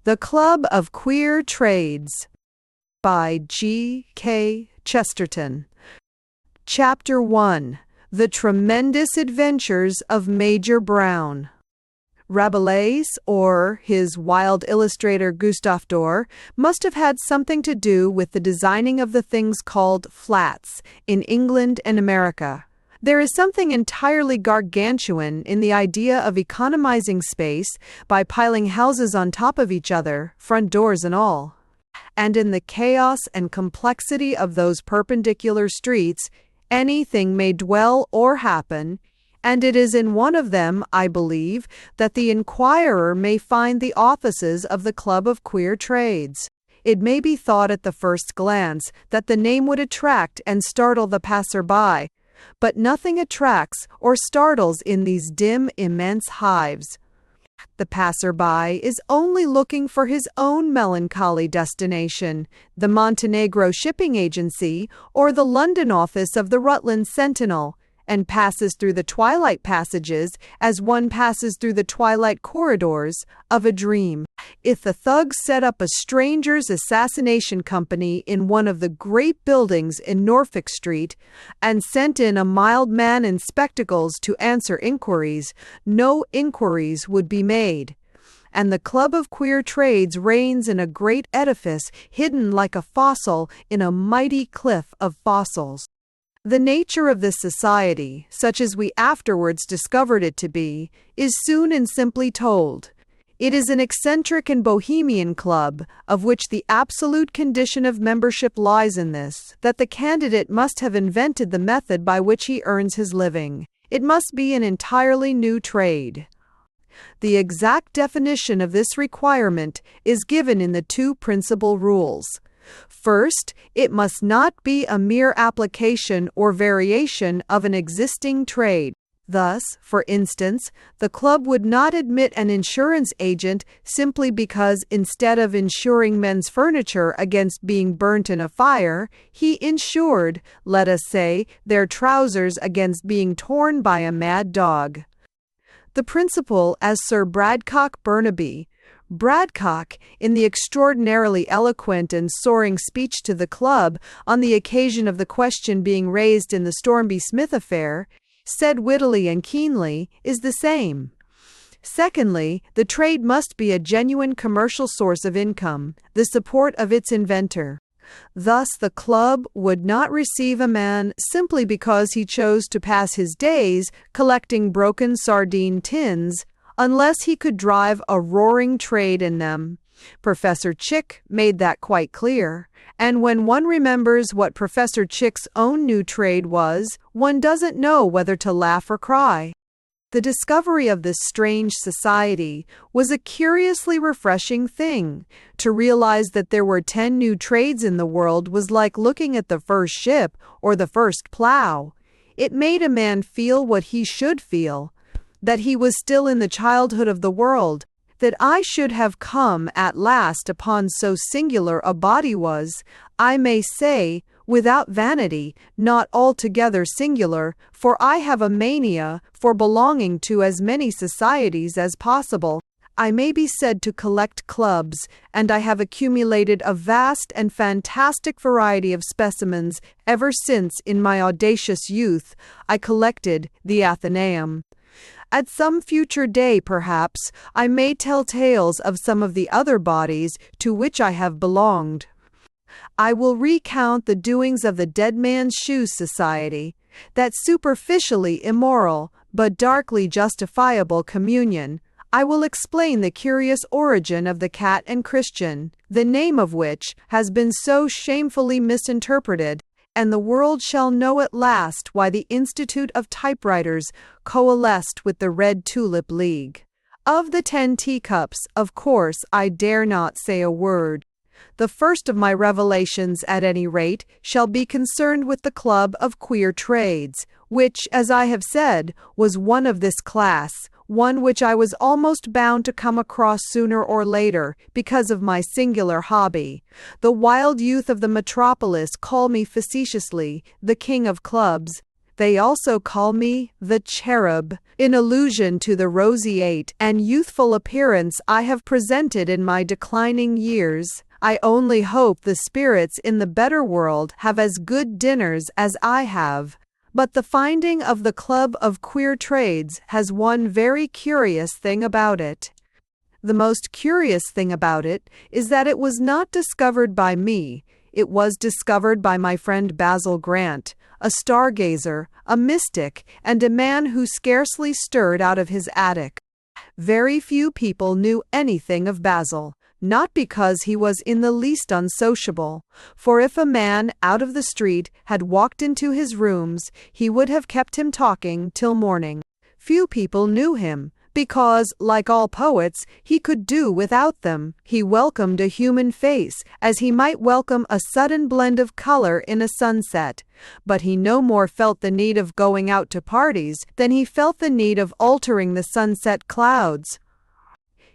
The Club of Queer Trades by G. Chesterton. Chapter 1. The Tremendous Adventures of Major Brown. Rabelais, or his wild illustrator Gustave Doré, must have had something to do with the designing of the things called flats in England and America. There is something entirely gargantuan in the idea of economizing space by piling houses on top of each other, front doors and all. And in the chaos and complexity of those perpendicular streets, anything may dwell or happen, and it is in one of them, I believe, that the inquirer may find the offices of the Club of Queer Trades. It may be thought at the first glance that the name would attract and startle the passer-by, but nothing attracts or startles in these dim, immense hives. The passer-by is only looking for his own melancholy destination, the Montenegro shipping agency or the London office of the Rutland Sentinel, and passes through the twilight passages as one passes through the twilight corridors of a dream. If the thugs set up a stranger's assassination company in one of the great buildings in Norfolk Street and sent in a mild man in spectacles to answer inquiries, no inquiries would be made. And the Club of Queer Trades reigns in a great edifice hidden like a fossil in a mighty cliff of fossils. The nature of this society, such as we afterwards discovered it to be, is soon and simply told. It is an eccentric and bohemian club, of which the absolute condition of membership lies in this, that the candidate must have invented the method by which he earns his living. It must be an entirely new trade. The exact definition of this requirement is given in the two principal rules. First, it must not be a mere application or variation of an existing trade. Thus, for instance, the club would not admit an insurance agent simply because instead of insuring men's furniture against being burnt in a fire, he insured, let us say, their trousers against being torn by a mad dog. The principle, as Sir Bradcock Burnaby, Bradcock, in the extraordinarily eloquent and soaring speech to the club on the occasion of the question being raised in the Stormby Smith affair, said wittily and keenly, is the same. Secondly, the trade must be a genuine commercial source of income, the support of its inventor. Thus the club would not receive a man simply because he chose to pass his days collecting broken sardine tins, unless he could drive a roaring trade in them. Professor Chick made that quite clear, and when one remembers what Professor Chick's own new trade was, one doesn't know whether to laugh or cry. The discovery of this strange society was a curiously refreshing thing. To realize that there were 10 new trades in the world was like looking at the first ship or the first plow. It made a man feel what he should feel, that he was still in the childhood of the world, that I should have come at last upon so singular a body was, I may say, without vanity, not altogether singular, for I have a mania for belonging to as many societies as possible. I may be said to collect clubs, and I have accumulated a vast and fantastic variety of specimens ever since, in my audacious youth, I collected the Athenaeum. At some future day, perhaps, I may tell tales of some of the other bodies to which I have belonged. I will recount the doings of the Dead Man's Shoes Society, that superficially immoral but darkly justifiable communion. I will explain the curious origin of the Cat and Christian, the name of which has been so shamefully misinterpreted, and the world shall know at last why the Institute of Typewriters coalesced with the Red Tulip League. Of the 10 teacups, of course, I dare not say a word. The first of my revelations, at any rate, shall be concerned with the Club of Queer Trades, which, as I have said, was one of this class, one which I was almost bound to come across sooner or later because of my singular hobby. The wild youth of the metropolis call me facetiously the king of clubs, They also call me the Cherub, in allusion to the roseate and youthful appearance I have presented in my declining years. I only hope the spirits in the better world have as good dinners as I have. But the finding of the Club of Queer Trades has one very curious thing about it. The most curious thing about it is that it was not discovered by me. It was discovered by my friend Basil Grant, a stargazer, a mystic, and a man who scarcely stirred out of his attic. Very few people knew anything of Basil, not because he was in the least unsociable, for if a man out of the street had walked into his rooms, he would have kept him talking till morning. Few people knew him, because, like all poets, he could do without them. He welcomed a human face, as he might welcome a sudden blend of color in a sunset, but he no more felt the need of going out to parties than he felt the need of altering the sunset clouds.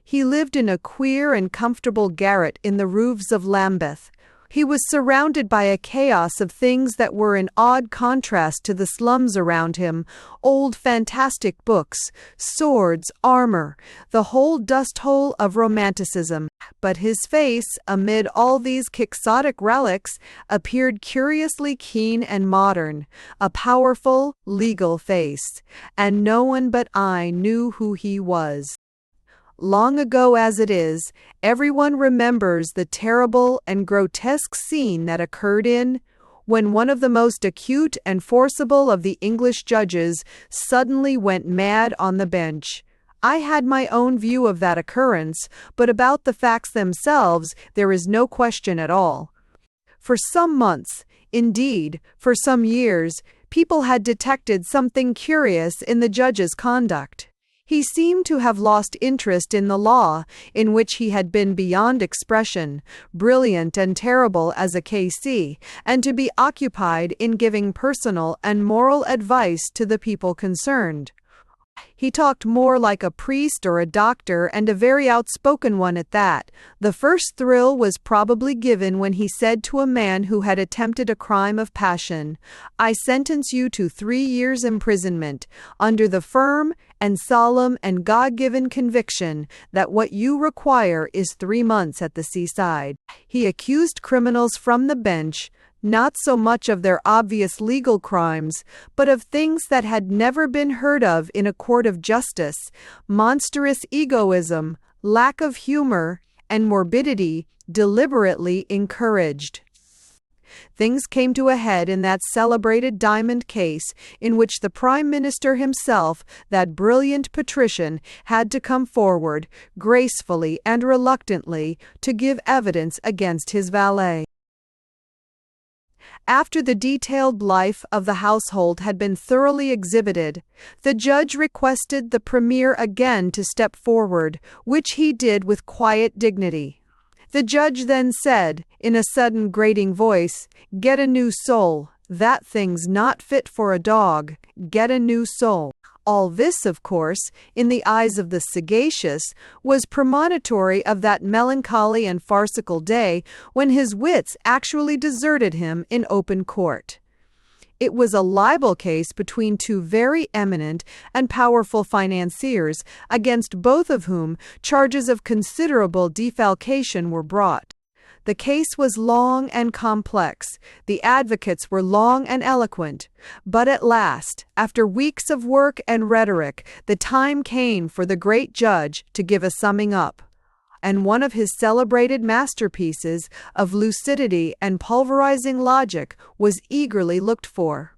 He lived in a queer and comfortable garret in the roofs of Lambeth. He was surrounded by a chaos of things that were in odd contrast to the slums around him: old fantastic books, swords, armor, the whole dust-hole of romanticism. But his face, amid all these quixotic relics, appeared curiously keen and modern, a powerful, legal face, and no one but I knew who he was. Long ago as it is, everyone remembers the terrible and grotesque scene that occurred when one of the most acute and forcible of the English judges suddenly went mad on the bench. I had my own view of that occurrence, but about the facts themselves there is no question at all. For some months, indeed, for some years, people had detected something curious in the judge's conduct. He seemed to have lost interest in the law, in which he had been beyond expression, brilliant and terrible as a K.C., and to be occupied in giving personal and moral advice to the people concerned. He talked more like a priest or a doctor, and a very outspoken one at that. The first thrill was probably given when he said to a man who had attempted a crime of passion, "I sentence you to 3 years' imprisonment, under the firm and solemn and God-given conviction that what you require is 3 months at the seaside." He accused criminals from the bench, not so much of their obvious legal crimes, but of things that had never been heard of in a court of justice: monstrous egoism, lack of humor, and morbidity deliberately encouraged. Things came to a head in that celebrated diamond case, in which the Prime Minister himself, that brilliant patrician, had to come forward, gracefully and reluctantly, to give evidence against his valet. After the detailed life of the household had been thoroughly exhibited, the judge requested the Premier again to step forward, which he did with quiet dignity. The judge then said, in a sudden grating voice, "Get a new soul. That thing's not fit for a dog. Get a new soul." All this, of course, in the eyes of the sagacious, was premonitory of that melancholy and farcical day when his wits actually deserted him in open court. It was a libel case between two very eminent and powerful financiers, against both of whom charges of considerable defalcation were brought. The case was long and complex, the advocates were long and eloquent, but at last, after weeks of work and rhetoric, the time came for the great judge to give a summing up, and one of his celebrated masterpieces of lucidity and pulverizing logic was eagerly looked for.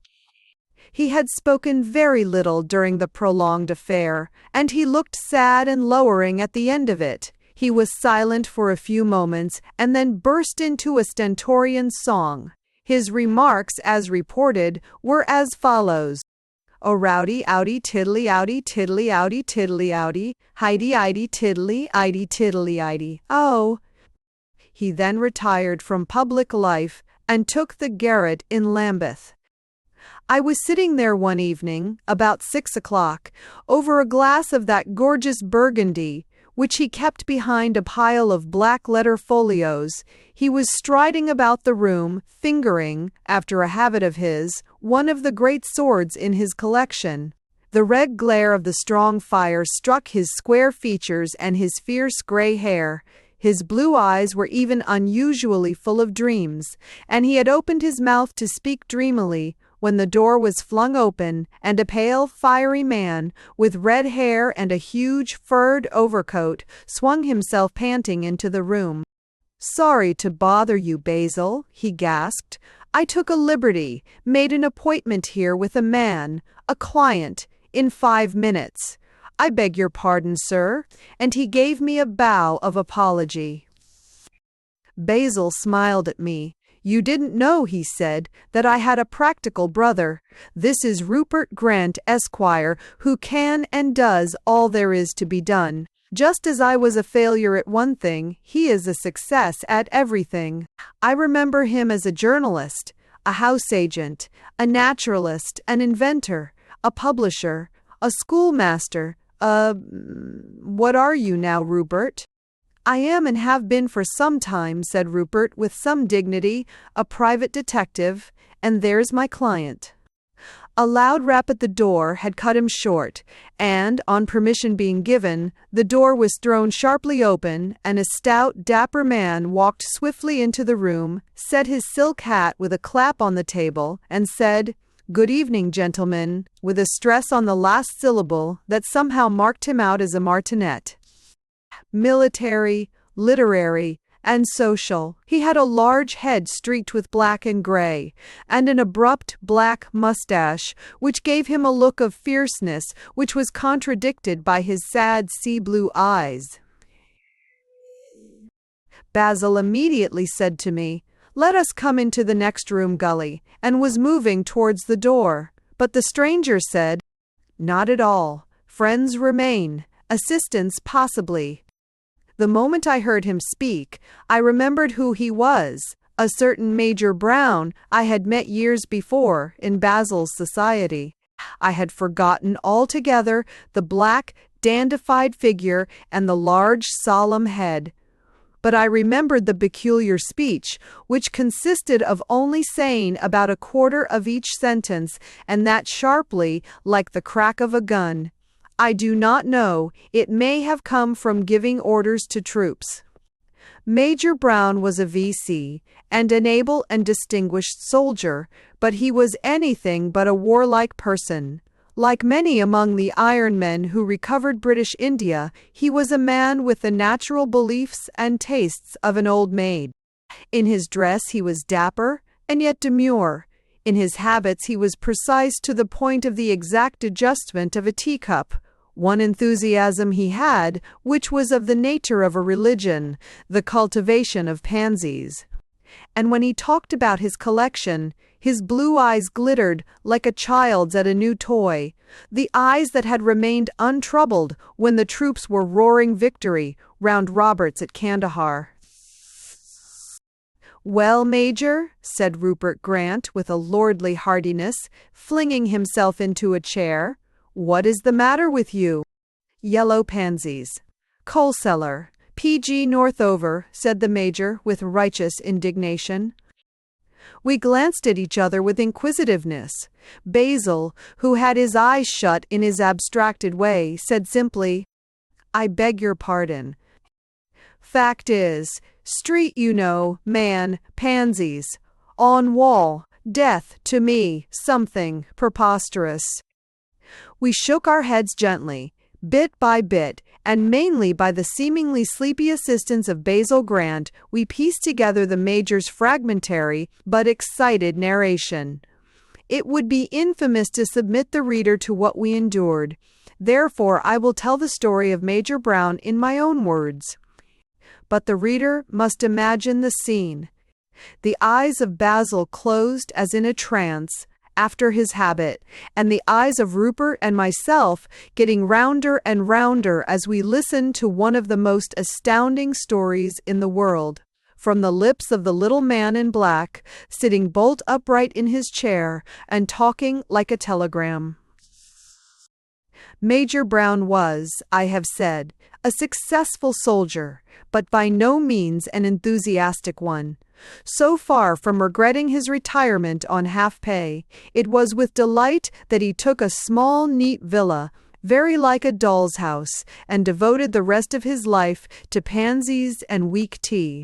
He had spoken very little during the prolonged affair, and he looked sad and lowering at the end of it. He was silent for a few moments and then burst into a stentorian song. His remarks, as reported, were as follows: "O rowdy outy tiddly outy tiddly outy tiddly outy, highty idy tiddly idy tiddly idy, oh." He then retired from public life and took the garret in Lambeth. I was sitting there one evening, about 6 o'clock, over a glass of that gorgeous Burgundy, which he kept behind a pile of black-letter folios. He was striding about the room, fingering, after a habit of his, one of the great swords in his collection. The red glare of the strong fire struck his square features and his fierce gray hair. His blue eyes were even unusually full of dreams, and he had opened his mouth to speak dreamily when the door was flung open and a pale, fiery man, with red hair and a huge furred overcoat, swung himself panting into the room. "Sorry to bother you, Basil," he gasped. "I took a liberty, made an appointment here with a man, a client, in 5 minutes. I beg your pardon, sir," and he gave me a bow of apology. Basil smiled at me. "You didn't know," he said, "that I had a practical brother. This is Rupert Grant, Esquire, who can and does all there is to be done. Just as I was a failure at one thing, he is a success at everything. I remember him as a journalist, a house agent, a naturalist, an inventor, a publisher, a schoolmaster, what are you now, Rupert?" "I am and have been for some time," said Rupert with some dignity, "a private detective, and there's my client." A loud rap at the door had cut him short, and, on permission being given, the door was thrown sharply open, and a stout, dapper man walked swiftly into the room, set his silk hat with a clap on the table, and said, "Good evening, gentlemen," with a stress on the last syllable that somehow marked him out as a martinet. Military, literary, and social, he had a large head streaked with black and gray, and an abrupt black mustache, which gave him a look of fierceness which was contradicted by his sad sea-blue eyes. Basil immediately said to me, "Let us come into the next room, Gully," and was moving towards the door. But the stranger said, "Not at all. Friends remain, assistance possibly." The moment I heard him speak, I remembered who he was, a certain Major Brown I had met years before in Basil's society. I had forgotten altogether the black, dandified figure and the large, solemn head. But I remembered the peculiar speech, which consisted of only saying about a quarter of each sentence, and that sharply, like the crack of a gun. I do not know, it may have come from giving orders to troops. Major Brown was a V.C., and an able and distinguished soldier, but he was anything but a warlike person. Like many among the iron men who recovered British India, he was a man with the natural beliefs and tastes of an old maid. In his dress he was dapper, and yet demure. In his habits he was precise to the point of the exact adjustment of a teacup. One enthusiasm he had, which was of the nature of a religion, the cultivation of pansies. And when he talked about his collection, his blue eyes glittered like a child's at a new toy, the eyes that had remained untroubled when the troops were roaring victory round Roberts at Kandahar. "Well, Major," said Rupert Grant with a lordly heartiness, flinging himself into a chair, "what is the matter with you?" "Yellow pansies. Coal cellar. PG Northover," said the Major with righteous indignation. We glanced at each other with inquisitiveness. Basil, who had his eyes shut in his abstracted way, said simply, "I beg your pardon. Fact is, street, you know, man, pansies. On wall, death, to me, something preposterous." We shook our heads gently, bit by bit, and mainly by the seemingly sleepy assistance of Basil Grant, we pieced together the Major's fragmentary but excited narration. It would be infamous to submit the reader to what we endured. Therefore, I will tell the story of Major Brown in my own words. But the reader must imagine the scene. The eyes of Basil closed as in a trance, after his habit, and the eyes of Rupert and myself getting rounder and rounder as we listened to one of the most astounding stories in the world, from the lips of the little man in black, sitting bolt upright in his chair and talking like a telegram. Major Brown was, I have said, a successful soldier, but by no means an enthusiastic one. So far from regretting his retirement on half-pay, it was with delight that he took a small, neat villa, very like a doll's house, and devoted the rest of his life to pansies and weak tea.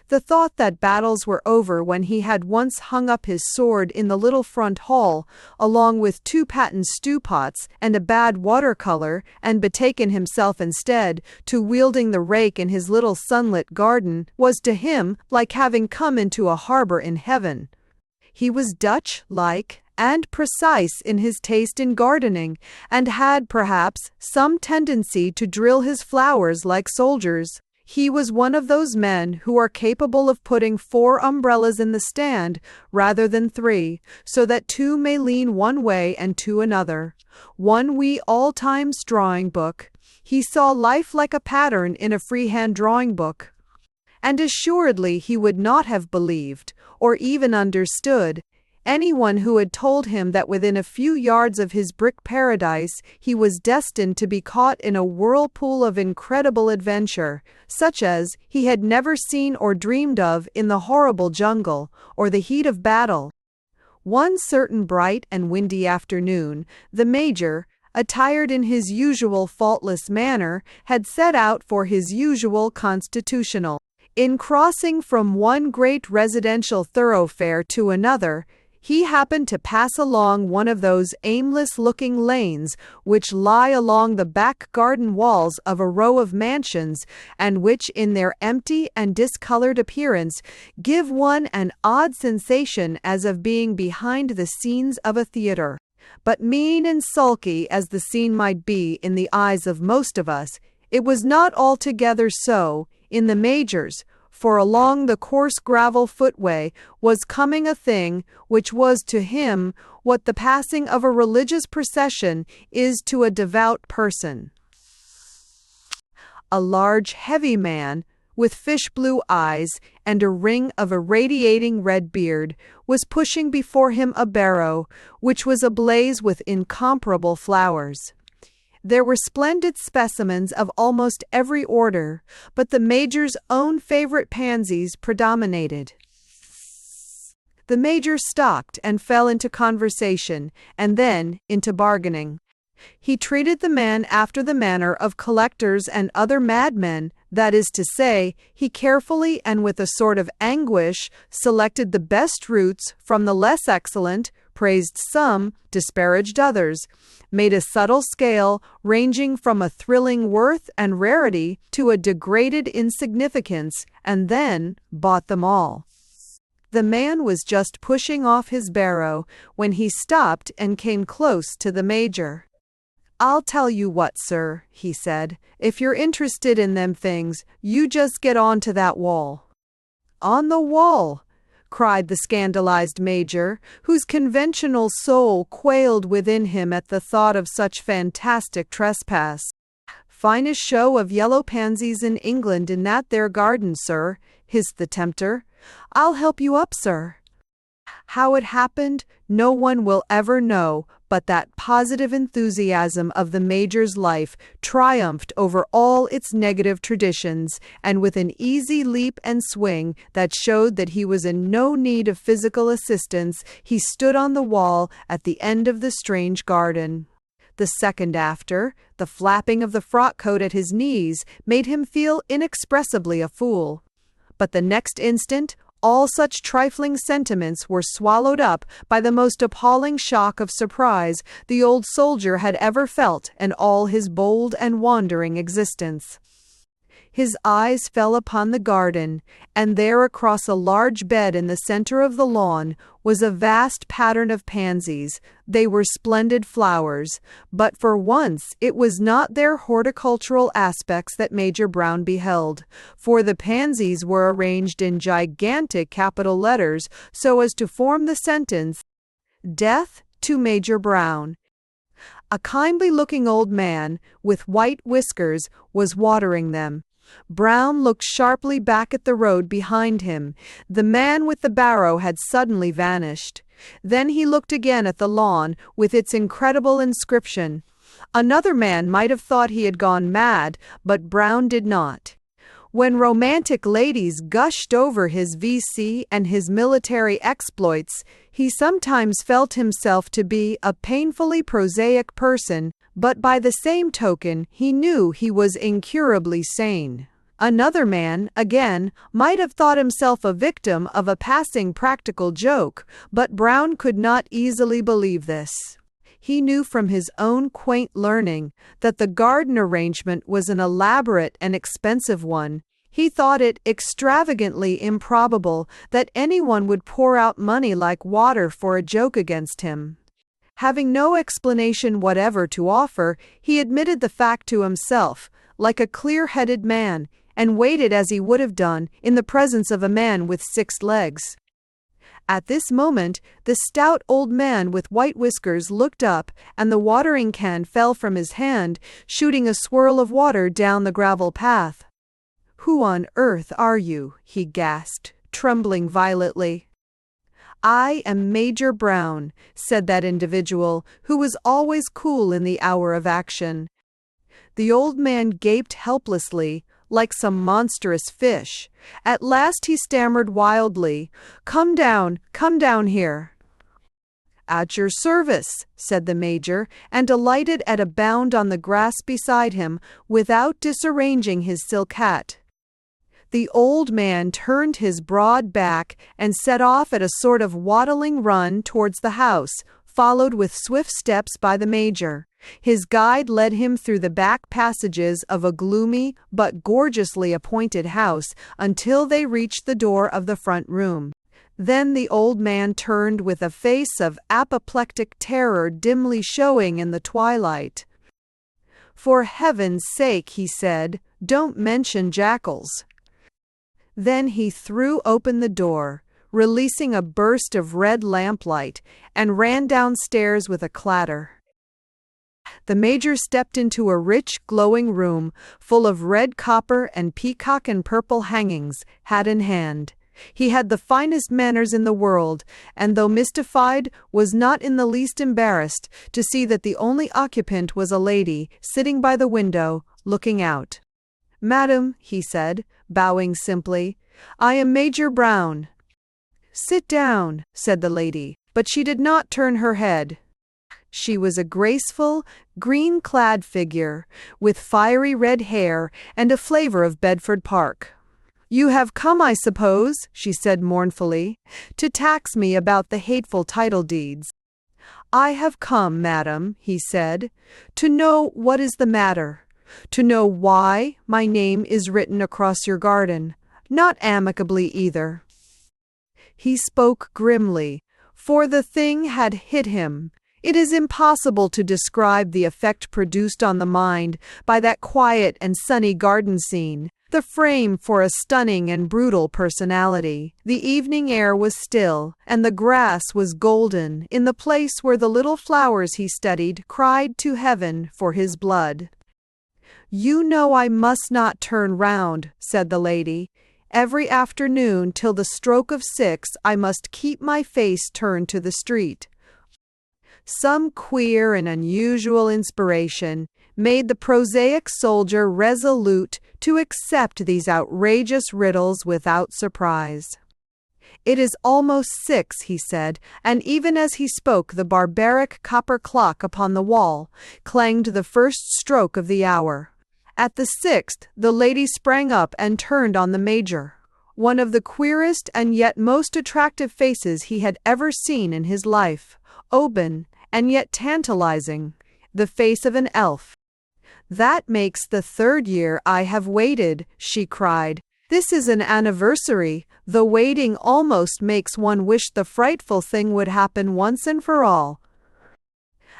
The thought that battles were over when he had once hung up his sword in the little front hall, along with 2 patent stew-pots and a bad watercolor, and betaken himself instead to wielding the rake in his little sunlit garden, was to him like having come into a harbor in heaven. He was Dutch-like and precise in his taste in gardening, and had perhaps some tendency to drill his flowers like soldiers. He was one of those men who are capable of putting 4 umbrellas in the stand rather than 3, so that 2 may lean one way and 2 another. One wee all-times drawing book. He saw life like a pattern in a freehand drawing book. And assuredly he would not have believed, or even understood, anyone who had told him that within a few yards of his brick paradise he was destined to be caught in a whirlpool of incredible adventure, such as he had never seen or dreamed of in the horrible jungle, or the heat of battle. One certain bright and windy afternoon, the Major, attired in his usual faultless manner, had set out for his usual constitutional. In crossing from one great residential thoroughfare to another, he happened to pass along one of those aimless-looking lanes which lie along the back garden walls of a row of mansions, and which, in their empty and discolored appearance, give one an odd sensation as of being behind the scenes of a theatre. But mean and sulky as the scene might be in the eyes of most of us, it was not altogether so in the Major's, for along the coarse gravel footway was coming a thing which was to him what the passing of a religious procession is to a devout person. A large, heavy man, with fish-blue eyes and a ring of irradiating red beard, was pushing before him a barrow, which was ablaze with incomparable flowers. There were splendid specimens of almost every order, but the Major's own favorite pansies predominated. The Major stopped and fell into conversation, and then into bargaining. He treated the man after the manner of collectors and other madmen, that is to say, he carefully and with a sort of anguish selected the best roots from the less excellent, praised some, disparaged others, made a subtle scale ranging from a thrilling worth and rarity to a degraded insignificance, and then bought them all. The man was just pushing off his barrow when he stopped and came close to the Major. "I'll tell you what, sir," he said, "if you're interested in them things, you just get on to that wall." "On the wall!" cried the scandalized Major, whose conventional soul quailed within him at the thought of such fantastic trespass. "Finest show of yellow pansies in England in that there garden, sir," hissed the tempter. "I'll help you up, sir." How it happened, no one will ever know, but that positive enthusiasm of the Major's life triumphed over all its negative traditions, and with an easy leap and swing that showed that he was in no need of physical assistance, he stood on the wall at the end of the strange garden. The second after, the flapping of the frock-coat at his knees made him feel inexpressibly a fool. But the next instant, all such trifling sentiments were swallowed up by the most appalling shock of surprise the old soldier had ever felt in all his bold and wandering existence. His eyes fell upon the garden, and there across a large bed in the center of the lawn was a vast pattern of pansies. They were splendid flowers, but for once it was not their horticultural aspects that Major Brown beheld, for the pansies were arranged in gigantic capital letters so as to form the sentence, "Death to Major Brown." A kindly-looking old man, with white whiskers, was watering them. Brown looked sharply back at the road behind him. The man with the barrow had suddenly vanished. Then he looked again at the lawn with its incredible inscription, Another man might have thought he had gone mad, but Brown did not. When romantic ladies gushed over his VC and his military exploits, he sometimes felt himself to be a painfully prosaic person, but by the same token he knew he was incurably sane. Another man, again, might have thought himself a victim of a passing practical joke, but Brown could not easily believe this. He knew from his own quaint learning that the garden arrangement was an elaborate and expensive one. He thought it extravagantly improbable that anyone would pour out money like water for a joke against him. Having no explanation whatever to offer, he admitted the fact to himself, like a clear-headed man, and waited as he would have done in the presence of a man with 6 legs. At this moment, the stout old man with white whiskers looked up, and the watering can fell from his hand, shooting a swirl of water down the gravel path. "Who on earth are you?" he gasped, trembling violently. "I am Major Brown," said that individual, who was always cool in the hour of action. The old man gaped helplessly, like some monstrous fish. At last he stammered wildly, come down here." "At your service," said the major, and alighted at a bound on the grass beside him, without disarranging his silk hat. The old man turned his broad back and set off at a sort of waddling run towards the house, followed with swift steps by the major. His guide led him through the back passages of a gloomy but gorgeously appointed house until they reached the door of the front room. Then the old man turned with a face of apoplectic terror dimly showing in the twilight. "For heaven's sake," he said, "don't mention jackals." Then he threw open the door, releasing a burst of red lamplight, and ran downstairs with a clatter. The major stepped into a rich, glowing room, full of red copper and peacock and purple hangings, hat in hand. He had the finest manners in the world, and though mystified, was not in the least embarrassed to see that the only occupant was a lady, sitting by the window, looking out. "Madam," he said, bowing simply, "I am Major Brown." "Sit down," said the lady, but she did not turn her head. She was a graceful, green-clad figure, with fiery red hair and a flavor of Bedford Park. "You have come, I suppose," she said mournfully, "to tax me about the hateful title deeds." "I have come, madam," he said, "to know what is the matter, to know why my name is written across your garden, not amicably either." He spoke grimly, for the thing had hit him. It is impossible to describe the effect produced on the mind by that quiet and sunny garden scene, the frame for a stunning and brutal personality. The evening air was still, and the grass was golden in the place where the little flowers he studied cried to heaven for his blood. "You know I must not turn round," said the lady. "Every afternoon till the stroke of 6 I must keep my face turned to the street." Some queer and unusual inspiration made the prosaic soldier resolute to accept these outrageous riddles without surprise. "It is almost 6, he said, and even as he spoke the barbaric copper clock upon the wall clanged the first stroke of the hour. At the 6th, the lady sprang up and turned on the major, one of the queerest and yet most attractive faces he had ever seen in his life, open and yet tantalizing, the face of an elf. "That makes the 3rd year I have waited," she cried. "This is an anniversary. The waiting almost makes one wish the frightful thing would happen once and for all."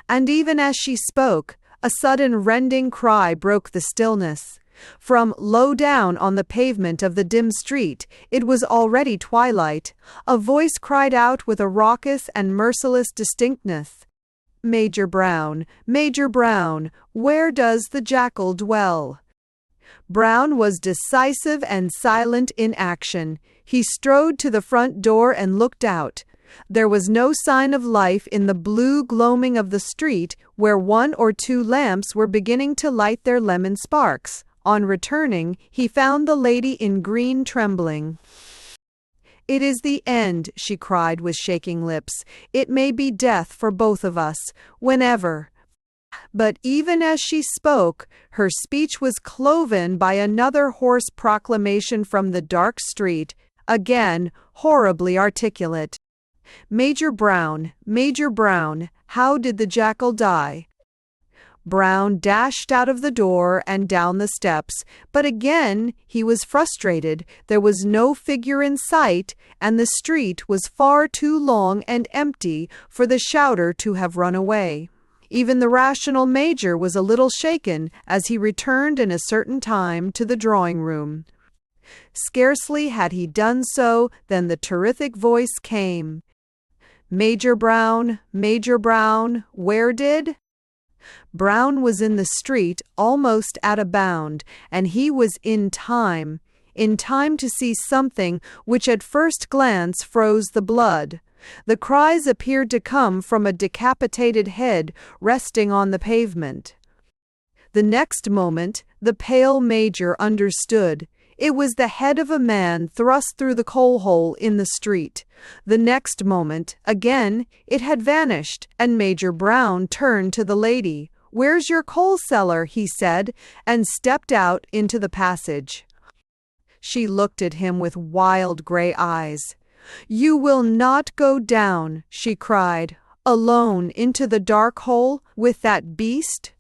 And even as she spoke, a sudden rending cry broke the stillness. From low down on the pavement of the dim street, it was already twilight, a voice cried out with a raucous and merciless distinctness, "Major Brown, Major Brown, where does the jackal dwell?" Brown was decisive and silent in action. He strode to the front door and looked out. There was no sign of life in the blue gloaming of the street, where 1 or 2 lamps were beginning to light their lemon sparks. On returning, he found the lady in green trembling. "It is the end," she cried with shaking lips. "It may be death for both of us, whenever." But even as she spoke, her speech was cloven by another hoarse proclamation from the dark street, again horribly articulate. "Major Brown, Major Brown, how did the jackal die?" Brown dashed out of the door and down the steps, but again he was frustrated. There was no figure in sight, and the street was far too long and empty for the shouter to have run away. Even the rational Major was a little shaken as he returned in a certain time to the drawing-room. Scarcely had he done so than the terrific voice came. "Major Brown, Major Brown, where did—" Brown was in the street almost at a bound, and he was in time to see something which at first glance froze the blood. The cries appeared to come from a decapitated head resting on the pavement. The next moment, the pale Major understood. It was the head of a man thrust through the coal-hole in the street. The next moment, again, it had vanished, and Major Brown turned to the lady. "Where's your coal cellar?" he said, and stepped out into the passage. She looked at him with wild grey eyes. "You will not go down," she cried, "alone into the dark hole with that beast?"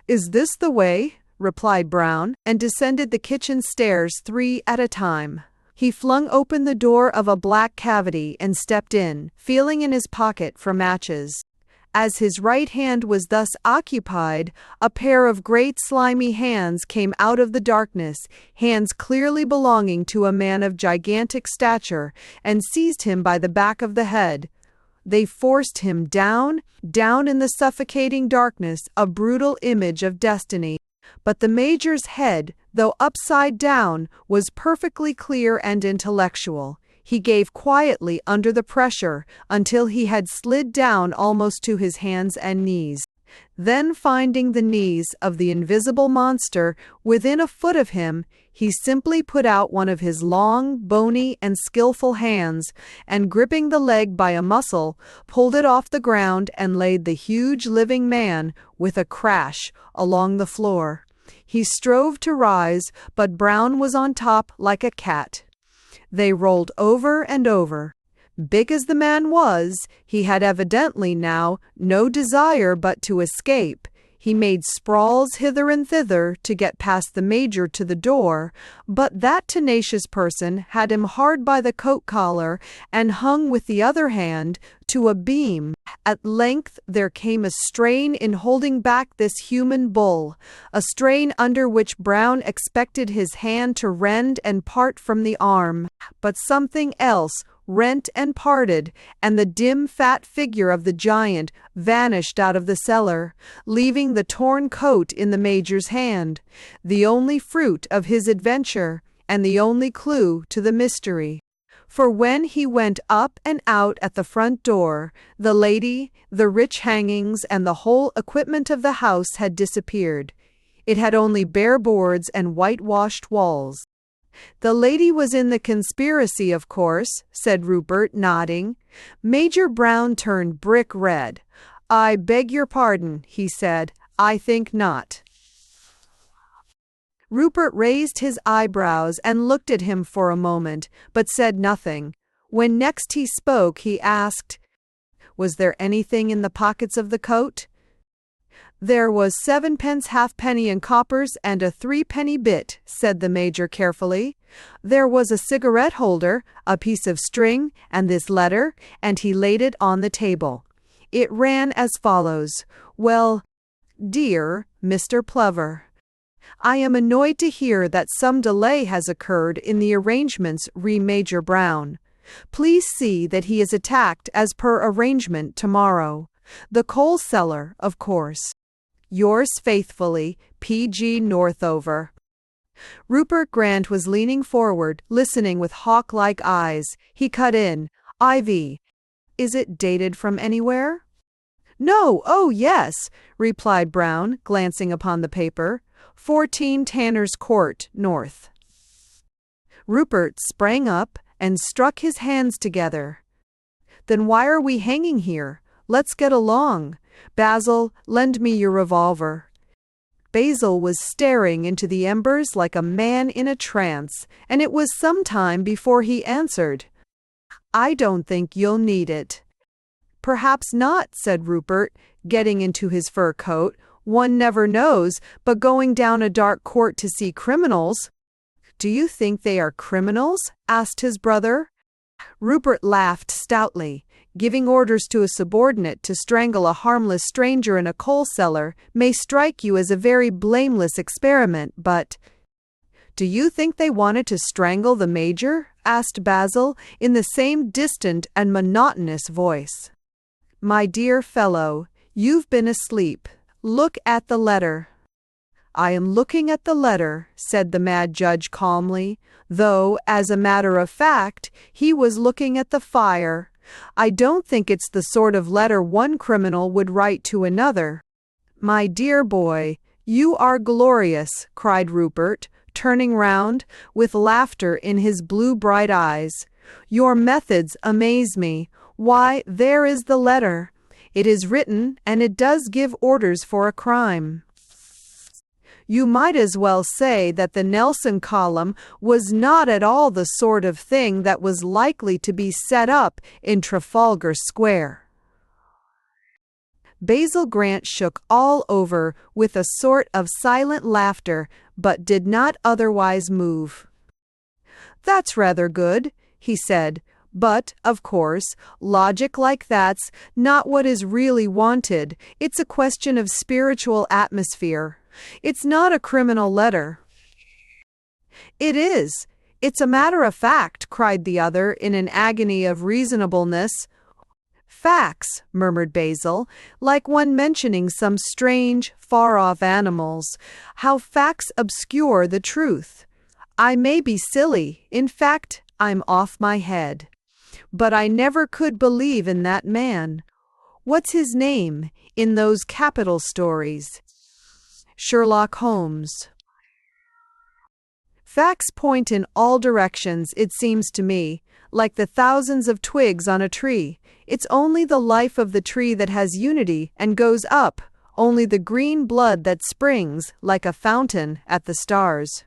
"Is this the way?" replied Brown, and descended the kitchen stairs 3 at a time. He flung open the door of a black cavity and stepped in, feeling in his pocket for matches. As his right hand was thus occupied, a pair of great slimy hands came out of the darkness, hands clearly belonging to a man of gigantic stature, and seized him by the back of the head. They forced him down in the suffocating darkness, a brutal image of destiny. But the Major's head, though upside down, was perfectly clear and intellectual. He gave quietly under the pressure until he had slid down almost to his hands and knees. Then, finding the knees of the invisible monster within a foot of him, he simply put out one of his long, bony, and skillful hands, and gripping the leg by a muscle, pulled it off the ground and laid the huge living man, with a crash, along the floor. He strove to rise, but Brown was on top like a cat. They rolled over and over. Big as the man was, he had evidently now no desire but to escape. He made sprawls hither and thither to get past the Major to the door, but that tenacious person had him hard by the coat collar and hung with the other hand to a beam. At length there came a strain in holding back this human bull, a strain under which Brown expected his hand to rend and part from the arm, but something else rent and parted, and the dim fat figure of the giant vanished out of the cellar, leaving the torn coat in the Major's hand, the only fruit of his adventure, and the only clue to the mystery. For when he went up and out at the front door, the lady, the rich hangings, and the whole equipment of the house had disappeared. It had only bare boards and whitewashed walls. "The lady was in the conspiracy, of course," said Rupert, nodding. Major Brown turned brick red. "I beg your pardon," he said. "I think not." Rupert raised his eyebrows and looked at him for a moment, but said nothing. When next he spoke, he asked, "Was there anything in the pockets of the coat?" "There was 7 halfpenny in coppers and a 3-penny bit," said the Major carefully. "There was a cigarette holder, a piece of string, and this letter," and he laid it on the table. It ran as follows: "Well, dear Mr. Plover, I am annoyed to hear that some delay has occurred in the arrangements re Major Brown. Please see that he is attacked as per arrangement tomorrow. The coal cellar, of course. Yours faithfully, P.G. Northover." Rupert Grant was leaning forward, listening with hawk-like eyes. He cut in, "Ivy, Is it dated from anywhere? No, oh yes, replied Brown, glancing upon the paper. 14 Tanner's Court, North. Rupert sprang up and struck his hands together. Then why are we hanging here? Let's get along. Basil, lend me your revolver. Basil was staring into the embers like a man in a trance, and it was some time before he answered. I don't think you'll need it. Perhaps not, said Rupert, getting into his fur coat. One never knows, but going down a dark court to see criminals. Do you think they are criminals? Asked his brother. Rupert laughed stoutly. Giving orders to a subordinate to strangle a harmless stranger in a coal cellar may strike you as a very blameless experiment, but— Do you think they wanted to strangle the major? Asked Basil, in the same distant and monotonous voice. My dear fellow, you've been asleep. Look at the letter. I am looking at the letter, said the mad judge calmly, though, as a matter of fact, he was looking at the fire. I don't think it's the sort of letter one criminal would write to another. My dear boy, you are glorious, cried Rupert, turning round, with laughter in his blue bright eyes. Your methods amaze me. Why, there is the letter. It is written, and it does give orders for a crime. You might as well say that the Nelson column was not at all the sort of thing that was likely to be set up in Trafalgar Square. Basil Grant shook all over with a sort of silent laughter, but did not otherwise move. That's rather good, he said, but, of course, logic like that's not what is really wanted. It's a question of spiritual atmosphere. It's not a criminal letter. It is. It's a matter of fact, cried the other in an agony of reasonableness. Facts, murmured Basil, like one mentioning some strange, far-off animals. How facts obscure the truth. I may be silly, in fact, I'm off my head. But I never could believe in that man. What's his name in those capital stories? Sherlock Holmes. Facts point in all directions, it seems to me, like the thousands of twigs on a tree. It's only the life of the tree that has unity and goes up, only the green blood that springs, like a fountain, at the stars.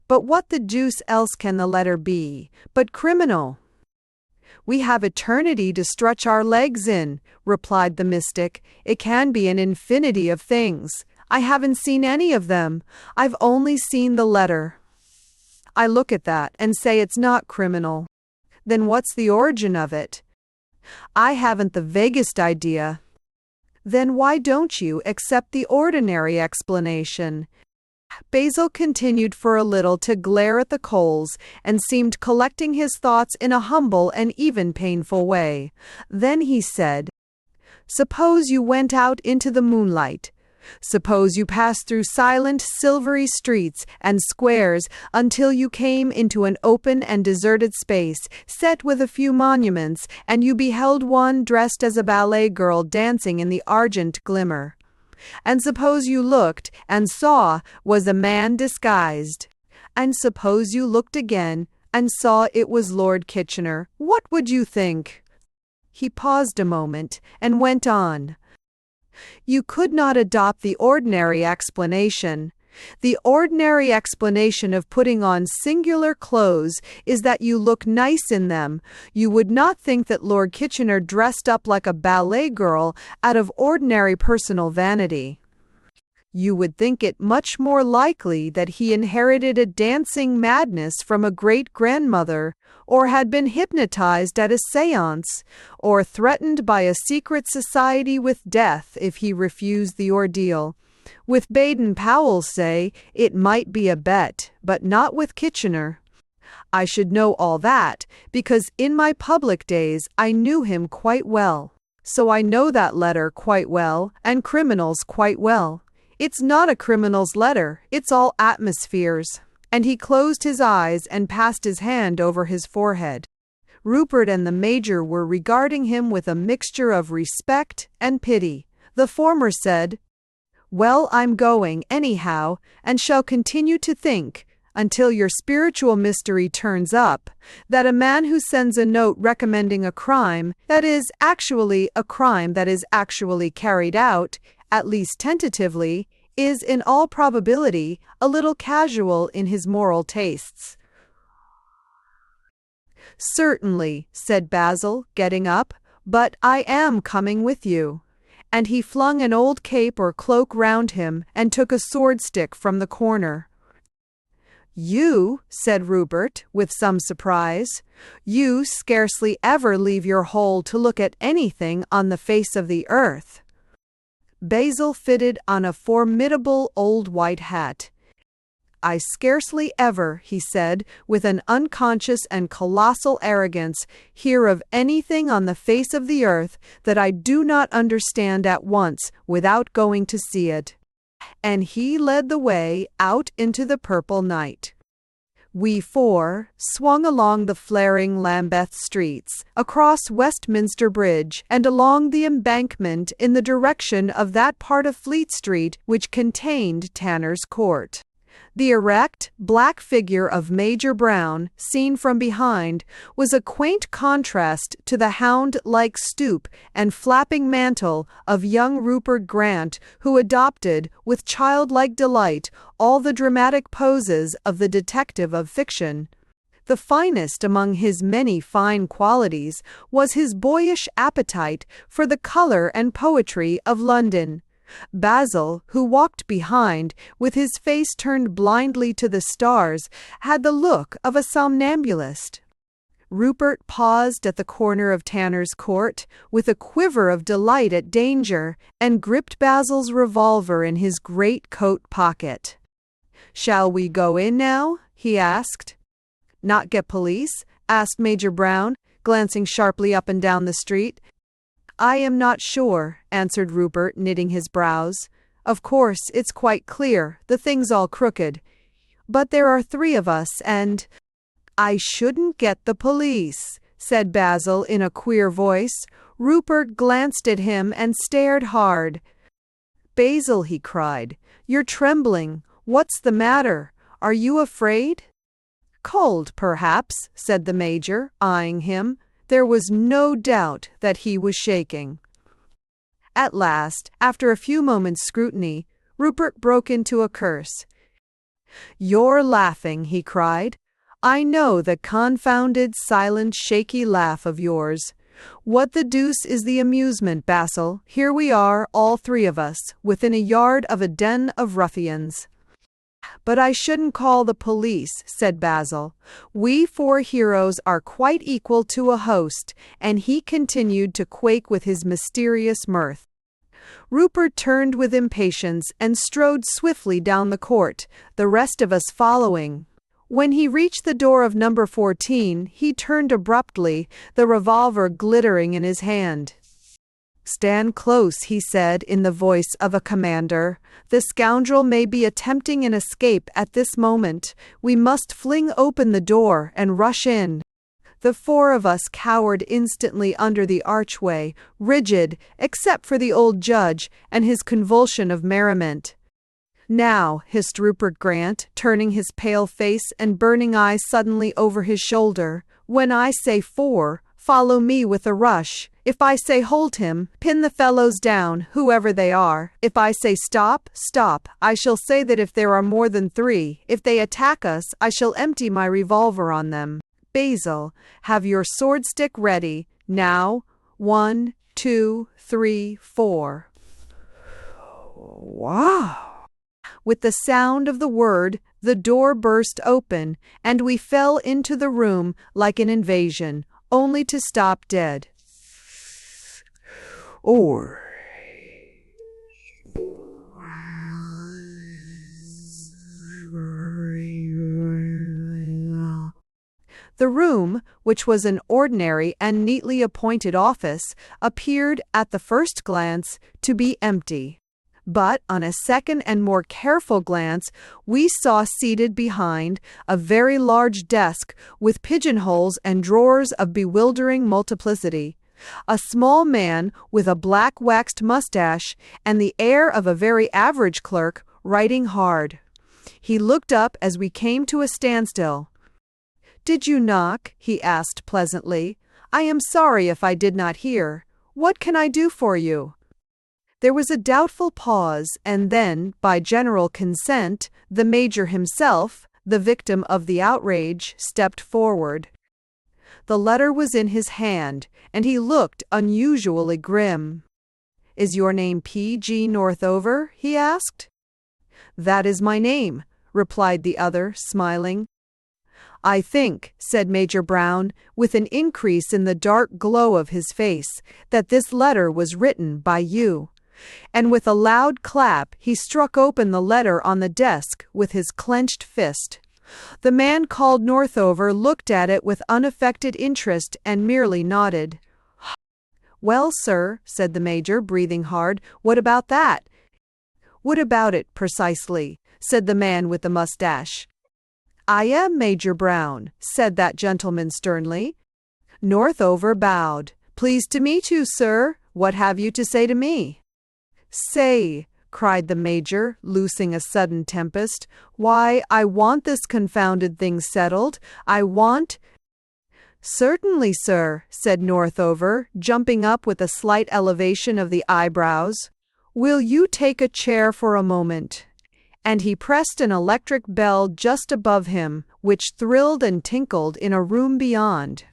But what the deuce else can the letter be, but criminal? We have eternity to stretch our legs in, replied the mystic. It can be an infinity of things. I haven't seen any of them. I've only seen the letter. I look at that and say it's not criminal. Then what's the origin of it? I haven't the vaguest idea. Then why don't you accept the ordinary explanation? Basil continued for a little to glare at the coals and seemed collecting his thoughts in a humble and even painful way. Then he said, Suppose you went out into the moonlight. Suppose you passed through silent, silvery streets and squares until you came into an open and deserted space, set with a few monuments, and you beheld one dressed as a ballet girl dancing in the argent glimmer. And suppose you looked and saw was a man disguised. And suppose you looked again and saw it was Lord Kitchener. What would you think? He paused a moment and went on. You could not adopt the ordinary explanation. The ordinary explanation of putting on singular clothes is that you look nice in them. You would not think that Lord Kitchener dressed up like a ballet girl out of ordinary personal vanity. You would think it much more likely that he inherited a dancing madness from a great-grandmother, or had been hypnotized at a séance, or threatened by a secret society with death if he refused the ordeal. With Baden-Powell, say, it might be a bet, but not with Kitchener. I should know all that, because in my public days I knew him quite well. So I know that letter quite well, and criminals quite well. It's not a criminal's letter, it's all atmospheres. And he closed his eyes and passed his hand over his forehead. Rupert and the Major were regarding him with a mixture of respect and pity. The former said, "Well, I'm going, anyhow, and shall continue to think, until your spiritual mystery turns up, that a man who sends a note recommending a crime that is actually a crime that is actually carried out, at least tentatively, is in all probability a little casual in his moral tastes." "Certainly," said Basil, getting up, "but I am coming with you." And he flung an old cape or cloak round him and took a sword-stick from the corner. "You," said Rupert, with some surprise, "you scarcely ever leave your hole to look at anything on the face of the earth." Basil fitted on a formidable old white hat. "I scarcely ever," he said, with an unconscious and colossal arrogance, "hear of anything on the face of the earth that I do not understand at once without going to see it." And he led the way out into the purple night. We four swung along the flaring Lambeth streets, across Westminster Bridge, and along the Embankment in the direction of that part of Fleet Street which contained Tanner's Court. The erect, black figure of Major Brown, seen from behind, was a quaint contrast to the hound-like stoop and flapping mantle of young Rupert Grant, who adopted, with childlike delight, all the dramatic poses of the detective of fiction. The finest among his many fine qualities was his boyish appetite for the colour and poetry of London. Basil, who walked behind, with his face turned blindly to the stars, had the look of a somnambulist. Rupert paused at the corner of Tanner's Court, with a quiver of delight at danger, and gripped Basil's revolver in his great coat pocket. "Shall we go in now?" he asked. "Not get police?" asked Major Brown, glancing sharply up and down the street. "I am not sure," answered Rupert, knitting his brows. "Of course, it's quite clear, the thing's all crooked. But there are three of us, and—" "I shouldn't get the police," said Basil in a queer voice. Rupert glanced at him and stared hard. "Basil," he cried, "you're trembling. What's the matter? Are you afraid?" "Cold, perhaps," said the Major, eyeing him. There was no doubt that he was shaking. At last, after a few moments' scrutiny, Rupert broke into a curse. "You're laughing," he cried. "I know the confounded, silent, shaky laugh of yours. What the deuce is the amusement, Basil? Here we are, all three of us, within a yard of a den of ruffians." "But I shouldn't call the police," said Basil. "We four heroes are quite equal to a host," and he continued to quake with his mysterious mirth. Rupert turned with impatience and strode swiftly down the court, the rest of us following. When he reached the door of number 14, he turned abruptly, the revolver glittering in his hand. "Stand close," he said in the voice of a commander. "The scoundrel may be attempting an escape at this moment. We must fling open the door and rush in." The four of us cowered instantly under the archway, rigid, except for the old judge and his convulsion of merriment. "Now," hissed Rupert Grant, turning his pale face and burning eyes suddenly over his shoulder, "when I say 4, follow me with a rush. If I say hold him, pin the fellows down, whoever they are. If I say stop, stop. I shall say that if there are more than 3, if they attack us, I shall empty my revolver on them. Basil, have your sword-stick ready. Now, 1, 2, 3, 4. Wow! With the sound of the word, the door burst open, and we fell into the room like an invasion, only to stop dead. Or the room, which was an ordinary and neatly appointed office, appeared at the first glance to be empty. But on a second and more careful glance, we saw seated behind a very large desk with pigeonholes and drawers of bewildering multiplicity, a small man with a black waxed mustache and the air of a very average clerk, writing hard. He looked up as we came to a standstill. "Did you knock?" he asked pleasantly. "I am sorry if I did not hear. What can I do for you?" There was a doubtful pause, and then, by general consent, the Major himself, the victim of the outrage, stepped forward. The letter was in his hand, and he looked unusually grim. "Is your name P.G. Northover?" he asked. "That is my name," replied the other, smiling. "I think," said Major Brown, with an increase in the dark glow of his face, "that this letter was written by you." And with a loud clap he struck open the letter on the desk with his clenched fist. The man called Northover looked at it with unaffected interest and merely nodded. "Well, sir," said the Major, breathing hard, "what about that?" "What about it, precisely?" said the man with the mustache. "I am Major Brown," said that gentleman sternly. Northover bowed. "Pleased to meet you, sir. What have you to say to me?" "Say," cried the Major, loosing a sudden tempest, "why, I want this confounded thing settled. I want—" "Certainly, sir," said Northover, jumping up with a slight elevation of the eyebrows. "Will you take a chair for a moment?" And he pressed an electric bell just above him, which thrilled and tinkled in a room beyond.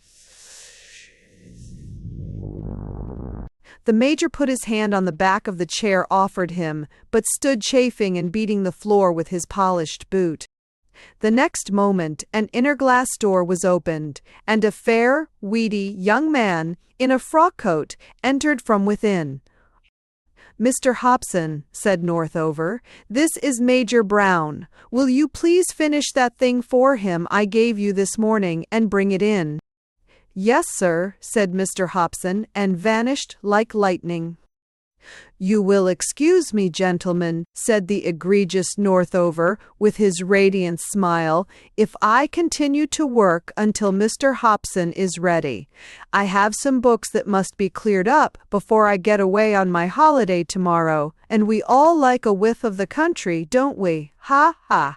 The Major put his hand on the back of the chair offered him, but stood chafing and beating the floor with his polished boot. The next moment an inner glass door was opened, and a fair, weedy young man, in a frock-coat, entered from within. "Mr. Hobson," said Northover, "this is Major Brown. Will you please finish that thing for him I gave you this morning and bring it in?" "Yes, sir," said Mr. Hobson, and vanished like lightning. "You will excuse me, gentlemen," said the egregious Northover, with his radiant smile, "if I continue to work until Mr. Hobson is ready. I have some books that must be cleared up before I get away on my holiday tomorrow, and we all like a whiff of the country, don't we? Ha, ha!"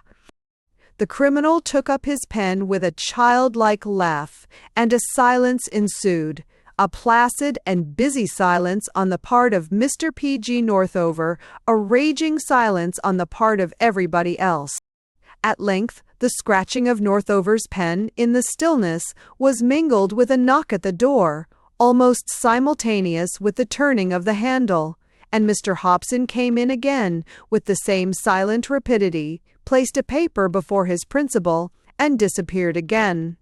The criminal took up his pen with a childlike laugh, and a silence ensued, a placid and busy silence on the part of Mr. P.G. Northover, a raging silence on the part of everybody else. At length, the scratching of Northover's pen in the stillness was mingled with a knock at the door, almost simultaneous with the turning of the handle, and Mr. Hobson came in again with the same silent rapidity, placed a paper before his principal, and disappeared again.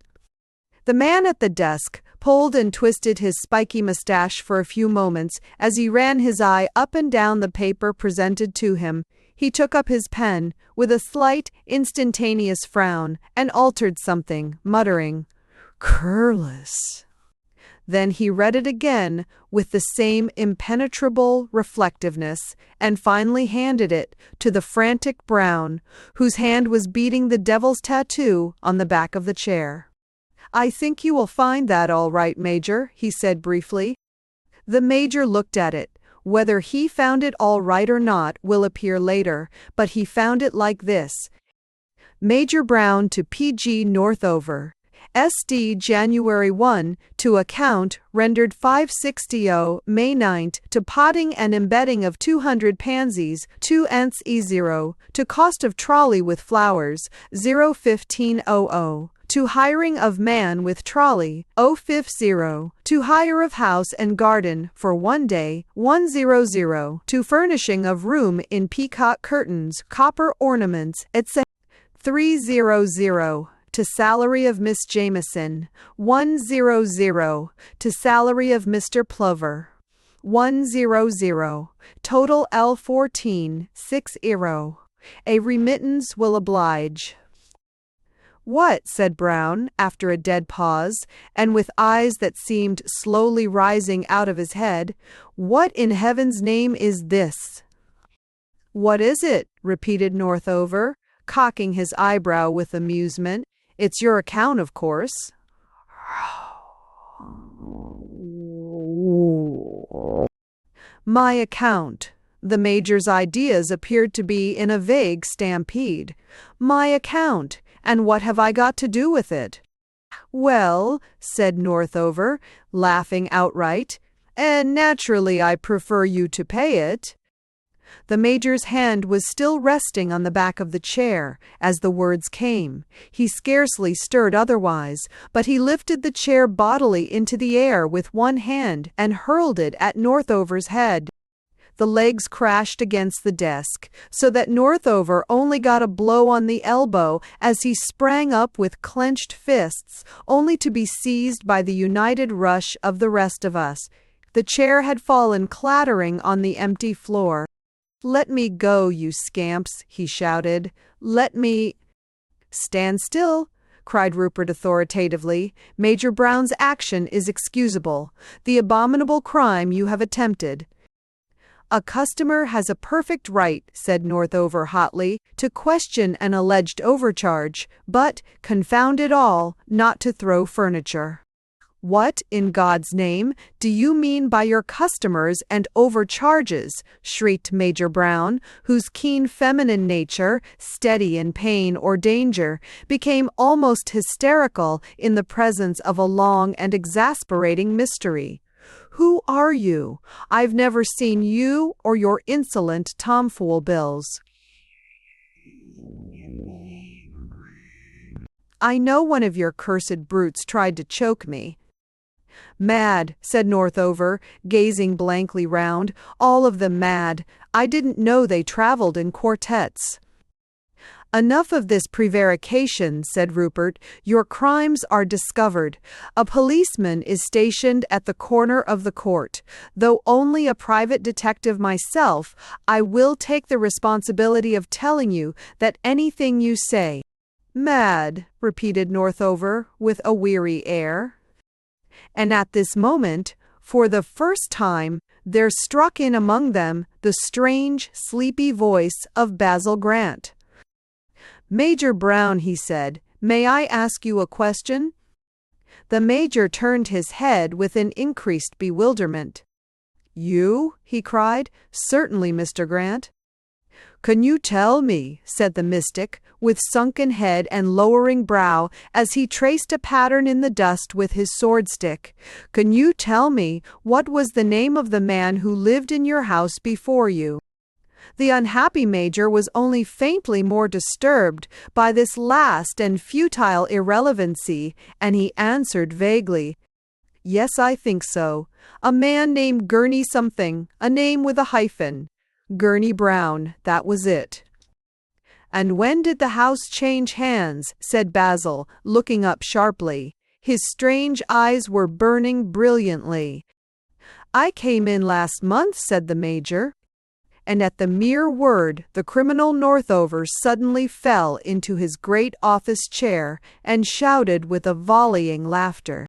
The man at the desk pulled and twisted his spiky mustache for a few moments as he ran his eye up and down the paper presented to him. He took up his pen with a slight, instantaneous frown and altered something, muttering, "Curless." Then he read it again with the same impenetrable reflectiveness, and finally handed it to the frantic Brown, whose hand was beating the devil's tattoo on the back of the chair. "I think you will find that all right, Major," he said briefly. The Major looked at it. Whether he found it all right or not will appear later, but he found it like this: Major Brown to P.G. Northover. SD January 1 to account rendered 560 May 9 to potting and embedding of 200 pansies 2 E0 to cost of trolley with flowers 01500 to hiring of man with trolley 050 to hire of house and garden for 1 day 100 to furnishing of room in peacock curtains copper ornaments etc. 300 to salary of Miss Jameson, 100 to salary of Mr. Plover, 100 total L14 60. A remittance will oblige. "What?" said Brown, after a dead pause, and with eyes that seemed slowly rising out of his head. "What in heaven's name is this?" "What is it?" repeated Northover, cocking his eyebrow with amusement. "It's your account, of course." My account. The Major's ideas appeared to be in a vague stampede. My account, and what have I got to do with it? "Well," said Northover, laughing outright, "and naturally I prefer you to pay it." The Major's hand was still resting on the back of the chair as the words came. He scarcely stirred otherwise, but he lifted the chair bodily into the air with one hand and hurled it at Northover's head. The legs crashed against the desk, so that Northover only got a blow on the elbow as he sprang up with clenched fists, only to be seized by the united rush of the rest of us. The chair had fallen clattering on the empty floor. "Let me go, you scamps," he shouted. "Let me—" "Stand still," cried Rupert authoritatively. "Major Brown's action is excusable. The abominable crime you have attempted—" "A customer has a perfect right," said Northover hotly, "to question an alleged overcharge, but, confound it all, not to throw furniture." "What, in God's name, do you mean by your customers and overcharges?" shrieked Major Brown, whose keen feminine nature, steady in pain or danger, became almost hysterical in the presence of a long and exasperating mystery. "Who are you? I've never seen you or your insolent tomfool bills." "I know one of your cursed brutes tried to choke me." "Mad," said Northover, gazing blankly round. "All of them mad. I didn't know they travelled in quartets." "Enough of this prevarication," said Rupert. "Your crimes are discovered. A policeman is stationed at the corner of the court. Though only a private detective myself, I will take the responsibility of telling you that anything you say—" "Mad," repeated Northover, with a weary air. And at this moment, for the first time, there struck in among them the strange, sleepy voice of Basil Grant. "Major Brown," he said, "may I ask you a question?" The Major turned his head with an increased bewilderment. "You?" he cried. "Certainly, Mr. Grant." "Can you tell me," said the mystic, with sunken head and lowering brow, as he traced a pattern in the dust with his sword-stick, "can you tell me what was the name of the man who lived in your house before you?" The unhappy Major was only faintly more disturbed by this last and futile irrelevancy, and he answered vaguely, "Yes, I think so. A man named Gurney something, a name with a hyphen. Gurney Brown, that was it." "And when did the house change hands?" said Basil, looking up sharply. His strange eyes were burning brilliantly. "I came in last month," said the Major. And at the mere word the criminal Northover suddenly fell into his great office chair and shouted with a volleying laughter.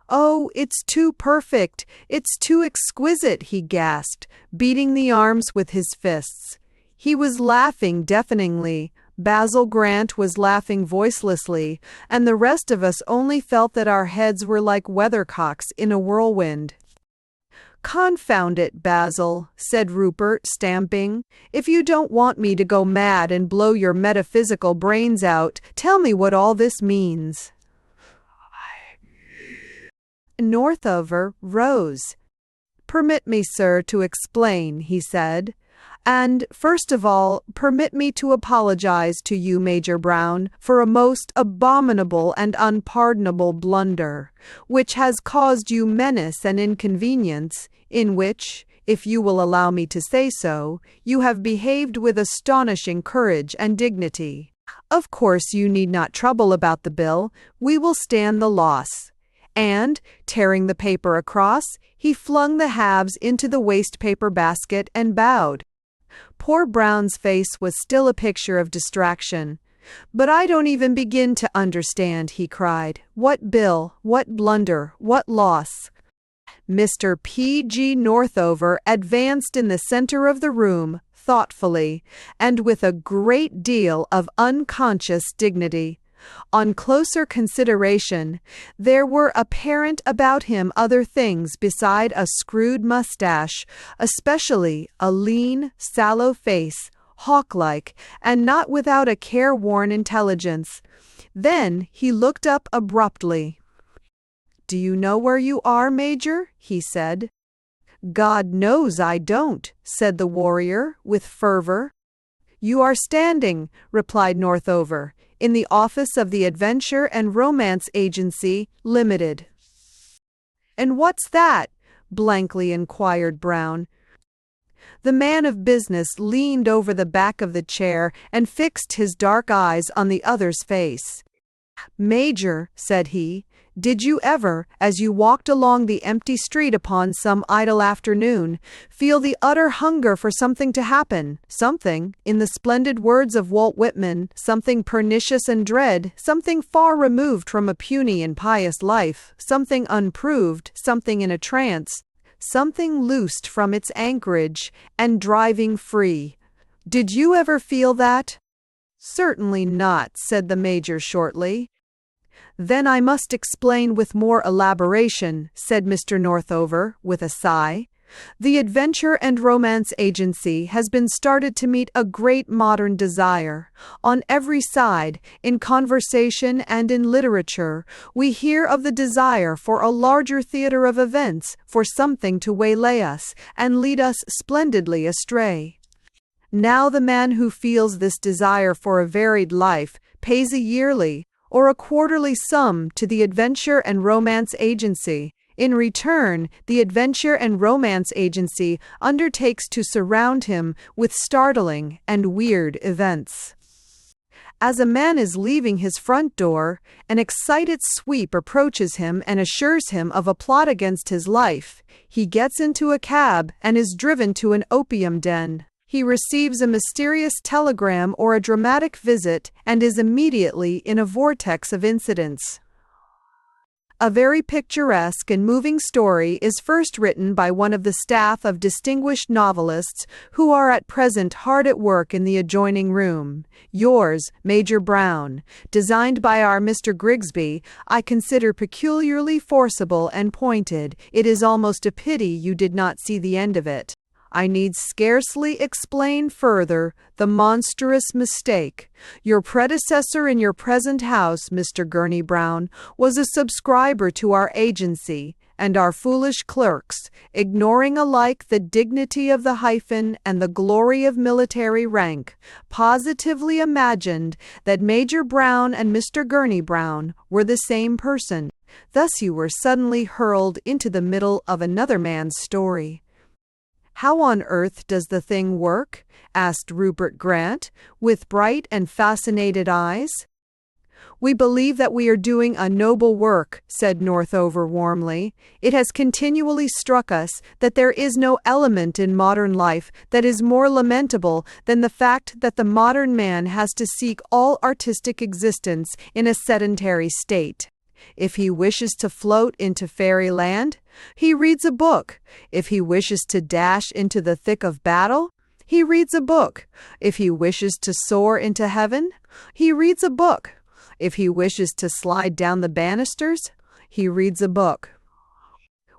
"Oh, it's too perfect! It's too exquisite!" he gasped, beating the arms with his fists. He was laughing deafeningly, Basil Grant was laughing voicelessly, and the rest of us only felt that our heads were like weathercocks in a whirlwind. "Confound it, Basil," said Rupert, stamping. "If you don't want me to go mad and blow your metaphysical brains out, tell me what all this means." Northover rose. "Permit me, sir, to explain," he said. "And, first of all, permit me to apologize to you, Major Brown, for a most abominable and unpardonable blunder, which has caused you menace and inconvenience, in which, if you will allow me to say so, you have behaved with astonishing courage and dignity. Of course you need not trouble about the bill. We will stand the loss." And, tearing the paper across, he flung the halves into the waste-paper basket and bowed. Poor Brown's face was still a picture of distraction. "But I don't even begin to understand," he cried. "What bill? What blunder? What loss?" Mr. P.G. Northover advanced in the center of the room, thoughtfully, and with a great deal of unconscious dignity. On closer consideration, there were apparent about him other things beside a screwed mustache, especially a lean, sallow face, hawk-like, and not without a careworn intelligence. Then he looked up abruptly. "Do you know where you are, Major?" he said. "God knows I don't," said the warrior, with fervor. "You are standing," replied Northover, "in the office of the Adventure and Romance Agency, Limited." "And what's that?" blankly inquired Brown. The man of business leaned over the back of the chair and fixed his dark eyes on the other's face. "Major," said he, "did you ever, as you walked along the empty street upon some idle afternoon, feel the utter hunger for something to happen, something, in the splendid words of Walt Whitman, something pernicious and dread, something far removed from a puny and pious life, something unproved, something in a trance, something loosed from its anchorage and driving free? Did you ever feel that?" "Certainly not," said the Major shortly. "Then I must explain with more elaboration," said Mr. Northover, with a sigh. "The Adventure and Romance Agency has been started to meet a great modern desire. On every side, in conversation and in literature, we hear of the desire for a larger theater of events, for something to waylay us, and lead us splendidly astray. Now the man who feels this desire for a varied life pays a yearly or a quarterly sum to the Adventure and Romance Agency. In return, the Adventure and Romance Agency undertakes to surround him with startling and weird events. As a man is leaving his front door, an excited sweep approaches him and assures him of a plot against his life. He gets into a cab and is driven to an opium den. He receives a mysterious telegram or a dramatic visit and is immediately in a vortex of incidents. A very picturesque and moving story is first written by one of the staff of distinguished novelists who are at present hard at work in the adjoining room. Yours, Major Brown, designed by our Mr. Grigsby, I consider peculiarly forcible and pointed. It is almost a pity you did not see the end of it. I need scarcely explain further the monstrous mistake. Your predecessor in your present house, Mr. Gurney Brown, was a subscriber to our agency, and our foolish clerks, ignoring alike the dignity of the hyphen and the glory of military rank, positively imagined that Major Brown and Mr. Gurney Brown were the same person. Thus you were suddenly hurled into the middle of another man's story." "How on earth does the thing work?" asked Rupert Grant, with bright and fascinated eyes. "We believe that we are doing a noble work," said Northover warmly. "It has continually struck us that there is no element in modern life that is more lamentable than the fact that the modern man has to seek all artistic existence in a sedentary state. If he wishes to float into fairyland, he reads a book. If he wishes to dash into the thick of battle, he reads a book. If he wishes to soar into heaven, he reads a book. If he wishes to slide down the banisters, he reads a book.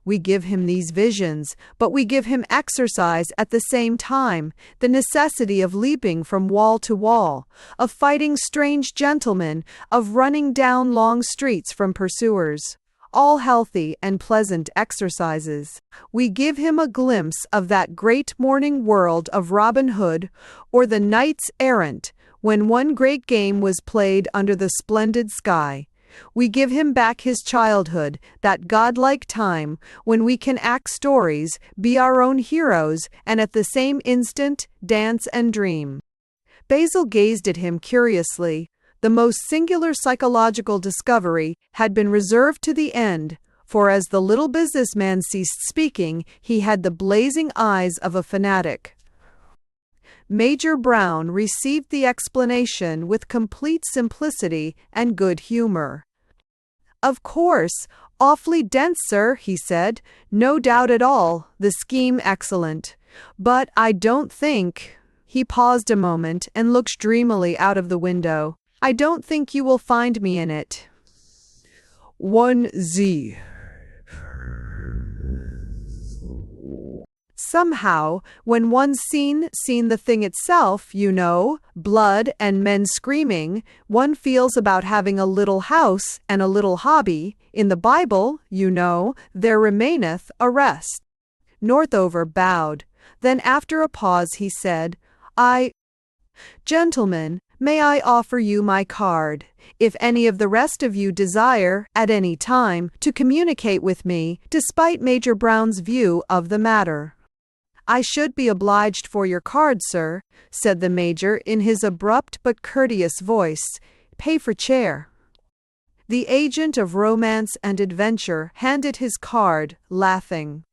We give him these visions, but we give him exercise at the same time, the necessity of leaping from wall to wall, of fighting strange gentlemen, of running down long streets from pursuers. All healthy and pleasant exercises. We give him a glimpse of that great morning world of Robin Hood, or the knights errant, when one great game was played under the splendid sky. We give him back his childhood, that godlike time when we can act stories, be our own heroes, and at the same instant dance and dream." Basil gazed at him curiously. The most singular psychological discovery had been reserved to the end, for as the little businessman ceased speaking, he had the blazing eyes of a fanatic. Major Brown received the explanation with complete simplicity and good humor. "Of course, awfully dense, sir," he said. "No doubt at all, the scheme excellent. But I don't think He paused a moment and looked dreamily out of the window. "I don't think you will find me in it." 1Z. Somehow, when one's seen the thing itself, you know, blood and men screaming, one feels about having a little house and a little hobby. In the Bible, you know, there remaineth a rest. Northover bowed. Then after a pause he said, Gentlemen, may I offer you my card? If any of the rest of you desire, at any time, to communicate with me, despite Major Brown's view of the matter." "I should be obliged for your card, sir," said the Major in his abrupt but courteous voice. "Pay for chair." The agent of romance and adventure handed his card, laughing.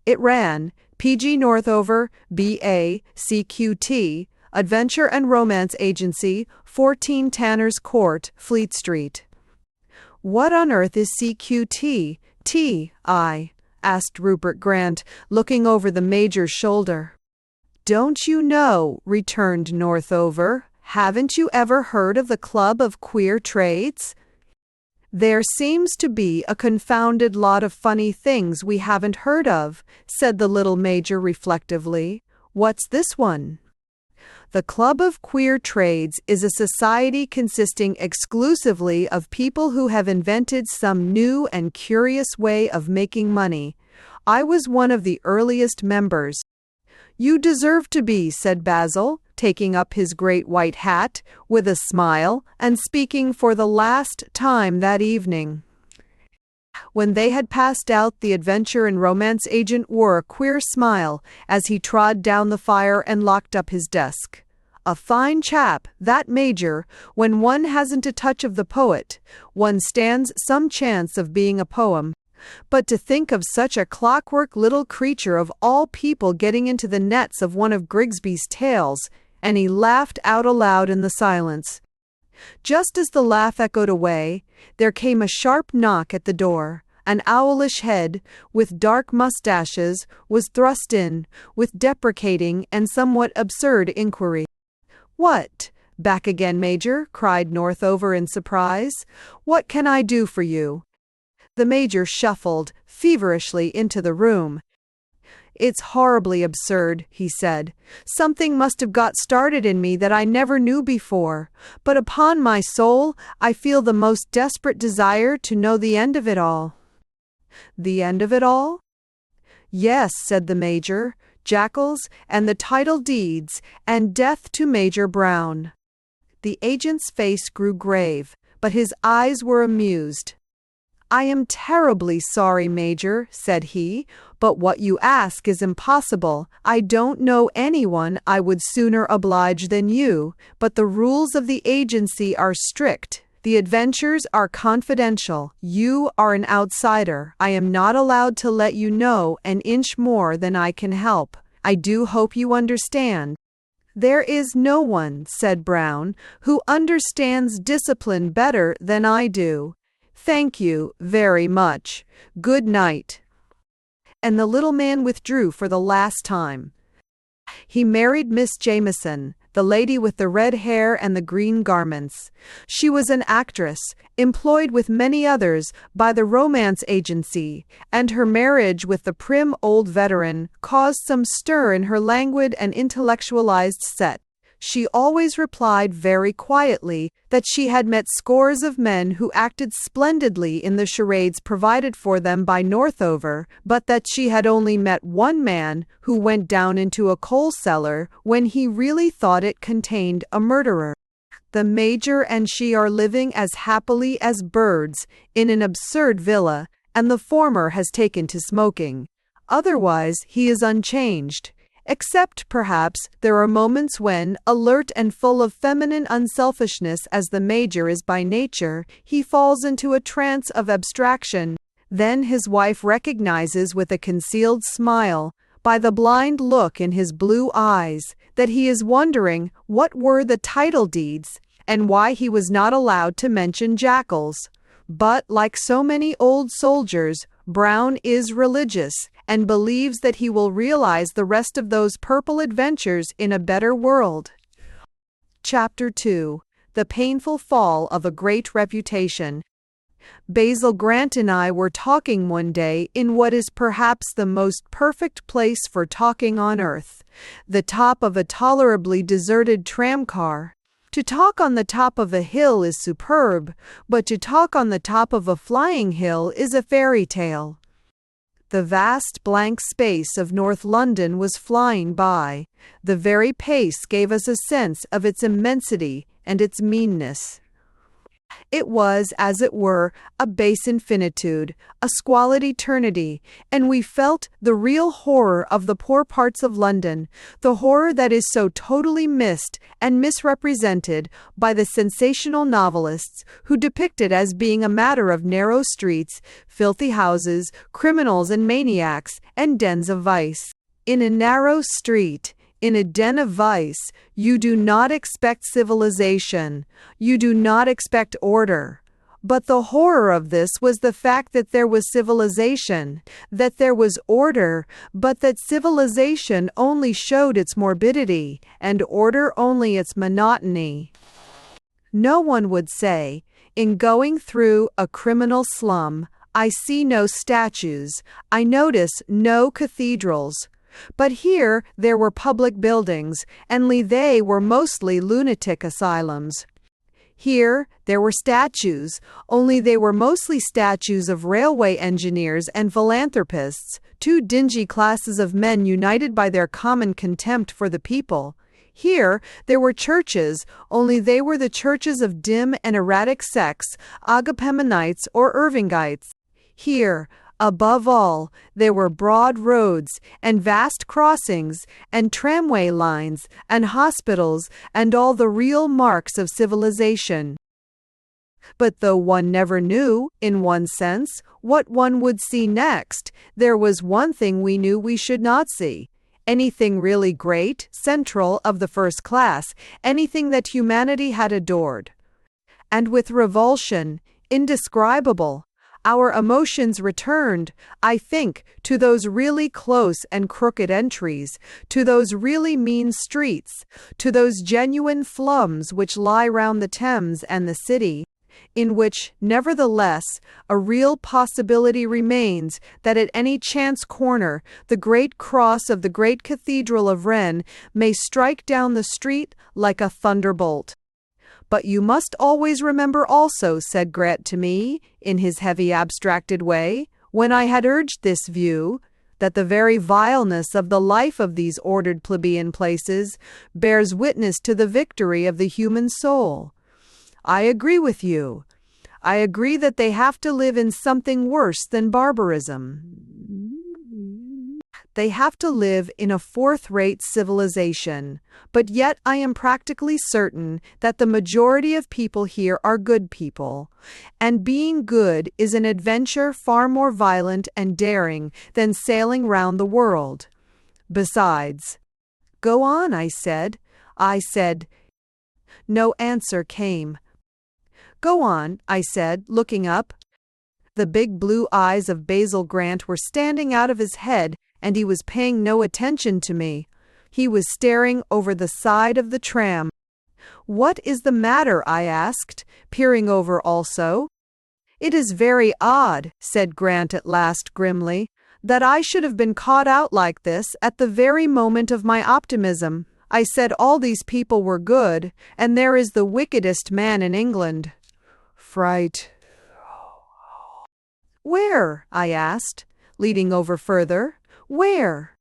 It ran, P.G. Northover, B.A., CQT, Adventure and Romance Agency, 14 Tanner's Court, Fleet Street. "What on earth is CQT, T.I.?" asked Rupert Grant, looking over the Major's shoulder. "Don't you know?" returned Northover. "Haven't you ever heard of the Club of Queer Trades? There seems to be a confounded lot of funny things we haven't heard of," said the little Major reflectively. "What's this one?" The Club of Queer Trades is a society consisting exclusively of people who have invented some new and curious way of making money. I was one of the earliest members. "You deserve to be," said Basil, taking up his great white hat, with a smile, and speaking for the last time that evening. When they had passed out, the adventure and romance agent wore a queer smile as he trod down the fire and locked up his desk. A fine chap, that Major. When one hasn't a touch of the poet, one stands some chance of being a poem. But to think of such a clockwork little creature of all people getting into the nets of one of Grigsby's tales, and he laughed out aloud in the silence. Just as the laugh echoed away, there came a sharp knock at the door. An owlish head, with dark mustaches, was thrust in, with deprecating and somewhat absurd inquiry. "What, back again, Major?" cried Northover in surprise. "What can I do for you?" The Major shuffled feverishly into the room. "It's horribly absurd," he said. "Something must have got started in me that I never knew before. But upon my soul, I feel the most desperate desire to know the end of it all." "The end of it all?" "Yes," said the Major. "Jackals and the title deeds, and death to Major Brown." The agent's face grew grave, but his eyes were amused. "I am terribly sorry, Major," said he, "but what you ask is impossible. I don't know anyone I would sooner oblige than you, but the rules of the agency are strict. The adventures are confidential. You are an outsider. I am not allowed to let you know an inch more than I can help. I do hope you understand." "There is no one," said Brown, "who understands discipline better than I do. Thank you very much. Good night." And the little man withdrew for the last time. He married Miss Jameson, the lady with the red hair and the green garments. She was an actress, employed with many others by the romance agency, and her marriage with the prim old veteran caused some stir in her languid and intellectualized set. She always replied very quietly that she had met scores of men who acted splendidly in the charades provided for them by Northover, but that she had only met one man who went down into a coal cellar when he really thought it contained a murderer. The Major and she are living as happily as birds in an absurd villa, and the former has taken to smoking. Otherwise he is unchanged. Except, perhaps, there are moments when, alert and full of feminine unselfishness as the Major is by nature, he falls into a trance of abstraction. Then his wife recognizes with a concealed smile, by the blind look in his blue eyes, that he is wondering what were the title deeds, and why he was not allowed to mention jackals. But, like so many old soldiers, Brown is religious and believes that he will realize the rest of those purple adventures in a better world. Chapter 2. The Painful Fall of a Great Reputation. Basil Grant and I were talking one day in what is perhaps the most perfect place for talking on earth, the top of a tolerably deserted tramcar. To talk on the top of a hill is superb, but to talk on the top of a flying hill is a fairy tale. The vast blank space of North London was flying by. The very pace gave us a sense of its immensity and its meanness. It was, as it were, a base infinitude, a squalid eternity, and we felt the real horror of the poor parts of London, the horror that is so totally missed and misrepresented by the sensational novelists who depict it as being a matter of narrow streets, filthy houses, criminals and maniacs, and dens of vice. In a narrow street, in a den of vice, you do not expect civilization. You do not expect order. But the horror of this was the fact that there was civilization, that there was order, but that civilization only showed its morbidity, and order only its monotony. No one would say, in going through a criminal slum, I see no statues, I notice no cathedrals. But here there were public buildings, and they were mostly lunatic asylums. Here there were statues, only they were mostly statues of railway engineers and philanthropists, two dingy classes of men united by their common contempt for the people. Here there were churches, only they were the churches of dim and erratic sects, Agapemonites or Irvingites. Here, above all, there were broad roads, and vast crossings, and tramway lines, and hospitals, and all the real marks of civilization. But though one never knew, in one sense, what one would see next, there was one thing we knew we should not see. Anything really great, central, of the first class, anything that humanity had adored. And with revulsion, indescribable, our emotions returned, I think, to those really close and crooked entries, to those really mean streets, to those genuine flums which lie round the Thames and the city, in which, nevertheless, a real possibility remains that at any chance corner the great cross of the great cathedral of Rennes may strike down the street like a thunderbolt. But you must always remember also, said Grant to me, in his heavy abstracted way, when I had urged this view, that the very vileness of the life of these ordered plebeian places bears witness to the victory of the human soul. I agree with you. I agree that they have to live in something worse than barbarism. They have to live in a fourth-rate civilization, but yet I am practically certain that the majority of people here are good people, and being good is an adventure far more violent and daring than sailing round the world. Besides, go on, I said. No answer came. Go on, I said, looking up. The big blue eyes of Basil Grant were standing out of his head, and he was paying no attention to me. He was staring over the side of the tram. What is the matter? I asked, peering over also. It is very odd, said Grant at last grimly, that I should have been caught out like this at the very moment of my optimism. I said all these people were good, and there is the wickedest man in England. Fright. Where? I asked, leading over further. Where?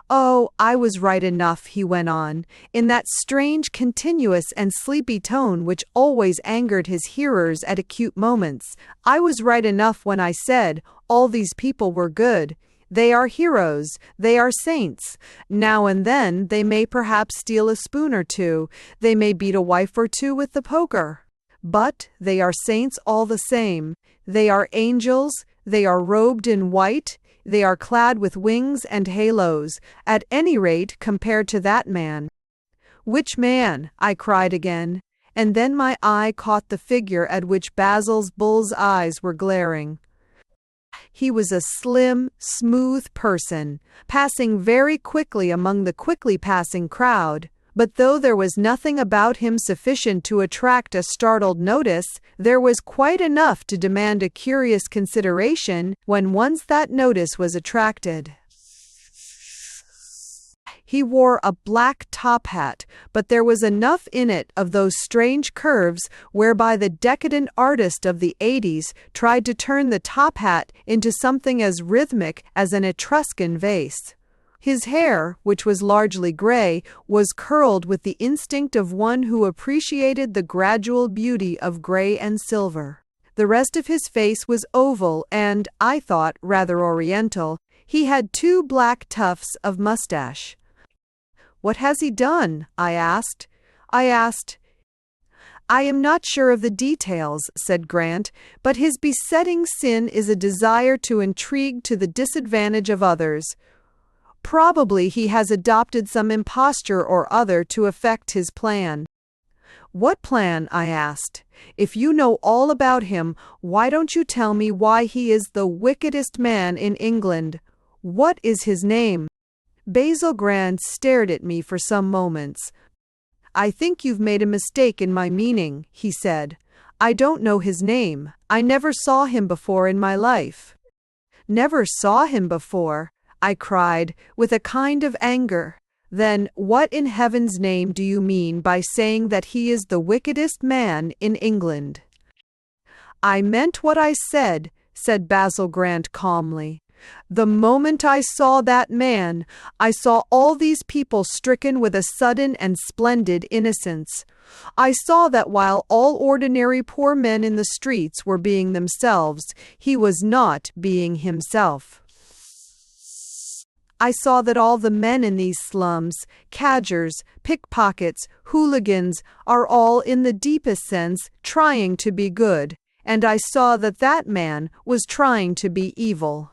Oh, I was right enough, he went on, in that strange, continuous and sleepy tone which always angered his hearers at acute moments. I was right enough when I said, all these people were good. They are heroes, they are saints. Now and then they may perhaps steal a spoon or two, they may beat a wife or two with the poker. But they are saints all the same. They are angels, they are robed in white, they are clad with wings and halos, at any rate compared to that man. Which man? I cried again, and then my eye caught the figure at which Basil's bull's eyes were glaring. He was a slim, smooth person, passing very quickly among the quickly passing crowd. But though there was nothing about him sufficient to attract a startled notice, there was quite enough to demand a curious consideration when once that notice was attracted. He wore a black top hat, but there was enough in it of those strange curves whereby the decadent artist of the 80s tried to turn the top hat into something as rhythmic as an Etruscan vase. His hair, which was largely gray, was curled with the instinct of one who appreciated the gradual beauty of gray and silver. The rest of his face was oval and, I thought, rather oriental. He had 2 black tufts of mustache. "What has he done?" I asked. "I am not sure of the details," said Grant, "but his besetting sin is a desire to intrigue to the disadvantage of others. Probably he has adopted some imposture or other to effect his plan." "What plan?" I asked. "If you know all about him, why don't you tell me why he is the wickedest man in England? What is his name?" Basil Grant stared at me for some moments. "I think you've made a mistake in my meaning," he said. "I don't know his name. I never saw him before in my life." "Never saw him before?" I cried, with a kind of anger. "Then what in heaven's name do you mean by saying that he is the wickedest man in England?" "I meant what I said," said Basil Grant calmly. "The moment I saw that man, I saw all these people stricken with a sudden and splendid innocence. I saw that while all ordinary poor men in the streets were being themselves, he was not being himself. I saw that all the men in these slums, cadgers, pickpockets, hooligans, are all in the deepest sense trying to be good, and I saw that that man was trying to be evil."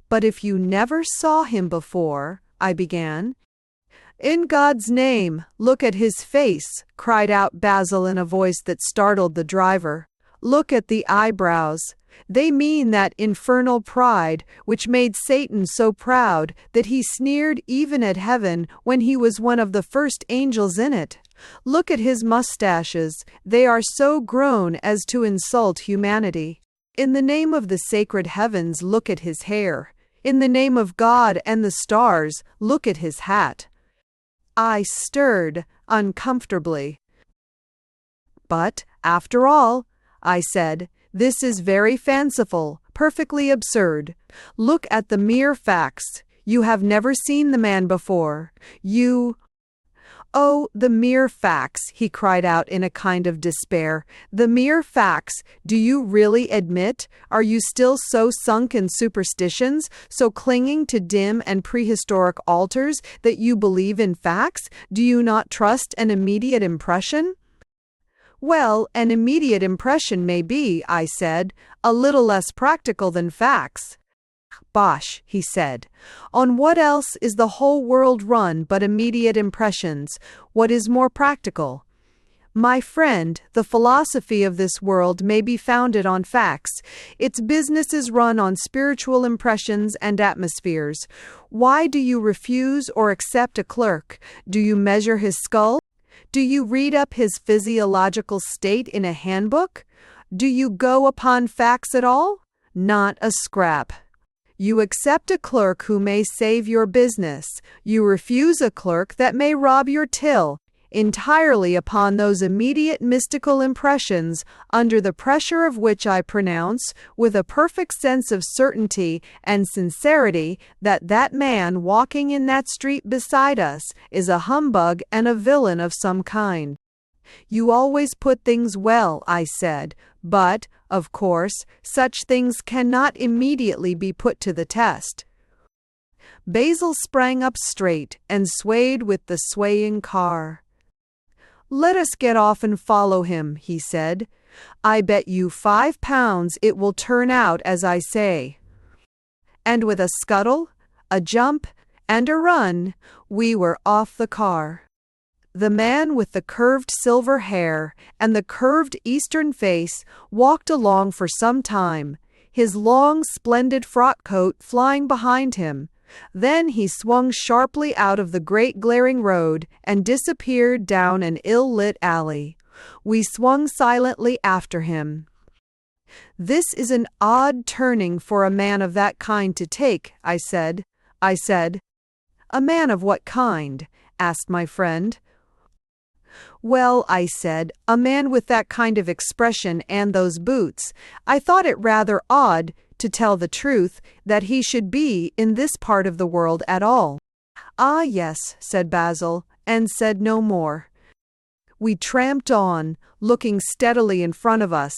"But if you never saw him before," I began. "In God's name, look at his face," cried out Basil in a voice that startled the driver. "Look at the eyebrows. They mean that infernal pride which made Satan so proud that he sneered even at heaven when he was one of the first angels in it. Look at his mustaches. They are so grown as to insult humanity. In the name of the sacred heavens, look at his hair. In the name of God and the stars, look at his hat." I stirred uncomfortably. "But, after all," I said, "this is very fanciful, perfectly absurd. Look at the mere facts. You have never seen the man before. You—" "Oh, the mere facts," he cried out in a kind of despair. "The mere facts. Do you really admit? Are you still so sunk in superstitions, so clinging to dim and prehistoric altars, that you believe in facts? Do you not trust an immediate impression?" "Well, an immediate impression may be," I said, "a little less practical than facts." "Bosh," he said. "On what else is the whole world run but immediate impressions? What is more practical?" "My friend, the philosophy of this world may be founded on facts. Its business is run on spiritual impressions and atmospheres. Why do you refuse or accept a clerk? Do you measure his skull? Do you read up his physiological state in a handbook? Do you go upon facts at all? Not a scrap. You accept a clerk who may save your business. You refuse a clerk that may rob your till, entirely upon those immediate mystical impressions under the pressure of which I pronounce, with a perfect sense of certainty and sincerity, that that man walking in that street beside us is a humbug and a villain of some kind." "You always put things well," I said, "but, of course, such things cannot immediately be put to the test." Basil sprang up straight and swayed with the swaying car. "Let us get off and follow him," he said. "I bet you £5 it will turn out as I say." And with a scuttle, a jump, and a run, we were off the car. The man with the curved silver hair and the curved Eastern face walked along for some time, his long, splendid frock coat flying behind him. Then he swung sharply out of the great glaring road and disappeared down an ill-lit alley. We swung silently after him. "This is an odd turning for a man of that kind to take," I said. "A man of what kind?" asked my friend. "Well," I said, "a man with that kind of expression and those boots. I thought it rather odd, to tell the truth, that he should be in this part of the world at all." "Ah, yes," said Basil, and said no more. We tramped on, looking steadily in front of us.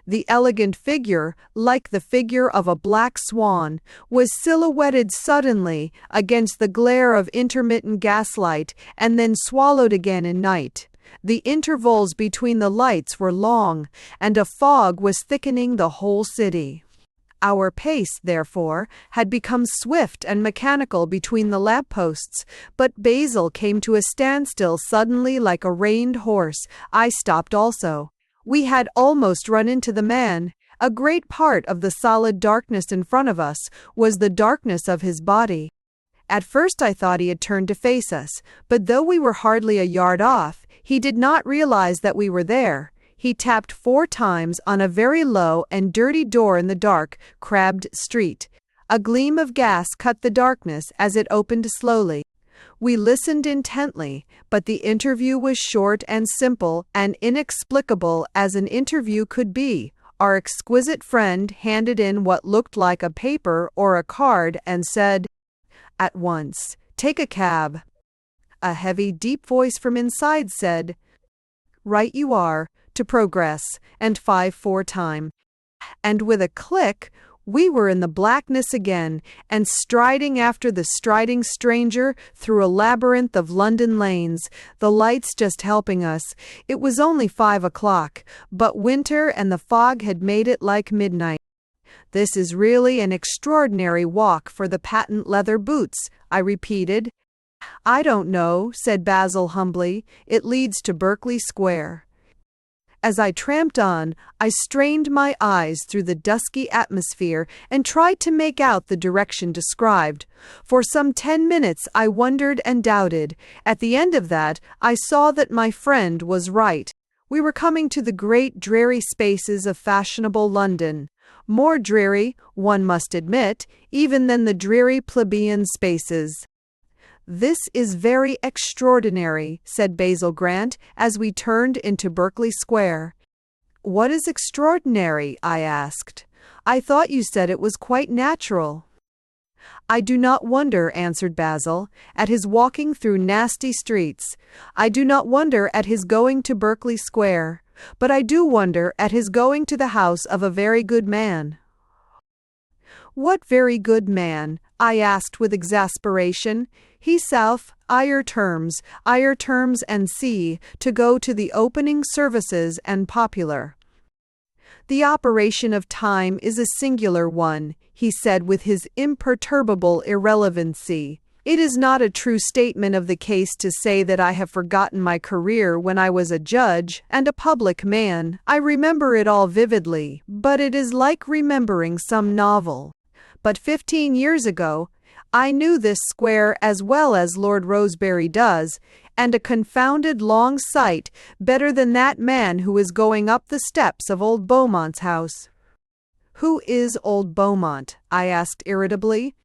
The elegant figure, like the figure of a black swan, was silhouetted suddenly against the glare of intermittent gaslight and then swallowed again in night. The intervals between the lights were long, and a fog was thickening the whole city. Our pace, therefore, had become swift and mechanical between the lampposts, but Basil came to a standstill suddenly like a reined horse. I stopped also. We had almost run into the man. A great part of the solid darkness in front of us was the darkness of his body. At first I thought he had turned to face us, but though we were hardly a yard off, he did not realize that we were there. He tapped 4 times on a very low and dirty door in the dark, crabbed street. A gleam of gas cut the darkness as it opened slowly. We listened intently, but the interview was short and simple and inexplicable as an interview could be. Our exquisite friend handed in what looked like a paper or a card and said, "At once, take a cab." A heavy, deep voice from inside said, "Right you are, to Progress, and 5-4 time." And with a click, we were in the blackness again, and striding after the striding stranger through a labyrinth of London lanes, the lights just helping us. It was only 5 o'clock, but winter and the fog had made it like midnight. "This is really an extraordinary walk for the patent leather boots," I repeated. "I don't know," said Basil humbly. "It leads to Berkeley Square." As I tramped on, I strained my eyes through the dusky atmosphere and tried to make out the direction described. For some 10 minutes I wondered and doubted. At the end of that, I saw that my friend was right. We were coming to the great dreary spaces of fashionable London. More dreary, one must admit, even than the dreary plebeian spaces. "This is very extraordinary," said Basil Grant as we turned into Berkeley Square. "What is extraordinary?" I asked. "I thought you said it was quite natural." "I do not wonder," answered Basil, "at his walking through nasty streets. I do not wonder at his going to Berkeley Square. But I do wonder at his going to the house of a very good man." "What very good man?" I asked with exasperation. "He south, higher terms and sea, to go to the opening services and popular." "The operation of time is a singular one," he said with his imperturbable irrelevancy. "It is not a true statement of the case to say that I have forgotten my career when I was a judge and a public man. I remember it all vividly, but it is like remembering some novel. But 15 years ago, I knew this square as well as Lord Rosebery does, and a confounded long sight better than that man who is going up the steps of old Beaumont's house." "Who is old Beaumont?" I asked irritably.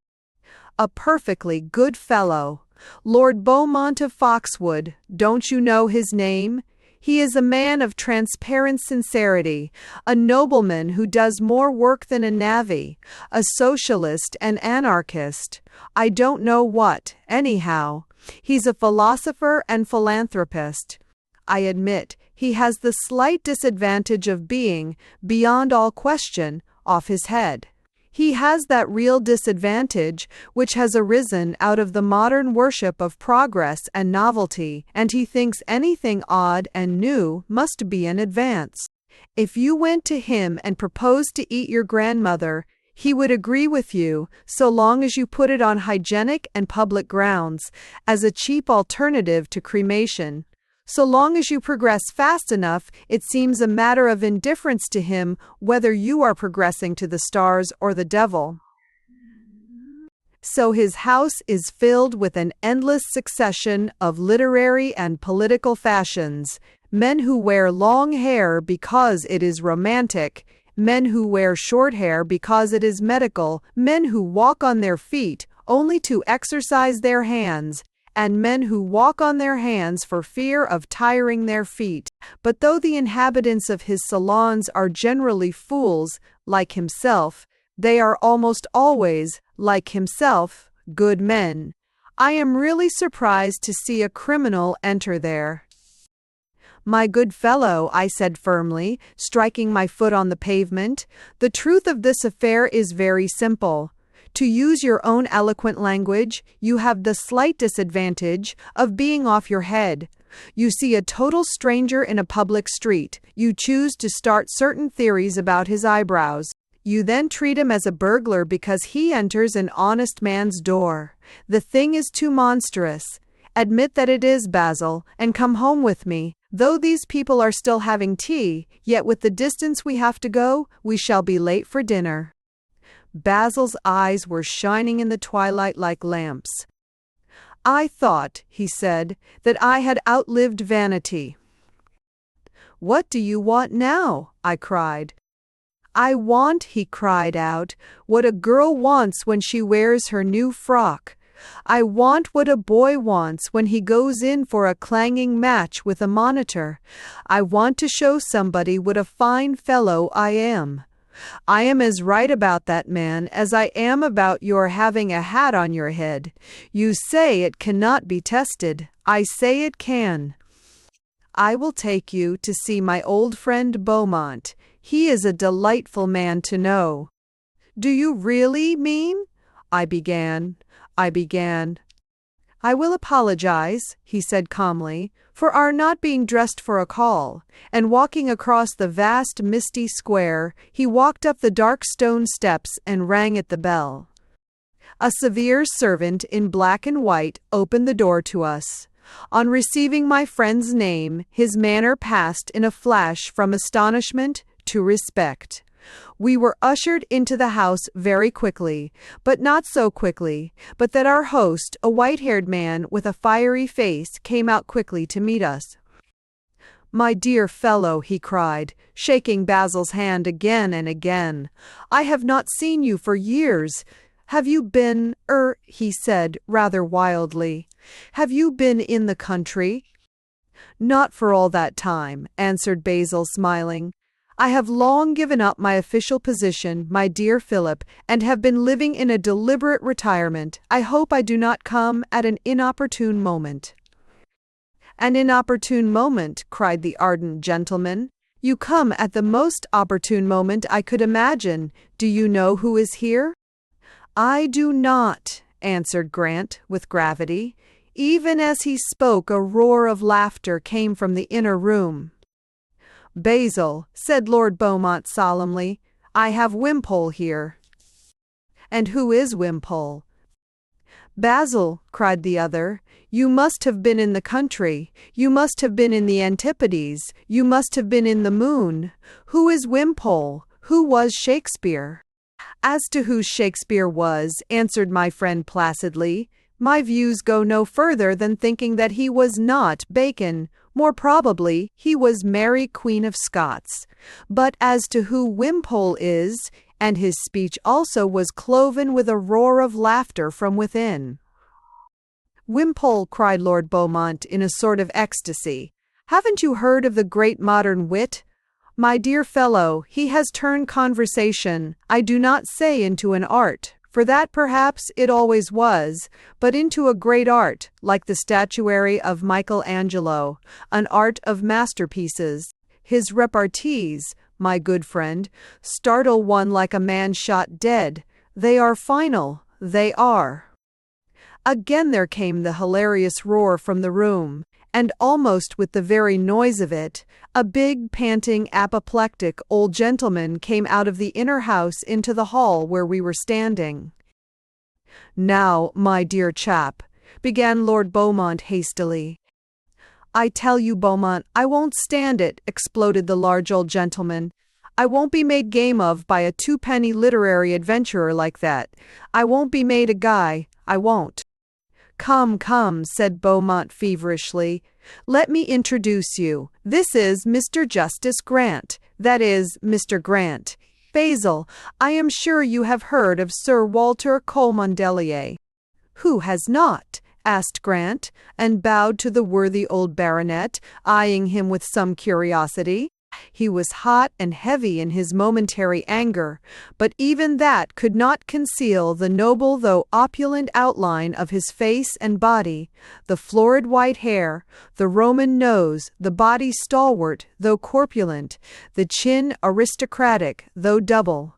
"A perfectly good fellow. Lord Beaumont of Foxwood. Don't you know his name? He is a man of transparent sincerity, a nobleman who does more work than a navvy, a socialist and anarchist. I don't know what, anyhow. He's a philosopher and philanthropist. I admit he has the slight disadvantage of being, beyond all question, off his head. He has that real disadvantage which has arisen out of the modern worship of progress and novelty, and he thinks anything odd and new must be an advance. If you went to him and proposed to eat your grandmother, he would agree with you, so long as you put it on hygienic and public grounds, as a cheap alternative to cremation. So long as you progress fast enough, it seems a matter of indifference to him whether you are progressing to the stars or the devil. So his house is filled with an endless succession of literary and political fashions, men who wear long hair because it is romantic, men who wear short hair because it is medical, men who walk on their feet only to exercise their hands, and men who walk on their hands for fear of tiring their feet. But though the inhabitants of his salons are generally fools, like himself, they are almost always, like himself, good men. I am really surprised to see a criminal enter there. My good fellow, I said firmly, striking my foot on the pavement, the truth of this affair is very simple. To use your own eloquent language, you have the slight disadvantage of being off your head. You see a total stranger in a public street. You choose to start certain theories about his eyebrows. You then treat him as a burglar because he enters an honest man's door. The thing is too monstrous. Admit that it is, Basil, and come home with me. Though these people are still having tea, yet with the distance we have to go, we shall be late for dinner. Basil's eyes were shining in the twilight like lamps. I thought, he said, that I had outlived vanity. What do you want now? I cried. I want, he cried out, what a girl wants when she wears her new frock. I want what a boy wants when he goes in for a clanging match with a monitor. I want to show somebody what a fine fellow I am. I am as right about that, man, as I am about your having a hat on your head. You say it cannot be tested. I say it can. I will take you to see my old friend Beaumont. He is a delightful man to know. Do you really mean? I began. I will apologize, he said calmly, for our not being dressed for a call, and walking across the vast misty square, he walked up the dark stone steps and rang at the bell. A severe servant in black and white opened the door to us. On receiving my friend's name, his manner passed in a flash from astonishment to respect. We were ushered into the house very quickly, but not so quickly, but that our host, a white-haired man with a fiery face, came out quickly to meet us. My dear fellow, he cried, shaking Basil's hand again and again, I have not seen you for years. Have you been, he said, rather wildly, have you been in the country? Not for all that time, answered Basil, smiling. I have long given up my official position, my dear Philip, and have been living in a deliberate retirement. I hope I do not come at an inopportune moment. An inopportune moment, cried the ardent gentleman. You come at the most opportune moment I could imagine. Do you know who is here? I do not, answered Grant with gravity. Even as he spoke, a roar of laughter came from the inner room. Basil, said Lord Beaumont solemnly, I have Wimpole here. And who is Wimpole? Basil, cried the other, you must have been in the country. You must have been in the Antipodes. You must have been in the moon. Who is Wimpole? Who was Shakespeare? As to who Shakespeare was, answered my friend placidly, my views go no further than thinking that he was not Bacon. More probably, he was Mary Queen of Scots. But as to who Wimpole is, and his speech also was cloven with a roar of laughter from within. Wimpole, cried Lord Beaumont in a sort of ecstasy. Haven't you heard of the great modern wit? My dear fellow, he has turned conversation, I do not say into an art, for that perhaps it always was, but into a great art, like the statuary of Michelangelo, an art of masterpieces. His repartees, my good friend, startle one like a man shot dead. They are final, they are. Again there came the hilarious roar from the room, and almost with the very noise of it, a big, panting, apoplectic old gentleman came out of the inner house into the hall where we were standing. Now, my dear chap, began Lord Beaumont hastily, "I tell you, Beaumont, I won't stand it," exploded the large old gentleman. "I won't be made game of by a twopenny literary adventurer like that. I won't be made a guy, I won't." "Come, come," said Beaumont feverishly. "Let me introduce you. This is Mr. Justice Grant. That is, Mr. Grant. Basil, I am sure you have heard of Sir Walter Cholmondeley." "Who has not?" asked Grant, and bowed to the worthy old baronet, eyeing him with some curiosity. He was hot and heavy in his momentary anger, but even that could not conceal the noble though opulent outline of his face and body, the florid white hair, the Roman nose, the body stalwart though corpulent, the chin aristocratic though double.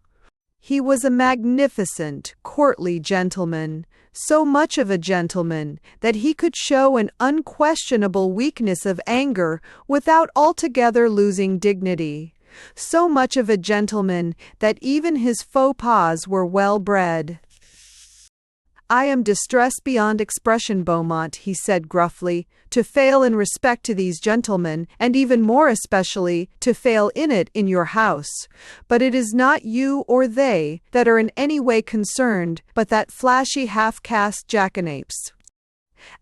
He was a magnificent, courtly gentleman, so much of a gentleman that he could show an unquestionable weakness of anger without altogether losing dignity, so much of a gentleman that even his faux pas were well bred. "I am distressed beyond expression, Beaumont," he said gruffly, "to fail in respect to these gentlemen, and even more especially to fail in it in your house. But it is not you or they that are in any way concerned, but that flashy half-caste jackanapes."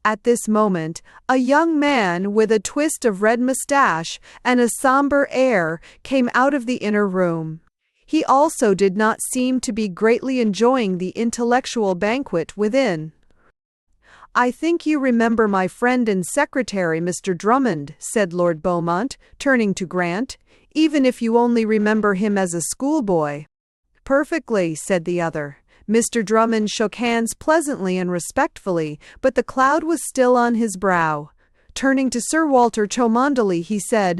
At this moment, a young man with a twist of red moustache and a sombre air came out of the inner room. He also did not seem to be greatly enjoying the intellectual banquet within. "I think you remember my friend and secretary, Mr. Drummond," said Lord Beaumont, turning to Grant, "even if you only remember him as a schoolboy." "Perfectly," said the other. Mr. Drummond shook hands pleasantly and respectfully, but the cloud was still on his brow. Turning to Sir Walter Cholmondeley, he said,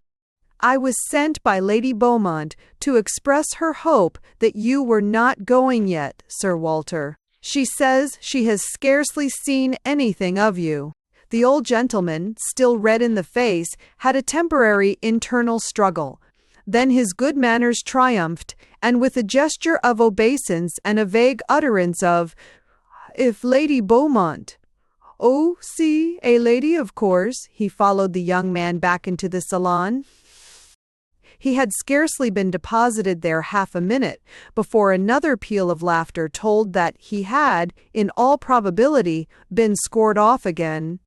"I was sent by Lady Beaumont to express her hope that you were not going yet, Sir Walter. She says she has scarcely seen anything of you." The old gentleman, still red in the face, had a temporary internal struggle. Then his good manners triumphed, and with a gesture of obeisance and a vague utterance of, "If Lady Beaumont, oh, see, a lady of course," he followed the young man back into the salon. He had scarcely been deposited there half a minute before another peal of laughter told that he had, in all probability, been scored off again.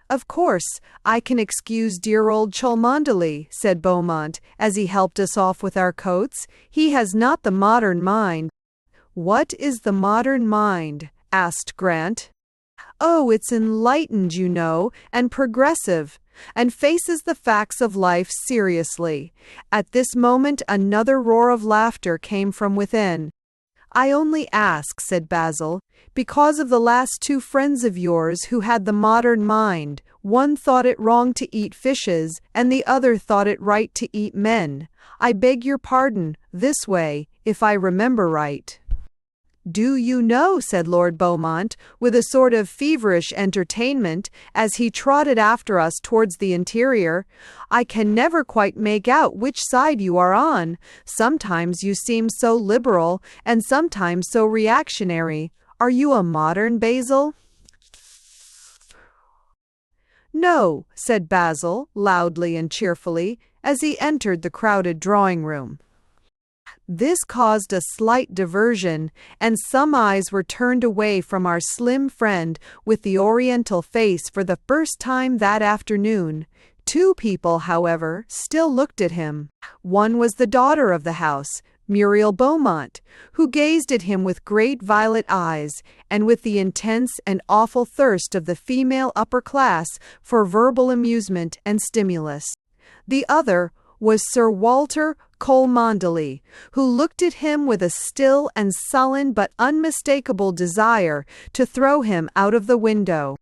"Of course, I can excuse dear old Cholmondeley," said Beaumont, as he helped us off with our coats. "He has not the modern mind." "What is the modern mind?" asked Grant. "Oh, it's enlightened, you know, and progressive, and faces the facts of life seriously." At this moment another roar of laughter came from within. "I only ask," said Basil, "because of the last two friends of yours who had the modern mind. One thought it wrong to eat fishes, and the other thought it right to eat men. I beg your pardon, this way, if I remember right." "Do you know," said Lord Beaumont, with a sort of feverish entertainment, as he trotted after us towards the interior, "I can never quite make out which side you are on. Sometimes you seem so liberal, and sometimes so reactionary. Are you a modern, Basil?" "No," said Basil, loudly and cheerfully, as he entered the crowded drawing-room. This caused a slight diversion, and some eyes were turned away from our slim friend with the oriental face for the first time that afternoon. Two people, however, still looked at him. One was the daughter of the house, Muriel Beaumont, who gazed at him with great violet eyes, and with the intense and awful thirst of the female upper class for verbal amusement and stimulus. The other was Sir Walter Cholmondeley, who looked at him with a still and sullen but unmistakable desire to throw him out of the window.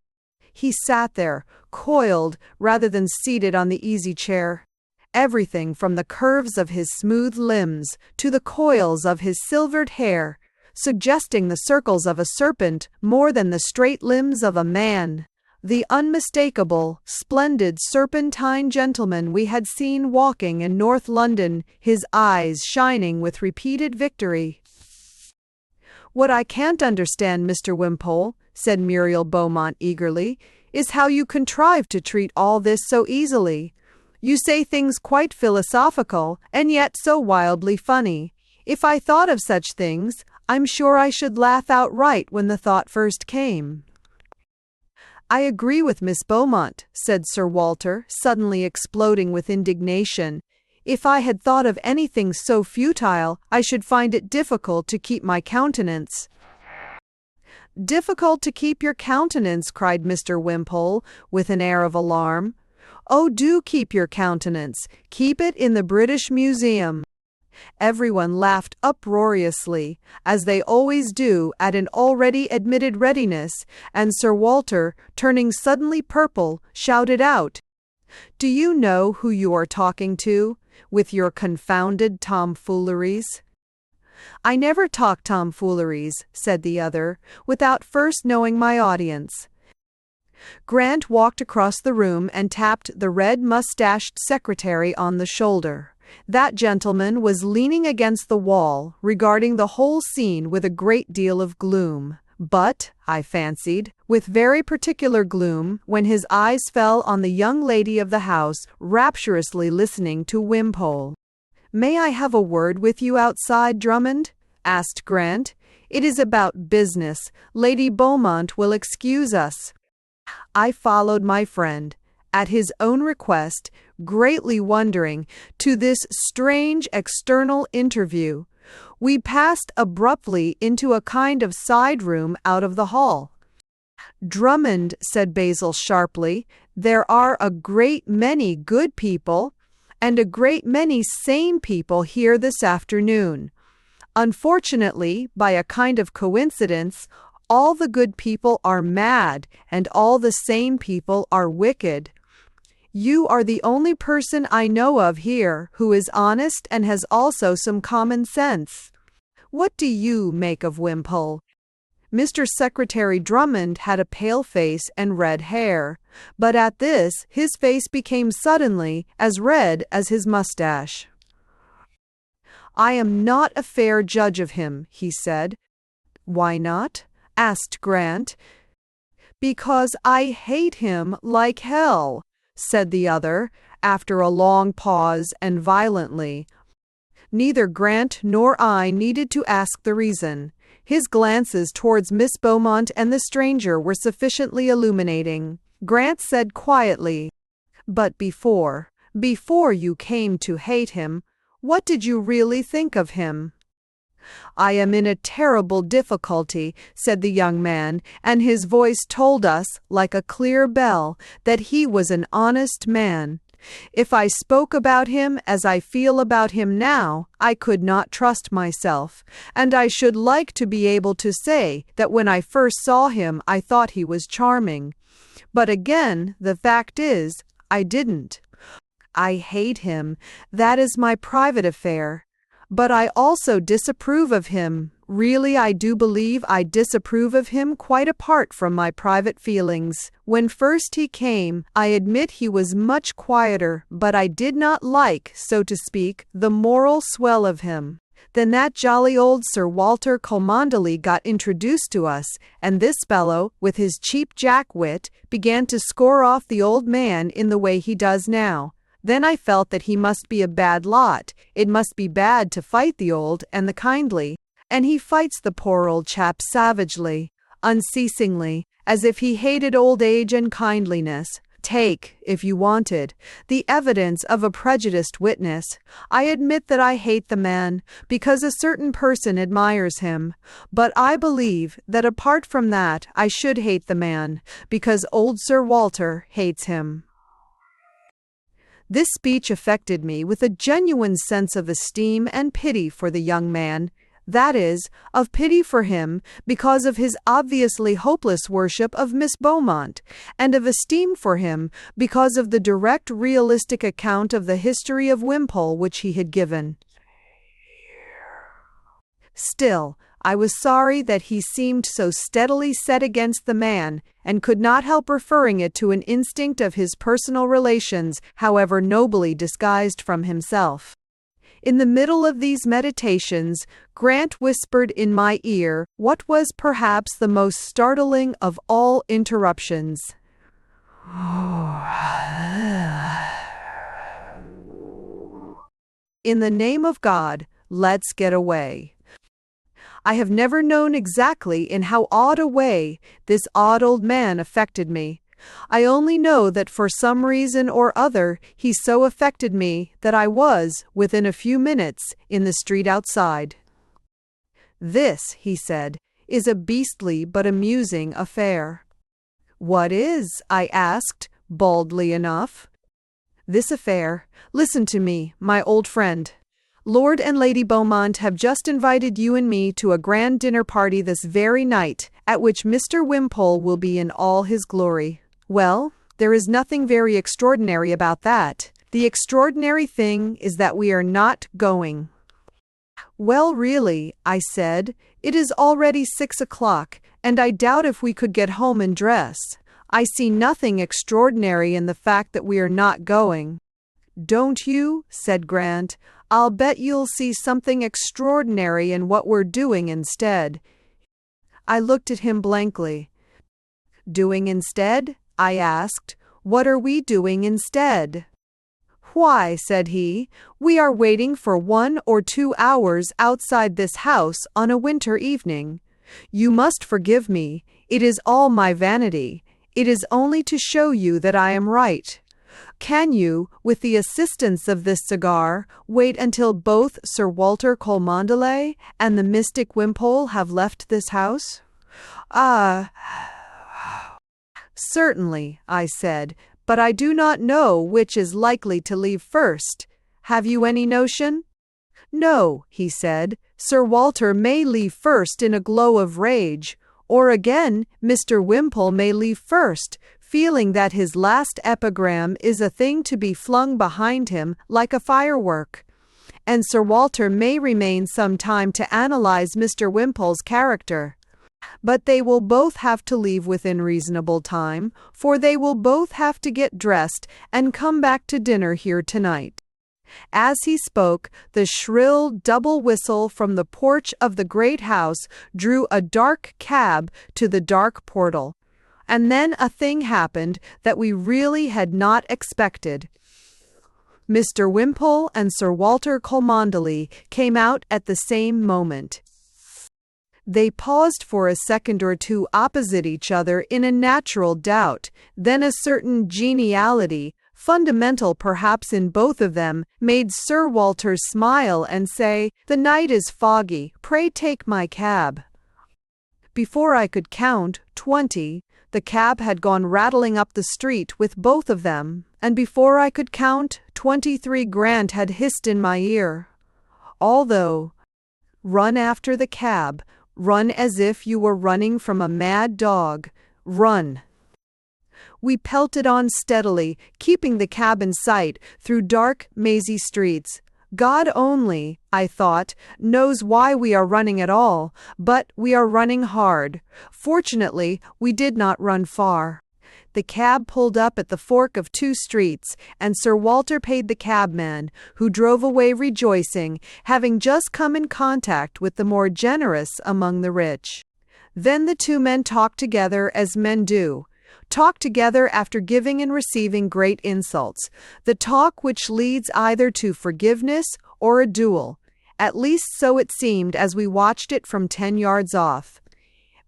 He sat there, coiled rather than seated on the easy-chair. Everything from the curves of his smooth limbs to the coils of his silvered hair, suggesting the circles of a serpent more than the straight limbs of a man. The unmistakable, splendid serpentine gentleman we had seen walking in North London, his eyes shining with repeated victory. "What I can't understand, Mr. Wimpole," said Muriel Beaumont eagerly, is how you contrive to treat all this so easily. You say things quite philosophical, and yet so wildly funny. If I thought of such things, I'm sure I should laugh outright when the thought first came." "I agree with Miss Beaumont," said Sir Walter, suddenly exploding with indignation. "If I had thought of anything so futile, I should find it difficult to keep my countenance." "Difficult to keep your countenance," cried Mr. Wimpole, with an air of alarm. "Oh, do keep your countenance. Keep it in the British Museum." Everyone laughed uproariously, as they always do at an already admitted readiness, and Sir Walter, turning suddenly purple, shouted out, "Do you know who you are talking to, with your confounded tomfooleries?" "I never talk tomfooleries," said the other, "without first knowing my audience." Grant walked across the room and tapped the red-mustached secretary on the shoulder. That gentleman was leaning against the wall, regarding the whole scene with a great deal of gloom, but, I fancied, with very particular gloom when his eyes fell on the young lady of the house rapturously listening to Wimpole. "May I have a word with you outside, Drummond?" asked Grant. "It is about business. Lady Beaumont will excuse us." I followed my friend, at his own request, greatly wondering, to this strange external interview. We passed abruptly into a kind of side room out of the hall. "Drummond," said Basil sharply, "there are a great many good people, and a great many sane people here this afternoon. Unfortunately, by a kind of coincidence, all the good people are mad, and all the sane people are wicked. You are the only person I know of here who is honest and has also some common sense. What do you make of Wimpole?" Mr. Secretary Drummond had a pale face and red hair, but at this his face became suddenly as red as his mustache. "I am not a fair judge of him," he said. "Why not?" asked Grant. "Because I hate him like hell," said the other, after a long pause and violently. Neither Grant nor I needed to ask the reason. His glances towards Miss Beaumont and the stranger were sufficiently illuminating. Grant said quietly, "But before you came to hate him, what did you really think of him?" "I am in a terrible difficulty," said the young man, and his voice told us, like a clear bell, that he was an honest man. "If I spoke about him as I feel about him now, I could not trust myself, and I should like to be able to say that when I first saw him I thought he was charming. But again, the fact is, I didn't. I hate him. That is my private affair. But I also disapprove of him. Really, I do believe I disapprove of him quite apart from my private feelings. When first he came, I admit he was much quieter, but I did not like, so to speak, the moral swell of him. Then that jolly old Sir Walter Cholmondeley got introduced to us, and this fellow, with his cheap jack-wit, began to score off the old man in the way he does now. Then I felt that he must be a bad lot. It must be bad to fight the old and the kindly. And he fights the poor old chap savagely, unceasingly, as if he hated old age and kindliness. Take, if you wanted, the evidence of a prejudiced witness. I admit that I hate the man, because a certain person admires him. But I believe that apart from that, I should hate the man, because old Sir Walter hates him." This speech affected me with a genuine sense of esteem and pity for the young man, that is, of pity for him because of his obviously hopeless worship of Miss Beaumont, and of esteem for him because of the direct realistic account of the history of Wimpole which he had given. Still, I was sorry that he seemed so steadily set against the man, and could not help referring it to an instinct of his personal relations, however nobly disguised from himself. In the middle of these meditations, Grant whispered in my ear what was perhaps the most startling of all interruptions. In the name of God, let's get away. I have never known exactly in how odd a way this odd old man affected me. I only know that for some reason or other he so affected me that I was, within a few minutes, in the street outside. "This," he said, "is a beastly but amusing affair." "What is?" I asked, baldly enough. "This affair. Listen to me, my old friend. Lord and Lady Beaumont have just invited you and me to a grand dinner party this very night, at which Mr. Wimpole will be in all his glory. Well, there is nothing very extraordinary about that. The extraordinary thing is that we are not going." "Well, really," I said, "it is already 6 o'clock, and I doubt if we could get home and dress. I see nothing extraordinary in the fact that we are not going." "Don't you?" said Grant. "I'll bet you'll see something extraordinary in what we're doing instead." I looked at him blankly. "Doing instead?" I asked. "What are we doing instead?" "Why," said he, "we are waiting for 1 or 2 hours outside this house on a winter evening. You must forgive me. It is all my vanity. It is only to show you that I am right. Can you, with the assistance of this cigar, wait until both Sir Walter Cholmondeley and the mystic Wimpole have left this house?" "Certainly," I said, "but I do not know which is likely to leave first. Have you any notion?" "No," he said, "Sir Walter may leave first in a glow of rage, or again Mr. Wimpole may leave first, feeling that his last epigram is a thing to be flung behind him like a firework. And Sir Walter may remain some time to analyze Mr. Wimpole's character. But they will both have to leave within reasonable time, for they will both have to get dressed and come back to dinner here tonight." As he spoke, the shrill double whistle from the porch of the great house drew a dark cab to the dark portal. And then a thing happened that we really had not expected. Mr. Wimpole and Sir Walter Cholmondeley came out at the same moment. They paused for a second or two opposite each other in a natural doubt, then a certain geniality, fundamental perhaps in both of them, made Sir Walter smile and say, "The night is foggy, pray take my cab." Before I could count 20, the cab had gone rattling up the street with both of them, and before I could count 23 Grant had hissed in my ear, "Although, run after the cab, run as if you were running from a mad dog, run." We pelted on steadily, keeping the cab in sight, through dark, mazy streets. God only, I thought, knows why we are running at all, but we are running hard. Fortunately, we did not run far. The cab pulled up at the fork of 2 streets, and Sir Walter paid the cabman, who drove away rejoicing, having just come in contact with the more generous among the rich. Then the 2 men talked together as men do. Talk together after giving and receiving great insults, the talk which leads either to forgiveness or a duel. At least so it seemed as we watched it from 10 yards off.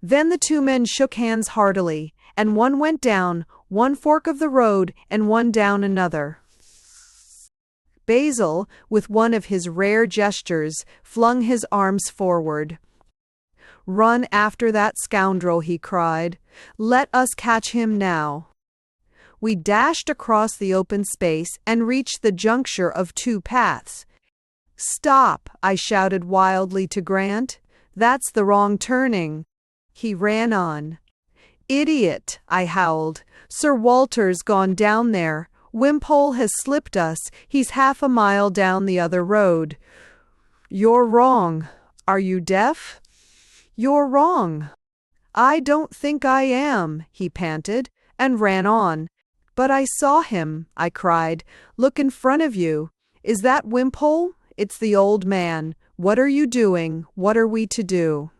Then the 2 men shook hands heartily, and one went down one fork of the road and one down another. Basil, with one of his rare gestures, flung his arms forward. "Run after that scoundrel," he cried. "Let us catch him now." We dashed across the open space and reached the juncture of 2 paths. "Stop!" I shouted wildly to Grant. "That's the wrong turning." He ran on. "Idiot!" I howled. "Sir Walter's gone down there. Wimpole has slipped us. He's half a mile down the other road." "You're wrong. Are you deaf?" "You're wrong." "I don't think I am," he panted, and ran on. "But I saw him," I cried. "Look in front of you. Is that Wimpole? It's the old man. What are you doing? What are we to do?"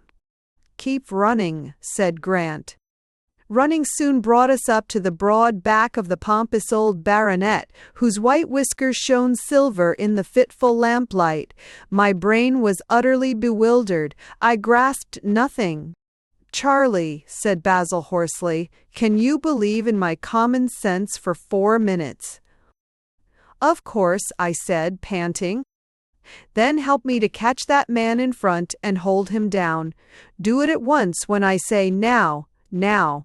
"Keep running," said Grant. Running soon brought us up to the broad back of the pompous old baronet, whose white whiskers shone silver in the fitful lamplight. My brain was utterly bewildered. I grasped nothing. "Charlie," said Basil hoarsely, "can you believe in my common sense for 4 minutes?" "Of course," I said, panting. "Then help me to catch that man in front and hold him down. Do it at once when I say now, now."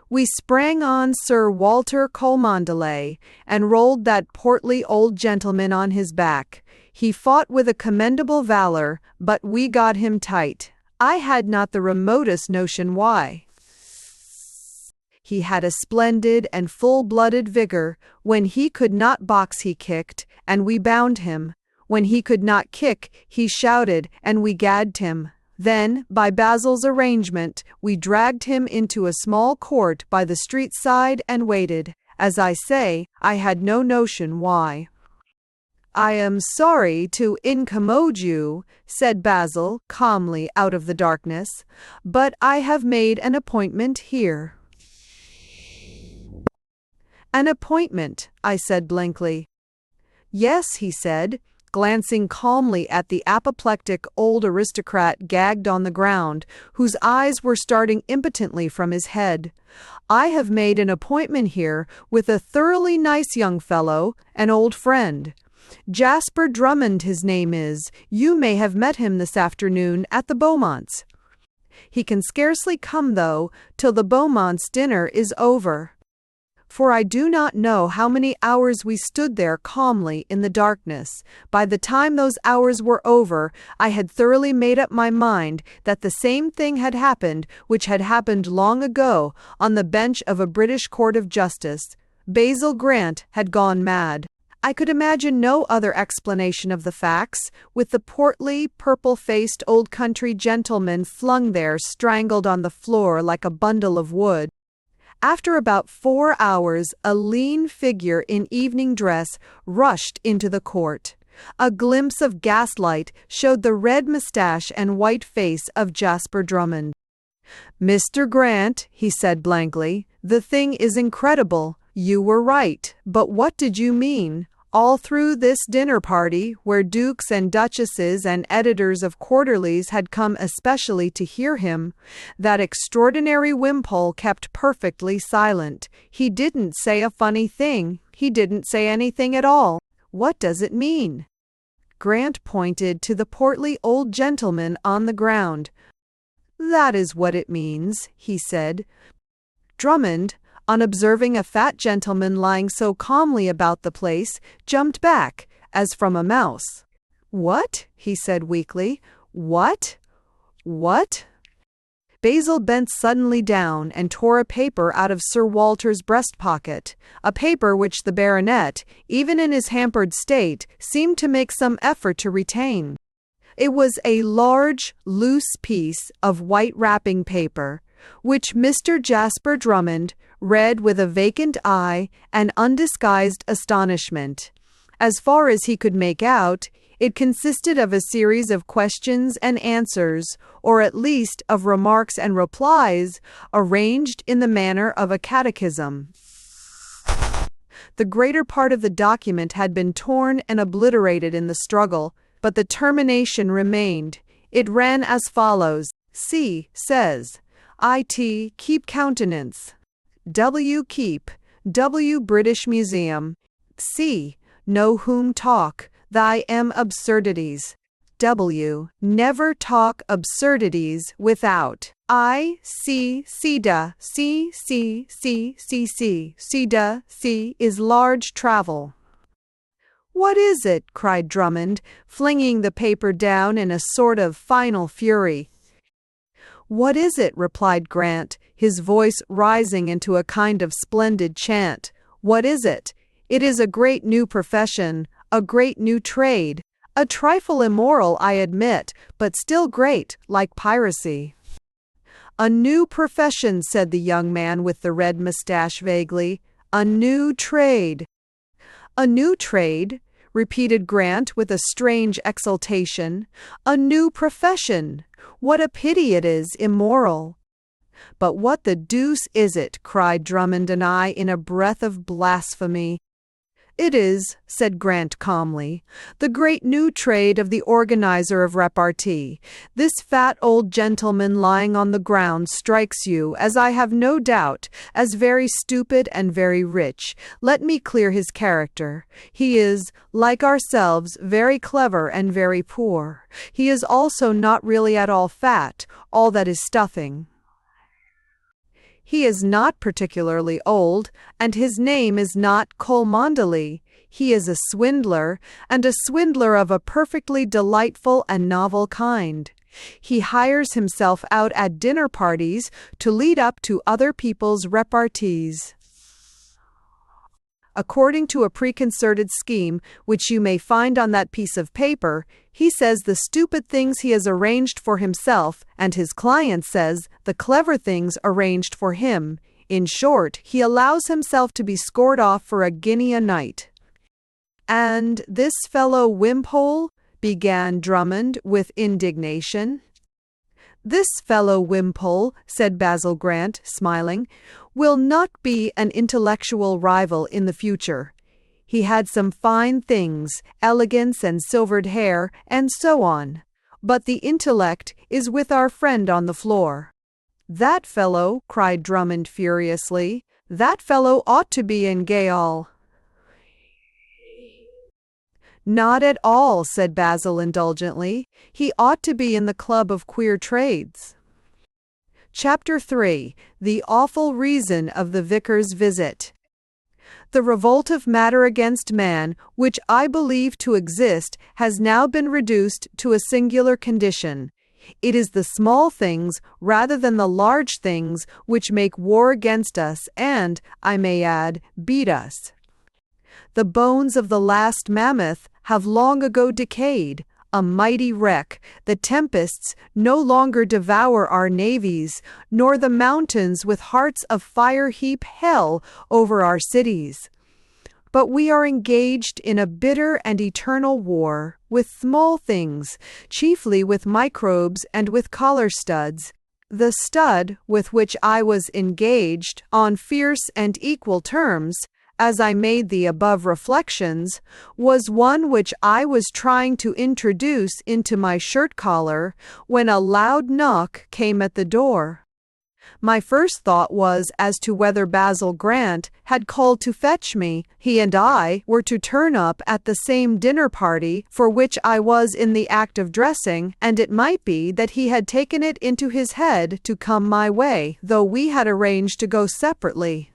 We sprang on Sir Walter Cholmondeley and rolled that portly old gentleman on his back. He fought with a commendable valor, but we got him tight. I had not the remotest notion why. He had a splendid and full-blooded vigor. When he could not box he kicked, and we bound him. When he could not kick, he shouted, and we gagged him. Then, by Basil's arrangement, we dragged him into a small court by the street side and waited. As I say, I had no notion why. "I am sorry to incommode you," said Basil calmly out of the darkness, "but I have made an appointment here." "An appointment," I said blankly. "Yes," he said, glancing calmly at the apoplectic old aristocrat gagged on the ground, whose eyes were starting impotently from his head. "I have made an appointment here with a thoroughly nice young fellow, an old friend. Jasper Drummond his name is. You may have met him this afternoon at the Beaumonts. He can scarcely come, though, till the Beaumonts' dinner is over." For I do not know how many hours we stood there calmly in the darkness. By the time those hours were over, I had thoroughly made up my mind that the same thing had happened which had happened long ago on the bench of a British court of justice. Basil Grant had gone mad. I could imagine no other explanation of the facts, with the portly, purple-faced old country gentleman flung there strangled on the floor like a bundle of wood. After about 4 hours, a lean figure in evening dress rushed into the court. A glimpse of gaslight showed the red moustache and white face of Jasper Drummond. "Mr. Grant," he said blankly, "the thing is incredible. You were right, but what did you mean? All through this dinner party, where dukes and duchesses and editors of quarterlies had come especially to hear him, that extraordinary Wimpole kept perfectly silent. He didn't say a funny thing. He didn't say anything at all. What does it mean?" Grant pointed to the portly old gentleman on the ground. "That is what it means," he said. Drummond, on observing a fat gentleman lying so calmly about the place, jumped back, as from a mouse. "What?" he said weakly. "What? What?" Basil bent suddenly down and tore a paper out of Sir Walter's breast pocket, a paper which the baronet, even in his hampered state, seemed to make some effort to retain. It was a large, loose piece of white wrapping paper, which Mr. Jasper Drummond read with a vacant eye and undisguised astonishment. As far as he could make out, it consisted of a series of questions and answers, or at least of remarks and replies, arranged in the manner of a catechism. The greater part of the document had been torn and obliterated in the struggle, but the termination remained. It ran as follows: "C. says, it. keep countenance. W. keep. W. British Museum. C. know whom talk. Thy m. absurdities. W. never talk absurdities without. I. C. Cda. C. C. C. C. C. Cda. C. is large travel." "What is it?" cried Drummond, flinging the paper down in a sort of final fury. "What is it?" replied Grant, his voice rising into a kind of splendid chant. "What is it? It is a great new profession, a great new trade, a trifle immoral, I admit, but still great, like piracy." "A new profession," said the young man with the red moustache vaguely. "A new trade." "A new trade," repeated Grant with a strange exultation. "A new profession. What a pity it is immoral." "But what the deuce is it?" cried Drummond and I in a breath of blasphemy. "It is," said Grant calmly, "the great new trade of the organizer of repartee. This fat old gentleman lying on the ground strikes you, as I have no doubt, as very stupid and very rich. Let me clear his character. He is, like ourselves, very clever and very poor. He is also not really at all fat, all that is stuffing. He is not particularly old, and his name is not Cholmondeley. He is a swindler, and a swindler of a perfectly delightful and novel kind. He hires himself out at dinner parties to lead up to other people's repartees, according to a preconcerted scheme which you may find on that piece of paper. He says the stupid things he has arranged for himself, and his client says the clever things arranged for him. In short, he allows himself to be scored off for a guinea a night." "And this fellow Wimpole?" began Drummond with indignation. "This fellow Wimpole," said Basil Grant, smiling, "will not be an intellectual rival in the future. He had some fine things, elegance and silvered hair, and so on. But the intellect is with our friend on the floor." "That fellow," cried Drummond furiously, "that fellow ought to be in Gaol." "Not at all," said Basil indulgently. "He ought to be in the Club of Queer Trades." Chapter 3. The Awful Reason of the Vicar's Visit. The revolt of matter against man, which I believe to exist, has now been reduced to a singular condition. It is the small things, rather than the large things, which make war against us and, I may add, beat us. The bones of the last mammoth have long ago decayed, a mighty wreck. The tempests no longer devour our navies, nor the mountains with hearts of fire heap hell over our cities. But we are engaged in a bitter and eternal war with small things, chiefly with microbes and with collar studs. The stud with which I was engaged on fierce and equal terms, as I made the above reflections, was one which I was trying to introduce into my shirt collar, when a loud knock came at the door. My first thought was as to whether Basil Grant had called to fetch me. He and I were to turn up at the same dinner party for which I was in the act of dressing, and it might be that he had taken it into his head to come my way, though we had arranged to go separately.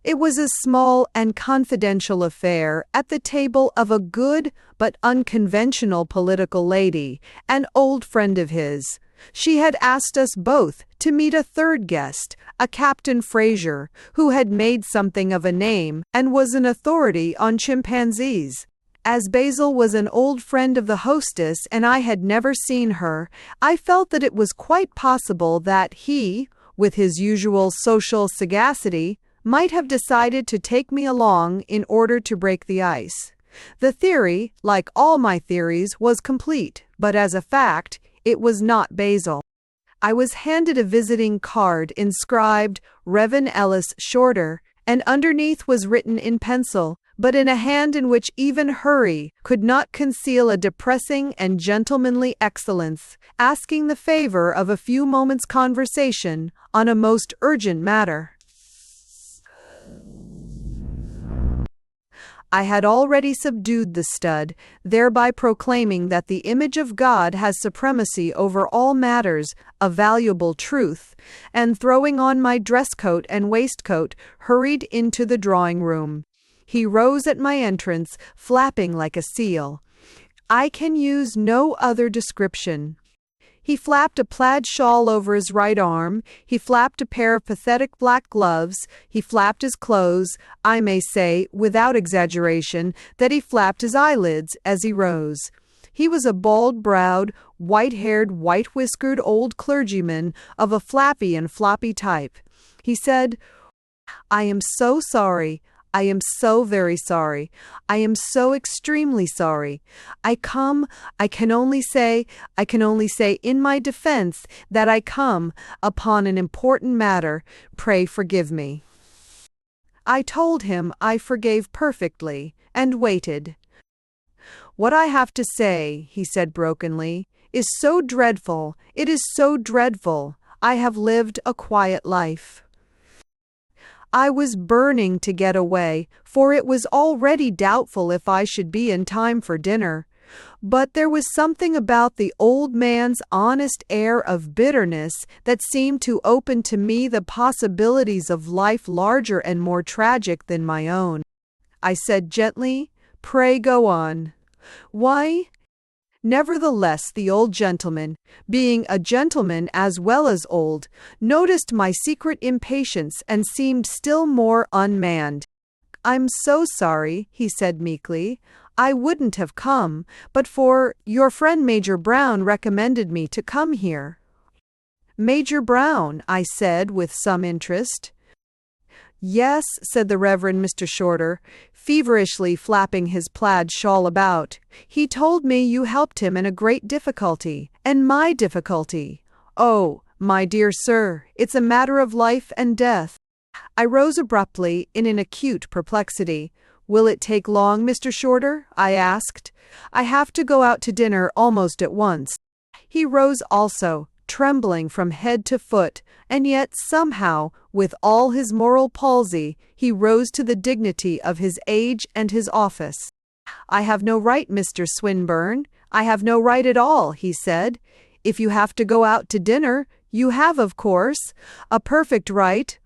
It was a small and confidential affair at the table of a good but unconventional political lady, an old friend of his. She had asked us both to meet a third guest, a Captain Fraser, who had made something of a name and was an authority on chimpanzees. As Basil was an old friend of the hostess and I had never seen her, I felt that it was quite possible that he, with his usual social sagacity, might have decided to take me along in order to break the ice. The theory, like all my theories, was complete, but as a fact, it was not Basil. I was handed a visiting card inscribed Revan Ellis Shorter, and underneath was written in pencil, but in a hand in which even hurry could not conceal a depressing and gentlemanly excellence, asking the favor of a few moments' conversation on a most urgent matter. I had already subdued the stud, thereby proclaiming that the image of God has supremacy over all matters, a valuable truth, and throwing on my dress coat and waistcoat, hurried into the drawing-room. He rose at my entrance, flapping like a seal. I can use no other description. He flapped a plaid shawl over his right arm, he flapped a pair of pathetic black gloves, he flapped his clothes. I may say, without exaggeration, that he flapped his eyelids as he rose. He was a bald-browed, white-haired, white-whiskered old clergyman of a flappy and floppy type. He said, "I am so sorry. I am so very sorry. I am so extremely sorry. I can only say in my defense that I come upon an important matter. Pray forgive me." I told him I forgave perfectly, and waited. "What I have to say," he said brokenly, "is so dreadful. It is so dreadful. I have lived a quiet life." I was burning to get away, for it was already doubtful if I should be in time for dinner. But there was something about the old man's honest air of bitterness that seemed to open to me the possibilities of life larger and more tragic than my own. I said gently, "Pray go on." "Why?" Nevertheless, the old gentleman, being a gentleman as well as old, noticed my secret impatience and seemed still more unmanned. "I'm so sorry," he said meekly. "I wouldn't have come, but for your friend Major Brown recommended me to come here." "Major Brown?" I said with some interest. "Yes," said the Reverend Mr. Shorter, feverishly flapping his plaid shawl about. "He told me you helped him in a great difficulty, and my difficulty. Oh, my dear sir, it's a matter of life and death." I rose abruptly in an acute perplexity. "Will it take long, Mr. Shorter?" I asked. "I have to go out to dinner almost at once." He rose also, trembling from head to foot, and yet somehow, with all his moral palsy, he rose to the dignity of his age and his office. "I have no right, Mr. Swinburne. I have no right at all," he said. "If you have to go out to dinner, you have, of course, a perfect right,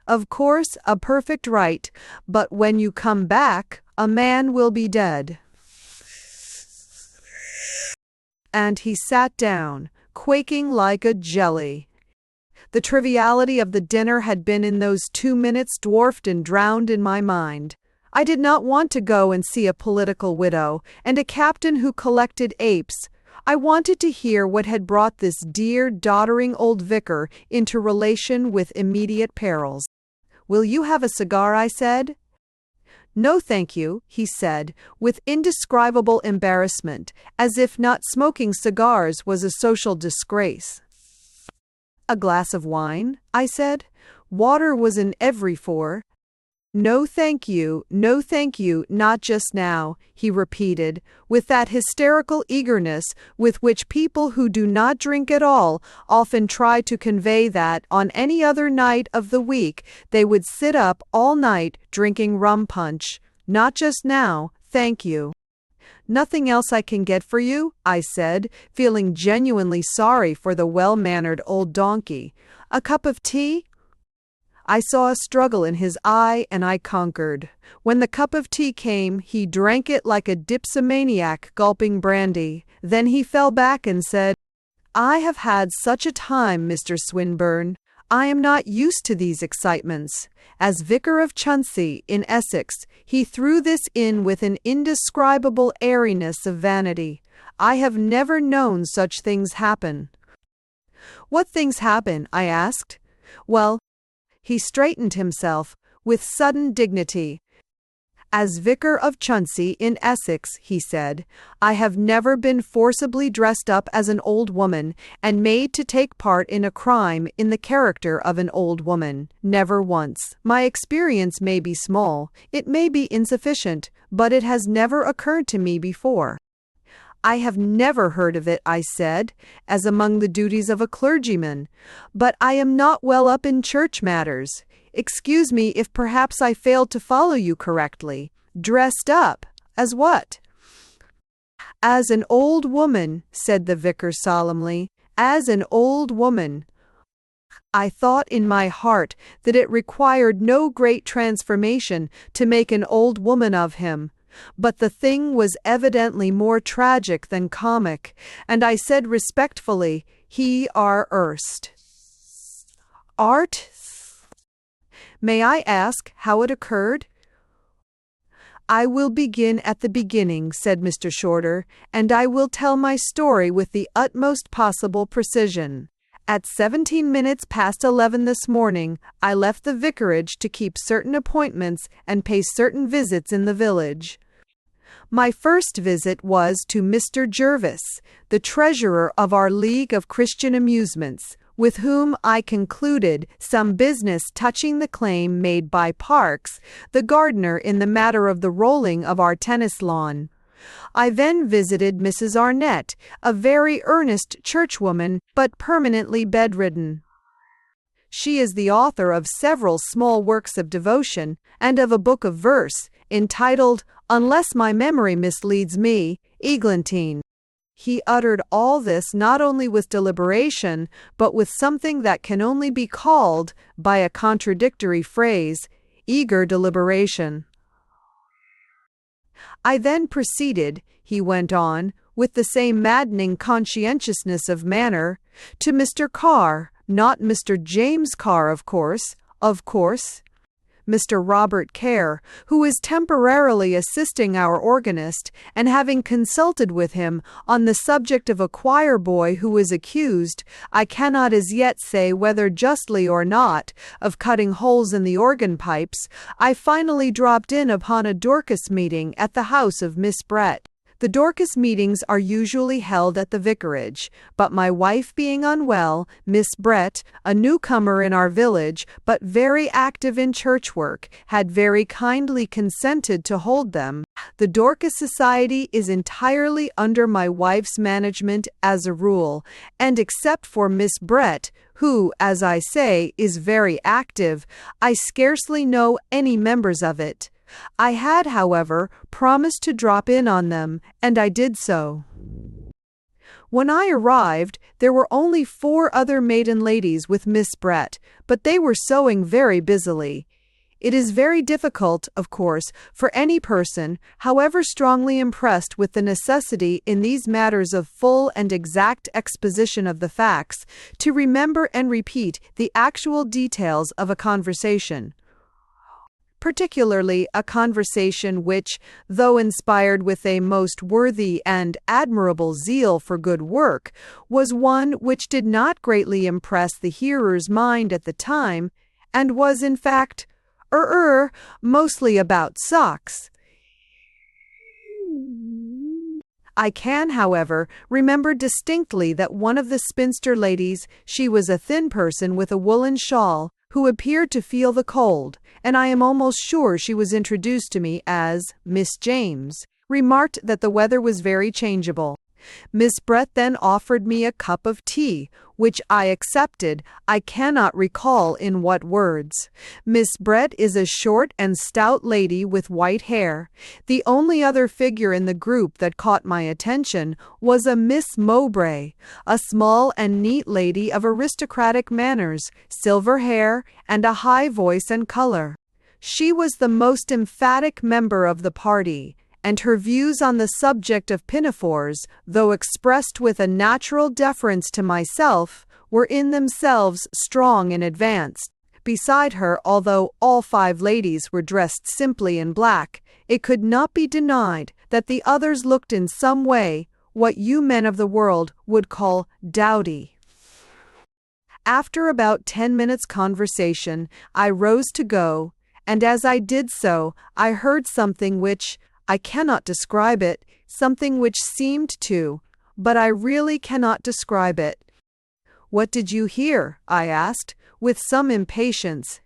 but when you come back, a man will be dead." And he sat down, quaking like a jelly. The triviality of the dinner had been in those 2 minutes dwarfed and drowned in my mind. I did not want to go and see a political widow and a captain who collected apes. I wanted to hear what had brought this dear, doddering old vicar into relation with immediate perils. "Will you have a cigar?" I said. "No, thank you," he said, with indescribable embarrassment, as if not smoking cigars was a social disgrace. "A glass of wine?" I said. Water was in every four. "No, thank you, not just now," he repeated, with that hysterical eagerness with which people who do not drink at all often try to convey that on any other night of the week they would sit up all night drinking rum punch. "Not just now, thank you." "Nothing else I can get for you?" I said, feeling genuinely sorry for the well-mannered old donkey. "A cup of tea?" I saw a struggle in his eye, and I conquered. When the cup of tea came, he drank it like a dipsomaniac gulping brandy. Then he fell back and said, "I have had such a time, Mr. Swinburne. I am not used to these excitements." As Vicar of Chuntsey, in Essex, he threw this in with an indescribable airiness of vanity. "I have never known such things happen." "What things happen?" I asked. "Well," he straightened himself with sudden dignity. "As Vicar of Chuntsey in Essex," he said, "I have never been forcibly dressed up as an old woman and made to take part in a crime in the character of an old woman. Never once. My experience may be small, it may be insufficient, but it has never occurred to me before." "I have never heard of it," I said, "as among the duties of a clergyman. But I am not well up in church matters. Excuse me if perhaps I failed to follow you correctly. Dressed up? As what?" "As an old woman," said the vicar solemnly. "As an old woman." I thought in my heart that it required no great transformation to make an old woman of him. But the thing was evidently more tragic than comic, and I said respectfully, "He are erst." "Art? May I ask how it occurred?" "I will begin at the beginning," said Mr. Shorter, "and I will tell my story with the utmost possible precision. At 17 minutes past 11 this morning, I left the vicarage to keep certain appointments and pay certain visits in the village. My first visit was to Mr. Jervis, the treasurer of our League of Christian Amusements, with whom I concluded some business touching the claim made by Parks, the gardener, in the matter of the rolling of our tennis lawn. I then visited Mrs. Arnett, a very earnest churchwoman, but permanently bedridden. She is the author of several small works of devotion and of a book of verse, entitled, Unless My Memory Misleads Me, Eglantine. He uttered all this not only with deliberation, but with something that can only be called, by a contradictory phrase, eager deliberation. I then proceeded, he went on, with the same maddening conscientiousness of manner, to Mr. Carr, not Mr. James Carr, of course, Mr. Robert Kerr, who is temporarily assisting our organist, and having consulted with him on the subject of a choir boy who is accused, I cannot as yet say whether justly or not, of cutting holes in the organ pipes, I finally dropped in upon a Dorcas meeting at the house of Miss Brett. The Dorcas meetings are usually held at the vicarage, but my wife being unwell, Miss Brett, a newcomer in our village, but very active in church work, had very kindly consented to hold them. The Dorcas Society is entirely under my wife's management as a rule, and except for Miss Brett, who, as I say, is very active, I scarcely know any members of it. I had, however, promised to drop in on them, and I did so. When I arrived, there were only 4 other maiden ladies with Miss Brett, but they were sewing very busily. It is very difficult, of course, for any person, however strongly impressed with the necessity in these matters of full and exact exposition of the facts, to remember and repeat the actual details of a conversation. Particularly a conversation which, though inspired with a most worthy and admirable zeal for good work, was one which did not greatly impress the hearer's mind at the time, and was in fact, mostly about socks. I can, however, remember distinctly that one of the spinster ladies, she was a thin person with a woolen shawl, who appeared to feel the cold, and I am almost sure she was introduced to me as Miss James, remarked that the weather was very changeable. Miss Brett then offered me a cup of tea, which I accepted, I cannot recall in what words. Miss Brett is a short and stout lady with white hair. The only other figure in the group that caught my attention was a Miss Mowbray, a small and neat lady of aristocratic manners, silver hair, and a high voice and color. She was the most emphatic member of the party, and her views on the subject of pinafores, though expressed with a natural deference to myself, were in themselves strong and advanced. Beside her, although all 5 ladies were dressed simply in black, it could not be denied that the others looked in some way what you men of the world would call dowdy. After about 10 minutes' conversation, I rose to go, and as I did so, I heard something which, I cannot describe it, something which seemed to, but I really cannot describe it. What did you hear? I asked, with some impatience.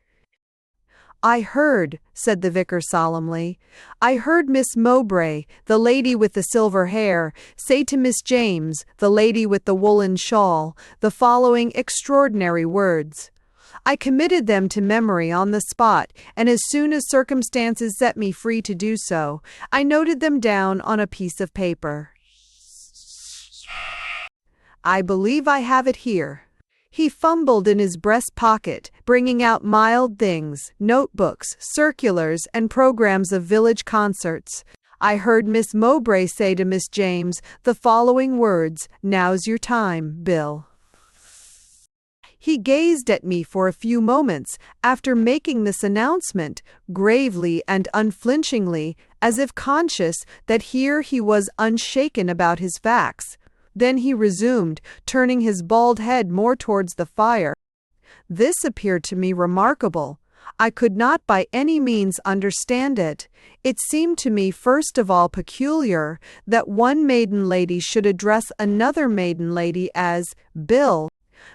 I heard, said the vicar solemnly, I heard Miss Mowbray, the lady with the silver hair, say to Miss James, the lady with the woolen shawl, the following extraordinary words. I committed them to memory on the spot, and as soon as circumstances set me free to do so, I noted them down on a piece of paper. I believe I have it here. He fumbled in his breast pocket, bringing out mild things, notebooks, circulars, and programs of village concerts. I heard Miss Mowbray say to Miss James the following words, "Now's your time, Bill." He gazed at me for a few moments after making this announcement, gravely and unflinchingly, as if conscious that here he was unshaken about his facts. Then he resumed, turning his bald head more towards the fire. This appeared to me remarkable. I could not by any means understand it. It seemed to me first of all peculiar that one maiden lady should address another maiden lady as Bill.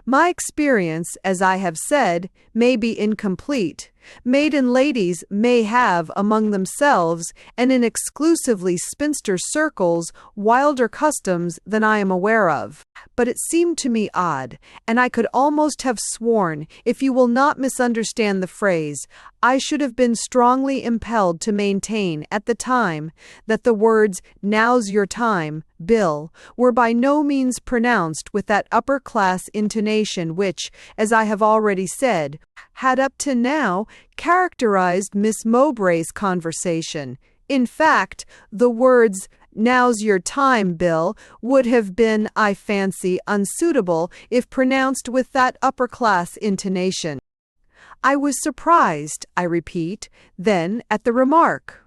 My experience, as I have said, may be incomplete. Maiden ladies may have, among themselves, and in exclusively spinster circles, wilder customs than I am aware of. But it seemed to me odd, and I could almost have sworn, if you will not misunderstand the phrase, I should have been strongly impelled to maintain at the time that the words, "Now's your time, Bill," were by no means pronounced with that upper-class intonation which, as I have already said, had up to now characterized Miss Mowbray's conversation. In fact, the words, "Now's your time, Bill," would have been, I fancy, unsuitable if pronounced with that upper-class intonation. I was surprised, I repeat, then at the remark.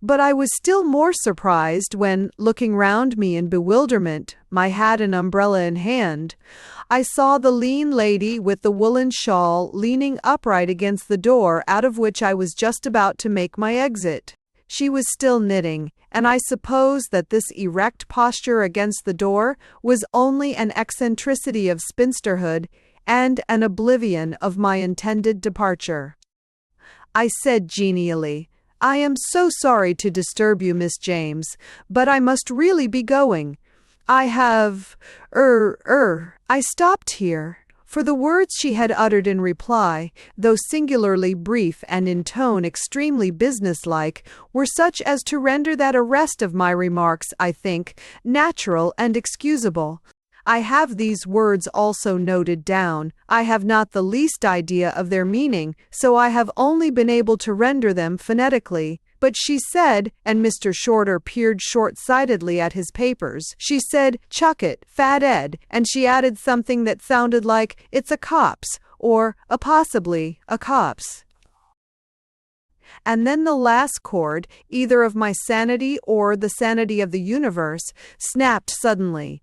But I was still more surprised when, looking round me in bewilderment, my hat and umbrella in hand, I saw the lean lady with the woolen shawl leaning upright against the door out of which I was just about to make my exit. She was still knitting, and I suppose that this erect posture against the door was only an eccentricity of spinsterhood and an oblivion of my intended departure. I said genially, "I am so sorry to disturb you, Miss James, but I must really be going. I have, I stopped here." For the words she had uttered in reply, though singularly brief and in tone extremely businesslike, were such as to render that arrest of my remarks, I think, natural and excusable. I have these words also noted down. I have not the least idea of their meaning, so I have only been able to render them phonetically. But she said, and Mr. Shorter peered short-sightedly at his papers, she said, "Chuck it, Fat Ed," and she added something that sounded like, "It's a copse," or possibly a copse. And then the last chord, either of my sanity or the sanity of the universe, snapped suddenly.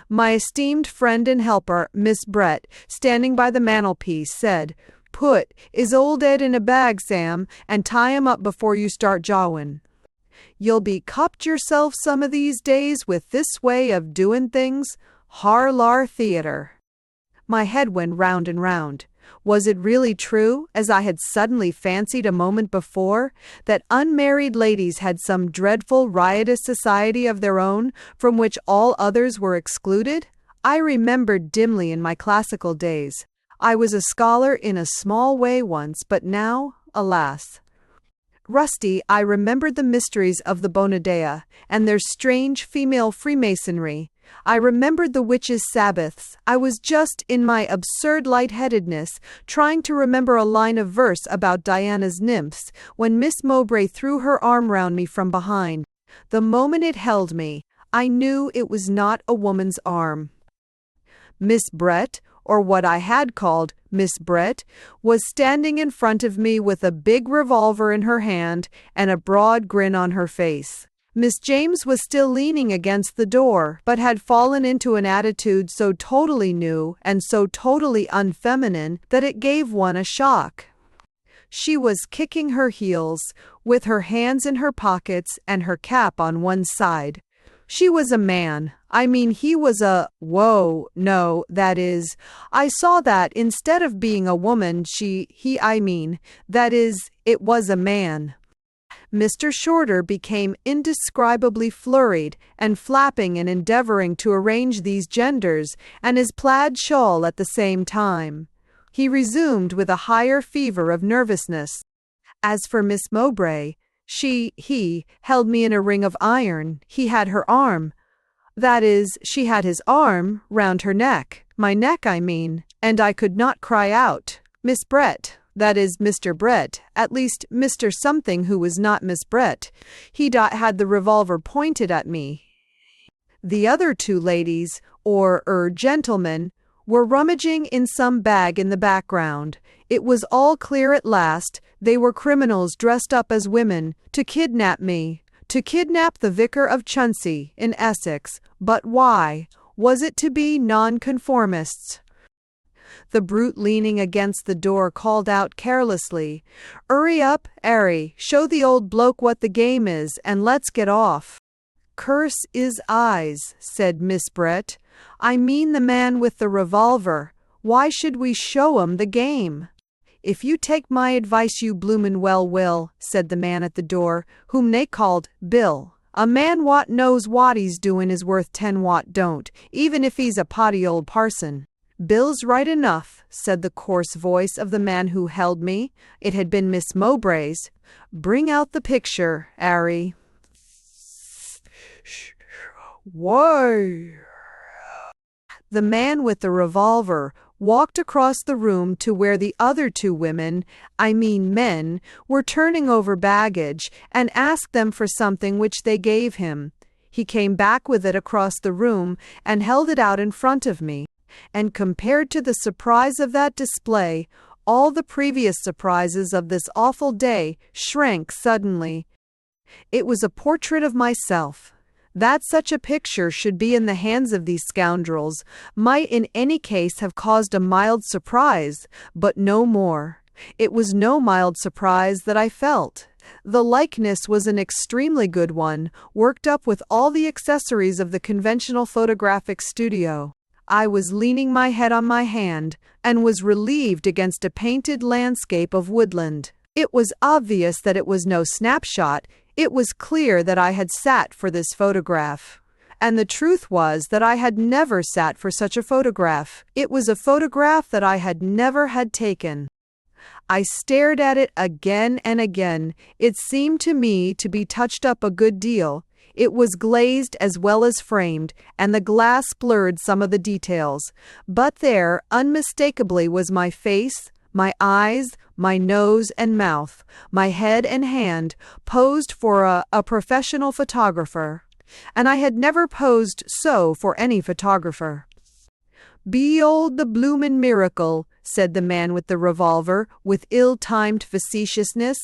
My esteemed friend and helper, Miss Brett, standing by the mantelpiece, said, "Put is old Ed in a bag, Sam, and tie him up before you start jawin'. You'll be cupped yourself some of these days with this way of doin' things. Harlar Theatre." My head went round and round. Was it really true, as I had suddenly fancied a moment before, that unmarried ladies had some dreadful riotous society of their own, from which all others were excluded? I remembered dimly in my classical days. I was a scholar in a small way once, but now, alas! Rusty, I remembered the mysteries of the Bonadea, and their strange female Freemasonry. I remembered the witches' Sabbaths. I was just, in my absurd lightheadedness, trying to remember a line of verse about Diana's nymphs, when Miss Mowbray threw her arm round me from behind. The moment it held me, I knew it was not a woman's arm. Miss Brett, or what I had called Miss Brett, was standing in front of me with a big revolver in her hand and a broad grin on her face. Miss James was still leaning against the door, but had fallen into an attitude so totally new and so totally unfeminine that it gave one a shock. She was kicking her heels, with her hands in her pockets and her cap on one side. She was a man. I mean, he was a... no, that is, I saw that instead of being a woman, that is, it was a man. Mr. Shorter became indescribably flurried and flapping and endeavoring to arrange these genders and his plaid shawl at the same time. He resumed with a higher fever of nervousness. As for Miss Mowbray, he held me in a ring of iron. He had her arm. That is, she had his arm round her neck, my neck, I mean, and I could not cry out, "Miss Brett," that is, Mr. Brett, at least Mr. Something who was not Miss Brett. He had the revolver pointed at me. The other two ladies, or gentlemen, were rummaging in some bag in the background. It was all clear at last. They were criminals dressed up as women, to kidnap me, to kidnap the Vicar of Chuntsey, in Essex. But why? Was it to be nonconformists? The brute leaning against the door called out carelessly, "'Urry up, 'Arry, show the old bloke what the game is, and let's get off." "Curse 'is eyes," said Miss Brett. "I mean the man with the revolver. Why should we show 'em the game?" "If you take my advice you bloomin' well will," said the man at the door, whom they called Bill. "A man wot knows wot he's doin' is worth 10 wot don't, even if he's a potty old parson." "Bill's right enough," said the coarse voice of the man who held me. It had been Miss Mowbray's. "Bring out the picture, 'Arry." "Why?" The man with the revolver walked across the room to where the other two women, I mean men, were turning over baggage, and asked them for something which they gave him. He came back with it across the room and held it out in front of me. And compared to the surprise of that display, all the previous surprises of this awful day shrank suddenly. It was a portrait of myself. That such a picture should be in the hands of these scoundrels might in any case have caused a mild surprise, but no more. It was no mild surprise that I felt. The likeness was an extremely good one, worked up with all the accessories of the conventional photographic studio. I was leaning my head on my hand, and was relieved against a painted landscape of woodland. It was obvious that it was no snapshot. It was clear that I had sat for this photograph. And the truth was that I had never sat for such a photograph. It was a photograph that I had never had taken. I stared at it again and again. It seemed to me to be touched up a good deal. It was glazed as well as framed, and the glass blurred some of the details. But there, unmistakably, was my face, my eyes, my nose and mouth, my head and hand, posed for a professional photographer. And I had never posed so for any photographer. "Be'old the bloomin' miracle," said the man with the revolver, with ill-timed facetiousness.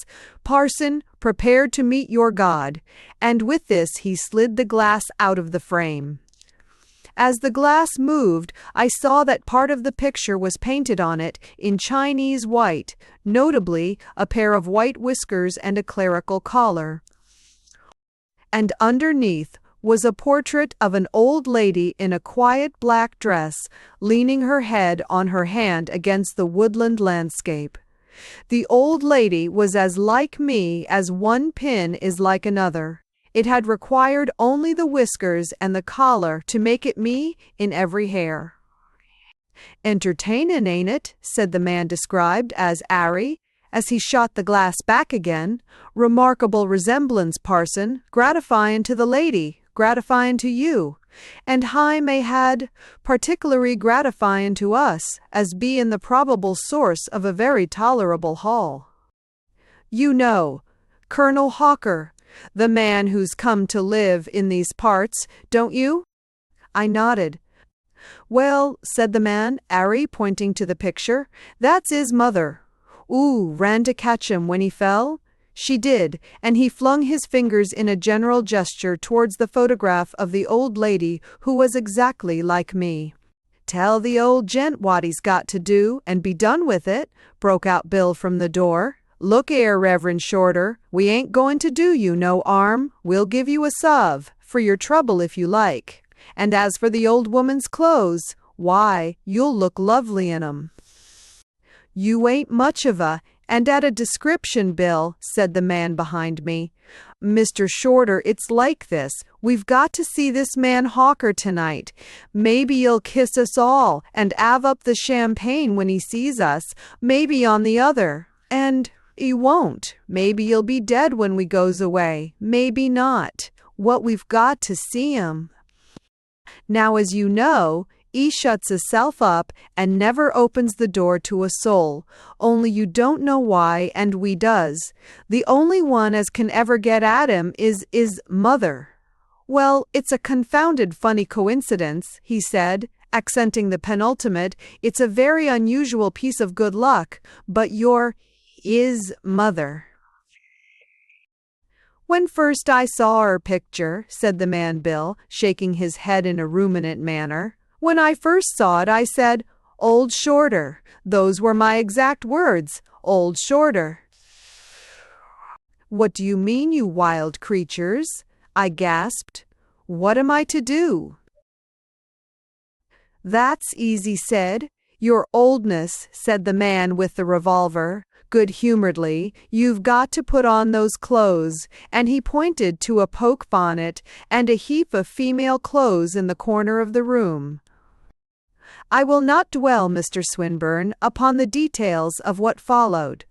"Parson, prepare to meet your God." And with this he slid the glass out of the frame. As the glass moved, I saw that part of the picture was painted on it in Chinese white, notably a pair of white whiskers and a clerical collar. And underneath was a portrait of an old lady in a quiet black dress, leaning her head on her hand against the woodland landscape. The old lady was as like me as one pin is like another. It had required only the whiskers and the collar to make it me in every hair. "Entertainin', ain't it?" said the man described as 'Arry, as he shot the glass back again. "Remarkable resemblance, parson. Gratifyin' to the lady, gratifyin' to you, and high may had particularly gratifyin' to us, as bein' the probable source of a very tolerable haul. You know Colonel Hawker, the man who's come to live in these parts, don't you?" I nodded. "Well," said the man, 'Arry, pointing to the picture, "that's 'is mother. Ooh, ran to catch him when he fell?" She did, and he flung his fingers in a general gesture towards the photograph of the old lady who was exactly like me. "Tell the old gent what he's got to do, and be done with it," broke out Bill from the door. "Look 'ere, Reverend Shorter, we ain't going to do you no 'arm. We'll give you a sov. For your trouble if you like. And as for the old woman's clothes, why, you'll look lovely in 'em." "You ain't much of a, and at a description, Bill," said the man behind me. "Mr. Shorter, it's like this. We've got to see this man Hawker tonight. Maybe he'll kiss us all, and 'ave up the champagne when he sees us, maybe on the other. And he won't. Maybe he'll be dead when we goes away, maybe not. What we've got to see him. Now, as you know, he shuts hisself up and never opens the door to a soul, only you don't know why, and we does. The only one as can ever get at him is mother. Well, it's a confounded funny coincidence," he said, accenting the penultimate. "It's a very unusual piece of good luck, but you're 'is mother." "When first I saw her picture," said the man Bill, shaking his head in a ruminant manner, "when I first saw it I said, 'Old Shorter.' Those were my exact words, 'Old Shorter.'" "What do you mean, you wild creatures?" I gasped. "What am I to do?" "That's easy said, your oldness," said the man with the revolver, good-humoredly. "You've got to put on those clothes," and he pointed to a poke bonnet and a heap of female clothes in the corner of the room. I will not dwell, Mr. Swinburne, upon the details of what followed.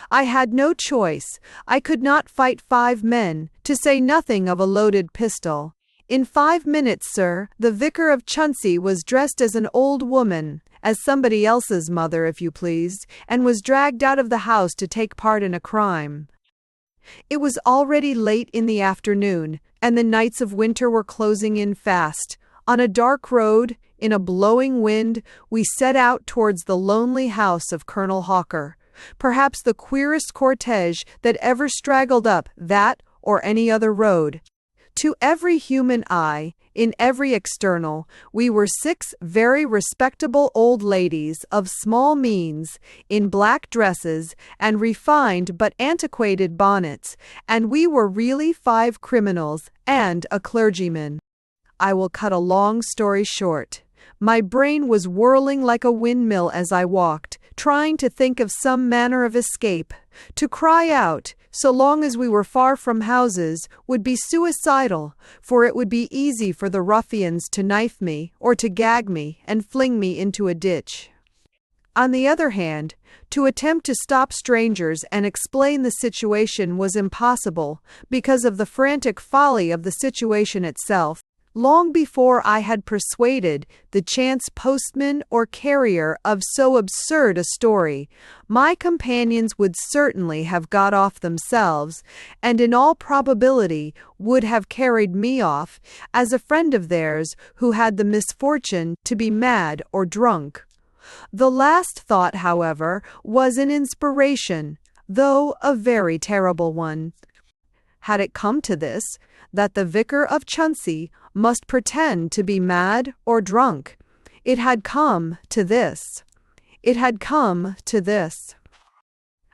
I had no choice. I could not fight 5 men, to say nothing of a loaded pistol. In 5 minutes, sir, the Vicar of Chuntsey was dressed as an old woman, as somebody else's mother, if you please, and was dragged out of the house to take part in a crime. It was already late in the afternoon, and the nights of winter were closing in fast. On a dark road, in a blowing wind, we set out towards the lonely house of Colonel Hawker, perhaps the queerest cortege that ever straggled up that or any other road. To every human eye, in every external, we were 6 very respectable old ladies of small means, in black dresses and refined but antiquated bonnets, and we were really 5 criminals and a clergyman. I will cut a long story short. My brain was whirling like a windmill as I walked, trying to think of some manner of escape. To cry out, so long as we were far from houses, would be suicidal, for it would be easy for the ruffians to knife me or to gag me and fling me into a ditch. On the other hand, to attempt to stop strangers and explain the situation was impossible because of the frantic folly of the situation itself. Long before I had persuaded the chance postman or carrier of so absurd a story, my companions would certainly have got off themselves, and in all probability would have carried me off, as a friend of theirs who had the misfortune to be mad or drunk. The last thought, however, was an inspiration, though a very terrible one. Had it come to this, that the Vicar of Chuntsey must pretend to be mad or drunk? It had come to this. It had come to this.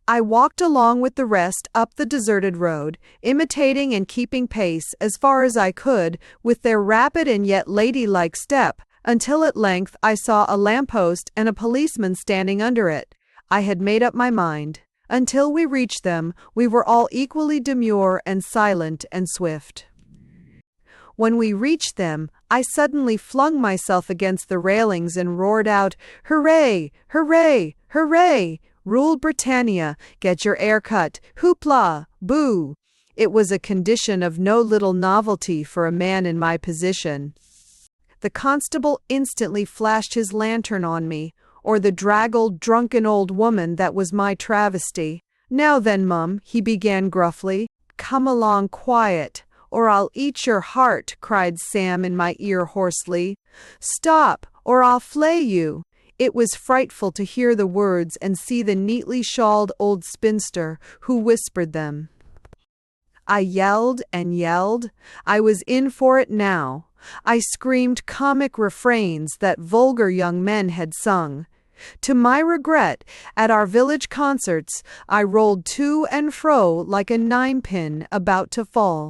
I walked along with the rest up the deserted road, imitating and keeping pace as far as I could with their rapid and yet ladylike step, until at length I saw a lamppost and a policeman standing under it. I had made up my mind. Until we reached them, we were all equally demure and silent and swift. When we reached them, I suddenly flung myself against the railings and roared out, "Hooray! Hooray! Hooray! Rule Britannia! Get your air cut! Hoopla! Boo!" It was a condition of no little novelty for a man in my position. The constable instantly flashed his lantern on me, or the draggled, drunken old woman that was my travesty. "Now then, mum," he began gruffly, "come along quiet, or I'll eat your heart," cried Sam in my ear hoarsely. "Stop, or I'll flay you." It was frightful to hear the words and see the neatly shawled old spinster who whispered them. I yelled and yelled. I was in for it now. I screamed comic refrains that vulgar young men had sung. To my regret, at our village concerts, I rolled to and fro like a ninepin about to fall.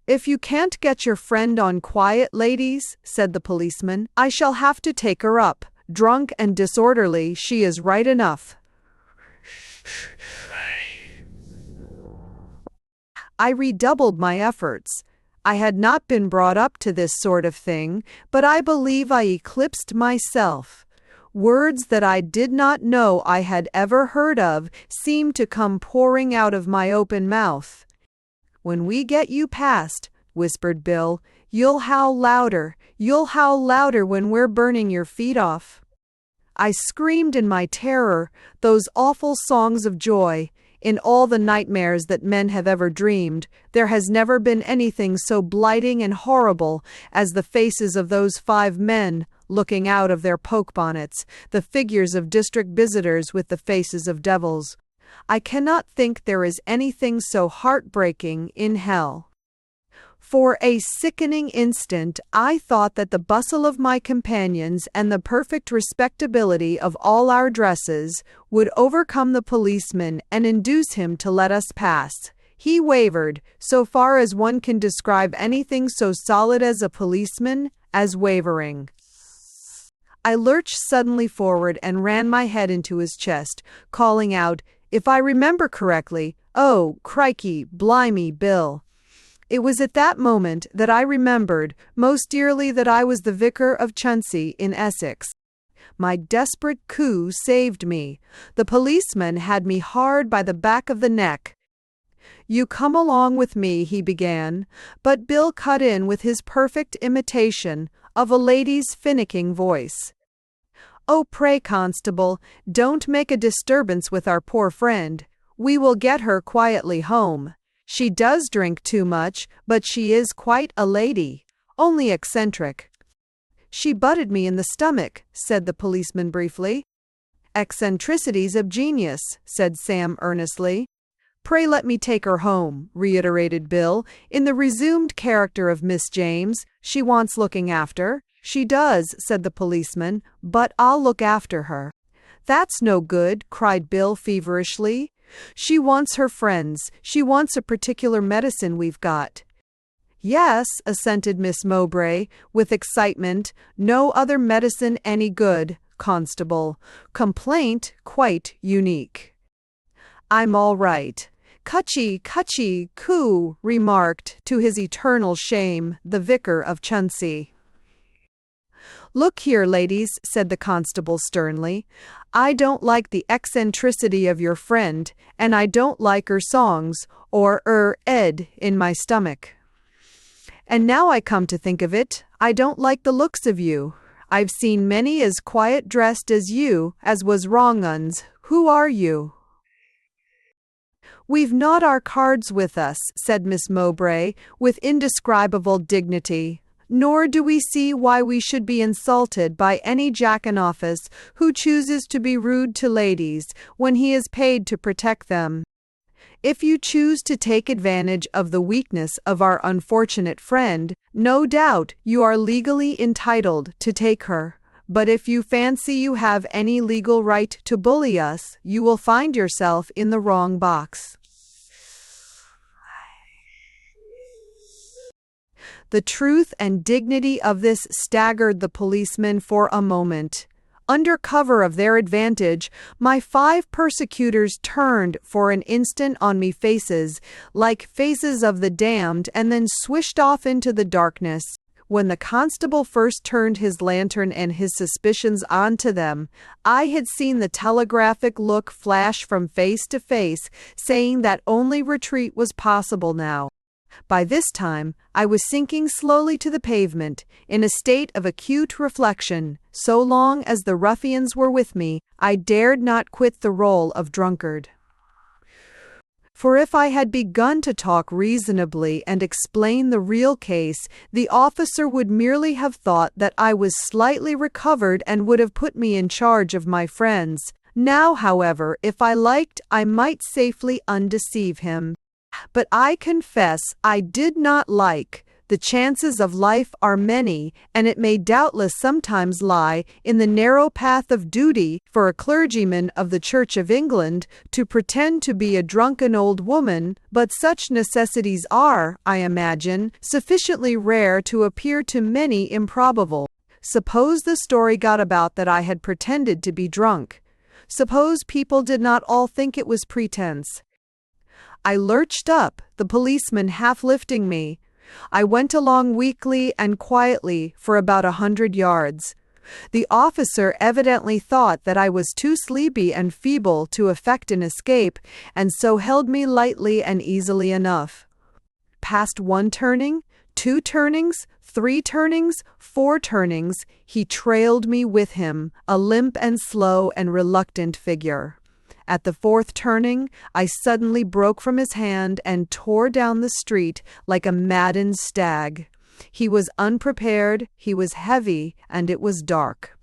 "If you can't get your friend on quiet, ladies," said the policeman, "I shall have to take her up. Drunk and disorderly, she is right enough." I redoubled my efforts. I had not been brought up to this sort of thing, but I believe I eclipsed myself. Words that I did not know I had ever heard of seemed to come pouring out of my open mouth. "When we get you past," whispered Bill, "you'll howl louder. You'll howl louder when we're burning your feet off." I screamed in my terror, those awful songs of joy. In all the nightmares that men have ever dreamed, there has never been anything so blighting and horrible as the faces of those 5 men looking out of their poke bonnets, the figures of district visitors with the faces of devils. I cannot think there is anything so heartbreaking in hell. For a sickening instant I thought that the bustle of my companions and the perfect respectability of all our dresses would overcome the policeman and induce him to let us pass. He wavered, so far as one can describe anything so solid as a policeman, as wavering. I lurched suddenly forward and ran my head into his chest, calling out, "If I remember correctly, oh, crikey, blimey, Bill." It was at that moment that I remembered most dearly that I was the vicar of Chelsea in Essex. My desperate coup saved me. The policeman had me hard by the back of the neck. "You come along with me," he began, but Bill cut in with his perfect imitation of a lady's finicking voice. "Oh, pray, constable, don't make a disturbance with our poor friend. We will get her quietly home. She does drink too much, but she is quite a lady, only eccentric." "She butted me in the stomach," said the policeman briefly. "Eccentricities of genius," said Sam earnestly. "Pray let me take her home," reiterated Bill, in the resumed character of Miss James. "She wants looking after." "She does," said the policeman, "but I'll look after her." "That's no good," cried Bill feverishly. "She wants her friends. She wants a particular medicine we've got." "Yes," assented Miss Mowbray, with excitement. "No other medicine any good, constable. Complaint quite unique." "I'm all right." "Cutchy, cutchy, coo," remarked, to his eternal shame, the vicar of Chelsea. "Look here, ladies," said the constable sternly, "I don't like the eccentricity of your friend, and I don't like her songs, or Ed in my stomach. And now I come to think of it, I don't like the looks of you. I've seen many as quiet dressed as you, as was wrong uns. Who are you?" "We've not our cards with us," said Miss Mowbray, with indescribable dignity. "Nor do we see why we should be insulted by any jack-in-office who chooses to be rude to ladies when he is paid to protect them. If you choose to take advantage of the weakness of our unfortunate friend, no doubt you are legally entitled to take her. But if you fancy you have any legal right to bully us, you will find yourself in the wrong box." The truth and dignity of this staggered the policemen for a moment. Under cover of their advantage, my 5 persecutors turned for an instant on me faces, like faces of the damned, and then swished off into the darkness. When the constable first turned his lantern and his suspicions onto them, I had seen the telegraphic look flash from face to face, saying that only retreat was possible now. By this time, I was sinking slowly to the pavement, in a state of acute reflection. So long as the ruffians were with me, I dared not quit the role of drunkard. For if I had begun to talk reasonably and explain the real case, the officer would merely have thought that I was slightly recovered and would have put me in charge of my friends. Now, however, if I liked, I might safely undeceive him. But I confess I did not like. The chances of life are many, and it may doubtless sometimes lie in the narrow path of duty for a clergyman of the Church of England to pretend to be a drunken old woman, but such necessities are, I imagine, sufficiently rare to appear to many improbable. Suppose the story got about that I had pretended to be drunk. Suppose people did not all think it was pretense. I lurched up, the policeman half lifting me. I went along weakly and quietly for about 100 yards. The officer evidently thought that I was too sleepy and feeble to effect an escape, and so held me lightly and easily enough. Past 1 turning, 2 turnings, 3 turnings, 4 turnings, he trailed me with him, a limp and slow and reluctant figure. At the 4th turning, I suddenly broke from his hand and tore down the street like a maddened stag. He was unprepared, he was heavy, and it was dark.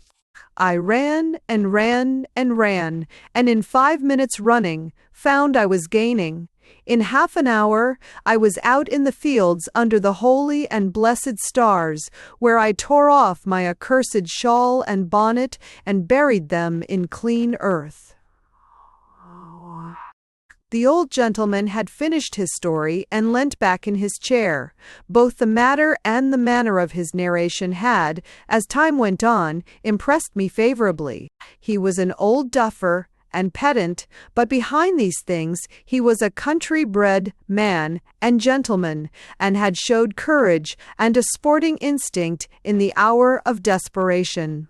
I ran and ran and ran, and in 5 minutes running, found I was gaining. In half an hour, I was out in the fields under the holy and blessed stars, where I tore off my accursed shawl and bonnet and buried them in clean earth. The old gentleman had finished his story and leant back in his chair. Both the matter and the manner of his narration had, as time went on, impressed me favorably. He was an old duffer and pedant, but behind these things he was a country-bred man and gentleman, and had showed courage and a sporting instinct in the hour of desperation.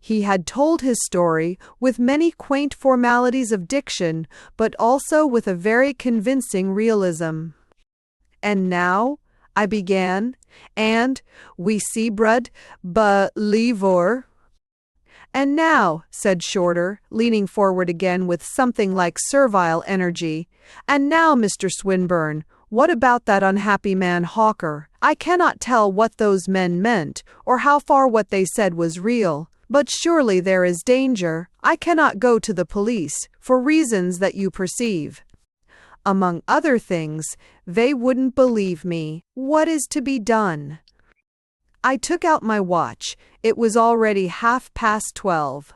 He had told his story with many quaint formalities of diction, but also with a very convincing realism. "And now," I began, "and we see Brud believer." "And now," said Shorter, leaning forward again with something like servile energy, "and now, Mr. Swinburne, what about that unhappy man Hawker? I cannot tell what those men meant, or how far what they said was real. But surely there is danger. I cannot go to the police, for reasons that you perceive. Among other things, they wouldn't believe me. What is to be done?" I took out my watch. It was already 12:30.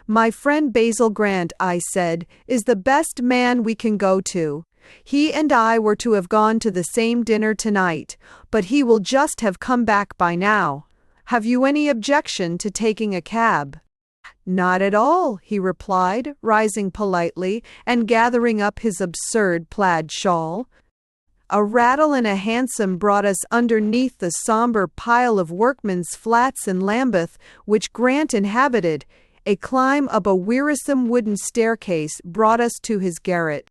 "My friend Basil Grant," I said, "is the best man we can go to. He and I were to have gone to the same dinner tonight, but he will just have come back by now. Have you any objection to taking a cab?" "Not at all," he replied, rising politely and gathering up his absurd plaid shawl. A rattle and a hansom brought us underneath the sombre pile of workmen's flats in Lambeth which Grant inhabited. A climb up a wearisome wooden staircase brought us to his garret.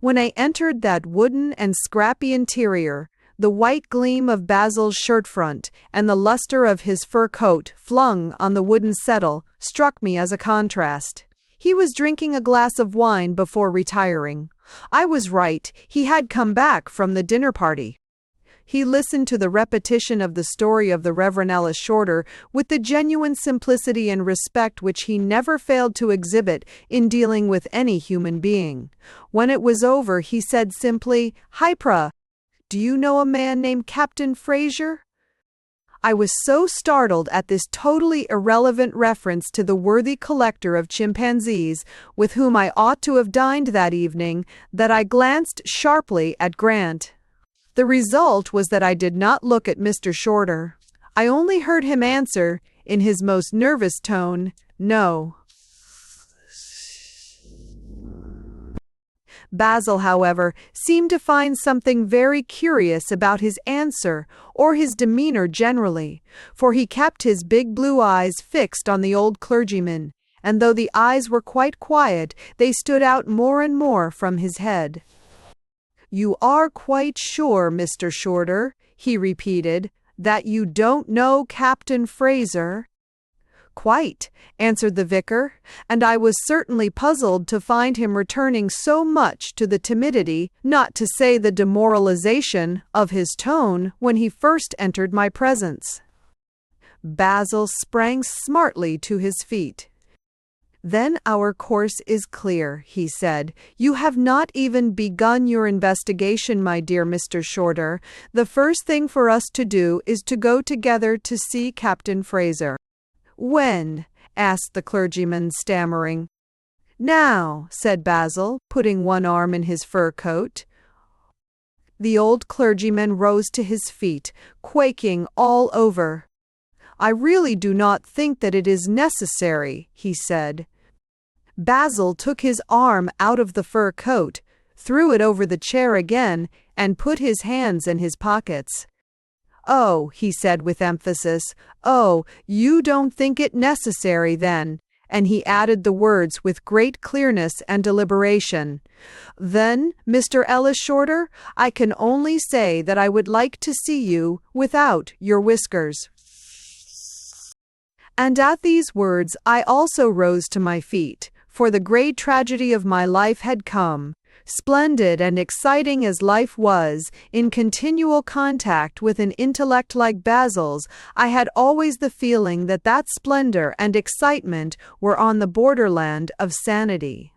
When I entered that wooden and scrappy interior, the white gleam of Basil's shirt-front and the luster of his fur coat flung on the wooden settle struck me as a contrast. He was drinking a glass of wine before retiring. I was right, he had come back from the dinner party. He listened to the repetition of the story of the Reverend Ellis Shorter with the genuine simplicity and respect which he never failed to exhibit in dealing with any human being. When it was over, he said simply, "Hypra, do you know a man named Captain Fraser?" I was so startled at this totally irrelevant reference to the worthy collector of chimpanzees, with whom I ought to have dined that evening, that I glanced sharply at Grant. The result was that I did not look at Mr. Shorter. I only heard him answer, in his most nervous tone, "No." Basil, however, seemed to find something very curious about his answer, or his demeanor generally, for he kept his big blue eyes fixed on the old clergyman, and though the eyes were quite quiet, they stood out more and more from his head. "You are quite sure, Mr. Shorter," he repeated, "that you don't know Captain Fraser?" "Quite," answered the vicar, and I was certainly puzzled to find him returning so much to the timidity, not to say the demoralization, of his tone when he first entered my presence. Basil sprang smartly to his feet. "Then our course is clear," he said. "You have not even begun your investigation, my dear Mr. Shorter. The first thing for us to do is to go together to see Captain Fraser." "When?" asked the clergyman, stammering. "Now," said Basil, putting one arm in his fur coat. The old clergyman rose to his feet, quaking all over. "I really do not think that it is necessary," he said. Basil took his arm out of the fur coat, threw it over the chair again, and put his hands in his pockets. "Oh," he said with emphasis, "oh, you don't think it necessary then," and he added the words with great clearness and deliberation. "Then, Mr. Ellis Shorter, I can only say that I would like to see you without your whiskers." And at these words I also rose to my feet, for the great tragedy of my life had come. Splendid and exciting as life was, in continual contact with an intellect like Basil's, I had always the feeling that that splendor and excitement were on the borderland of sanity.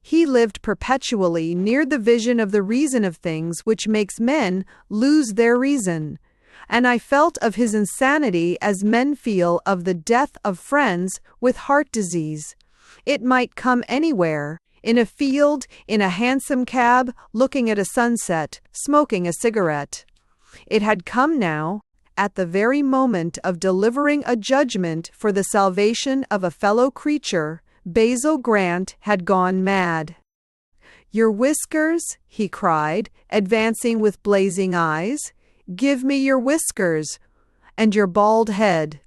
He lived perpetually near the vision of the reason of things which makes men lose their reason. And I felt of his insanity as men feel of the death of friends with heart disease. It might come anywhere, in a field, in a hansom cab, looking at a sunset, smoking a cigarette. It had come now, at the very moment of delivering a judgment for the salvation of a fellow creature. Basil Grant had gone mad. "Your whiskers?" he cried, advancing with blazing eyes. "Give me your whiskers, and your bald head."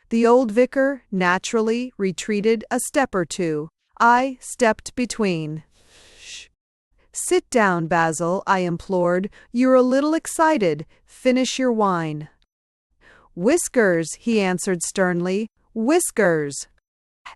The old vicar naturally retreated a step or two. I stepped between. "Shh. Sit down, Basil," I implored. "You're a little excited. Finish your wine." "Whiskers," he answered sternly. "Whiskers."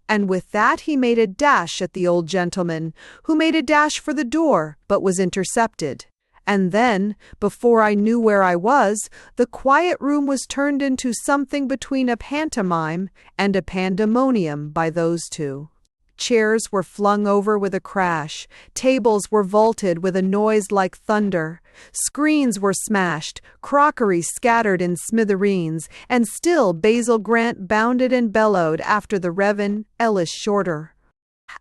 And with that he made a dash at the old gentleman, who made a dash for the door, but was intercepted. And then, before I knew where I was, the quiet room was turned into something between a pantomime and a pandemonium by those two. Chairs were flung over with a crash, tables were vaulted with a noise like thunder, screens were smashed, crockery scattered in smithereens, and still Basil Grant bounded and bellowed after the Reverend Ellis Shorter.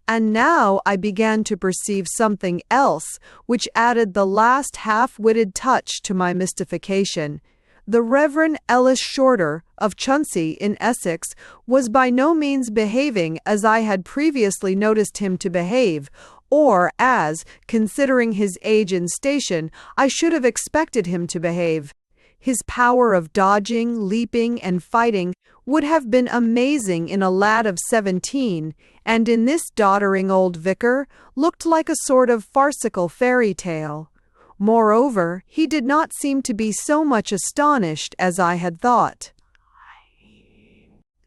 And now I began to perceive something else, which added the last half-witted touch to my mystification. The Reverend Ellis Shorter, of Chuntsey in Essex, was by no means behaving as I had previously noticed him to behave, or as, considering his age and station, I should have expected him to behave. His power of dodging, leaping, and fighting would have been amazing in a lad of 17, and in this doddering old vicar looked like a sort of farcical fairy tale. Moreover, he did not seem to be so much astonished as I had thought.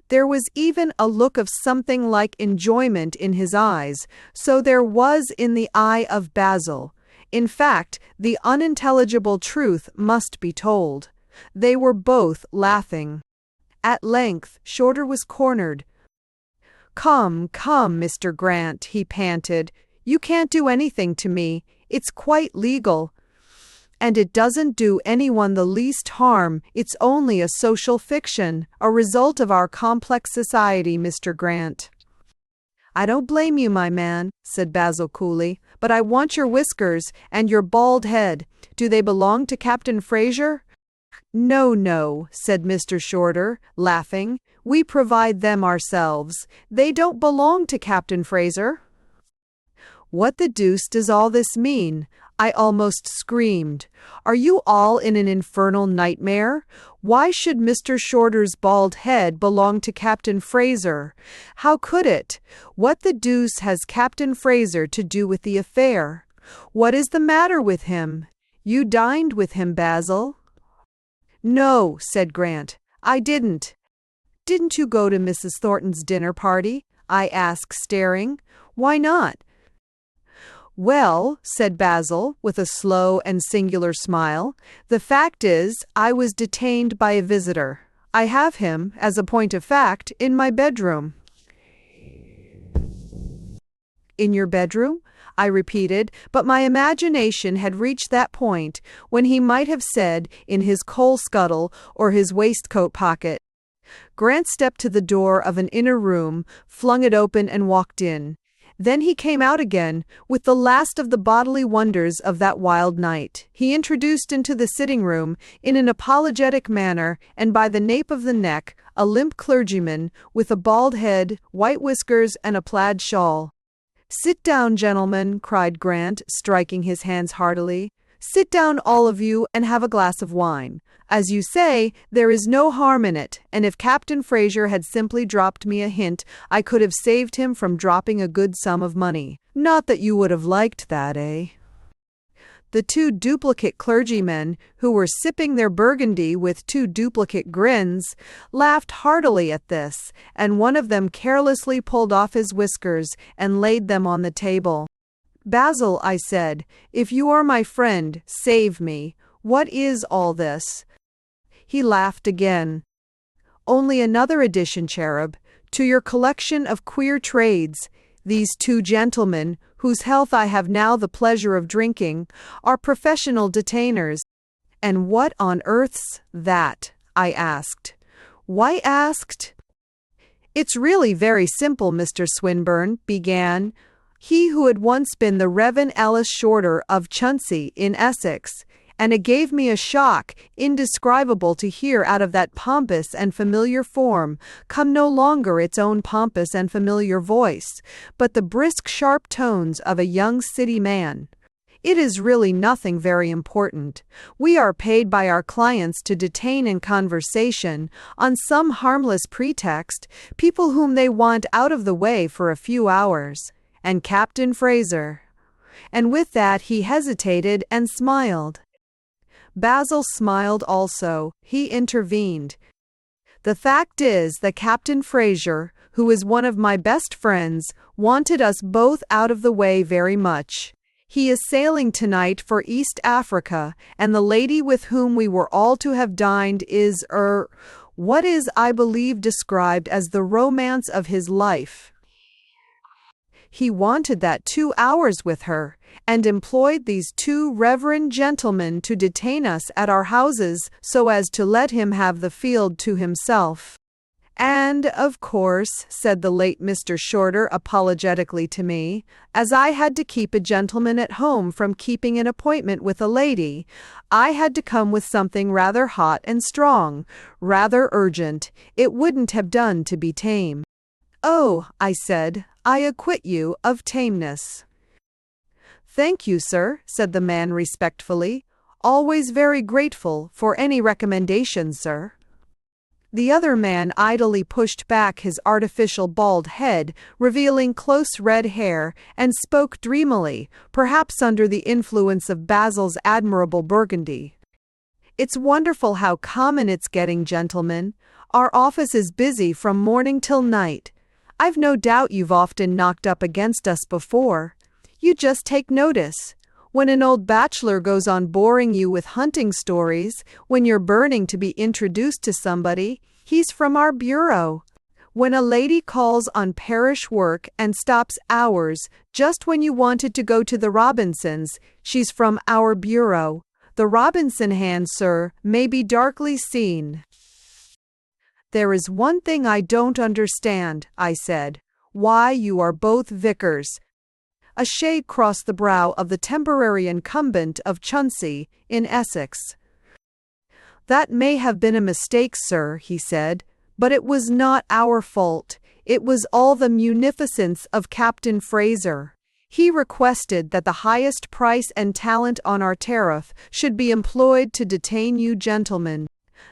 There was even a look of something like enjoyment in his eyes, so there was in the eye of Basil. In fact, the unintelligible truth must be told. They were both laughing. At length, Shorter was cornered. Come, Mr. Grant," he panted. "You can't do anything to me. It's quite legal. And it doesn't do anyone the least harm. It's only a social fiction, a result of our complex society, Mr. Grant." "I don't blame you, my man," said Basil coolly, "but I want your whiskers and your bald head. Do they belong to Captain Fraser?" No, said Mr. Shorter, laughing. "We provide them ourselves. They don't belong to Captain Fraser." "What the deuce does all this mean?" I almost screamed. "Are you all in an infernal nightmare? Why should Mr. Shorter's bald head belong to Captain Fraser? How could it? What the deuce has Captain Fraser to do with the affair? What is the matter with him? You dined with him, Basil?" "No," said Grant, "I didn't." "Didn't you go to Mrs. Thornton's dinner party?" I asked, staring. "Why not?" "Well," said Basil, with a slow and singular smile, "the fact is, I was detained by a visitor. I have him, as a point of fact, in my bedroom." "In your bedroom?" I repeated, but my imagination had reached that point when he might have said in his coal scuttle or his waistcoat pocket. Grant stepped to the door of an inner room, flung it open and walked in. Then he came out again with the last of the bodily wonders of that wild night. He introduced into the sitting-room, in an apologetic manner and by the nape of the neck, a limp clergyman with a bald head, white whiskers, and a plaid shawl. "Sit down, gentlemen," cried Grant, striking his hands heartily. "Sit down, all of you, and have a glass of wine. As you say, there is no harm in it, and if Captain Fraser had simply dropped me a hint, I could have saved him from dropping a good sum of money. Not that you would have liked that, eh?" The two duplicate clergymen, who were sipping their burgundy with two duplicate grins, laughed heartily at this, and one of them carelessly pulled off his whiskers and laid them on the table. "Basil," I said, "if you are my friend, save me. What is all this?" He laughed again. "Only another addition, Cherub, to your collection of queer trades. These two gentlemen, whose health I have now the pleasure of drinking, are professional detainers." "And what on earth's that?" I asked. "Why asked?" "It's really very simple," Mr. Swinburne began. "He who had once been the Reverend Ellis Shorter of Chuntsey in Essex, and it gave me a shock indescribable to hear out of that pompous and familiar form come no longer its own pompous and familiar voice, but the brisk sharp tones of a young city man. It is really nothing very important. We are paid by our clients to detain in conversation, on some harmless pretext, people whom they want out of the way for a few hours. And Captain Fraser—" And with that he hesitated and smiled. Basil smiled also. He intervened. "The fact is that Captain Fraser, who is one of my best friends, wanted us both out of the way very much. He is sailing tonight for East Africa, and the lady with whom we were all to have dined is what is, I believe, described as the romance of his life. He wanted that 2 hours with her, and employed these two reverend gentlemen to detain us at our houses so as to let him have the field to himself. And, of course," said the late Mr. Shorter apologetically to me, "as I had to keep a gentleman at home from keeping an appointment with a lady, I had to come with something rather hot and strong, rather urgent. It wouldn't have done to be tame." "Oh," I said, "I acquit you of tameness." "Thank you, sir," said the man respectfully. "Always very grateful for any recommendation, sir." The other man idly pushed back his artificial bald head, revealing close red hair, and spoke dreamily, perhaps under the influence of Basil's admirable burgundy. "It's wonderful how common it's getting, gentlemen. Our office is busy from morning till night. I've no doubt you've often knocked up against us before. You just take notice. When an old bachelor goes on boring you with hunting stories, when you're burning to be introduced to somebody, he's from our bureau. When a lady calls on parish work and stops hours just when you wanted to go to the Robinsons, she's from our bureau. The Robinson hand, sir, may be darkly seen." "There is one thing I don't understand," I said. "Why you are both vicars." A shade crossed the brow of the temporary incumbent of Chuntsey, in Essex. "That may have been a mistake, sir," he said, "but it was not our fault. It was all the munificence of Captain Fraser. He requested that the highest price and talent on our tariff should be employed to detain you gentlemen.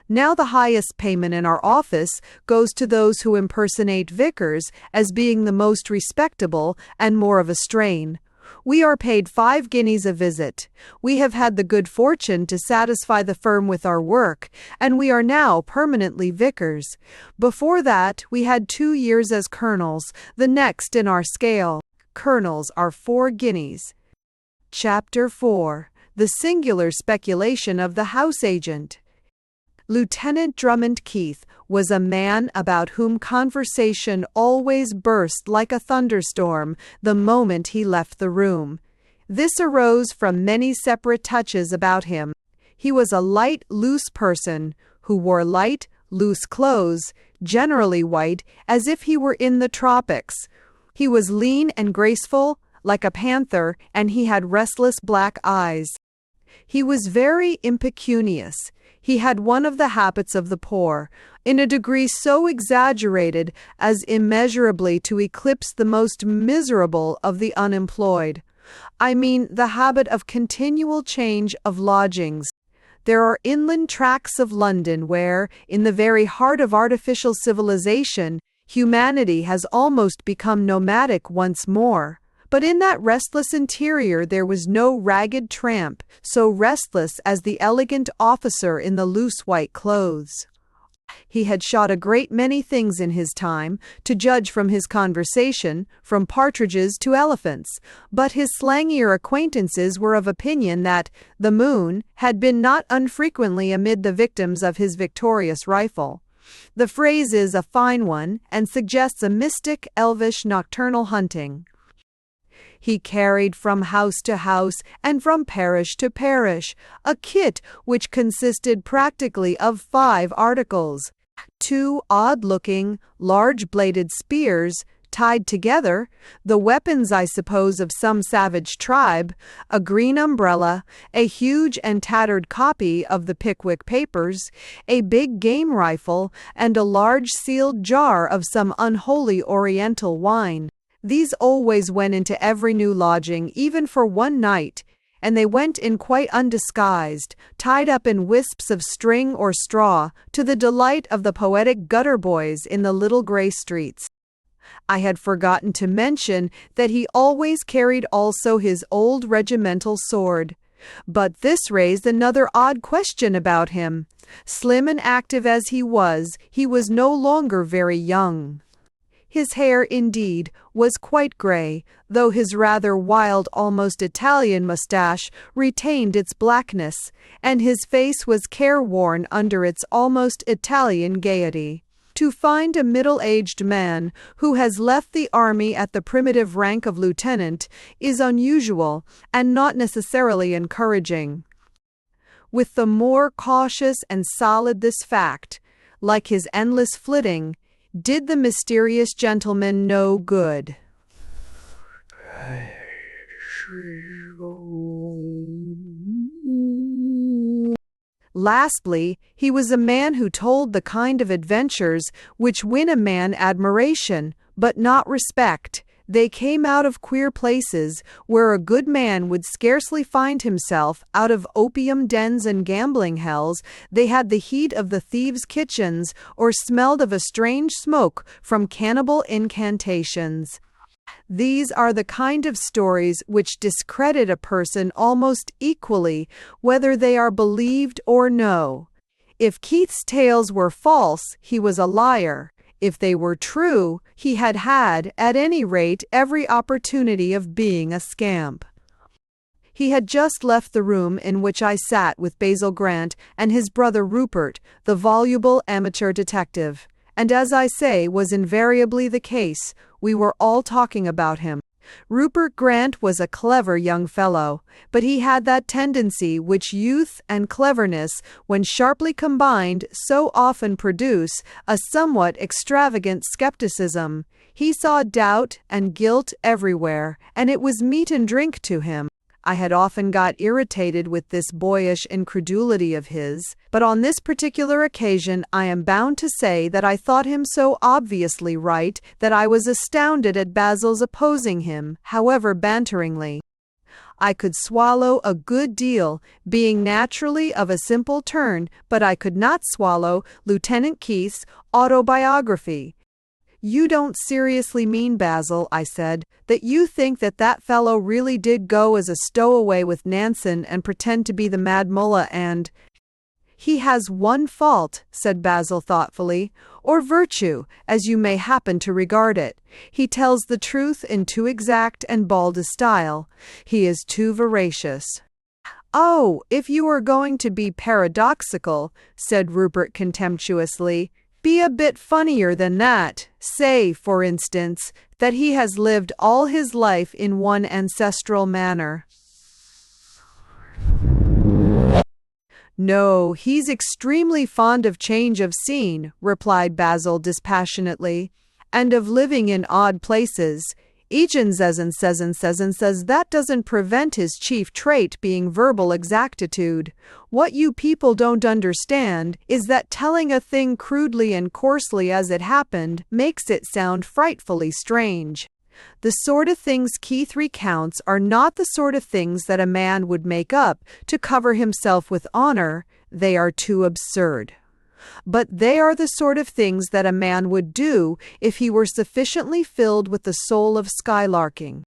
Now the highest payment in our office goes to those who impersonate vicars as being the most respectable and more of a strain. We are paid 5 guineas a visit. We have had the good fortune to satisfy the firm with our work, and we are now permanently vicars. Before that, we had 2 years as colonels, the next in our scale. Colonels are 4 guineas. Chapter 4. The Singular Speculation of the House Agent. Lieutenant Drummond Keith was a man about whom conversation always burst like a thunderstorm the moment he left the room. This arose from many separate touches about him. He was a light, loose person, who wore light, loose clothes, generally white, as if he were in the tropics. He was lean and graceful, like a panther, and he had restless black eyes. He was very impecunious. He had one of the habits of the poor, in a degree so exaggerated as immeasurably to eclipse the most miserable of the unemployed. I mean the habit of continual change of lodgings. There are inland tracts of London where, in the very heart of artificial civilization, humanity has almost become nomadic once more. But in that restless interior there was no ragged tramp, so restless as the elegant officer in the loose white clothes. He had shot a great many things in his time, to judge from his conversation, from partridges to elephants, but his slangier acquaintances were of opinion that the moon had been not unfrequently amid the victims of his victorious rifle. The phrase is a fine one, and suggests a mystic, elvish, nocturnal hunting. He carried from house to house and from parish to parish a kit which consisted practically of 5 articles: 2 odd-looking, large-bladed spears tied together, the weapons, I suppose, of some savage tribe, a green umbrella, a huge and tattered copy of the Pickwick Papers, a big game rifle, and a large sealed jar of some unholy Oriental wine. These always went into every new lodging, even for one night, and they went in quite undisguised, tied up in wisps of string or straw, to the delight of the poetic gutter boys in the little grey streets. I had forgotten to mention that he always carried also his old regimental sword. But this raised another odd question about him. Slim and active as he was no longer very young. His hair, indeed, was quite grey, though his rather wild, almost Italian moustache retained its blackness, and his face was careworn under its almost Italian gaiety. To find a middle-aged man who has left the army at the primitive rank of lieutenant is unusual and not necessarily encouraging. With the more cautious and solid this fact, like his endless flitting, did the mysterious gentleman no good. Lastly, he was a man who told the kind of adventures which win a man admiration, but not respect. They came out of queer places, where a good man would scarcely find himself, out of opium dens and gambling hells. They had the heat of the thieves' kitchens, or smelled of a strange smoke from cannibal incantations. These are the kind of stories which discredit a person almost equally, whether they are believed or no. If Keith's tales were false, he was a liar. If they were true, he had had, at any rate, every opportunity of being a scamp. He had just left the room in which I sat with Basil Grant and his brother Rupert, the voluble amateur detective, and as I say was invariably the case, we were all talking about him. Rupert Grant was a clever young fellow, but he had that tendency which youth and cleverness, when sharply combined, so often produce, a somewhat extravagant skepticism. He saw doubt and guilt everywhere, and it was meat and drink to him. I had often got irritated with this boyish incredulity of his, but on this particular occasion I am bound to say that I thought him so obviously right that I was astounded at Basil's opposing him, however banteringly. I could swallow a good deal, being naturally of a simple turn, but I could not swallow Lieutenant Keith's autobiography. "You don't seriously mean, Basil," I said, "that you think that that fellow really did go as a stowaway with Nansen and pretend to be the Mad Mullah and—" "He has one fault," said Basil thoughtfully, "or virtue, as you may happen to regard it. He tells the truth in too exact and bald a style. He is too veracious." "Oh, if you are going to be paradoxical," said Rupert contemptuously, "be a bit funnier than that. Say, for instance, that he has lived all his life in one ancestral manner." "No, he's extremely fond of change of scene," replied Basil dispassionately, "and of living in odd places. Egan says that doesn't prevent his chief trait being verbal exactitude. What you people don't understand is that telling a thing crudely and coarsely as it happened makes it sound frightfully strange. The sort of things Keith recounts are not the sort of things that a man would make up to cover himself with honor. They are too absurd. But they are the sort of things that a man would do if he were sufficiently filled with the soul of skylarking.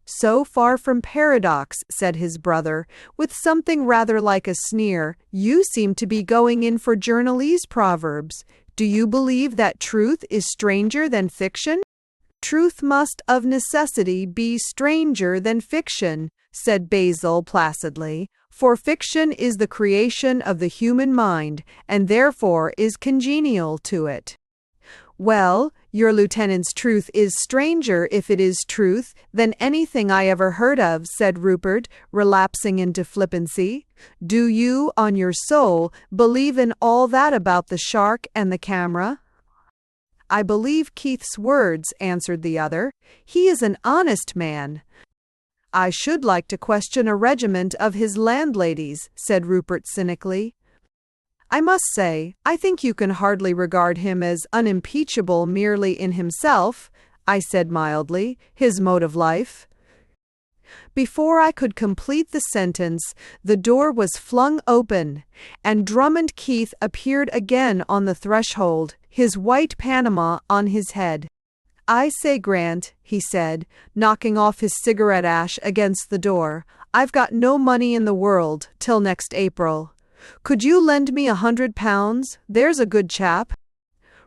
So far from paradox, said his brother, with something rather like a sneer. You seem to be going in for journalese proverbs. Do you believe that truth is stranger than fiction? Truth must of necessity be stranger than fiction, said Basil placidly, for fiction is the creation of the human mind, and therefore is congenial to it. Well, your lieutenant's truth is stranger, if it is truth, than anything I ever heard of, said Rupert, relapsing into flippancy. Do you, on your soul, believe in all that about the shark and the camera? I believe Keith's words, answered the other. He is an honest man. I should like to question a regiment of his landladies, said Rupert cynically. I must say, I think you can hardly regard him as unimpeachable merely in himself, I said mildly, his mode of life. Before I could complete the sentence, the door was flung open, and Drummond Keith appeared again on the threshold, his white Panama on his head. I say, Grant, he said, knocking off his cigarette ash against the door, I've got no money in the world till next April. Could you lend me £100? There's a good chap.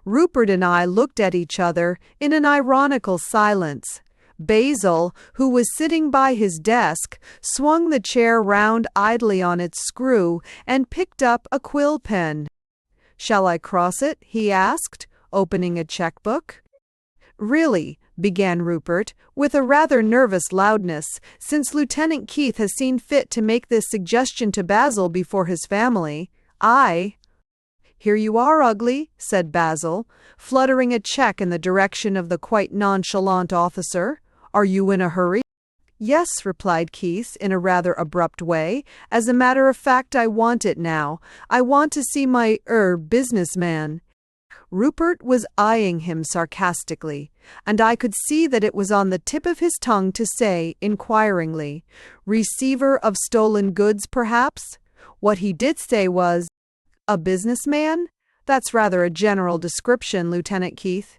Rupert and I looked at each other in an ironical silence. Basil, who was sitting by his desk, swung the chair round idly on its screw and picked up a quill pen. Shall I cross it? He asked, opening a checkbook. Really, began Rupert, with a rather nervous loudness, since Lieutenant Keith has seen fit to make this suggestion to Basil before his family. Here you are, Ugly, said Basil, fluttering a cheque in the direction of the quite nonchalant officer. Are you in a hurry? Yes, replied Keith, in a rather abrupt way. As a matter of fact, I want it now. I want to see my, businessman. Rupert was eyeing him sarcastically, and I could see that it was on the tip of his tongue to say, inquiringly, receiver of stolen goods, perhaps? What he did say was, a businessman? That's rather a general description, Lieutenant Keith.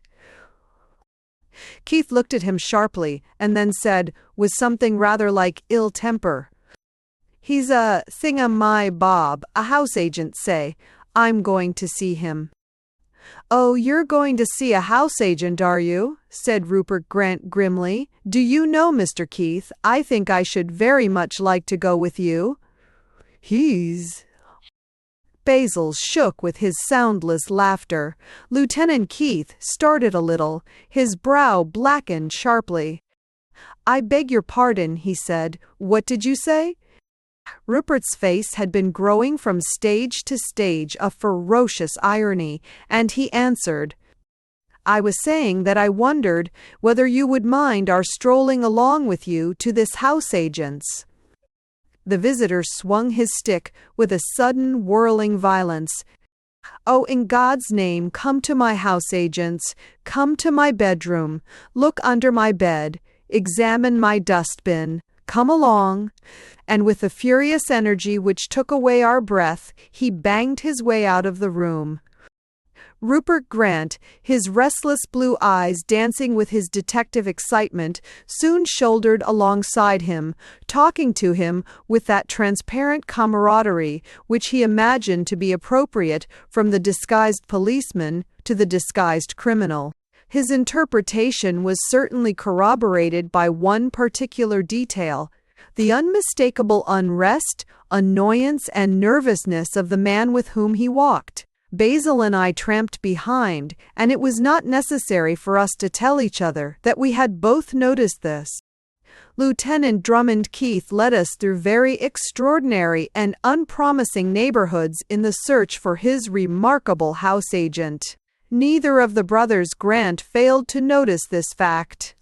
Keith looked at him sharply, and then said, with something rather like ill temper, He's a thingamabob, a house agent, say. I'm going to see him. Oh, you're going to see a house agent, are you? Said Rupert Grant grimly. Do you know, Mr. Keith, I think I should very much like to go with you. Basil shook with his soundless laughter. Lieutenant Keith started a little, his brow blackened sharply. I beg your pardon, he said. What did you say? Rupert's face had been growing from stage to stage of ferocious irony, and he answered, I was saying that I wondered whether you would mind our strolling along with you to this house agent's. The visitor swung his stick with a sudden whirling violence. Oh, in God's name, come to my house agent's, come to my bedroom, look under my bed, examine my dustbin. Come along. And with a furious energy which took away our breath, he banged his way out of the room. Rupert Grant, his restless blue eyes dancing with his detective excitement, soon shouldered alongside him, talking to him with that transparent camaraderie which he imagined to be appropriate from the disguised policeman to the disguised criminal. His interpretation was certainly corroborated by one particular detail: the unmistakable unrest, annoyance, and nervousness of the man with whom he walked. Basil and I tramped behind, and it was not necessary for us to tell each other that we had both noticed this. Lieutenant Drummond Keith led us through very extraordinary and unpromising neighborhoods in the search for his remarkable house agent. Neither of the brothers Grant failed to notice this fact.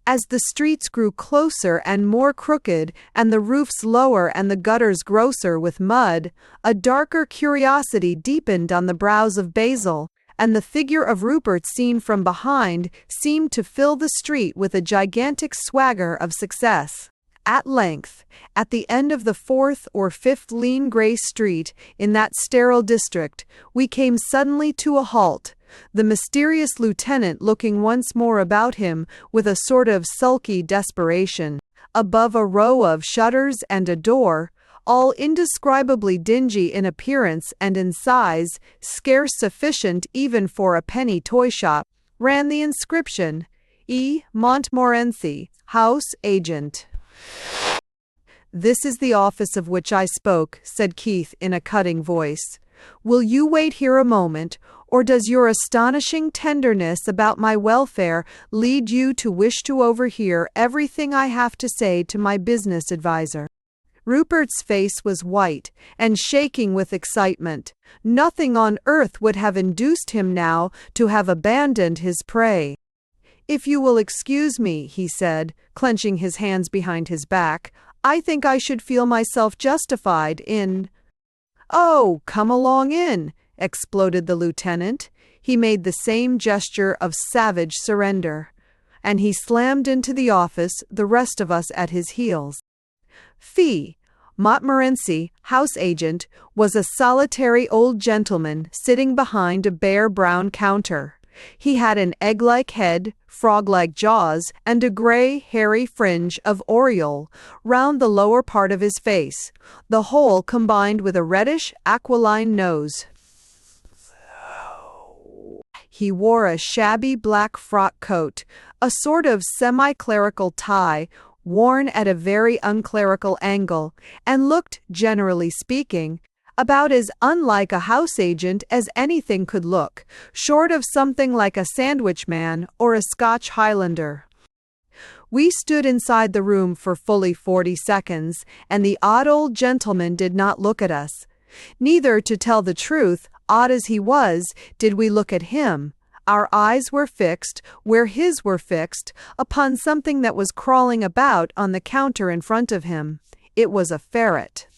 As the streets grew closer and more crooked, and the roofs lower and the gutters grosser with mud, a darker curiosity deepened on the brows of Basil, and the figure of Rupert seen from behind seemed to fill the street with a gigantic swagger of success. At length, at the end of the fourth or fifth lean grey street in that sterile district, we came suddenly to a halt, the mysterious lieutenant looking once more about him with a sort of sulky desperation. Above a row of shutters and a door, all indescribably dingy in appearance and in size, scarce sufficient even for a penny toy shop, ran the inscription, E. Montmorency, House Agent. "This is the office of which I spoke," said Keith in a cutting voice. "Will you wait here a moment, or does your astonishing tenderness about my welfare lead you to wish to overhear everything I have to say to my business adviser?" Rupert's face was white and shaking with excitement. Nothing on earth would have induced him now to have abandoned his prey. "If you will excuse me," he said, clenching his hands behind his back, "I think I should feel myself justified in—" "Oh, come along in," exploded the lieutenant. He made the same gesture of savage surrender, and he slammed into the office, the rest of us at his heels. Fee, Montmorency, house agent, was a solitary old gentleman sitting behind a bare brown counter. He had an egg-like head, frog-like jaws, and a grey, hairy fringe of aureole round the lower part of his face, the whole combined with a reddish, aquiline nose. He wore a shabby black frock coat, a sort of semi-clerical tie, worn at a very unclerical angle, and looked, generally speaking, about as unlike a house agent as anything could look, short of something like a sandwich man or a Scotch Highlander. We stood inside the room for fully 40 seconds, and the odd old gentleman did not look at us. Neither, to tell the truth, odd as he was, did we look at him. Our eyes were fixed, where his were fixed, upon something that was crawling about on the counter in front of him. It was a ferret.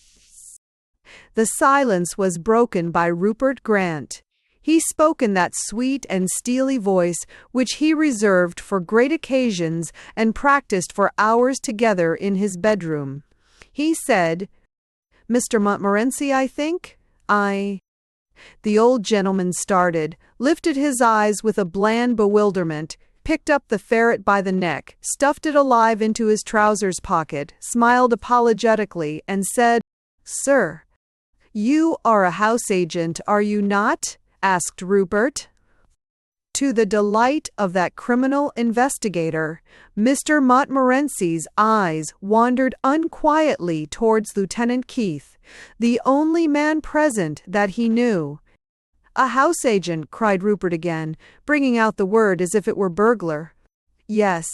The silence was broken by Rupert Grant. He spoke in that sweet and steely voice which he reserved for great occasions and practiced for hours together in his bedroom. He said, "Mr. Montmorency, I think? The old gentleman started, lifted his eyes with a bland bewilderment, picked up the ferret by the neck, stuffed it alive into his trousers pocket, smiled apologetically, and said, "Sir, you are a house agent, are you not?" asked Rupert. To the delight of that criminal investigator, Mr. Montmorency's eyes wandered unquietly towards Lieutenant Keith, the only man present that he knew. "A house agent," cried Rupert again, bringing out the word as if it were burglar. "Yes,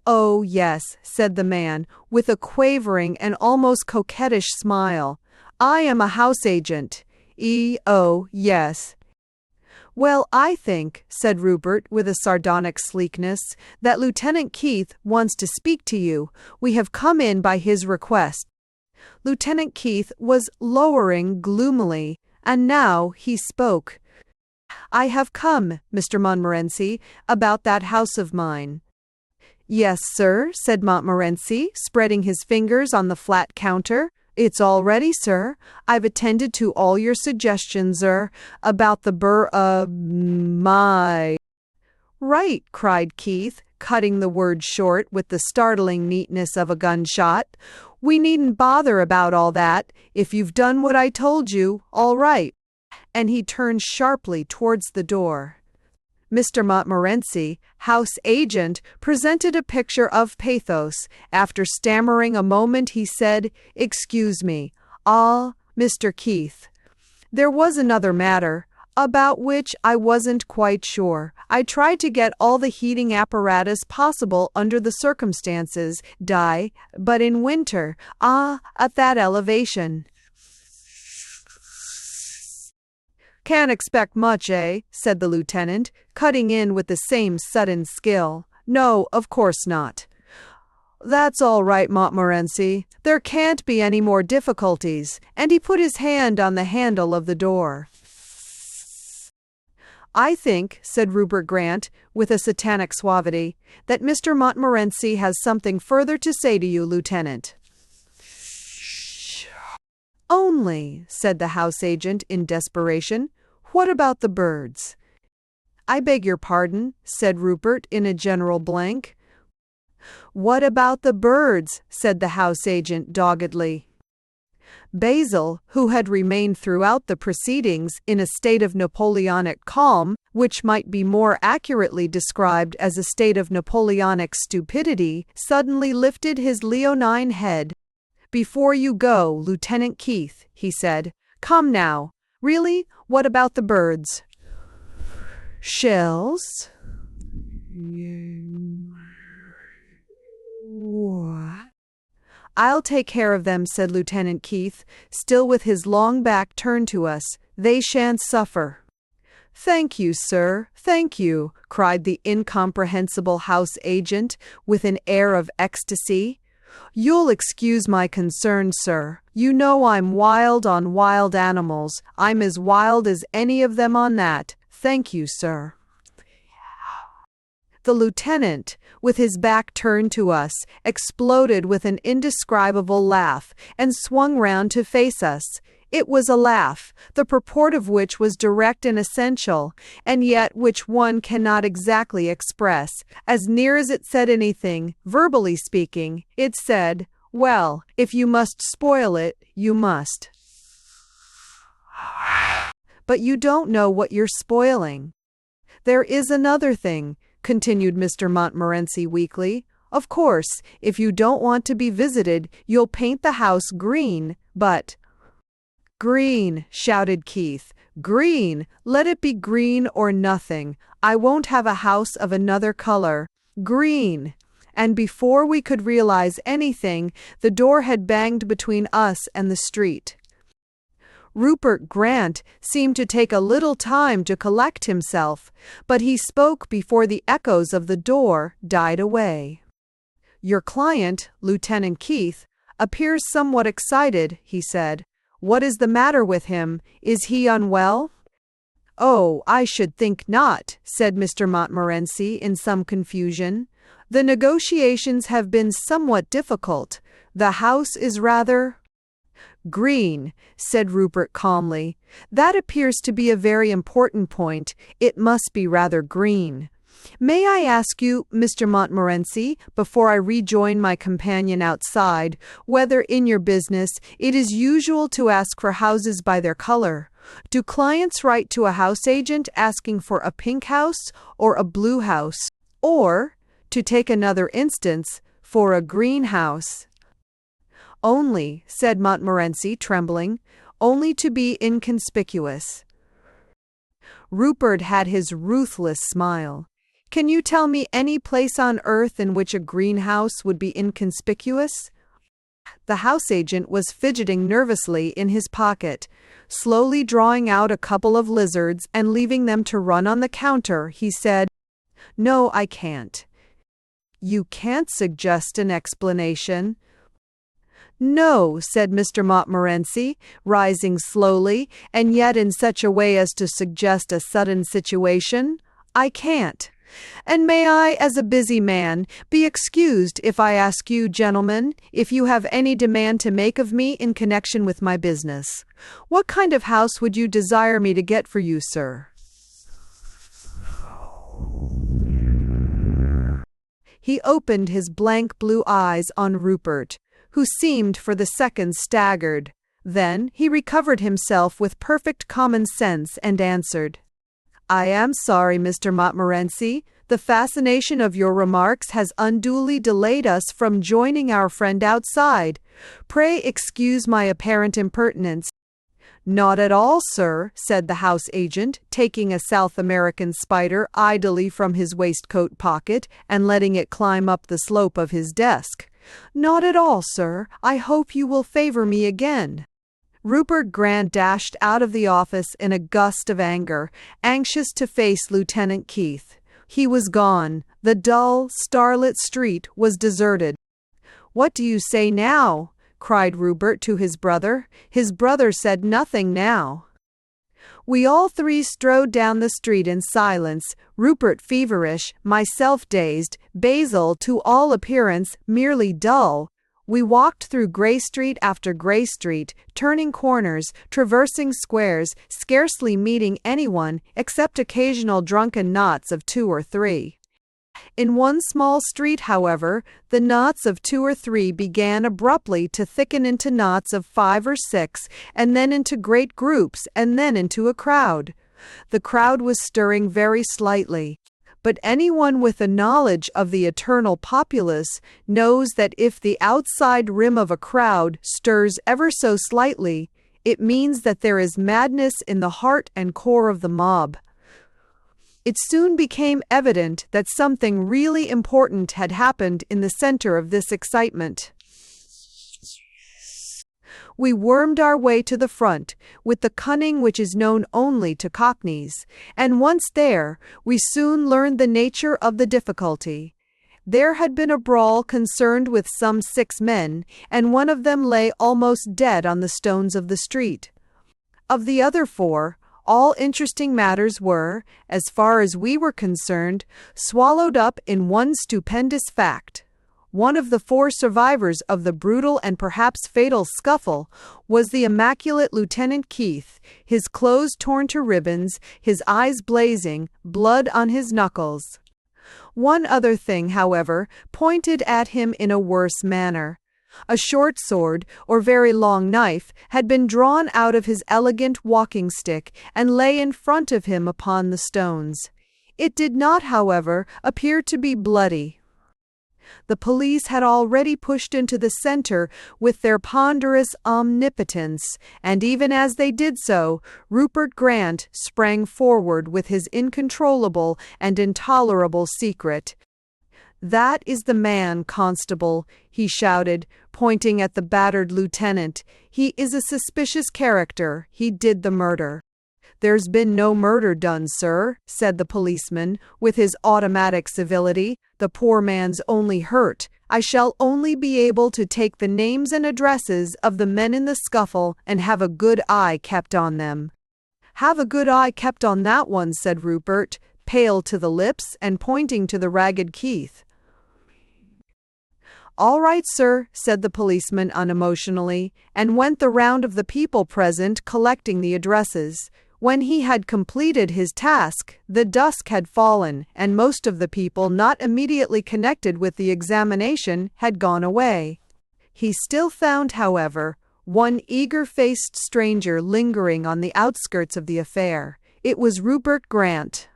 oh yes," said the man, with a quavering and almost coquettish smile. "I am a house agent. Oh yes." "Well, I think," said Rupert with a sardonic sleekness, "that Lieutenant Keith wants to speak to you. We have come in by his request." Lieutenant Keith was lowering gloomily, and now he spoke. "I have come, Mr. Montmorency, about that house of mine." "Yes, sir," said Montmorency, spreading his fingers on the flat counter. "It's all ready, sir. I've attended to all your suggestions, sir, about the my—" "Right," cried Keith, cutting the word short with the startling neatness of a gunshot. "We needn't bother about all that. If you've done what I told you, all right." And he turned sharply towards the door. Mr. Montmorency, house agent, presented a picture of pathos. After stammering a moment, he said, "Excuse me. Mr. Keith. There was another matter, about which I wasn't quite sure. I tried to get all the heating apparatus possible under the circumstances, but in winter, at that elevation. "Can't expect much, said the lieutenant, cutting in with the same sudden skill. "No, of course not." "That's all right, Montmorency. There can't be any more difficulties," and he put his hand on the handle of the door. "I think," said Rupert Grant, with a satanic suavity, "that Mr. Montmorency has something further to say to you, Lieutenant." "Only," said the house agent in desperation, "what about the birds?" "I beg your pardon," said Rupert in a general blank. "What about the birds?" said the house agent doggedly. Basil, who had remained throughout the proceedings in a state of Napoleonic calm, which might be more accurately described as a state of Napoleonic stupidity, suddenly lifted his leonine head. "Before you go, Lieutenant Keith," he said, "come now. Really, what about the birds?" "Shells?" "What?" "I'll take care of them," said Lieutenant Keith, still with his long back turned to us. "They shan't suffer." "Thank you, sir, thank you," cried the incomprehensible house agent with an air of ecstasy. "You'll excuse my concern, sir. You know I'm wild on wild animals. I'm as wild as any of them on that. Thank you, sir." The lieutenant, with his back turned to us, exploded with an indescribable laugh and swung round to face us. It was a laugh, the purport of which was direct and essential, and yet which one cannot exactly express. As near as it said anything, verbally speaking, it said, "Well, if you must spoil it, you must. But you don't know what you're spoiling." "There is another thing," continued Mr. Montmorency weakly. "Of course, if you don't want to be visited, you'll paint the house green, but—" "Green," shouted Keith. "Green! Let it be green or nothing. I won't have a house of another color. Green!" And before we could realize anything, the door had banged between us and the street. Rupert Grant seemed to take a little time to collect himself, but he spoke before the echoes of the door died away. "Your client, Lieutenant Keith, appears somewhat excited," he said. "What is the matter with him? Is he unwell?" "Oh, I should think not," said Mr. Montmorency in some confusion. "The negotiations have been somewhat difficult. The house is rather—" "Green," said Rupert calmly. "That appears to be a very important point. It must be rather green. May I ask you, Mr. Montmorency, before I rejoin my companion outside, whether in your business it is usual to ask for houses by their color? Do clients write to a house agent asking for a pink house or a blue house, or, to take another instance, for a green house?" "Only," said Montmorency, trembling, "only to be inconspicuous." Rupert had his ruthless smile. "Can you tell me any place on earth in which a greenhouse would be inconspicuous?" The house agent was fidgeting nervously in his pocket, slowly drawing out a couple of lizards and leaving them to run on the counter. He said, "No, I can't." "You can't suggest an explanation?" "No," said Mr. Montmorency, rising slowly, and yet in such a way as to suggest a sudden situation. "I can't. And may I, as a busy man, be excused if I ask you, gentlemen, if you have any demand to make of me in connection with my business? What kind of house would you desire me to get for you, sir?" He opened his blank blue eyes on Rupert, who seemed for the second staggered. Then he recovered himself with perfect common sense and answered, "I am sorry, Mr. Montmorency. The fascination of your remarks has unduly delayed us from joining our friend outside. Pray excuse my apparent impertinence." "Not at all, sir," said the house agent, taking a South American spider idly from his waistcoat pocket and letting it climb up the slope of his desk. "Not at all, sir. I hope you will favor me again." Rupert Grant dashed out of the office in a gust of anger, anxious to face Lieutenant Keith. He was gone. The dull, starlit street was deserted. "What do you say now?" cried Rupert to his brother. His brother said nothing now. We all three strode down the street in silence, Rupert feverish, myself dazed, Basil to all appearance merely dull. We walked through Grey Street after Grey Street, turning corners, traversing squares, scarcely meeting anyone except occasional drunken knots of 2 or 3. In one small street, however, the knots of 2 or 3 began abruptly to thicken into knots of 5 or 6, and then into great groups, and then into a crowd. The crowd was stirring very slightly. But anyone with a knowledge of the eternal populace knows that if the outside rim of a crowd stirs ever so slightly, it means that there is madness in the heart and core of the mob. It soon became evident that something really important had happened in the center of this excitement. We wormed our way to the front, with the cunning which is known only to Cockneys, and once there, we soon learned the nature of the difficulty. There had been a brawl concerned with some 6 men, and one of them lay almost dead on the stones of the street. Of the other 4, all interesting matters were, as far as we were concerned, swallowed up in one stupendous fact. One of the 4 survivors of the brutal and perhaps fatal scuffle was the immaculate Lieutenant Keith, his clothes torn to ribbons, his eyes blazing, blood on his knuckles. One other thing, however, pointed at him in a worse manner. A short sword, or very long knife, had been drawn out of his elegant walking stick and lay in front of him upon the stones. It did not, however, appear to be bloody. The police had already pushed into the center with their ponderous omnipotence, and even as they did so, Rupert Grant sprang forward with his incontrollable and intolerable secret. "That is the man, Constable," he shouted, pointing at the battered lieutenant. "He is a suspicious character. He did the murder." "There's been no murder done, sir," said the policeman, with his automatic civility. "The poor man's only hurt. I shall only be able to take the names and addresses of the men in the scuffle and have a good eye kept on them." "Have a good eye kept on that one," said Rupert, pale to the lips and pointing to the ragged Keith. "All right, sir," said the policeman unemotionally, and went the round of the people present collecting the addresses. When he had completed his task, the dusk had fallen, and most of the people not immediately connected with the examination had gone away. He still found, however, one eager-faced stranger lingering on the outskirts of the affair. It was Rupert Grant.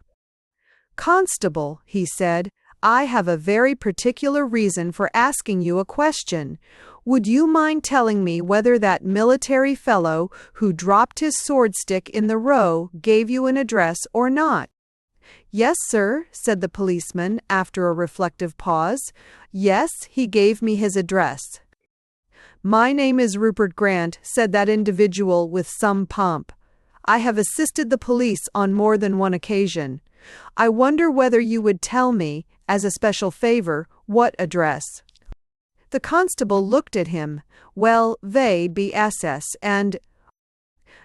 "Constable," he said, "I have a very particular reason for asking you a question. Would you mind telling me whether that military fellow who dropped his sword-stick in the Row gave you an address or not?" "Yes, sir," said the policeman after a reflective pause. "Yes, he gave me his address." "My name is Rupert Grant," said that individual with some pomp. "I have assisted the police on more than one occasion. I wonder whether you would tell me, as a special favor, what address?" The constable looked at him. "Well, they BSS and—"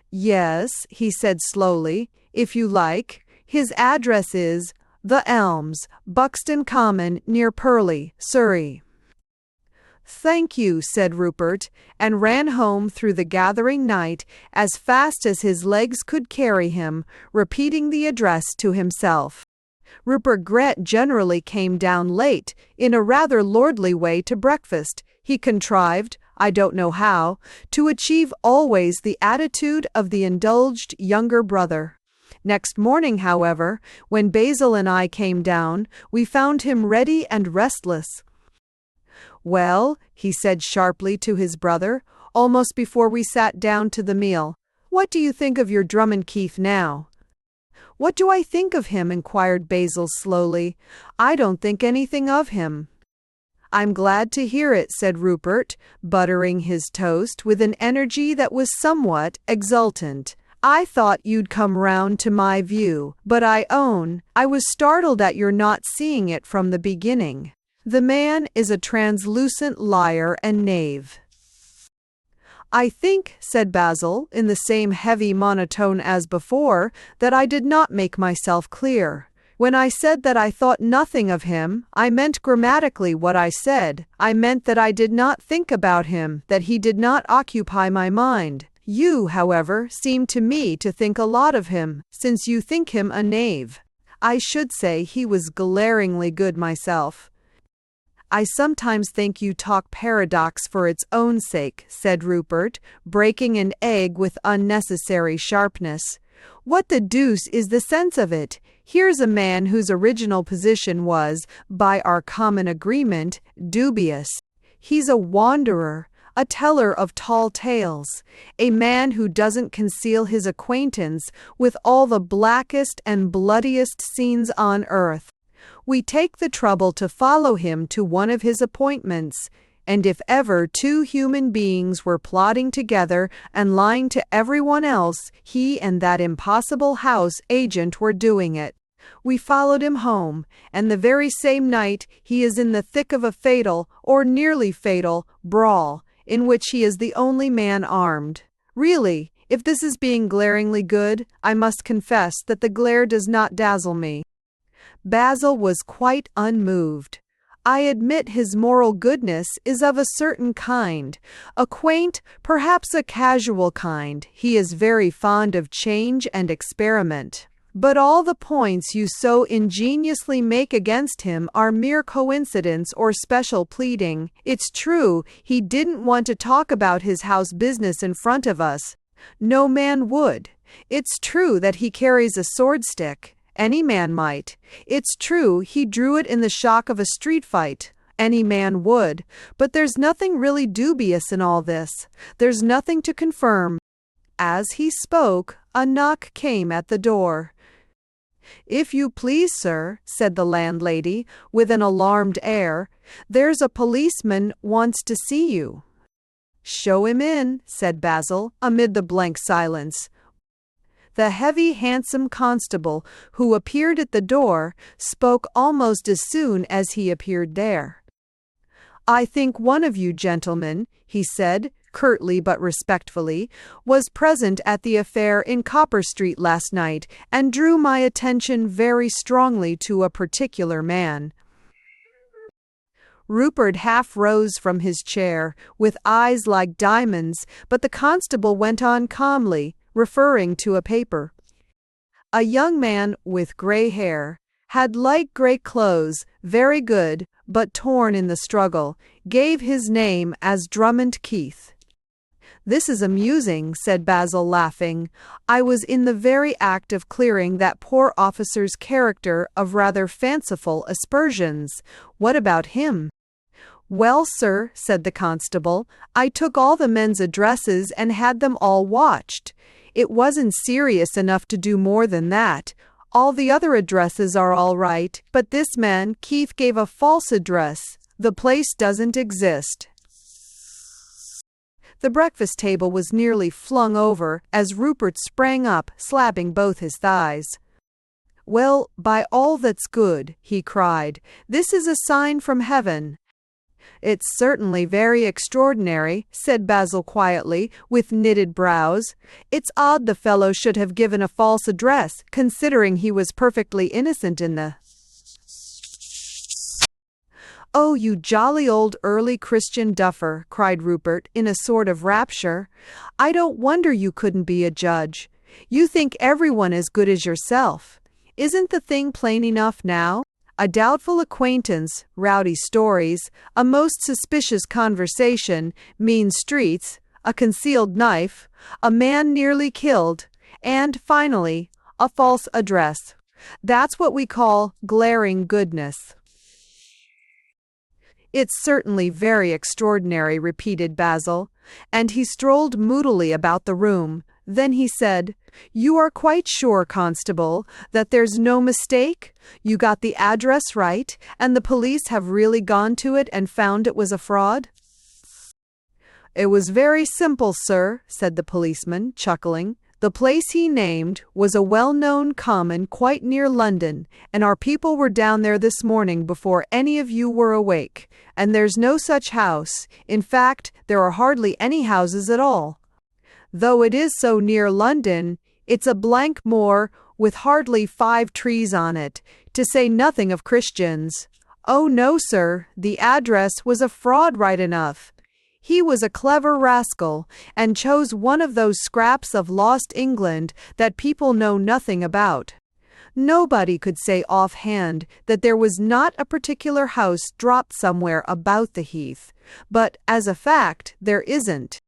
"Yes," he said slowly, "if you like. His address is The Elms, Buxton Common, near Purley, Surrey." "Thank you," said Rupert, and ran home through the gathering night as fast as his legs could carry him, repeating the address to himself. Rupert Grant generally came down late, in a rather lordly way, to breakfast. He contrived, I don't know how, to achieve always the attitude of the indulged younger brother. Next morning, however, when Basil and I came down, we found him ready and restless. "Well," he said sharply to his brother, almost before we sat down to the meal, "what do you think of your Drummond Keith now?" "What do I think of him?" inquired Basil slowly. "I don't think anything of him." "I'm glad to hear it," said Rupert, buttering his toast with an energy that was somewhat exultant. "I thought you'd come round to my view, but I own I was startled at your not seeing it from the beginning. The man is a translucent liar and knave." "I think," said Basil, in the same heavy monotone as before, "that I did not make myself clear. When I said that I thought nothing of him, I meant grammatically what I said. I meant that I did not think about him, that he did not occupy my mind. You, however, seem to me to think a lot of him, since you think him a knave. I should say he was glaringly good myself. I sometimes think you talk paradox for its own sake, said Rupert, breaking an egg with unnecessary sharpness. What the deuce is the sense of it? Here's a man whose original position was, by our common agreement, dubious. He's a wanderer, a teller of tall tales, a man who doesn't conceal his acquaintance with all the blackest and bloodiest scenes on earth. We take the trouble to follow him to one of his appointments, and if ever two human beings were plotting together and lying to everyone else, he and that impossible house agent were doing it. We followed him home, and the very same night he is in the thick of a fatal, or nearly fatal, brawl, in which he is the only man armed. Really, if this is being glaringly good, I must confess that the glare does not dazzle me. Basil was quite unmoved. I admit his moral goodness is of a certain kind, a quaint, perhaps a casual kind. He is very fond of change and experiment. But all the points you so ingeniously make against him are mere coincidence or special pleading. It's true, he didn't want to talk about his house business in front of us. No man would. It's true that he carries a sword stick. Any man might. It's true he drew it in the shock of a street fight. Any man would. But there's nothing really dubious in all this. There's nothing to confirm. As he spoke, a knock came at the door. "If you please, sir," said the landlady, with an alarmed air, "there's a policeman wants to see you." "Show him in," said Basil, amid the blank silence. The heavy, handsome constable, who appeared at the door, spoke almost as soon as he appeared there. "I think one of you gentlemen," he said, curtly but respectfully, "was present at the affair in Copper Street last night, and drew my attention very strongly to a particular man." Rupert half rose from his chair, with eyes like diamonds, but the constable went on calmly, referring to a paper. "A young man with grey hair, had light grey clothes, very good, but torn in the struggle, gave his name as Drummond Keith." "This is amusing," said Basil, laughing. "I was in the very act of clearing that poor officer's character of rather fanciful aspersions. What about him?" "Well, sir," said the constable, "I took all the men's addresses and had them all watched. It wasn't serious enough to do more than that. All the other addresses are all right, but this man, Keith, gave a false address. The place doesn't exist." The breakfast table was nearly flung over as Rupert sprang up, slapping both his thighs. "Well, by all that's good," he cried, "this is a sign from heaven." "It's certainly very extraordinary," said Basil quietly, with knitted brows. "It's odd the fellow should have given a false address, considering he was perfectly innocent in the—" "Oh, you jolly old early Christian duffer," cried Rupert, in a sort of rapture. "I don't wonder you couldn't be a judge. You think everyone as good as yourself. Isn't the thing plain enough now? A doubtful acquaintance, rowdy stories, a most suspicious conversation, mean streets, a concealed knife, a man nearly killed, and, finally, a false address. That's what we call glaring goodness." "It's certainly very extraordinary," repeated Basil, and he strolled moodily about the room. Then he said, "You are quite sure, Constable, that there's no mistake? You got the address right, and the police have really gone to it and found it was a fraud?" "It was very simple, sir," said the policeman, chuckling. "The place he named was a well-known common quite near London, and our people were down there this morning before any of you were awake, and there's no such house. In fact, there are hardly any houses at all. Though it is so near London, it's a blank moor with hardly 5 trees on it, to say nothing of Christians. Oh no, sir, the address was a fraud right enough. He was a clever rascal, and chose one of those scraps of lost England that people know nothing about. Nobody could say offhand that there was not a particular house dropped somewhere about the heath, but as a fact there isn't.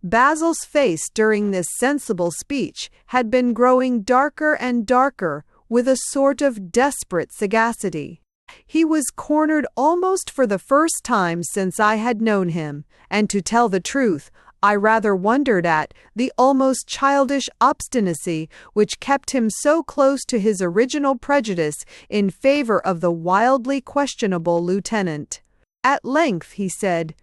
Basil's face during this sensible speech had been growing darker and darker with a sort of desperate sagacity. He was cornered almost for the first time since I had known him, and to tell the truth, I rather wondered at the almost childish obstinacy which kept him so close to his original prejudice in favor of the wildly questionable lieutenant. At length he said,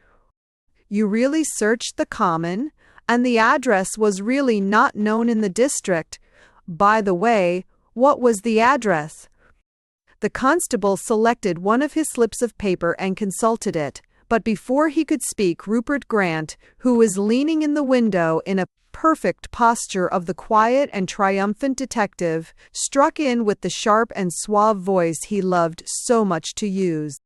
"You really searched the common, and the address was really not known in the district. By the way, what was the address?" The constable selected one of his slips of paper and consulted it, but before he could speak, Rupert Grant, who was leaning in the window in a perfect posture of the quiet and triumphant detective, struck in with the sharp and suave voice he loved so much to use.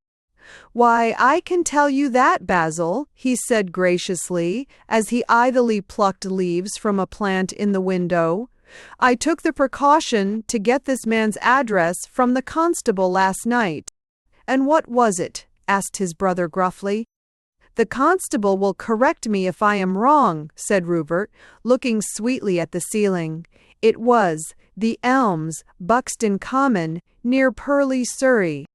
"Why, I can tell you that, Basil," he said graciously, as he idly plucked leaves from a plant in the window. "I took the precaution to get this man's address from the constable last night." "And what was it?" asked his brother gruffly. "The constable will correct me if I am wrong," said Rupert, looking sweetly at the ceiling. "It was The Elms, Buxton Common, near Purley, Surrey."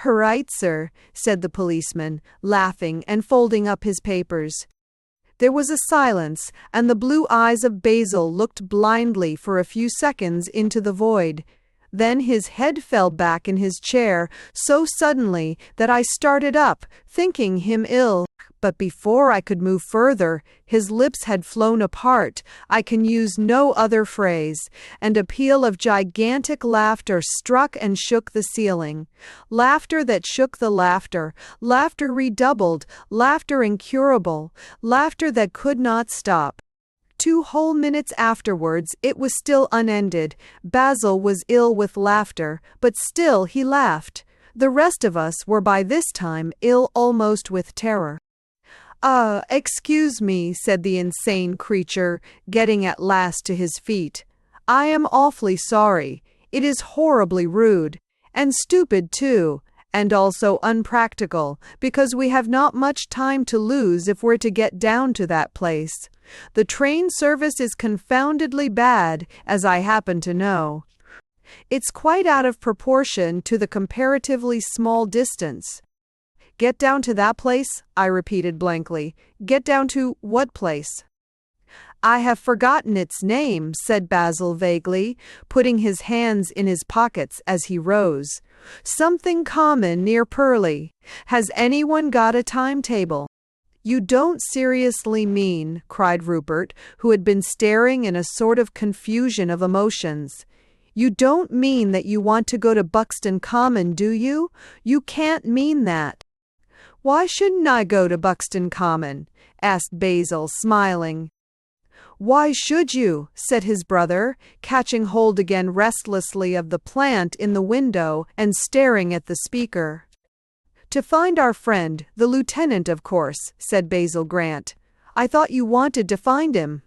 "Right, sir," said the policeman, laughing and folding up his papers. There was a silence, and the blue eyes of Basil looked blindly for a few seconds into the void. Then his head fell back in his chair so suddenly that I started up, thinking him ill. But before I could move further, his lips had flown apart, I can use no other phrase, and a peal of gigantic laughter struck and shook the ceiling. Laughter that shook the laughter, laughter redoubled, laughter incurable, laughter that could not stop. 2 whole minutes afterwards it was still unended. Basil was ill with laughter, but still he laughed. The rest of us were by this time ill almost with terror. Excuse me," said the insane creature, getting at last to his feet. "I am awfully sorry. It is horribly rude, and stupid too, and also unpractical, because we have not much time to lose if we're to get down to that place. The train service is confoundedly bad, as I happen to know. It's quite out of proportion to the comparatively small distance." "Get down to that place?" I repeated blankly. "Get down to what place?" "I have forgotten its name," said Basil vaguely, putting his hands in his pockets as he rose. "Something common near Purley. Has anyone got a timetable?" "You don't seriously mean," cried Rupert, who had been staring in a sort of confusion of emotions. "You don't mean that you want to go to Buxton Common, do you? You can't mean that." "Why shouldn't I go to Buxton Common?" asked Basil, smiling. "Why should you?" said his brother, catching hold again restlessly of the plant in the window and staring at the speaker. "To find our friend, the lieutenant, of course," said Basil Grant. "I thought you wanted to find him."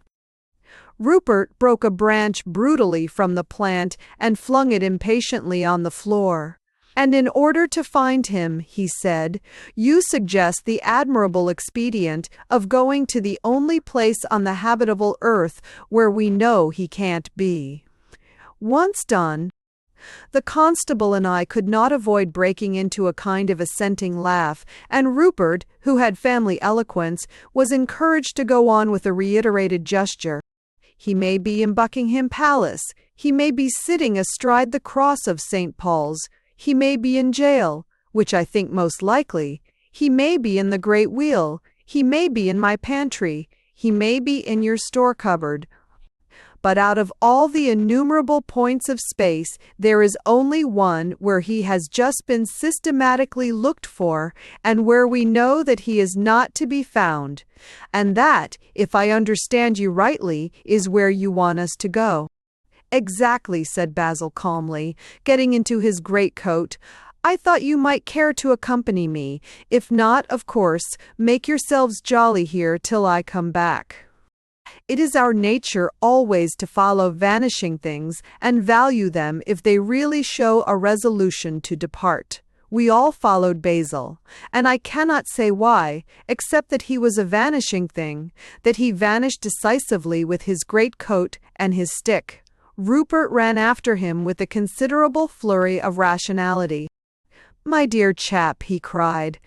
Rupert broke a branch brutally from the plant and flung it impatiently on the floor. "And in order to find him," he said, "you suggest the admirable expedient of going to the only place on the habitable earth where we know he can't be." Once done, the constable and I could not avoid breaking into a kind of assenting laugh, and Rupert, who had family eloquence, was encouraged to go on with a reiterated gesture. "He may be in Buckingham Palace. He may be sitting astride the cross of St. Paul's. He may be in jail, which I think most likely. He may be in the Great Wheel. He may be in my pantry. He may be in your store cupboard. But out of all the innumerable points of space, there is only one where he has just been systematically looked for, and where we know that he is not to be found. And that, if I understand you rightly, is where you want us to go." "Exactly," said Basil calmly, getting into his greatcoat. "I thought you might care to accompany me. If not, of course, make yourselves jolly here till I come back." It is our nature always to follow vanishing things and value them if they really show a resolution to depart. We all followed Basil, and I cannot say why, except that he was a vanishing thing, that he vanished decisively with his greatcoat and his stick. Rupert ran after him with a considerable flurry of rationality. "My dear chap," he cried,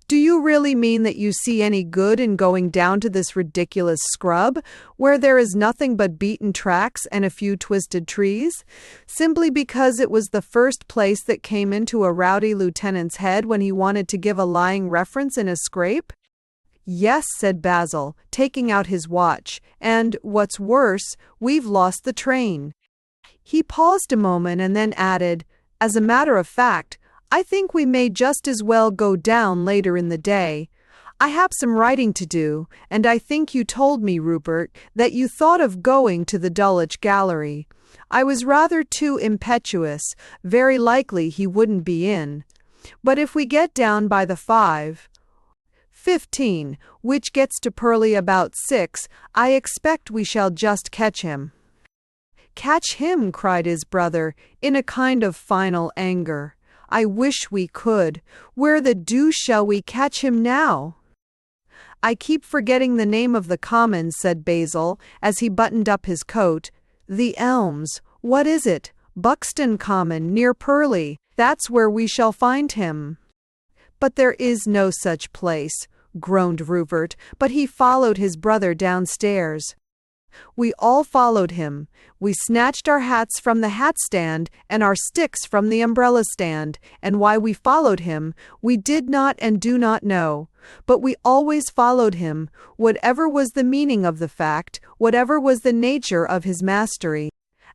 "do you really mean that you see any good in going down to this ridiculous scrub, where there is nothing but beaten tracks and a few twisted trees, simply because it was the first place that came into a rowdy lieutenant's head when he wanted to give a lying reference in a scrape?" "Yes," said Basil, taking out his watch, "and, what's worse, we've lost the train." He paused a moment and then added, "As a matter of fact, I think we may just as well go down later in the day. I have some writing to do, and I think you told me, Rupert, that you thought of going to the Dulwich Gallery. I was rather too impetuous. Very likely he wouldn't be in. But if we get down by the 5:15, which gets to Purley about 6, I expect we shall just catch him." "Catch him!" cried his brother, in a kind of final anger. "I wish we could. Where the deuce shall we catch him now?" "I keep forgetting the name of the common," said Basil, as he buttoned up his coat. "The Elms. What is it? Buxton Common, near Purley. That's where we shall find him." "But there is no such place," groaned Rupert, but he followed his brother downstairs. We all followed him. We snatched our hats from the hat stand and our sticks from the umbrella stand, and why we followed him, we did not and do not know. But we always followed him, whatever was the meaning of the fact, whatever was the nature of his mastery.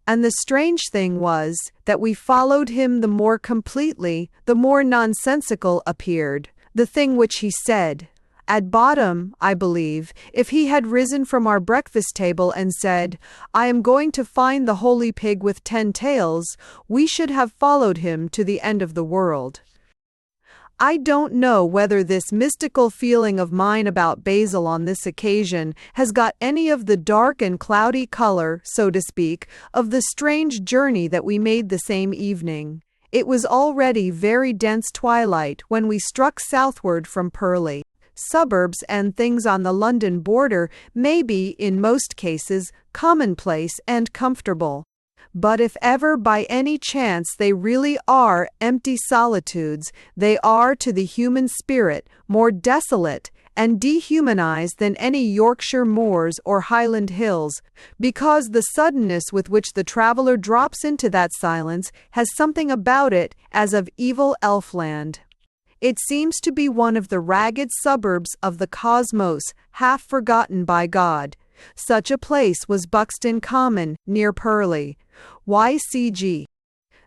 And the strange thing was that we followed him the more completely, the more nonsensical appeared the thing which he said. At bottom, I believe, if he had risen from our breakfast table and said, "I am going to find the holy pig with 10 tails," we should have followed him to the end of the world. I don't know whether this mystical feeling of mine about Basil on this occasion has got any of the dark and cloudy color, so to speak, of the strange journey that we made the same evening. It was already very dense twilight when we struck southward from Purley. Suburbs and things on the London border may be, in most cases, commonplace and comfortable. But if ever by any chance they really are empty solitudes, they are to the human spirit more desolate and dehumanized than any Yorkshire moors or Highland hills, because the suddenness with which the traveller drops into that silence has something about it as of evil elfland. It seems to be one of the ragged suburbs of the cosmos, half forgotten by God. Such a place was Buxton Common, near Purley. YCG.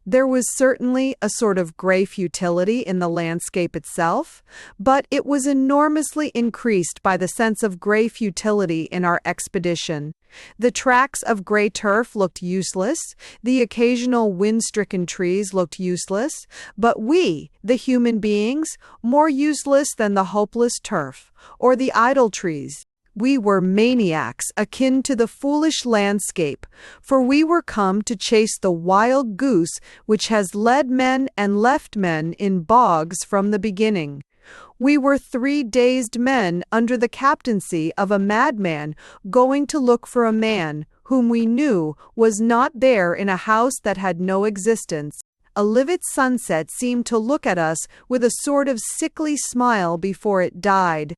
There was certainly a sort of grey futility in the landscape itself, but it was enormously increased by the sense of grey futility in our expedition. The tracks of grey turf looked useless, the occasional wind-stricken trees looked useless, but we, the human beings, more useless than the hopeless turf, or the idle trees. We were maniacs akin to the foolish landscape, for we were come to chase the wild goose which has led men and left men in bogs from the beginning. We were 3 dazed men under the captaincy of a madman going to look for a man whom we knew was not there in a house that had no existence. A livid sunset seemed to look at us with a sort of sickly smile before it died.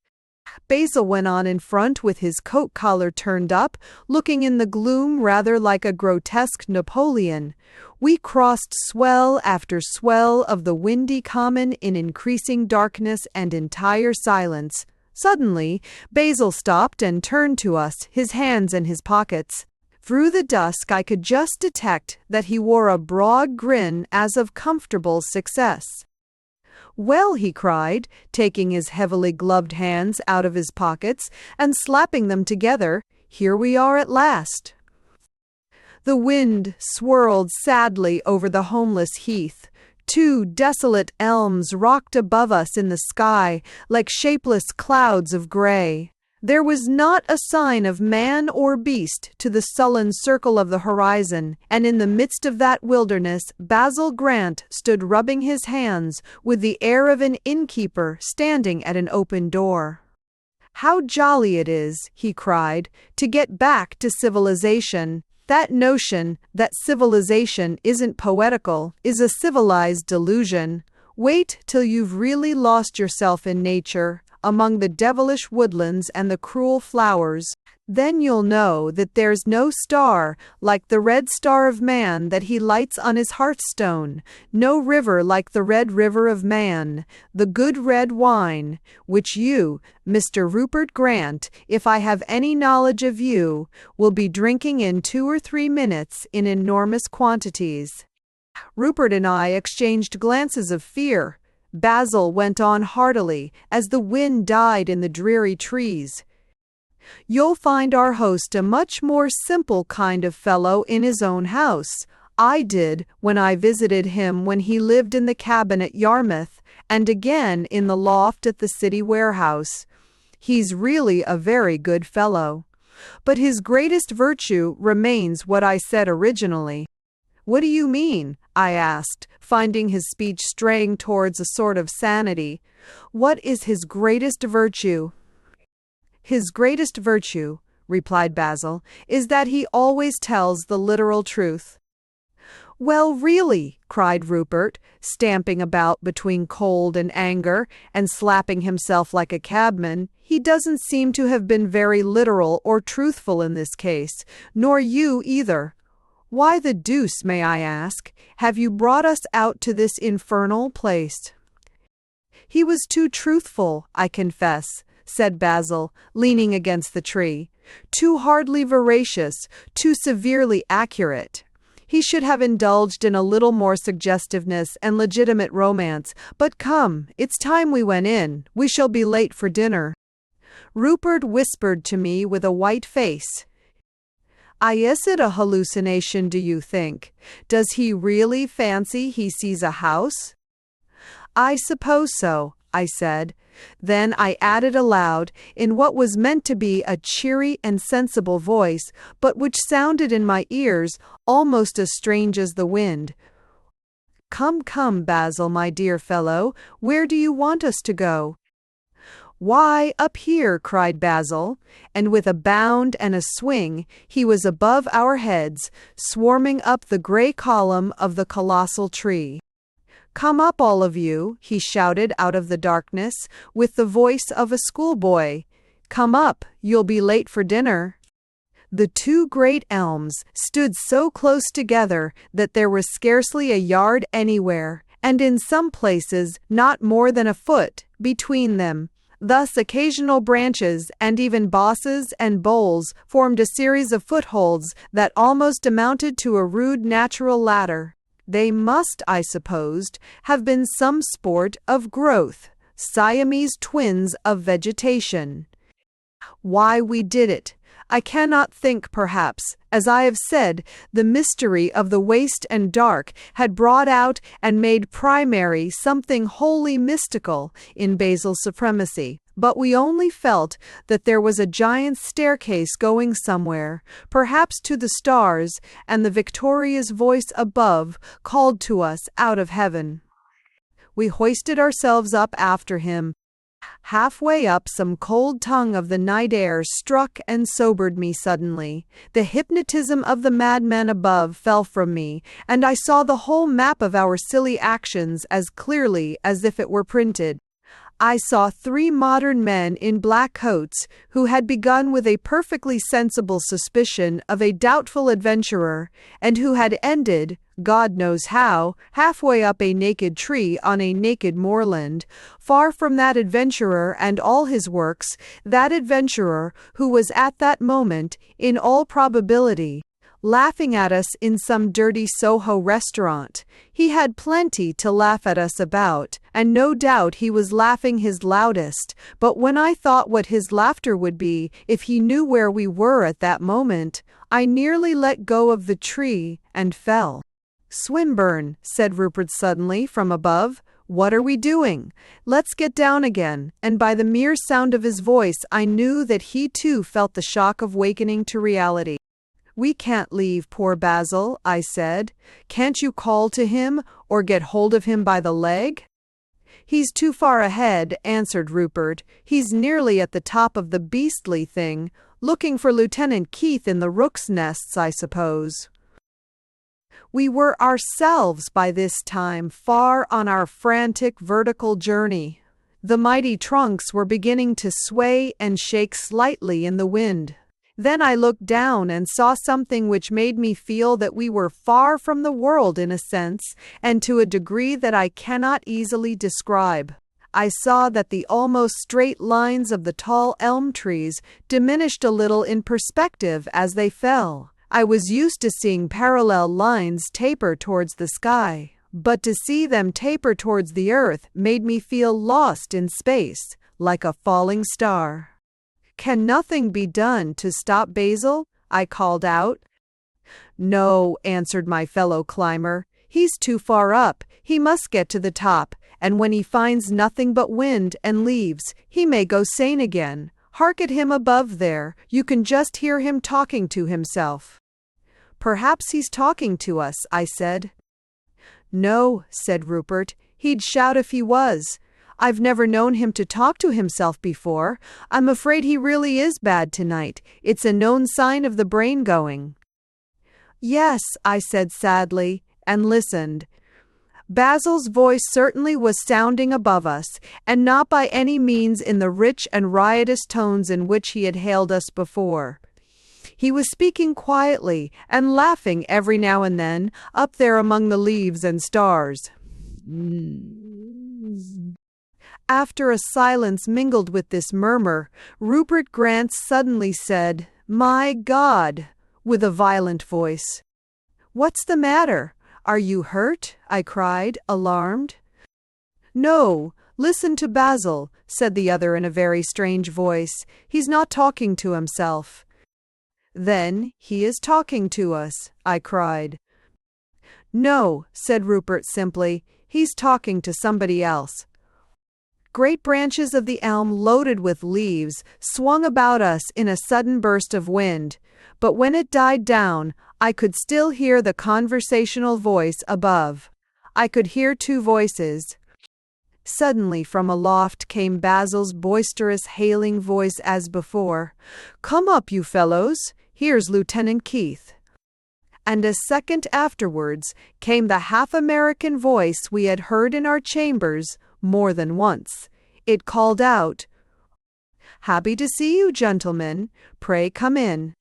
Basil went on in front with his coat collar turned up, looking in the gloom rather like a grotesque Napoleon. We crossed swell after swell of the windy common in increasing darkness and entire silence. Suddenly, Basil stopped and turned to us, his hands in his pockets. Through the dusk I could just detect that he wore a broad grin as of comfortable success. "Well," he cried, taking his heavily gloved hands out of his pockets and slapping them together, "here we are at last." The wind swirled sadly over the homeless heath. Two desolate elms rocked above us in the sky like shapeless clouds of gray. There was not a sign of man or beast to the sullen circle of the horizon, and in the midst of that wilderness Basil Grant stood rubbing his hands with the air of an innkeeper standing at an open door. "How jolly it is," he cried, "to get back to civilization. That notion that civilization isn't poetical is a civilized delusion. Wait till you've really lost yourself in nature, among the devilish woodlands and the cruel flowers. Then you'll know that there's no star like the red star of man that he lights on his hearthstone, no river like the red river of man, the good red wine, which you, Mr. Rupert Grant, if I have any knowledge of you, will be drinking in 2 or 3 minutes in enormous quantities." Rupert and I exchanged glances of fear. Basil went on heartily as the wind died in the dreary trees. "You'll find our host a much more simple kind of fellow in his own house. I did when I visited him when he lived in the cabin at Yarmouth, and again in the loft at the city warehouse. He's really a very good fellow. But his greatest virtue remains what I said originally." "What do you mean?" I asked, finding his speech straying towards a sort of sanity. "What is his greatest virtue?" "His greatest virtue," replied Basil, "is that he always tells the literal truth." "Well, really," cried Rupert, stamping about between cold and anger, and slapping himself like a cabman, "he doesn't seem to have been very literal or truthful in this case, nor you either. Why the deuce, may I ask, have you brought us out to this infernal place?" "He was too truthful, I confess," said Basil, leaning against the tree. "Too hardly veracious, too severely accurate. He should have indulged in a little more suggestiveness and legitimate romance. But come, it's time we went in. We shall be late for dinner." Rupert whispered to me with a white face. "Is it a hallucination, do you think? Does he really fancy he sees a house?" "I suppose so," I said. Then I added aloud, in what was meant to be a cheery and sensible voice, but which sounded in my ears almost as strange as the wind, "Come, come, Basil, my dear fellow, where do you want us to go?" "Why, up here," cried Basil, and with a bound and a swing he was above our heads, swarming up the grey column of the colossal tree. "Come up, all of you," he shouted out of the darkness, with the voice of a schoolboy. "Come up, you'll be late for dinner." The two great elms stood so close together that there was scarcely a yard anywhere, and in some places not more than a foot, between them. Thus occasional branches and even bosses and boles formed a series of footholds that almost amounted to a rude natural ladder. They must, I supposed, have been some sport of growth, Siamese twins of vegetation. Why we did it, I cannot think. Perhaps, as I have said, the mystery of the waste and dark had brought out and made primary something wholly mystical in Basil's supremacy, but we only felt that there was a giant staircase going somewhere, perhaps to the stars, and the victorious voice above called to us out of heaven. We hoisted ourselves up after him. Halfway up, some cold tongue of the night air struck and sobered me suddenly. The hypnotism of the madman above fell from me, and I saw the whole map of our silly actions as clearly as if it were printed. I saw 3 modern men in black coats who had begun with a perfectly sensible suspicion of a doubtful adventurer, and who had ended, God knows how, halfway up a naked tree on a naked moorland, far from that adventurer and all his works, that adventurer who was at that moment, in all probability, laughing at us in some dirty Soho restaurant. He had plenty to laugh at us about, and no doubt he was laughing his loudest, but when I thought what his laughter would be if he knew where we were at that moment, I nearly let go of the tree and fell. "Swinburne," said Rupert suddenly from above, "what are we doing? Let's get down again," and by the mere sound of his voice I knew that he too felt the shock of wakening to reality. "We can't leave poor Basil," I said. "Can't you call to him, or get hold of him by the leg?" "He's too far ahead," answered Rupert. "He's nearly at the top of the beastly thing, looking for Lieutenant Keith in the rooks' nests, I suppose." We were ourselves by this time far on our frantic vertical journey. The mighty trunks were beginning to sway and shake slightly in the wind. Then I looked down and saw something which made me feel that we were far from the world in a sense, and to a degree that I cannot easily describe. I saw that the almost straight lines of the tall elm trees diminished a little in perspective as they fell. I was used to seeing parallel lines taper towards the sky, but to see them taper towards the earth made me feel lost in space, like a falling star. "Can nothing be done to stop Basil?" I called out. "No," answered my fellow climber. "He's too far up. He must get to the top, and when he finds nothing but wind and leaves, he may go sane again. Hark at him above there. You can just hear him talking to himself." "Perhaps he's talking to us," I said. "No," said Rupert. "He'd shout if he was. I've never known him to talk to himself before. I'm afraid he really is bad tonight. It's a known sign of the brain going." "Yes," I said sadly, and listened. Basil's voice certainly was sounding above us, and not by any means in the rich and riotous tones in which he had hailed us before. He was speaking quietly and laughing every now and then, up there among the leaves and stars. After a silence mingled with this murmur, Rupert Grant suddenly said, "My God," with a violent voice. "What's the matter? Are you hurt?" I cried, alarmed. "No, listen to Basil," said the other in a very strange voice. "He's not talking to himself." "Then he is talking to us," I cried. "No," said Rupert simply, "he's talking to somebody else." Great branches of the elm loaded with leaves swung about us in a sudden burst of wind, but when it died down, I could still hear the conversational voice above. I could hear two voices. Suddenly from aloft came Basil's boisterous hailing voice as before. "Come up, you fellows. Here's Lieutenant Keith." And a second afterwards came the half-American voice we had heard in our chambers more than once. It called out, "Happy to see you, gentlemen. Pray come in."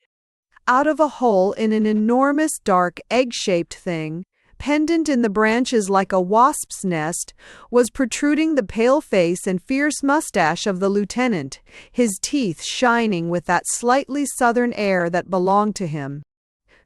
Out of a hole in an enormous dark egg-shaped thing, pendant in the branches like a wasp's nest, was protruding the pale face and fierce mustache of the lieutenant, his teeth shining with that slightly southern air that belonged to him.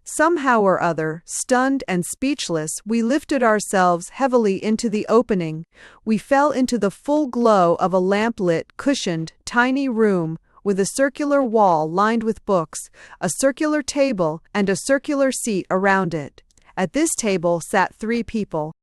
Somehow or other, stunned and speechless, we lifted ourselves heavily into the opening. We fell into the full glow of a lamp-lit, cushioned, tiny room, with a circular wall lined with books, a circular table, and a circular seat around it. At this table sat three people.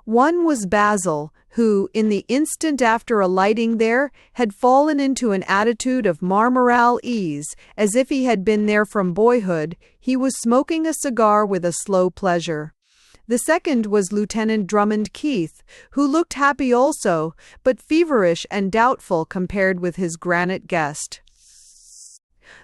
One was Basil, who, in the instant after alighting there, had fallen into an attitude of marmoral ease, as if he had been there from boyhood. He was smoking a cigar with a slow pleasure. The second was Lieutenant Drummond Keith, who looked happy also, but feverish and doubtful compared with his granite guest.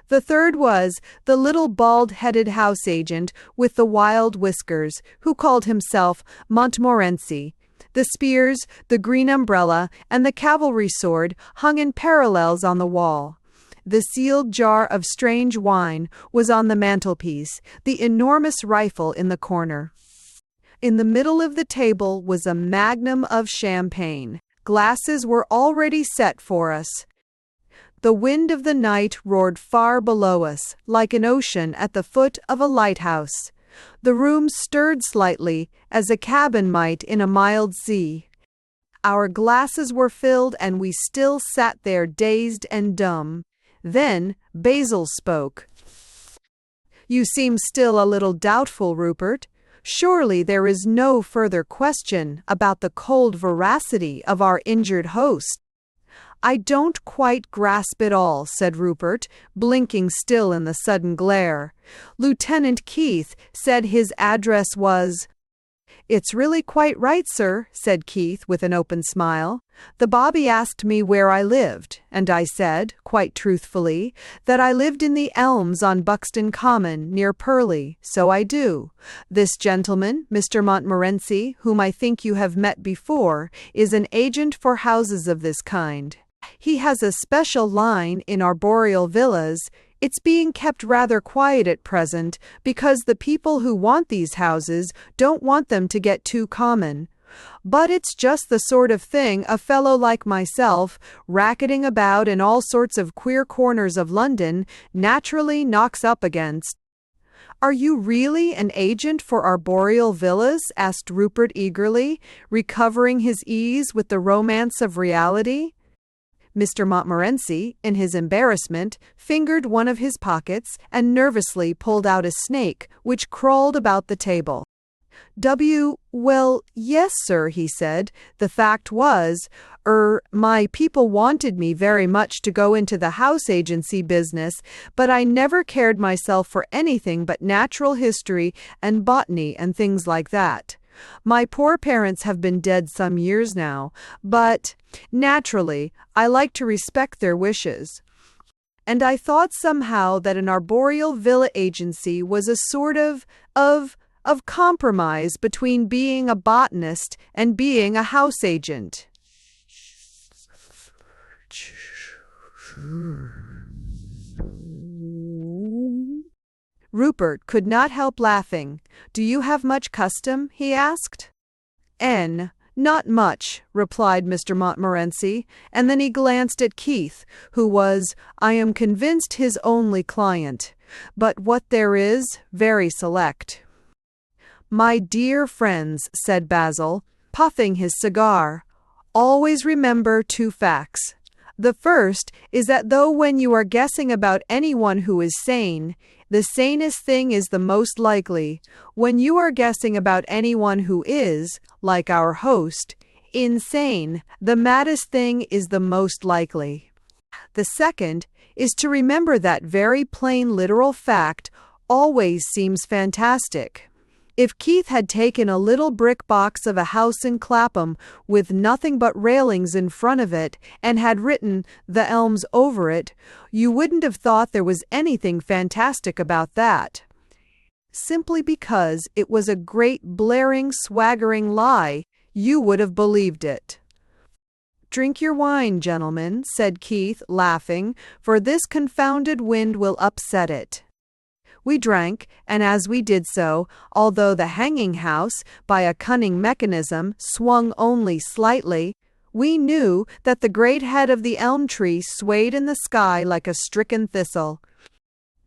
The third was the little bald-headed house agent with the wild whiskers, who called himself Montmorency. The spears, the green umbrella, and the cavalry sword hung in parallels on the wall. The sealed jar of strange wine was on the mantelpiece, the enormous rifle in the corner. In the middle of the table was a magnum of champagne. Glasses were already set for us. The wind of the night roared far below us, like an ocean at the foot of a lighthouse. The room stirred slightly, as a cabin might in a mild sea. Our glasses were filled and we still sat there dazed and dumb. Then Basil spoke. "You seem still a little doubtful, Rupert. Surely there is no further question about the cold veracity of our injured host." "I don't quite grasp it all," said Rupert, blinking still in the sudden glare. "Lieutenant Keith said his address was—" "It's really quite right, sir," said Keith with an open smile. "The bobby asked me where I lived, and I said, quite truthfully, that I lived in the Elms on Buxton Common, near Purley. So I do. This gentleman, Mr. Montmorency, whom I think you have met before, is an agent for houses of this kind. He has a special line in arboreal villas. It's being kept rather quiet at present because the people who want these houses don't want them to get too common. But it's just the sort of thing a fellow like myself, racketing about in all sorts of queer corners of London, naturally knocks up against." "Are you really an agent for arboreal villas?" asked Rupert eagerly, recovering his ease with the romance of reality. Mr. Montmorency, in his embarrassment, fingered one of his pockets and nervously pulled out a snake, which crawled about the table. "Well, yes, sir," he said. "The fact was, my people wanted me very much to go into the house agency business, but I never cared myself for anything but natural history and botany and things like that. My poor parents have been dead some years now, but, naturally, I like to respect their wishes. And I thought somehow that an arboreal villa agency was a sort of compromise between being a botanist and being a house agent." Rupert could not help laughing. "Do you have much custom?" he asked. "Not much," replied Mr. Montmorency, and then he glanced at Keith, who was, I am convinced, his only client. "But what there is, very select." "My dear friends," said Basil, puffing his cigar, "always remember two facts. The first is that though when you are guessing about anyone who is sane, the sanest thing is the most likely, when you are guessing about anyone who is, like our host, insane, the maddest thing is the most likely. The second is to remember that very plain literal fact always seems fantastic. If Keith had taken a little brick box of a house in Clapham with nothing but railings in front of it and had written The Elms over it, you wouldn't have thought there was anything fantastic about that. Simply because it was a great blaring, swaggering lie, you would have believed it. "Drink your wine, gentlemen," said Keith, laughing, "for this confounded wind will upset it." We drank, and as we did so, although the hanging house, by a cunning mechanism, swung only slightly, we knew that the great head of the elm tree swayed in the sky like a stricken thistle.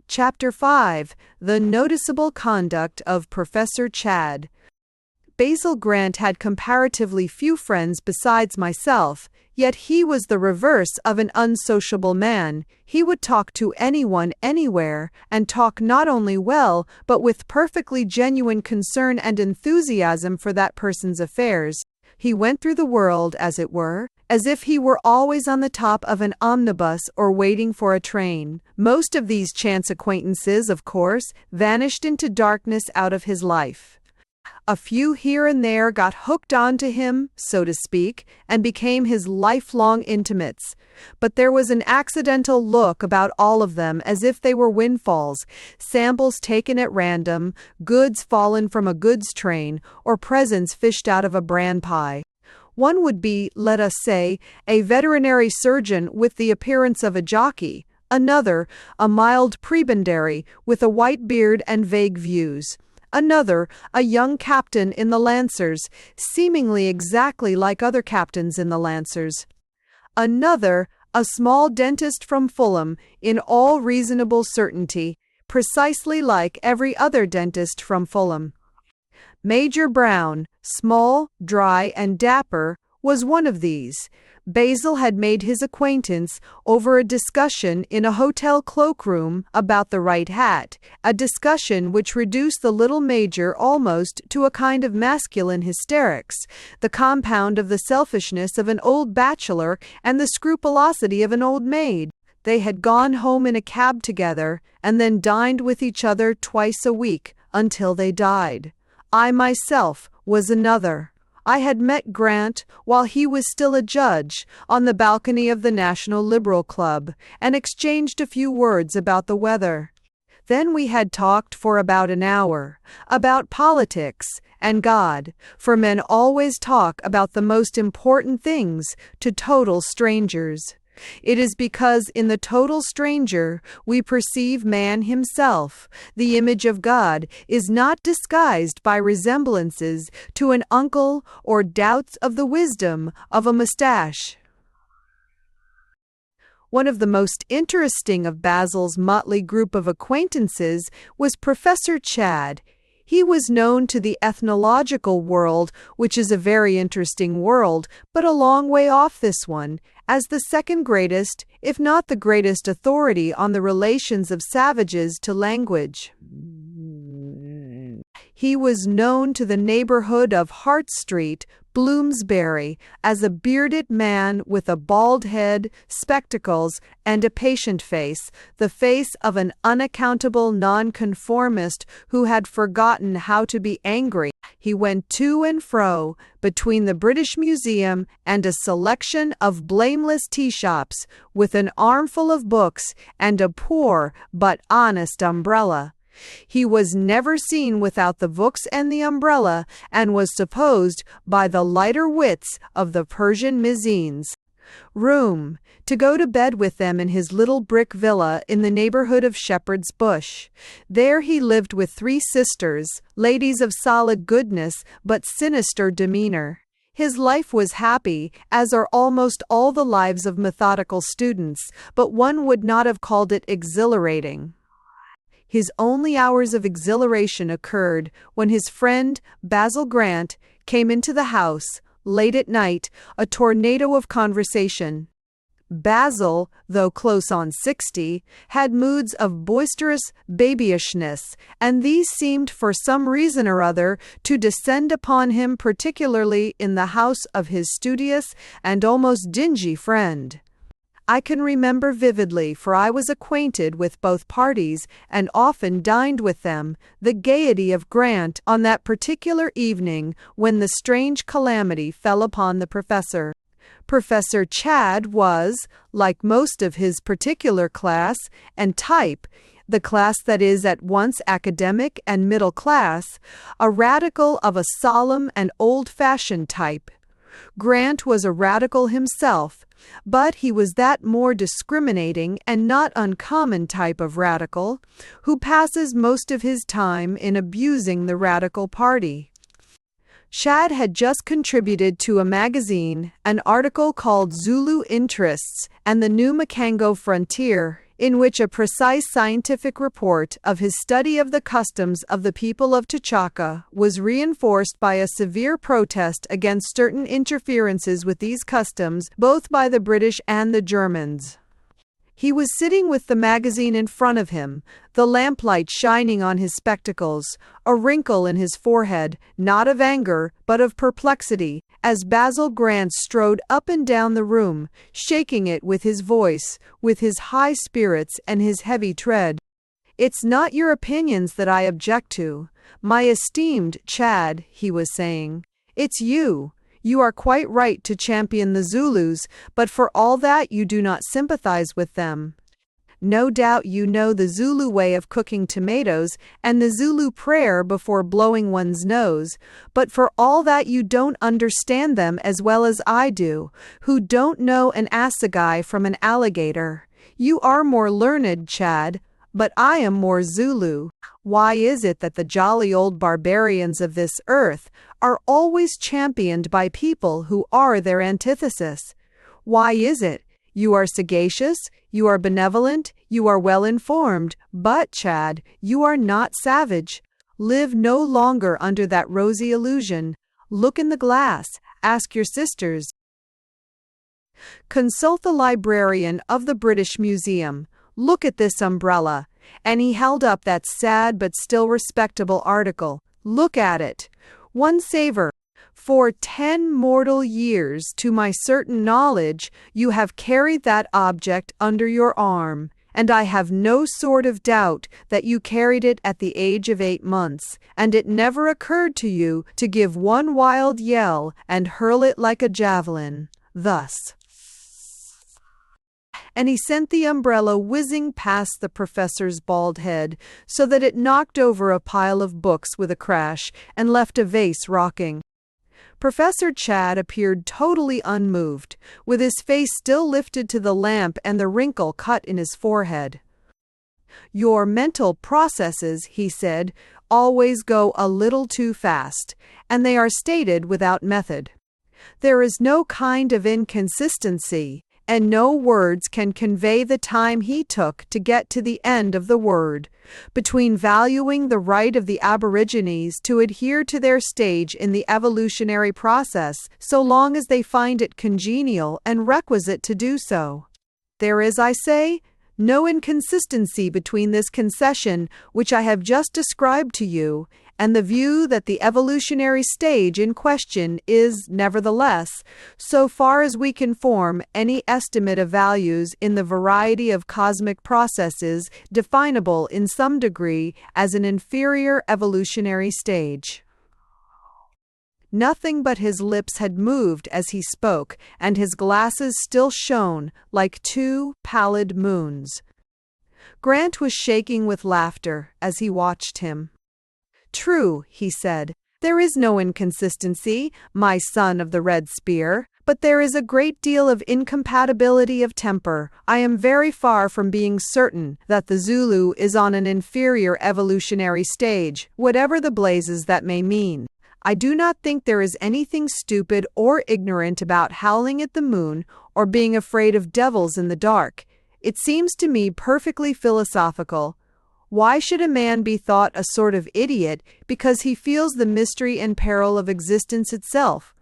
Chapter 5. The Noticeable Conduct of Professor Chadd. Basil Grant had comparatively few friends besides myself, yet he was the reverse of an unsociable man. He would talk to anyone anywhere, and talk not only well, but with perfectly genuine concern and enthusiasm for that person's affairs. He went through the world, as it were, as if he were always on the top of an omnibus or waiting for a train. Most of these chance acquaintances, of course, vanished into darkness out of his life. A few here and there got hooked onto him, so to speak, and became his lifelong intimates. But there was an accidental look about all of them, as if they were windfalls, samples taken at random, goods fallen from a goods train, or presents fished out of a bran pie. One would be, let us say, a veterinary surgeon with the appearance of a jockey; another, a mild prebendary with a white beard and vague views; another, a young captain in the Lancers, seemingly exactly like other captains in the Lancers; another, a small dentist from Fulham, in all reasonable certainty, precisely like every other dentist from Fulham. Major Brown, small, dry, and dapper, was one of these. Basil had made his acquaintance over a discussion in a hotel cloakroom about the right hat, a discussion which reduced the little Major almost to a kind of masculine hysterics, the compound of the selfishness of an old bachelor and the scrupulosity of an old maid. They had gone home in a cab together, and then dined with each other twice a week, until they died. I myself was another. I had met Grant while he was still a judge on the balcony of the National Liberal Club, and exchanged a few words about the weather. Then we had talked for about an hour, about politics and God, for men always talk about the most important things to total strangers. It is because in the total stranger we perceive man himself. The image of God is not disguised by resemblances to an uncle or doubts of the wisdom of a moustache. One of the most interesting of Basil's motley group of acquaintances was Professor Chadd. He was known to the ethnological world, which is a very interesting world, but a long way off this one, as the second greatest, if not the greatest authority on the relations of savages to language. He was known to the neighborhood of Hart Street, Bloomsbury, as a bearded man with a bald head, spectacles, and a patient face, the face of an unaccountable nonconformist who had forgotten how to be angry. He went to and fro between the British Museum and a selection of blameless tea shops, with an armful of books and a poor but honest umbrella. He was never seen without the books and the umbrella, and was supposed by the lighter wits of the Persian Mizines room to go to bed with them in his little brick villa in the neighborhood of Shepherd's Bush. There he lived with 3 sisters, ladies of solid goodness but sinister demeanor. His life was happy, as are almost all the lives of methodical students, but one would not have called it exhilarating. His only hours of exhilaration occurred when his friend, Basil Grant, came into the house, late at night, a tornado of conversation. Basil, though close on 60, had moods of boisterous babyishness, and these seemed for some reason or other to descend upon him, particularly in the house of his studious and almost dingy friend. I can remember vividly, for I was acquainted with both parties and often dined with them, the gaiety of Grant on that particular evening when the strange calamity fell upon the professor. Professor Chadd was, like most of his particular class and type, the class that is at once academic and middle class, a radical of a solemn and old-fashioned type. Grant was a radical himself, but he was that more discriminating and not uncommon type of radical, who passes most of his time in abusing the radical party. Chadd had just contributed to a magazine an article called Zulu Interests and the New Makango Frontier, in which a precise scientific report of his study of the customs of the people of T'Chaka was reinforced by a severe protest against certain interferences with these customs, both by the British and the Germans. He was sitting with the magazine in front of him, the lamplight shining on his spectacles, a wrinkle in his forehead, not of anger, but of perplexity, as Basil Grant strode up and down the room, shaking it with his voice, with his high spirits and his heavy tread. "It's not your opinions that I object to, my esteemed Chadd," he was saying. "It's you. You are quite right to champion the Zulus, but for all that you do not sympathize with them. No doubt you know the Zulu way of cooking tomatoes and the Zulu prayer before blowing one's nose, but for all that you don't understand them as well as I do, who don't know an assegai from an alligator. You are more learned, Chadd, but I am more Zulu. Why is it that the jolly old barbarians of this earth are always championed by people who are their antithesis? Why is it? You are sagacious, you are benevolent, you are well-informed, but, Chad, you are not savage. Live no longer under that rosy illusion. Look in the glass, ask your sisters. Consult the librarian of the British Museum. Look at this umbrella. And he held up that sad but still respectable article. Look at it. One saver. For 10 mortal years, to my certain knowledge, you have carried that object under your arm, and I have no sort of doubt that you carried it at the age of 8 months, and it never occurred to you to give one wild yell and hurl it like a javelin, thus. And he sent the umbrella whizzing past the professor's bald head, so that it knocked over a pile of books with a crash and left a vase rocking. Professor Chad appeared totally unmoved, with his face still lifted to the lamp and the wrinkle cut in his forehead. Your mental processes, he said, always go a little too fast, and they are stated without method. There is no kind of inconsistency, and no words can convey the time he took to get to the end of the word, between valuing the right of the Aborigines to adhere to their stage in the evolutionary process so long as they find it congenial and requisite to do so. There is, I say, no inconsistency between this concession which I have just described to you and the view that the evolutionary stage in question is, nevertheless, so far as we can form any estimate of values in the variety of cosmic processes, definable in some degree as an inferior evolutionary stage. Nothing but his lips had moved as he spoke, and his glasses still shone like 2 pallid moons. Grant was shaking with laughter as he watched him. True, he said, there is no inconsistency, my son of the red spear, but there is a great deal of incompatibility of temper. I am very far from being certain that the Zulu is on an inferior evolutionary stage, whatever the blazes that may mean. I do not think there is anything stupid or ignorant about howling at the moon or being afraid of devils in the dark. It seems to me perfectly philosophical. Why should a man be thought a sort of idiot because he feels the mystery and peril of existence itself?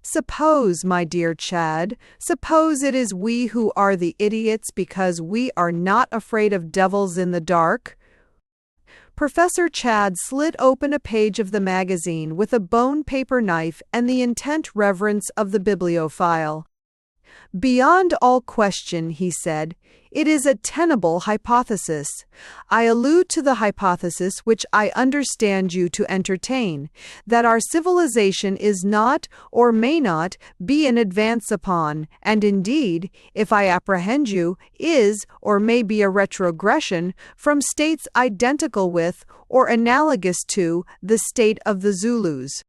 Suppose, my dear Chad, suppose it is we who are the idiots because we are not afraid of devils in the dark? Professor Chad slit open a page of the magazine with a bone paper knife and the intent reverence of the bibliophile. Beyond all question, he said, it is a tenable hypothesis. I allude to the hypothesis which I understand you to entertain, that our civilization is not, or may not, be an advance upon, and indeed, if I apprehend you, is, or may be a retrogression from states identical with, or analogous to, the state of the Zulus.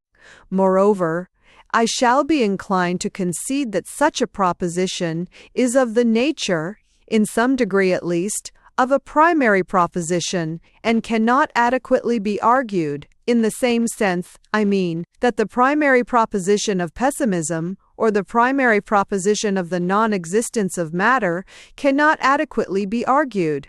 Moreover, I shall be inclined to concede that such a proposition is of the nature, in some degree at least, of a primary proposition, and cannot adequately be argued, in the same sense, I mean, that the primary proposition of pessimism, or the primary proposition of the non-existence of matter, cannot adequately be argued.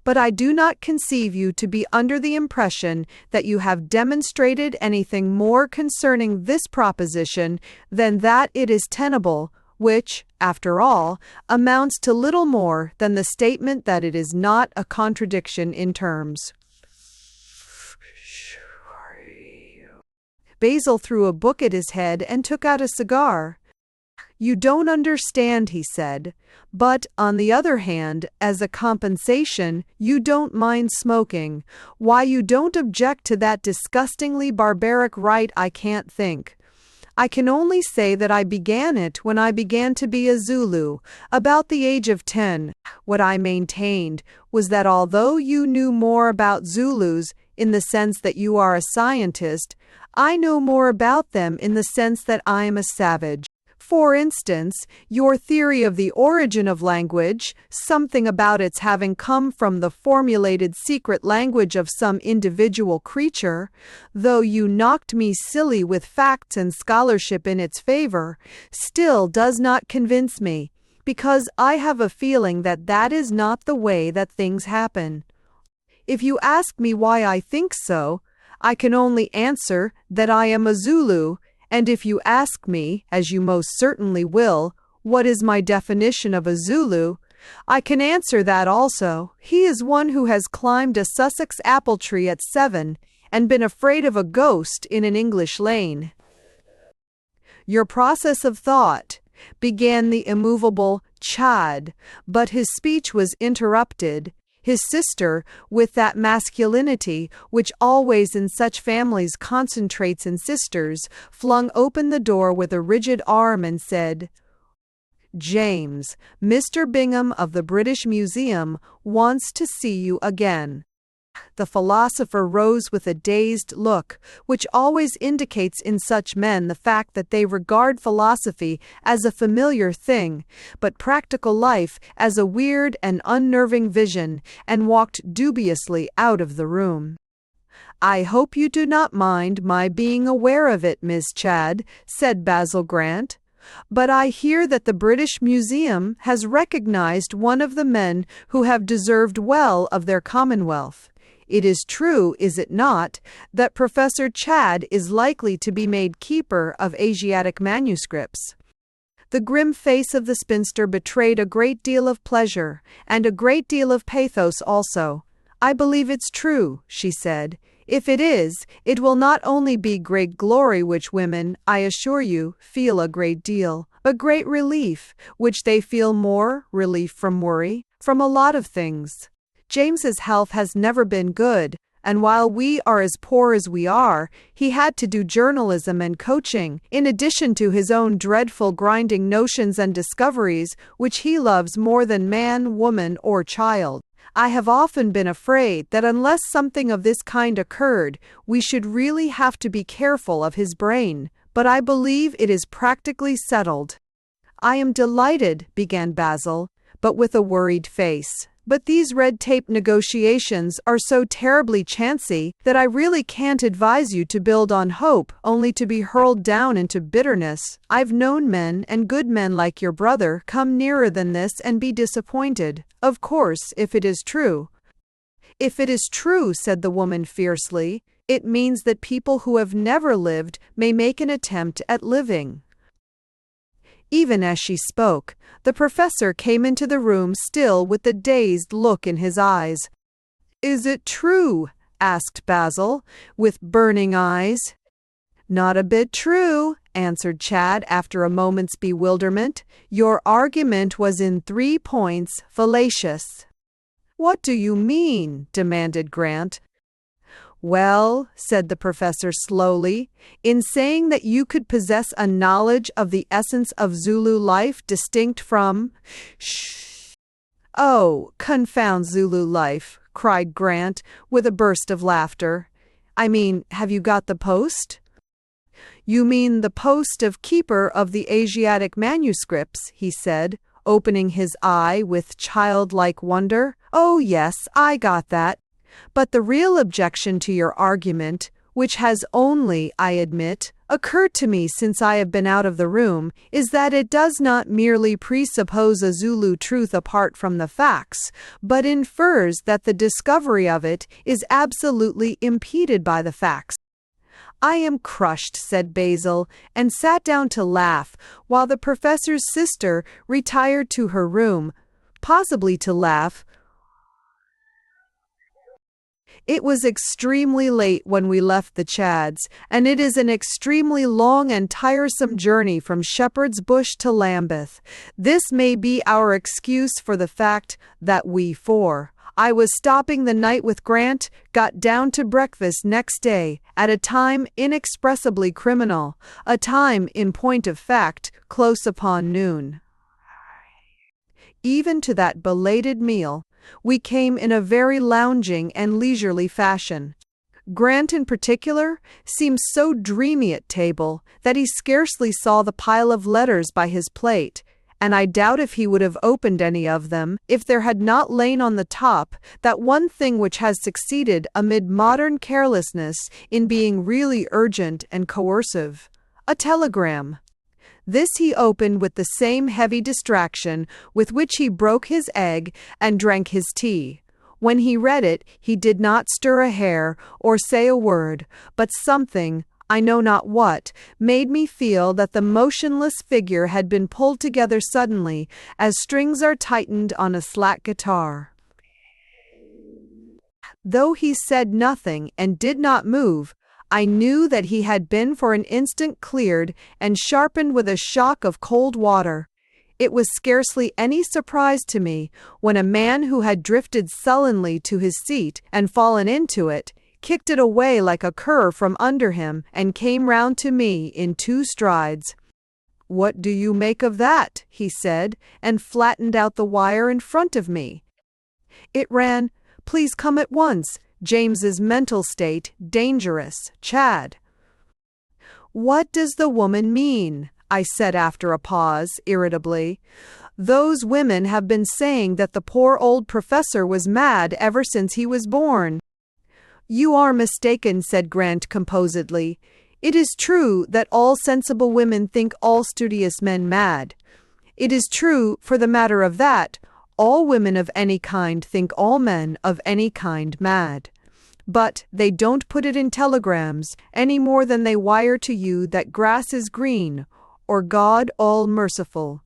But I do not conceive you to be under the impression that you have demonstrated anything more concerning this proposition than that it is tenable, which, after all, amounts to little more than the statement that it is not a contradiction in terms. Basil threw a book at his head and took out a cigar. You don't understand, he said, but, on the other hand, as a compensation, you don't mind smoking. Why you don't object to that disgustingly barbaric rite I can't think. I can only say that I began it when I began to be a Zulu, about the age of 10. What I maintained was that although you knew more about Zulus in the sense that you are a scientist, I know more about them in the sense that I am a savage. For instance, your theory of the origin of language, something about its having come from the formulated secret language of some individual creature, though you knocked me silly with facts and scholarship in its favor, still does not convince me. because I have a feeling that that is not the way that things happen. If you ask me why I think so, I can only answer that I am a Zulu, and if you ask me, as you most certainly will, what is my definition of a Zulu, I can answer that also. He is one who has climbed a Sussex apple tree at 7 and been afraid of a ghost in an English lane. Your process of thought, began the immovable Chad, but his speech was interrupted. His sister, with that masculinity which always in such families concentrates in sisters, flung open the door with a rigid arm and said, "James, Mr. Bingham of the British Museum wants to see you again." The philosopher rose with a dazed look, which always indicates in such men the fact that they regard philosophy as a familiar thing, but practical life as a weird and unnerving vision, and walked dubiously out of the room. "I hope you do not mind my being aware of it, Miss Chad," said Basil Grant. "But I hear that the British Museum has recognized one of the men who have deserved well of their Commonwealth. It is true, is it not, that Professor Chad is likely to be made keeper of Asiatic manuscripts?" The grim face of the spinster betrayed a great deal of pleasure, and a great deal of pathos also. "I believe it's true," she said. "If it is, it will not only be great glory which women, I assure you, feel a great deal, but great relief, which they feel more, relief from worry, from a lot of things. James's health has never been good, and while we are as poor as we are, he had to do journalism and coaching, in addition to his own dreadful grinding notions and discoveries, which he loves more than man, woman, or child. I have often been afraid that unless something of this kind occurred, we should really have to be careful of his brain, but I believe it is practically settled." "I am delighted," began Basil, but with a worried face. "But these red-tape negotiations are so terribly chancy that I really can't advise you to build on hope, only to be hurled down into bitterness. I've known men, and good men like your brother, come nearer than this and be disappointed. Of course, if it is true." "If it is true," said the woman fiercely, "it means that people who have never lived may make an attempt at living." Even as she spoke, the professor came into the room still with the dazed look in his eyes. "Is it true?" asked Basil, with burning eyes. "Not a bit true," answered Chad after a moment's bewilderment. "Your argument was in 3 points fallacious." "What do you mean?" demanded Grant. "Well," said the professor slowly, "in saying that you could possess a knowledge of the essence of Zulu life distinct from—" "Shh! Oh, confound Zulu life!" cried Grant, with a burst of laughter. "I mean, have you got the post?" "You mean the post of keeper of the Asiatic manuscripts," he said, opening his eye with childlike wonder. "Oh yes, I got that. But the real objection to your argument, which has only, I admit, occurred to me since I have been out of the room, is that it does not merely presuppose a Zulu truth apart from the facts, but infers that the discovery of it is absolutely impeded by the facts." "I am crushed," said Basil, and sat down to laugh, while the professor's sister retired to her room, possibly to laugh. It was extremely late when we left the Chads, and it is an extremely long and tiresome journey from Shepherd's Bush to Lambeth. This may be our excuse for the fact that we four, I was stopping the night with Grant, got down to breakfast next day, at a time inexpressibly criminal, a time, in point of fact, close upon noon. Even to that belated meal, we came in a very lounging and leisurely fashion. Grant, in particular, seemed so dreamy at table that he scarcely saw the pile of letters by his plate, and I doubt if he would have opened any of them if there had not lain on the top that one thing which has succeeded amid modern carelessness in being really urgent and coercive: a telegram. This he opened with the same heavy distraction with which he broke his egg and drank his tea. When he read it, he did not stir a hair or say a word, but something, I know not what, made me feel that the motionless figure had been pulled together suddenly, as strings are tightened on a slack guitar. Though he said nothing and did not move, I knew that he had been for an instant cleared and sharpened with a shock of cold water. It was scarcely any surprise to me when a man who had drifted sullenly to his seat and fallen into it, kicked it away like a cur from under him and came round to me in 2 strides. "What do you make of that?" he said, and flattened out the wire in front of me. It ran, "Please come at once. James's mental state dangerous. Chad." "What does the woman mean?" I said after a pause, irritably. "Those women have been saying that the poor old professor was mad ever since he was born." "You are mistaken," said Grant composedly. "It is true that all sensible women think all studious men mad. It is true, for the matter of that, all women of any kind think all men of any kind mad. But they don't put it in telegrams any more than they wire to you that grass is green, or God all-merciful.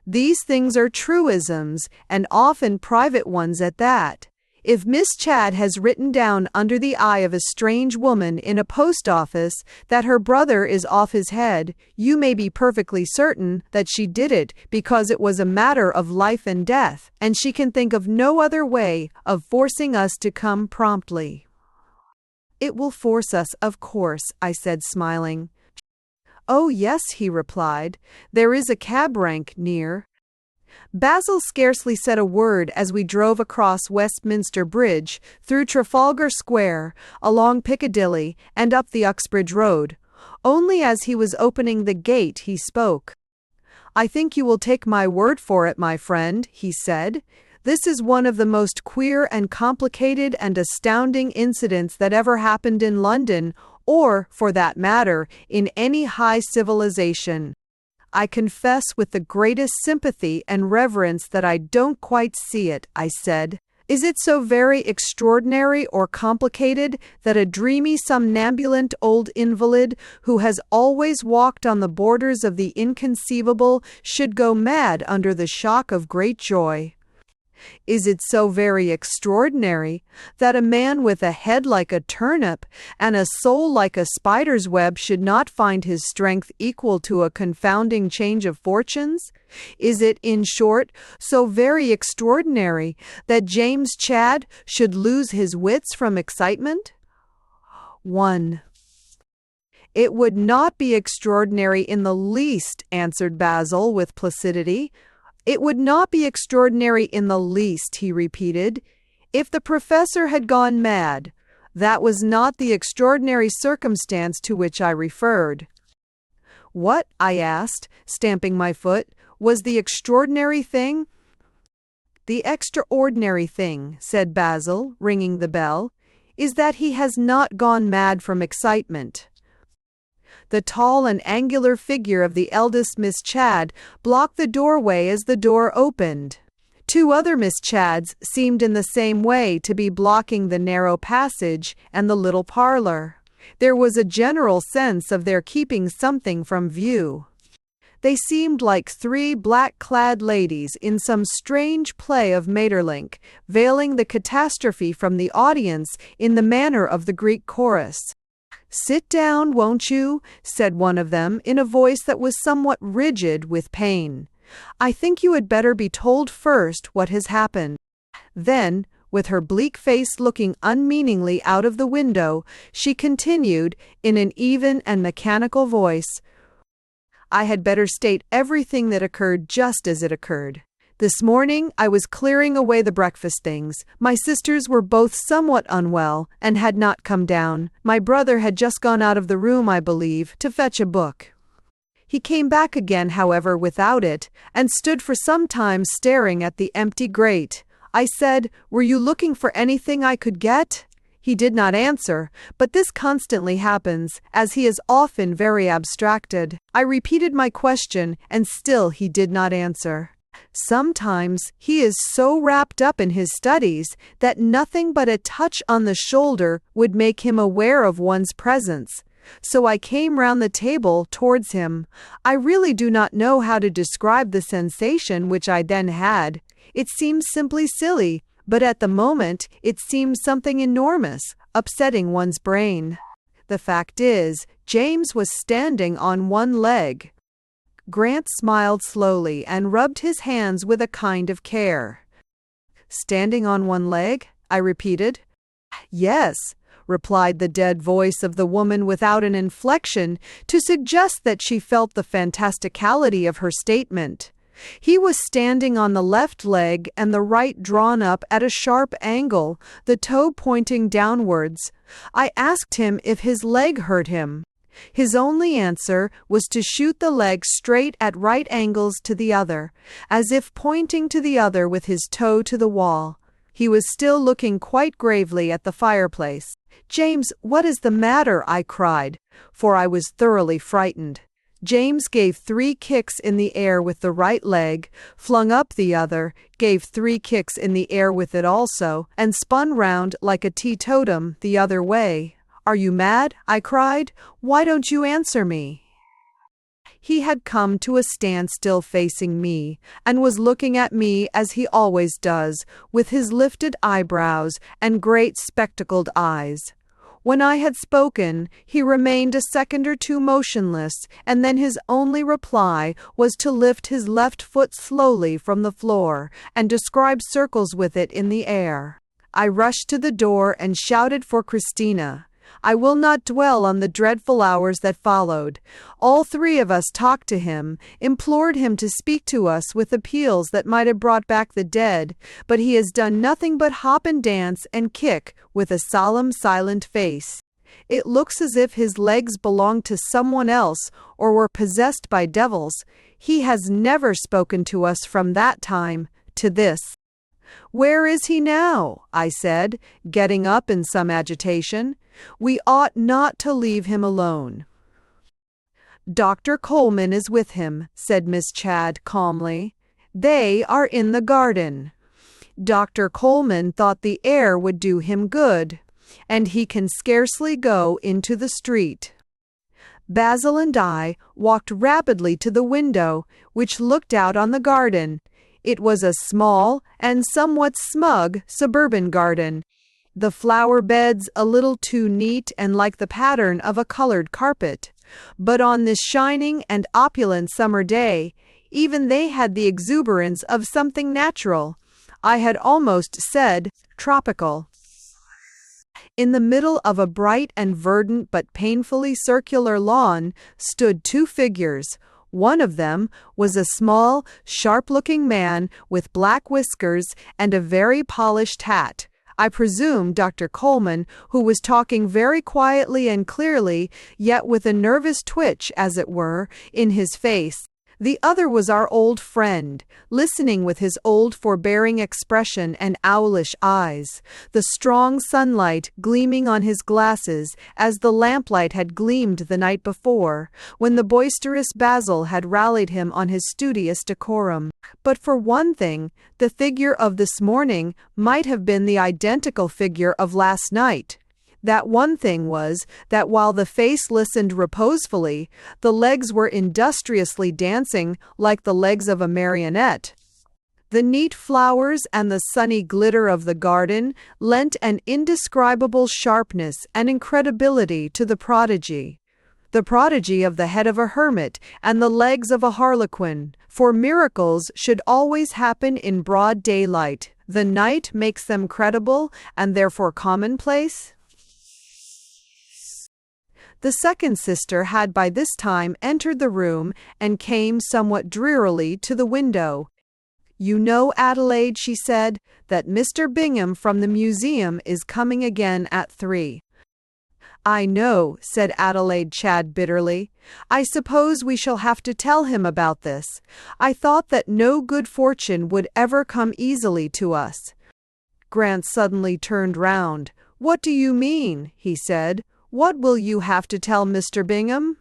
These things are truisms, and often private ones at that. If Miss Chad has written down under the eye of a strange woman in a post office that her brother is off his head, you may be perfectly certain that she did it because it was a matter of life and death, and she can think of no other way of forcing us to come promptly." "It will force us, of course," I said, smiling. "Oh yes," he replied. "There is a cab rank near." Basil scarcely said a word as we drove across Westminster Bridge, through Trafalgar Square, along Piccadilly, and up the Uxbridge Road. Only as he was opening the gate he spoke. "I think you will take my word for it, my friend," he said. "This is one of the most queer and complicated and astounding incidents that ever happened in London, or, for that matter, in any high civilization. I confess with the greatest sympathy and reverence that I don't quite see it," I said. "Is it so very extraordinary or complicated that a dreamy somnambulant old invalid who has always walked on the borders of the inconceivable should go mad under the shock of great joy? Is it so very extraordinary that a man with a head like a turnip and a soul like a spider's web should not find his strength equal to a confounding change of fortunes? Is it, in short, so very extraordinary that James Chad should lose his wits from excitement?" 1. "It would not be extraordinary in the least," answered Basil with placidity. "It would not be extraordinary in the least," he repeated, "if the professor had gone mad. That was not the extraordinary circumstance to which I referred." "What," I asked, stamping my foot, "was the extraordinary thing?" "The extraordinary thing," said Basil, ringing the bell, "is that he has not gone mad from excitement." The tall and angular figure of the eldest Miss Chad blocked the doorway as the door opened. 2 other Miss Chads seemed in the same way to be blocking the narrow passage and the little parlor. There was a general sense of their keeping something from view. They seemed like 3 black-clad ladies in some strange play of Maeterlinck, veiling the catastrophe from the audience in the manner of the Greek chorus. "Sit down, won't you?" said one of them in a voice that was somewhat rigid with pain. "I think you had better be told first what has happened." Then, with her bleak face looking unmeaningly out of the window, she continued, in an even and mechanical voice, "I had better state everything that occurred just as it occurred. This morning I was clearing away the breakfast things. My sisters were both somewhat unwell, and had not come down. My brother had just gone out of the room, I believe, to fetch a book. He came back again, however, without it, and stood for some time staring at the empty grate. I said, 'Were you looking for anything I could get?' He did not answer, but this constantly happens, as he is often very abstracted. I repeated my question, and still he did not answer. Sometimes he is so wrapped up in his studies that nothing but a touch on the shoulder would make him aware of one's presence. So I came round the table towards him. I really do not know how to describe the sensation which I then had. It seems simply silly, but at the moment it seemed something enormous, upsetting one's brain. The fact is, James was standing on one leg. Grant smiled slowly and rubbed his hands with a kind of care. "Standing on one leg?" I repeated. "Yes," replied the dead voice of the woman without an inflection to suggest that she felt the fantasticality of her statement. He was standing on the left leg and the right drawn up at a sharp angle, the toe pointing downwards. I asked him if his leg hurt him. His only answer was to shoot the leg straight at right angles to the other, as if pointing to the other with his toe to the wall. He was still looking quite gravely at the fireplace. "James, what is the matter?" I cried, for I was thoroughly frightened. James gave 3 kicks in the air with the right leg, flung up the other, gave 3 kicks in the air with it also, and spun round like a teetotum the other way. "Are you mad?" I cried. "Why don't you answer me?" He had come to a standstill facing me, and was looking at me as he always does, with his lifted eyebrows and great spectacled eyes. When I had spoken, he remained a second or two motionless, and then his only reply was to lift his left foot slowly from the floor, and describe circles with it in the air. I rushed to the door and shouted for Christina. I will not dwell on the dreadful hours that followed. All 3 of us talked to him, implored him to speak to us with appeals that might have brought back the dead, but he has done nothing but hop and dance and kick with a solemn, silent face. It looks as if his legs belonged to someone else or were possessed by devils. He has never spoken to us from that time to this. "Where is he now?" I said, getting up in some agitation. "We ought not to leave him alone." "Dr. Coleman is with him," said Miss Chadd calmly. "They are in the garden. Dr. Coleman thought the air would do him good, and he can scarcely go into the street." Basil and I walked rapidly to the window, which looked out on the garden. It was a small and somewhat smug suburban garden, the flower beds a little too neat and like the pattern of a colored carpet. But on this shining and opulent summer day, even they had the exuberance of something natural. I had almost said tropical. In the middle of a bright and verdant but painfully circular lawn stood 2 figures. One of them was a small, sharp-looking man with black whiskers and a very polished hat. I presume Dr. Coleman, who was talking very quietly and clearly, yet with a nervous twitch, as it were, in his face. The other was our old friend, listening with his old forbearing expression and owlish eyes, the strong sunlight gleaming on his glasses as the lamplight had gleamed the night before, when the boisterous Basil had rallied him on his studious decorum. But for one thing, the figure of this morning might have been the identical figure of last night. That one thing was that while the face listened reposefully, the legs were industriously dancing like the legs of a marionette. The neat flowers and the sunny glitter of the garden lent an indescribable sharpness and incredibility to the prodigy of the head of a hermit and the legs of a harlequin, for miracles should always happen in broad daylight. The night makes them credible and therefore commonplace. The second sister had by this time entered the room and came somewhat drearily to the window. "You know, Adelaide," she said, "that Mr. Bingham from the museum is coming again at 3. "I know," said Adelaide Chadd bitterly. "I suppose we shall have to tell him about this. I thought that no good fortune would ever come easily to us." Grant suddenly turned round. "What do you mean?" he said. "What will you have to tell Mr. Bingham?"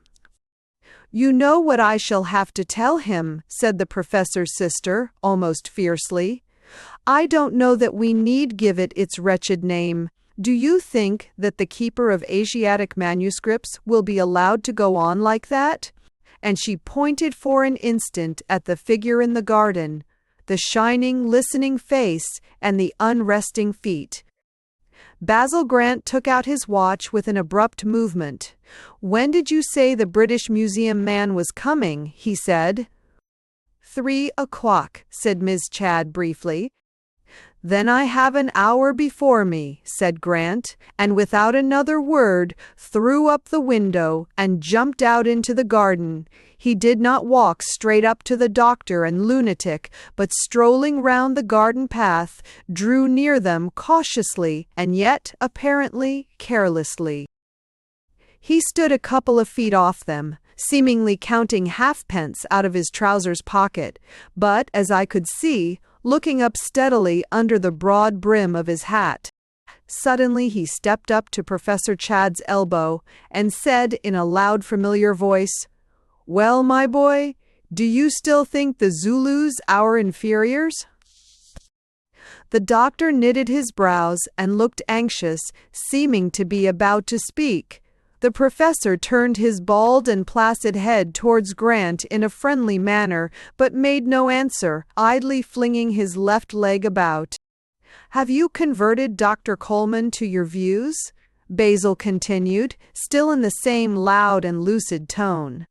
"You know what I shall have to tell him," said the professor's sister, almost fiercely. "I don't know that we need give it its wretched name. Do you think that the keeper of Asiatic manuscripts will be allowed to go on like that?" And she pointed for an instant at the figure in the garden, the shining, listening face, and the unresting feet. Basil Grant took out his watch with an abrupt movement. "When did you say the British Museum man was coming?" he said. 3 o'clock, said Miss Chadd briefly. "Then I have an hour before me," said Grant, and without another word threw up the window and jumped out into the garden. He did not walk straight up to the doctor and lunatic, but strolling round the garden path, drew near them cautiously and yet apparently carelessly. He stood a couple of feet off them, seemingly counting halfpence out of his trousers pocket, but, as I could see, looking up steadily under the broad brim of his hat. Suddenly he stepped up to Professor Chadd's elbow and said in a loud, familiar voice, "Well, my boy, do you still think the Zulus our inferiors?" The doctor knitted his brows and looked anxious, seeming to be about to speak. The professor turned his bald and placid head towards Grant in a friendly manner, but made no answer, idly flinging his left leg about. "Have you converted Dr. Coleman to your views?" Basil continued, still in the same loud and lucid tone.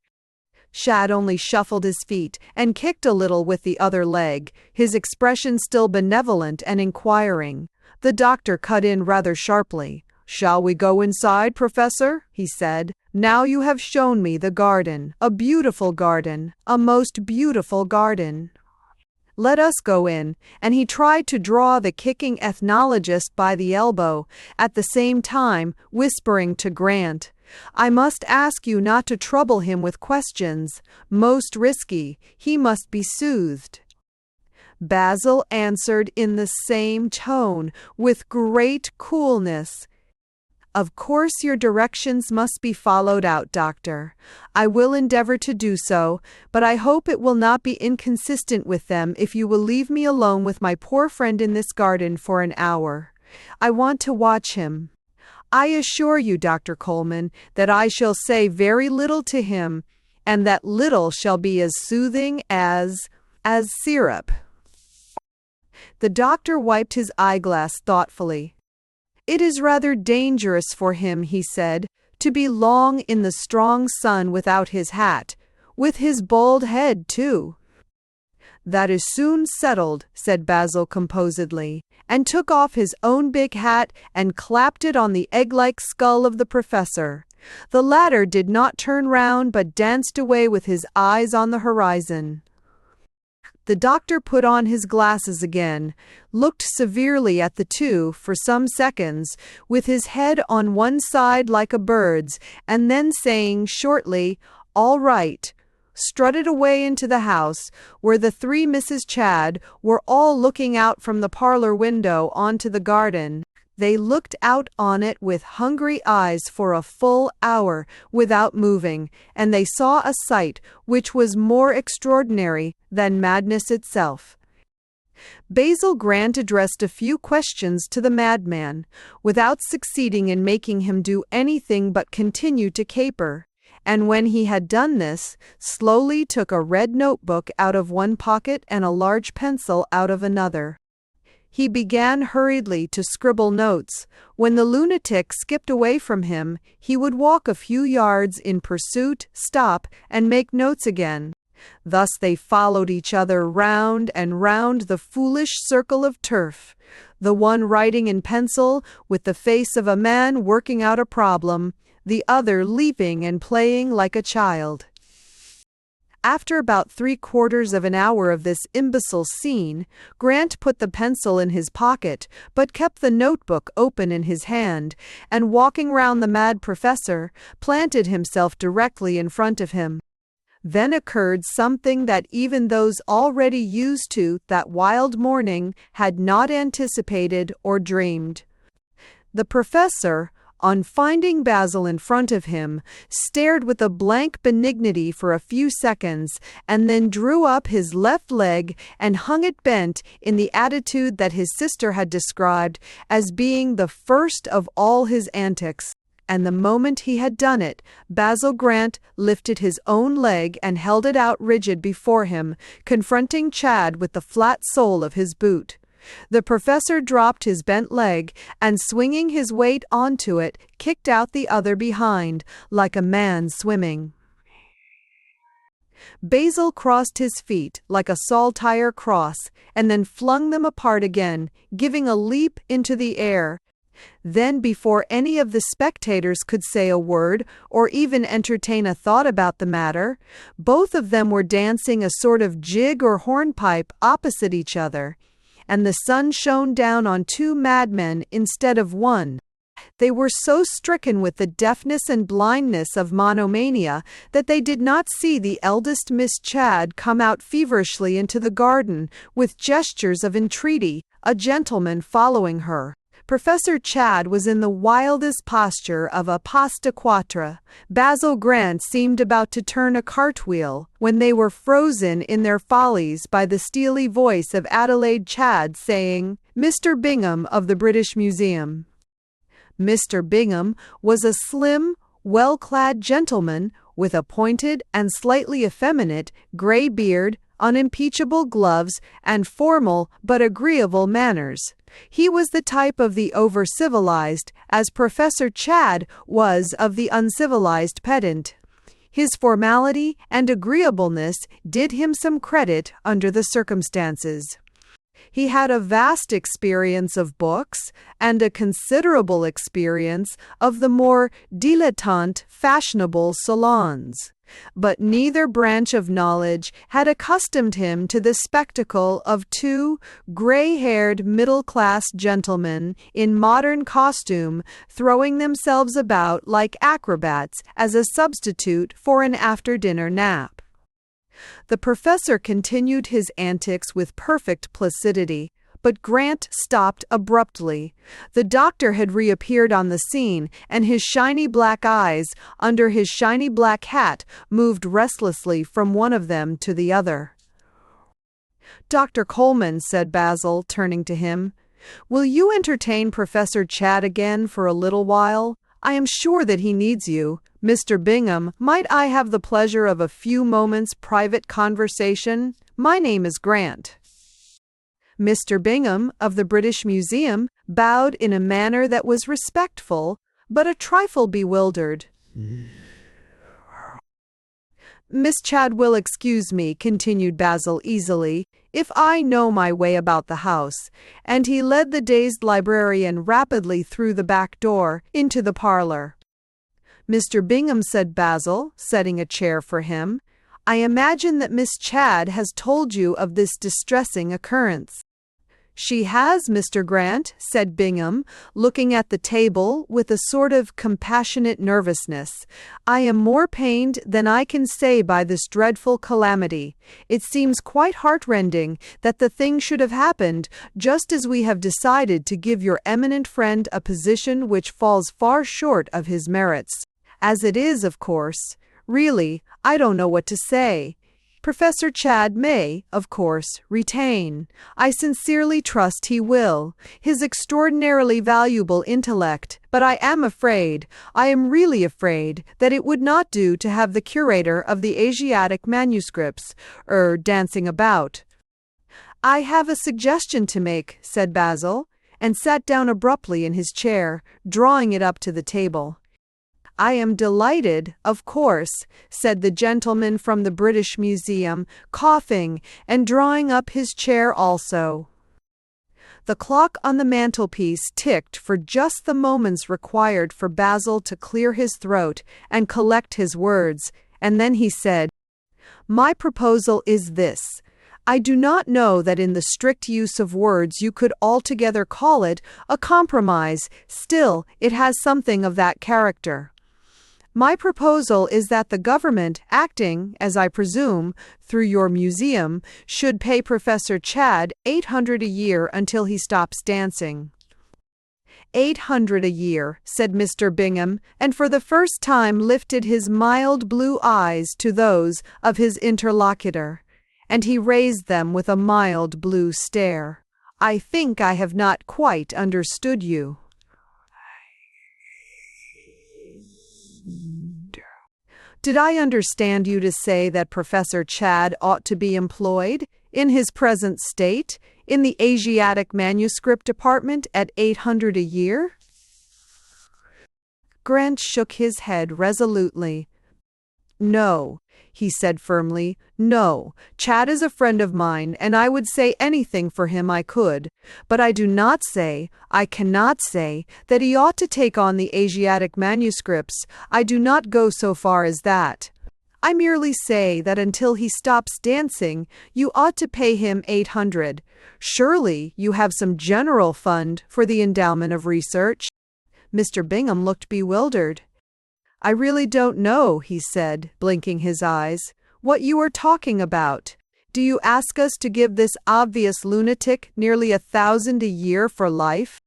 Chadd only shuffled his feet and kicked a little with the other leg, his expression still benevolent and inquiring. The doctor cut in rather sharply. "Shall we go inside, Professor?" he said. "Now you have shown me the garden, a beautiful garden, a most beautiful garden. Let us go in," and he tried to draw the kicking ethnologist by the elbow, at the same time whispering to Grant, "I must ask you not to trouble him with questions. Most risky. He must be soothed." Basil answered in the same tone, with great coolness. "Of course your directions must be followed out, Doctor. I will endeavor to do so, but I hope it will not be inconsistent with them if you will leave me alone with my poor friend in this garden for an hour. I want to watch him. I assure you, Dr. Coleman, that I shall say very little to him, and that little shall be as soothing as syrup." The doctor wiped his eyeglass thoughtfully. "It is rather dangerous for him," he said, "to be long in the strong sun without his hat, with his bald head, too." "That is soon settled," said Basil composedly, and took off his own big hat and clapped it on the egg-like skull of the professor. The latter did not turn round but danced away with his eyes on the horizon. The doctor put on his glasses again, looked severely at the two for some seconds, with his head on one side like a bird's, and then saying shortly, "All right," strutted away into the house, where the three Misses Chadd were all looking out from the parlor window onto the garden. They looked out on it with hungry eyes for a full hour without moving, and they saw a sight which was more extraordinary than madness itself. Basil Grant addressed a few questions to the madman, without succeeding in making him do anything but continue to caper, and when he had done this, slowly took a red notebook out of one pocket and a large pencil out of another. He began hurriedly to scribble notes. When the lunatic skipped away from him, he would walk a few yards in pursuit, stop, and make notes again. Thus they followed each other round and round the foolish circle of turf, the one writing in pencil with the face of a man working out a problem, the other leaping and playing like a child. After about 3/4 of an hour of this imbecile scene, Grant put the pencil in his pocket, but kept the notebook open in his hand, and walking round the mad professor, planted himself directly in front of him. Then occurred something that even those already used to that wild morning had not anticipated or dreamed. The professor, on finding Basil in front of him, stared with a blank benignity for a few seconds, and then drew up his left leg and hung it bent in the attitude that his sister had described as being the first of all his antics. And the moment he had done it, Basil Grant lifted his own leg and held it out rigid before him, confronting Chad with the flat sole of his boot. The professor dropped his bent leg and, swinging his weight onto it, kicked out the other behind, like a man swimming. Basil crossed his feet like a saltire cross, and then flung them apart again, giving a leap into the air. Then, before any of the spectators could say a word or even entertain a thought about the matter, both of them were dancing a sort of jig or hornpipe opposite each other, and the sun shone down on two madmen instead of one. They were so stricken with the deafness and blindness of monomania that they did not see the eldest Miss Chad come out feverishly into the garden with gestures of entreaty, a gentleman following her. Professor Chad was in the wildest posture of a pas de quatre. Basil Grant seemed about to turn a cartwheel, when they were frozen in their follies by the steely voice of Adelaide Chad saying, "Mr. Bingham of the British Museum." Mr. Bingham was a slim, well-clad gentleman with a pointed and slightly effeminate grey beard, unimpeachable gloves, and formal but agreeable manners. He was the type of the over-civilized, as Professor Chad was of the uncivilized pedant. His formality and agreeableness did him some credit under the circumstances. He had a vast experience of books and a considerable experience of the more dilettante fashionable salons. But neither branch of knowledge had accustomed him to the spectacle of two gray-haired middle-class gentlemen in modern costume throwing themselves about like acrobats as a substitute for an after-dinner nap. The professor continued his antics with perfect placidity, but Grant stopped abruptly. The doctor had reappeared on the scene, and his shiny black eyes, under his shiny black hat, moved restlessly from one of them to the other. "Dr. Coleman," said Basil, turning to him, "will you entertain Professor Chad again for a little while? I am sure that he needs you. Mr. Bingham, might I have the pleasure of a few moments' private conversation? My name is Grant." Mr. Bingham, of the British Museum, bowed in a manner that was respectful, but a trifle bewildered. "Miss Chad will excuse me," continued Basil easily, "if I know my way about the house," and he led the dazed librarian rapidly through the back door into the parlor. "Mr. Bingham," said Basil, setting a chair for him, "I imagine that Miss Chad has told you of this distressing occurrence." "She has, Mr. Grant," said Bingham, looking at the table with a sort of compassionate nervousness. "I am more pained than I can say by this dreadful calamity. It seems quite heartrending that the thing should have happened just as we have decided to give your eminent friend a position which falls far short of his merits. As it is, of course, really, I don't know what to say. Professor Chad may, of course, retain. I sincerely trust he will, his extraordinarily valuable intellect, but I am really afraid, that it would not do to have the curator of the Asiatic manuscripts, dancing about." "I have a suggestion to make," said Basil, and sat down abruptly in his chair, drawing it up to the table. "I am delighted, of course," said the gentleman from the British Museum, coughing and drawing up his chair also. The clock on the mantelpiece ticked for just the moments required for Basil to clear his throat and collect his words, and then he said, "My proposal is this. I do not know that in the strict use of words you could altogether call it a compromise, still it has something of that character. My proposal is that the government, acting, as I presume, through your museum, should pay Professor Chad $800 a year until he stops dancing." 800 a year, said Mr. Bingham, and for the first time lifted his mild blue eyes to those of his interlocutor, and he raised them with a mild blue stare. I think I have not quite understood you. Did I understand you to say that Professor Chadd ought to be employed, in his present state, in the Asiatic Manuscript Department at 800 a year? Grant shook his head resolutely. No, he said firmly. No, Chadd is a friend of mine, and I would say anything for him I could. But I cannot say, that he ought to take on the Asiatic manuscripts. I do not go so far as that. I merely say that until he stops dancing, you ought to pay him 800. Surely you have some general fund for the endowment of research. Mr. Bingham looked bewildered. I really don't know, he said, blinking his eyes, what you are talking about. Do you ask us to give this obvious lunatic nearly 1,000 a year for life?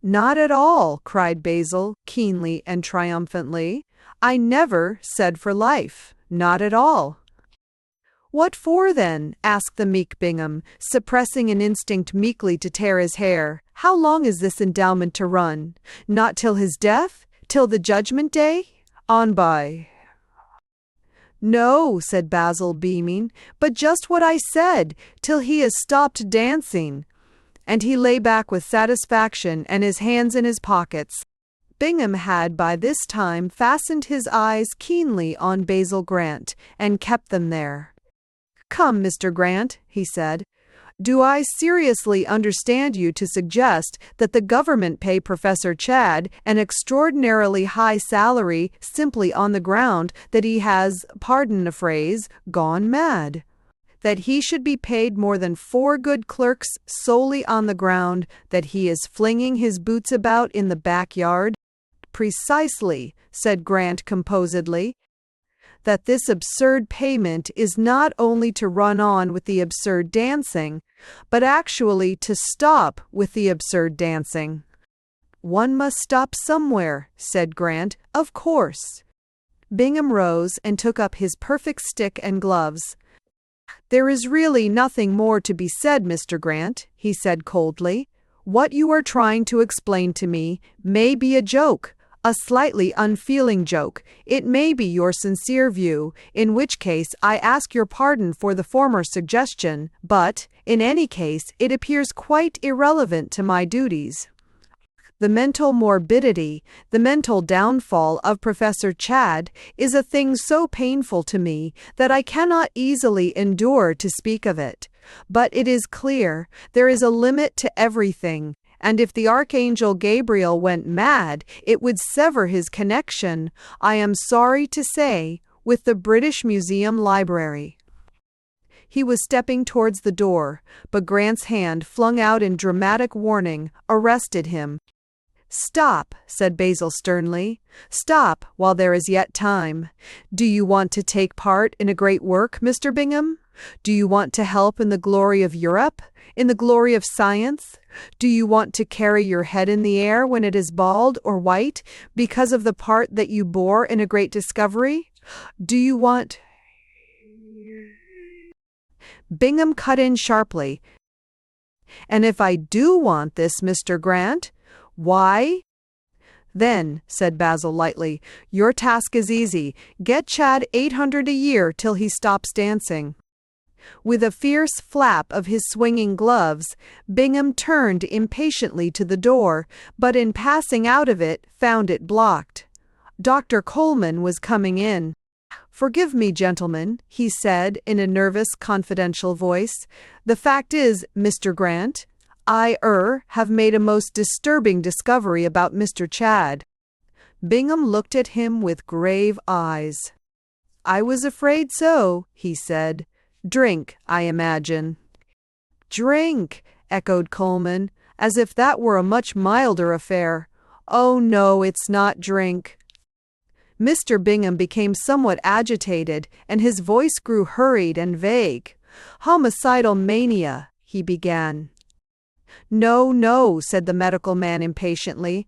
Not at all, cried Basil, keenly and triumphantly. I never said for life. Not at all. What for, then? Asked the meek Bingham, suppressing an instinct meekly to tear his hair. How long is this endowment to run? Not till his death? Till the judgment day? On by. No, said Basil, beaming, but just what I said, till he has stopped dancing. And he lay back with satisfaction and his hands in his pockets. Bingham had by this time fastened his eyes keenly on Basil Grant, and kept them there. Come, Mr. Grant, he said. Do I seriously understand you to suggest that the government pay Professor Chadd an extraordinarily high salary simply on the ground that he has, pardon the phrase, gone mad? That he should be paid more than 4 good clerks solely on the ground that he is flinging his boots about in the backyard? Precisely, said Grant composedly. That this absurd payment is not only to run on with the absurd dancing, but actually to stop with the absurd dancing. One must stop somewhere, said Grant, of course. Bingham rose and took up his perfect stick and gloves. There is really nothing more to be said, Mr. Grant, he said coldly. What you are trying to explain to me may be a joke. A slightly unfeeling joke. It may be your sincere view, in which case I ask your pardon for the former suggestion, but, in any case, it appears quite irrelevant to my duties. The mental morbidity, the mental downfall of Professor Chadd is a thing so painful to me that I cannot easily endure to speak of it. But it is clear there is a limit to everything. And if the Archangel Gabriel went mad, it would sever his connection, I am sorry to say, with the British Museum Library. He was stepping towards the door, but Grant's hand, flung out in dramatic warning, arrested him. Stop, said Basil sternly. Stop while there is yet time. Do you want to take part in a great work, Mr. Bingham? Do you want to help in the glory of Europe, in the glory of science? Do you want to carry your head in the air when it is bald or white because of the part that you bore in a great discovery? Do you want... Bingham cut in sharply. And if I do want this, Mr. Grant, why? Then, said Basil lightly, your task is easy. Get Chadd 800 a year till he stops dancing. With a fierce flap of his swinging gloves, Bingham turned impatiently to the door, but in passing out of it, found it blocked. Dr. Coleman was coming in. Forgive me, gentlemen, he said in a nervous, confidential voice. The fact is, Mr. Grant, I have made a most disturbing discovery about Mr. Chadd. Bingham looked at him with grave eyes. I was afraid so, he said. Drink, I imagine. Drink, echoed Coleman, as if that were a much milder affair. Oh, no, it's not drink. Mr. Bingham became somewhat agitated, and his voice grew hurried and vague. Homicidal mania, he began. "No, no," said the medical man impatiently.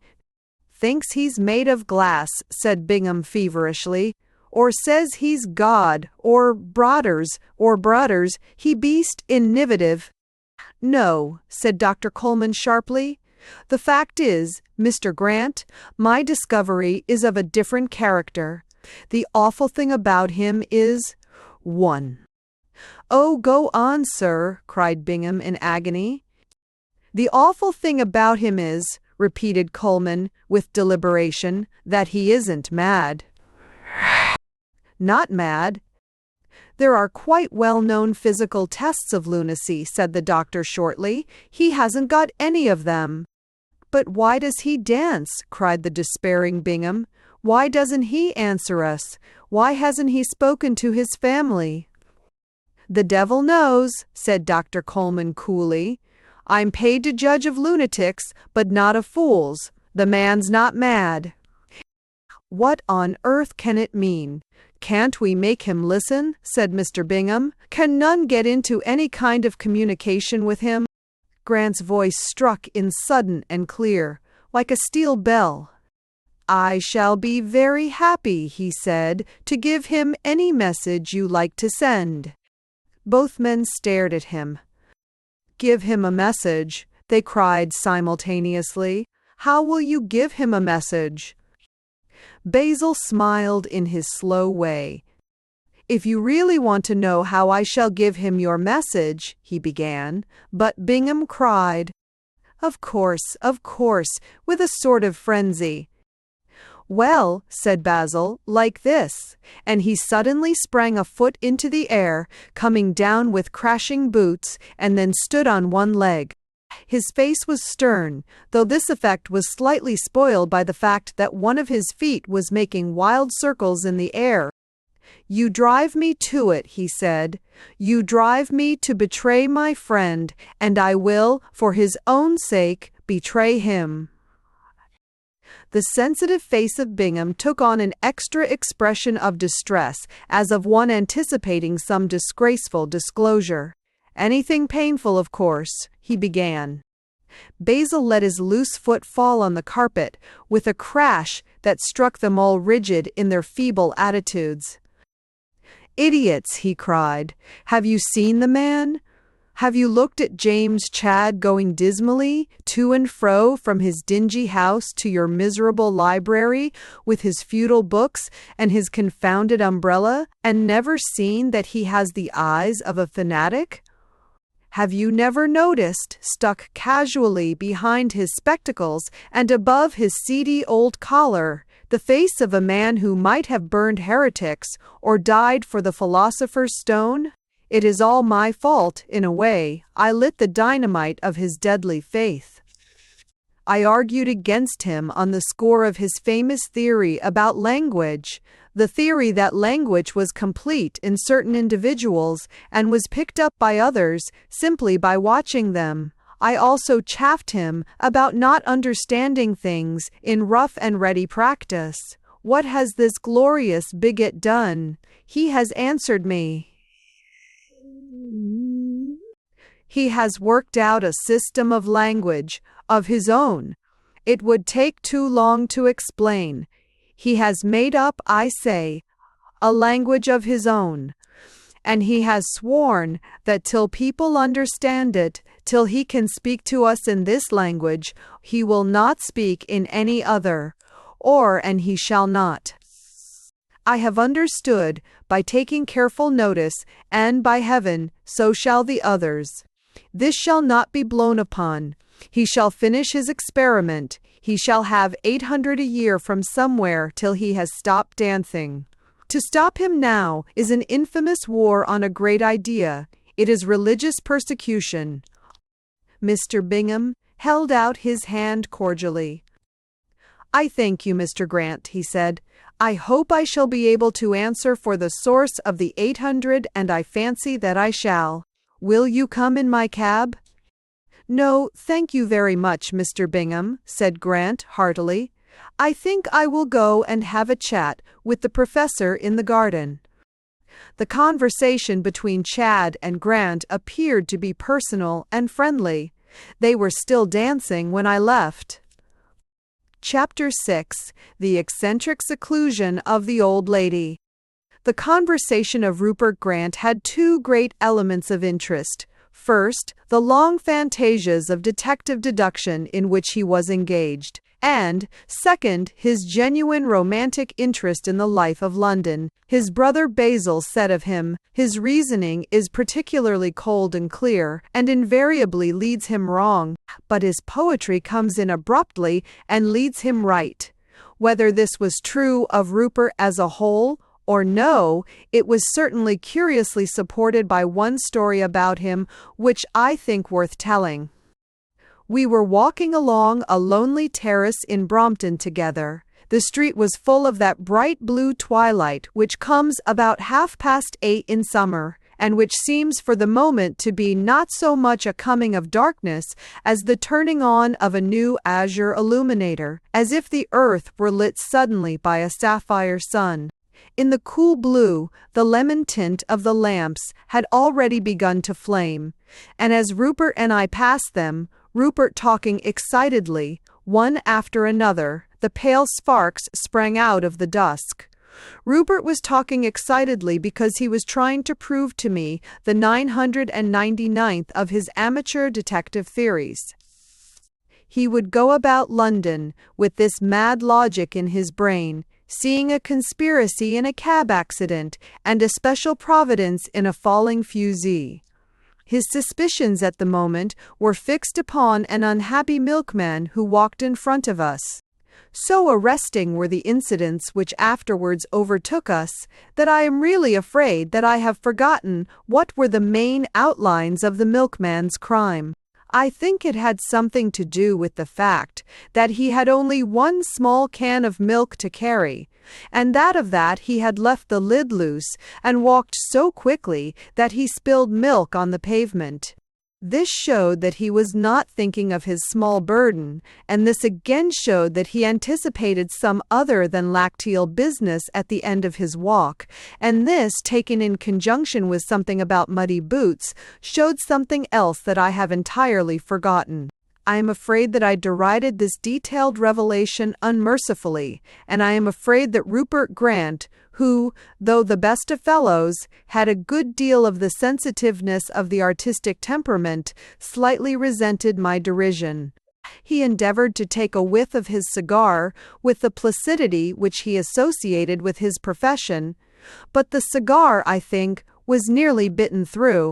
"Thinks he's made of glass," said Bingham feverishly. "Or says he's God, or brothers, he beast innovative." "No," said Dr. Coleman sharply. "The fact is, Mr. Grant, my discovery is of a different character. The awful thing about him is 1. "Oh, go on, sir," cried Bingham in agony. "The awful thing about him is," repeated Coleman with deliberation, "that he isn't mad." "Not mad?" "There are quite well-known physical tests of lunacy," said the doctor shortly. "He hasn't got any of them." "But why does he dance?" cried the despairing Bingham. "Why doesn't he answer us? Why hasn't he spoken to his family?" "The devil knows," said Dr. Coleman coolly. "I'm paid to judge of lunatics, but not of fools. The man's not mad." "What on earth can it mean? Can't we make him listen?" said Mr. Bingham. "Can none get into any kind of communication with him?" Grant's voice struck in sudden and clear, like a steel bell. "I shall be very happy," he said, "to give him any message you like to send." Both men stared at him. "Give him a message?" they cried simultaneously. "How will you give him a message?" Basil smiled in his slow way. "If you really want to know how I shall give him your message," he began, but Bingham cried, of course," with a sort of frenzy. "Well," said Basil, "like this," and he suddenly sprang a foot into the air, coming down with crashing boots, and then stood on one leg. His face was stern, though this effect was slightly spoiled by the fact that one of his feet was making wild circles in the air. "You drive me to it," he said. "You drive me to betray my friend, and I will, for his own sake, betray him." The sensitive face of Bingham took on an extra expression of distress, as of one anticipating some disgraceful disclosure. "Anything painful, of course," he began. Basil let his loose foot fall on the carpet, with a crash that struck them all rigid in their feeble attitudes. "Idiots!" he cried. "Have you seen the man? Have you looked at James Chadd going dismally to and fro from his dingy house to your miserable library with his futile books and his confounded umbrella, and never seen that he has the eyes of a fanatic? Have you never noticed, stuck casually behind his spectacles and above his seedy old collar, the face of a man who might have burned heretics or died for the philosopher's stone? It is all my fault, in a way. I lit the dynamite of his deadly faith. I argued against him on the score of his famous theory about language, the theory that language was complete in certain individuals and was picked up by others simply by watching them. I also chaffed him about not understanding things in rough and ready practice. What has this glorious bigot done? He has answered me. He has worked out a system of language of his own. It would take too long to explain. He has made up, I say, a language of his own. And he has sworn that till people understand it, till he can speak to us in this language, he will not speak in any other, and he shall not. I have understood, by taking careful notice, and by heaven, so shall the others. This shall not be blown upon. He shall finish his experiment. He shall have 800 a year from somewhere till he has stopped dancing. To stop him now is an infamous war on a great idea. It is religious persecution. Mr. Bingham held out his hand cordially. "I thank you, Mr. Grant," he said. "I hope I shall be able to answer for the source of the 800, and I fancy that I shall. Will you come in my cab?" "No, thank you very much, Mr. Bingham," said Grant heartily. "I think I will go and have a chat with the professor in the garden." The conversation between Chadd and Grant appeared to be personal and friendly. They were still dancing when I left. Chapter 6. The eccentric seclusion of the old lady. The conversation of Rupert Grant had two great elements of interest. First, the long fantasias of detective deduction in which he was engaged, and, second, his genuine romantic interest in the life of London. His brother Basil said of him, "His reasoning is particularly cold and clear, and invariably leads him wrong, but his poetry comes in abruptly and leads him right." Whether this was true of Rupert as a whole, or no, it was certainly curiously supported by one story about him which I think worth telling. We were walking along a lonely terrace in Brompton together. The street was full of that bright blue twilight which comes about 8:30 in summer, and which seems for the moment to be not so much a coming of darkness as the turning on of a new azure illuminator, as if the earth were lit suddenly by a sapphire sun. In the cool blue, the lemon tint of the lamps had already begun to flame, and as Rupert and I passed them, Rupert talking excitedly, one after another, the pale sparks sprang out of the dusk. Rupert was talking excitedly because he was trying to prove to me the 999th of his amateur detective theories. He would go about London with this mad logic in his brain, seeing a conspiracy in a cab accident and a special providence in a falling fusee. His suspicions at the moment were fixed upon an unhappy milkman who walked in front of us. So arresting were the incidents which afterwards overtook us, that I am really afraid that I have forgotten what were the main outlines of the milkman's crime. I think it had something to do with the fact that he had only one small can of milk to carry, and that of that he had left the lid loose and walked so quickly that he spilled milk on the pavement. This showed that he was not thinking of his small burden, and this again showed that he anticipated some other than lacteal business at the end of his walk, and this, taken in conjunction with something about muddy boots, showed something else that I have entirely forgotten. I am afraid that I derided this detailed revelation unmercifully, and I am afraid that Rupert Grant, who, though the best of fellows, had a good deal of the sensitiveness of the artistic temperament, slightly resented my derision. He endeavored to take a whiff of his cigar with the placidity which he associated with his profession, but the cigar, I think, was nearly bitten through.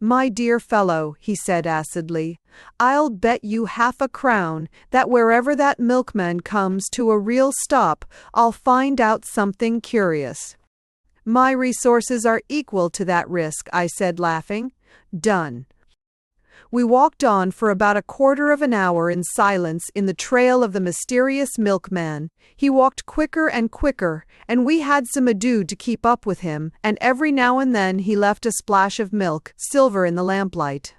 "My dear fellow," he said acidly, "I'll bet you half a crown that wherever that milkman comes to a real stop, I'll find out something curious." "My resources are equal to that risk," I said, laughing. "Done." We walked on for about a quarter of an hour in silence in the trail of the mysterious milkman. He walked quicker and quicker, and we had some ado to keep up with him, and every now and then he left a splash of milk, silver in the lamplight.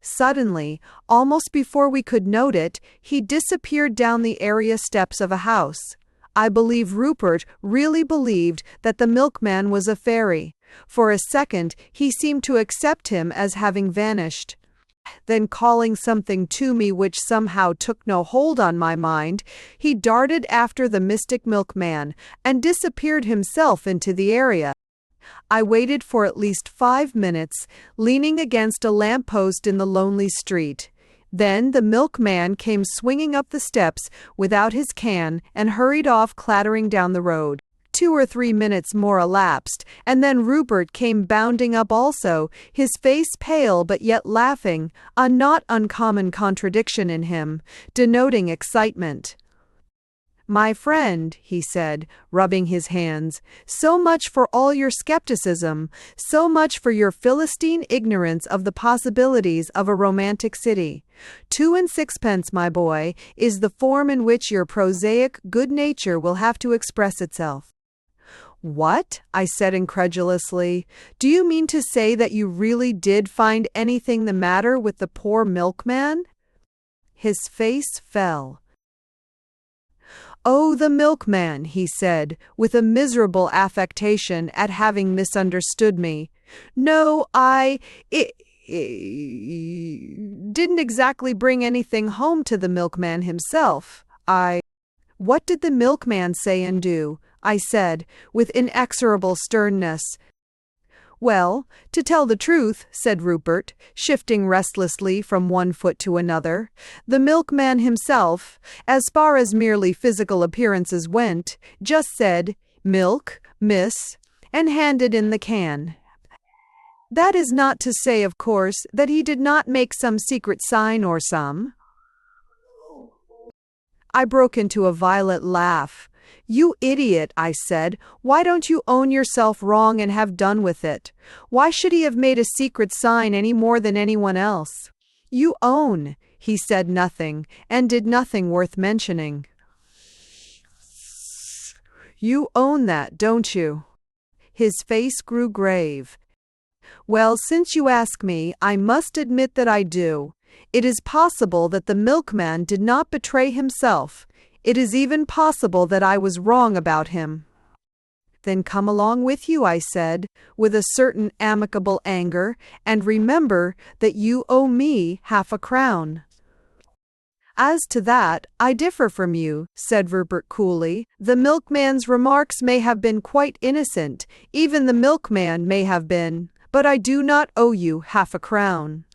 Suddenly, almost before we could note it, he disappeared down the area steps of a house. I believe Rupert really believed that the milkman was a fairy. For a second, he seemed to accept him as having vanished. Then, calling something to me which somehow took no hold on my mind, he darted after the mystic milkman and disappeared himself into the area. I waited for at least 5 minutes, leaning against a lamp-post in the lonely street. Then the milkman came swinging up the steps without his can and hurried off clattering down the road. 2 or 3 minutes more elapsed, and then Rupert came bounding up also, his face pale but yet laughing, a not uncommon contradiction in him, denoting excitement. "My friend," he said, rubbing his hands, "so much for all your skepticism, so much for your Philistine ignorance of the possibilities of a romantic city. 2 and 6pence, my boy, is the form in which your prosaic good nature will have to express itself." "What?" I said incredulously. "Do you mean to say that you really did find anything the matter with the poor milkman?" His face fell. "Oh, the milkman," he said, with a miserable affectation at having misunderstood me. "No, didn't exactly bring anything home to the milkman himself. What did the milkman say and do? I said, with inexorable sternness. Well, to tell the truth, said Rupert, shifting restlessly from one foot to another, the milkman himself, as far as merely physical appearances went, just said, "Milk, miss," and handed in the can. That is not to say, of course, that he did not make some secret sign or some. I broke into a violent laugh. "You idiot," I said. "Why don't you own yourself wrong and have done with it? Why should he have made a secret sign any more than anyone else? You own." He said nothing, and did nothing worth mentioning. "You own that, don't you?" His face grew grave. "Well, since you ask me, I must admit that I do. It is possible that the milkman did not betray himself. It is even possible that I was wrong about him." "Then come along with you," I said, with a certain amicable anger, "and remember that you owe me half-a-crown." "As to that, I differ from you," said Rupert coolly. "The milkman's remarks may have been quite innocent, even the milkman may have been, but I do not owe you half-a-crown."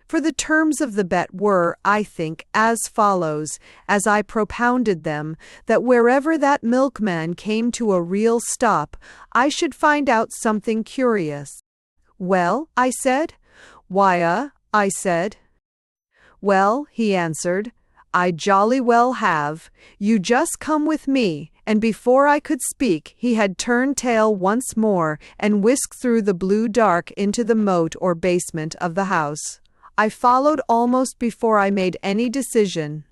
For the terms of the bet were, I think, as follows, as I propounded them, that wherever that milkman came to a real stop, I should find out something curious. "Well?" I said. "Why, I said. "Well," he answered, "I jolly well have. You just come with me," and before I could speak he had turned tail once more and whisked through the blue dark into the moat or basement of the house. I followed almost before I made any decision.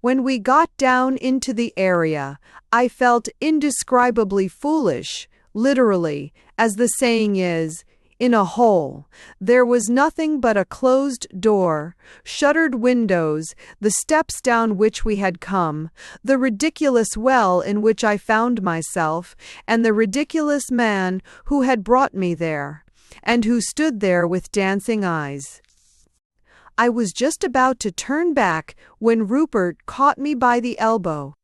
When we got down into the area, I felt indescribably foolish, literally, as the saying is, in a hole. There was nothing but a closed door, shuttered windows, the steps down which we had come, the ridiculous well in which I found myself, and the ridiculous man who had brought me there, and who stood there with dancing eyes. I was just about to turn back when Rupert caught me by the elbow.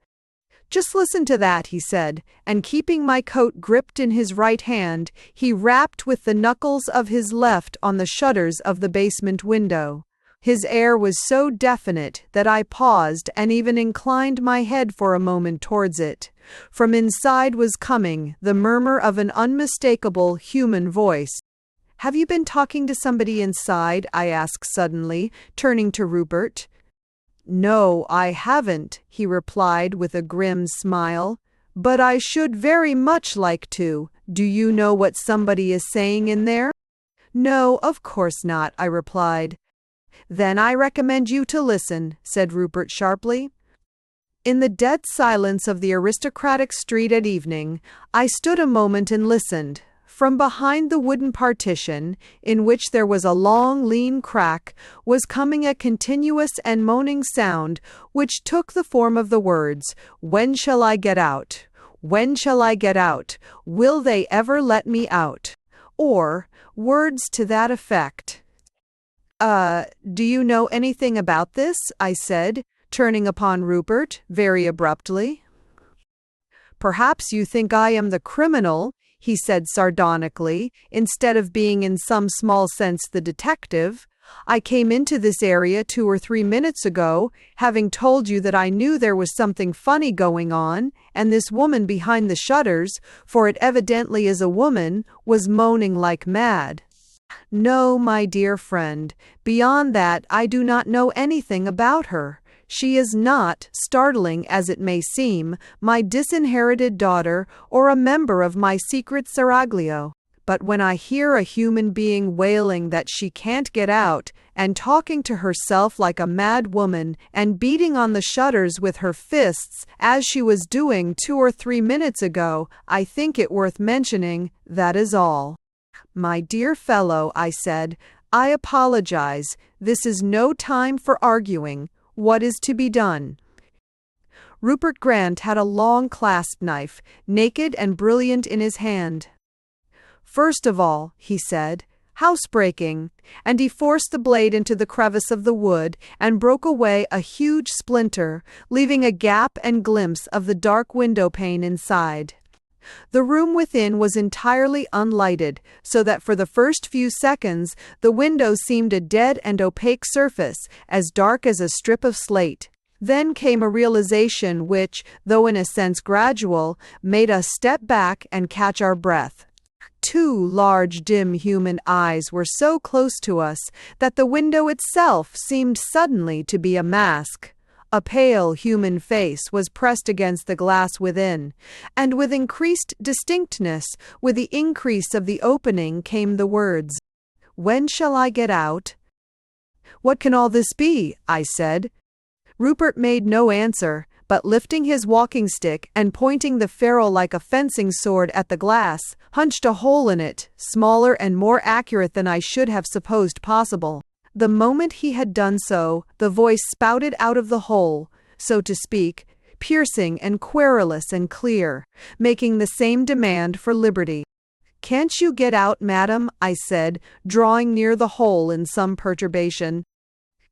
"Just listen to that," he said, and keeping my coat gripped in his right hand, he rapped with the knuckles of his left on the shutters of the basement window. His air was so definite that I paused and even inclined my head for a moment towards it. From inside was coming the murmur of an unmistakable human voice. "Have you been talking to somebody inside?" I asked suddenly, turning to Rupert. "No, I haven't," he replied with a grim smile. "But I should very much like to. Do you know what somebody is saying in there?" "No, of course not," I replied. "Then I recommend you to listen," said Rupert sharply. In the dead silence of the aristocratic street at evening, I stood a moment and listened. From behind the wooden partition, in which there was a long, lean crack, was coming a continuous and moaning sound which took the form of the words, "When shall I get out? When shall I get out? Will they ever let me out?" Or words to that effect. Do you know anything about this?" I said, turning upon Rupert very abruptly. "Perhaps you think I am the criminal," he said sardonically, "instead of being in some small sense the detective. I came into this area 2 or 3 minutes ago, having told you that I knew there was something funny going on, and this woman behind the shutters, for it evidently is a woman, was moaning like mad. No, my dear friend, beyond that I do not know anything about her. She is not, startling as it may seem, my disinherited daughter or a member of my secret seraglio. But when I hear a human being wailing that she can't get out, and talking to herself like a mad woman, and beating on the shutters with her fists, as she was doing 2 or 3 minutes ago, I think it worth mentioning, that is all." "My dear fellow," I said, "I apologize. This is no time for arguing. What is to be done?" Rupert Grant had a long clasp knife, naked and brilliant in his hand. "First of all," he said, "Housebreaking," and he forced the blade into the crevice of the wood and broke away a huge splinter, leaving a gap and glimpse of the dark window pane inside. The room within was entirely unlighted, so that for the first few seconds the window seemed a dead and opaque surface, as dark as a strip of slate. Then came a realization which, though in a sense gradual, made us step back and catch our breath. Two large, dim human eyes were so close to us that the window itself seemed suddenly to be a mask. A pale human face was pressed against the glass within, and with increased distinctness, with the increase of the opening, came the words, "When shall I get out?" "What can all this be?" I said. Rupert made no answer, but lifting his walking stick and pointing the ferrule like a fencing sword at the glass, punched a hole in it, smaller and more accurate than I should have supposed possible. The moment he had done so, the voice spouted out of the hole, so to speak, piercing and querulous and clear, making the same demand for liberty. "Can't you get out, madam?" I said, drawing near the hole in some perturbation.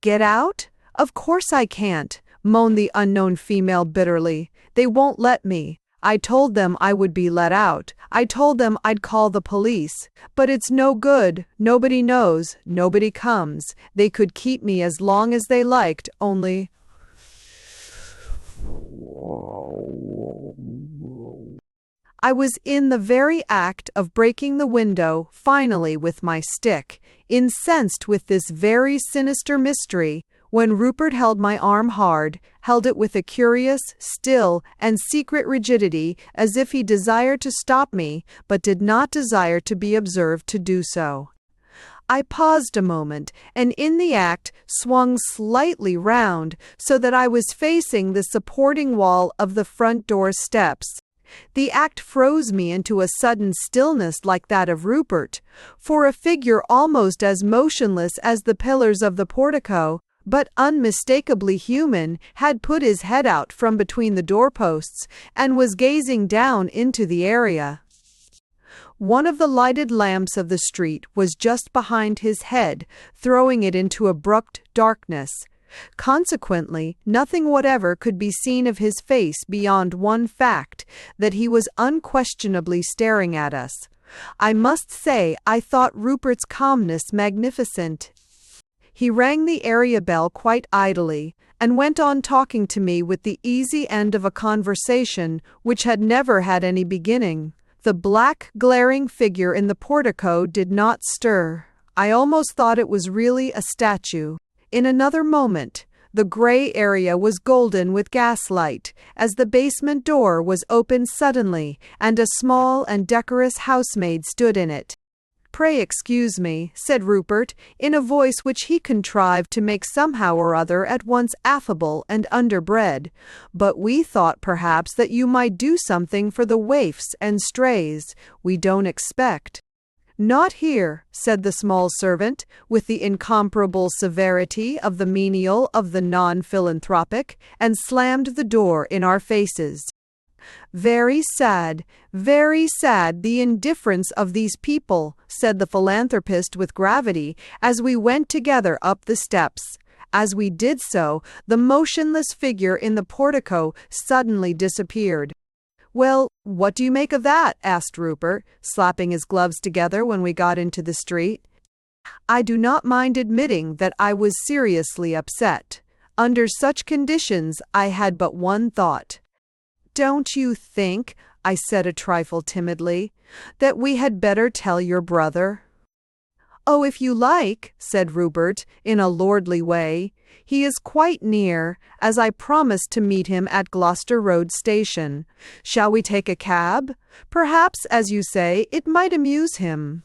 "Get out? Of course I can't," moaned the unknown female bitterly. "They won't let me. I told them I would be let out. I told them I'd call the police. But it's no good. Nobody knows. Nobody comes. They could keep me as long as they liked, only—" I was in the very act of breaking the window, finally, with my stick, incensed with this very sinister mystery, when Rupert held my arm hard, held it with a curious, still, and secret rigidity, as if he desired to stop me, but did not desire to be observed to do so. I paused a moment, and in the act swung slightly round, so that I was facing the supporting wall of the front door steps. The act froze me into a sudden stillness like that of Rupert, for a figure almost as motionless as the pillars of the portico, but unmistakably human, had put his head out from between the doorposts and was gazing down into the area. One of the lighted lamps of the street was just behind his head, throwing it into abrupt darkness. Consequently, nothing whatever could be seen of his face beyond one fact, that he was unquestionably staring at us. I must say I thought Rupert's calmness magnificent. He rang the area bell quite idly, and went on talking to me with the easy end of a conversation which had never had any beginning. The black, glaring figure in the portico did not stir. I almost thought it was really a statue. In another moment, the gray area was golden with gaslight, as the basement door was opened suddenly, and a small and decorous housemaid stood in it. "Pray excuse me," said Rupert, in a voice which he contrived to make somehow or other at once affable and underbred, "but we thought perhaps that you might do something for the waifs and strays. We don't expect—" "Not here," said the small servant, with the incomparable severity of the menial of the non-philanthropic, and slammed the door in our faces. Very sad, the indifference of these people," said the philanthropist with gravity, as we went together up the steps. As we did so, the motionless figure in the portico suddenly disappeared. "Well, what do you make of that?" asked Rupert, slapping his gloves together when we got into the street. I do not mind admitting that I was seriously upset. Under such conditions I had but one thought. "Don't you think," I said a trifle timidly, "that we had better tell your brother?" "Oh, if you like," said Rupert, in a lordly way. "He is quite near, as I promised to meet him at Gloucester Road Station. Shall we take a cab? Perhaps, as you say, it might amuse him."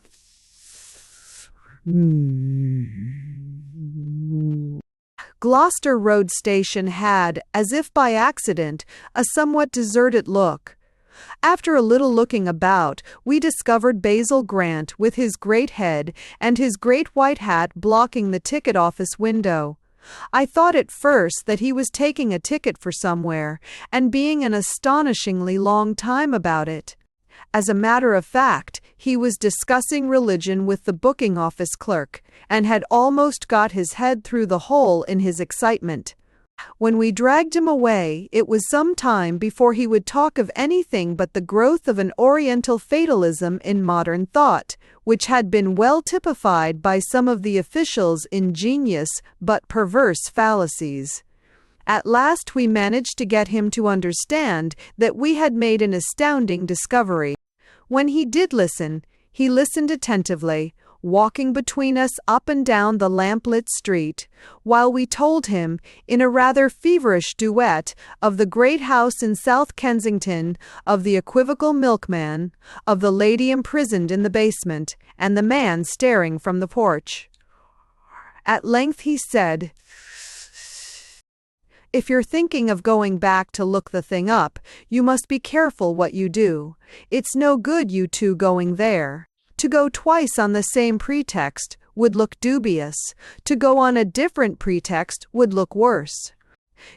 Gloucester Road Station had, as if by accident, a somewhat deserted look. After a little looking about, we discovered Basil Grant with his great head and his great white hat blocking the ticket office window. I thought at first that he was taking a ticket for somewhere, and being an astonishingly long time about it. As a matter of fact, he was discussing religion with the booking office clerk, and had almost got his head through the hole in his excitement. When we dragged him away, it was some time before he would talk of anything but the growth of an Oriental fatalism in modern thought, which had been well typified by some of the officials' ingenious but perverse fallacies. At last we managed to get him to understand that we had made an astounding discovery. When he did listen, he listened attentively, walking between us up and down the lamplit street, while we told him, in a rather feverish duet, of the great house in South Kensington, of the equivocal milkman, of the lady imprisoned in the basement, and the man staring from the porch. At length he said, "If you're thinking of going back to look the thing up, you must be careful what you do. It's no good you two going there. To go twice on the same pretext would look dubious. To go on a different pretext would look worse.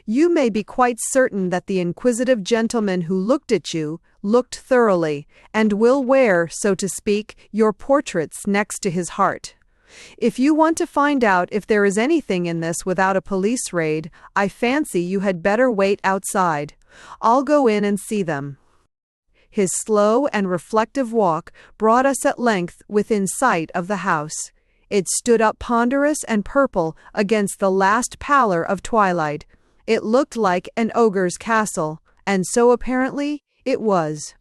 You may be quite certain that the inquisitive gentleman who looked at you looked thoroughly, and will wear, so to speak, your portraits next to his heart. If you want to find out if there is anything in this without a police raid, I fancy you had better wait outside. I'll go in and see them." His slow and reflective walk brought us at length within sight of the house. It stood up ponderous and purple against the last pallor of twilight. It looked like an ogre's castle, and so apparently it was.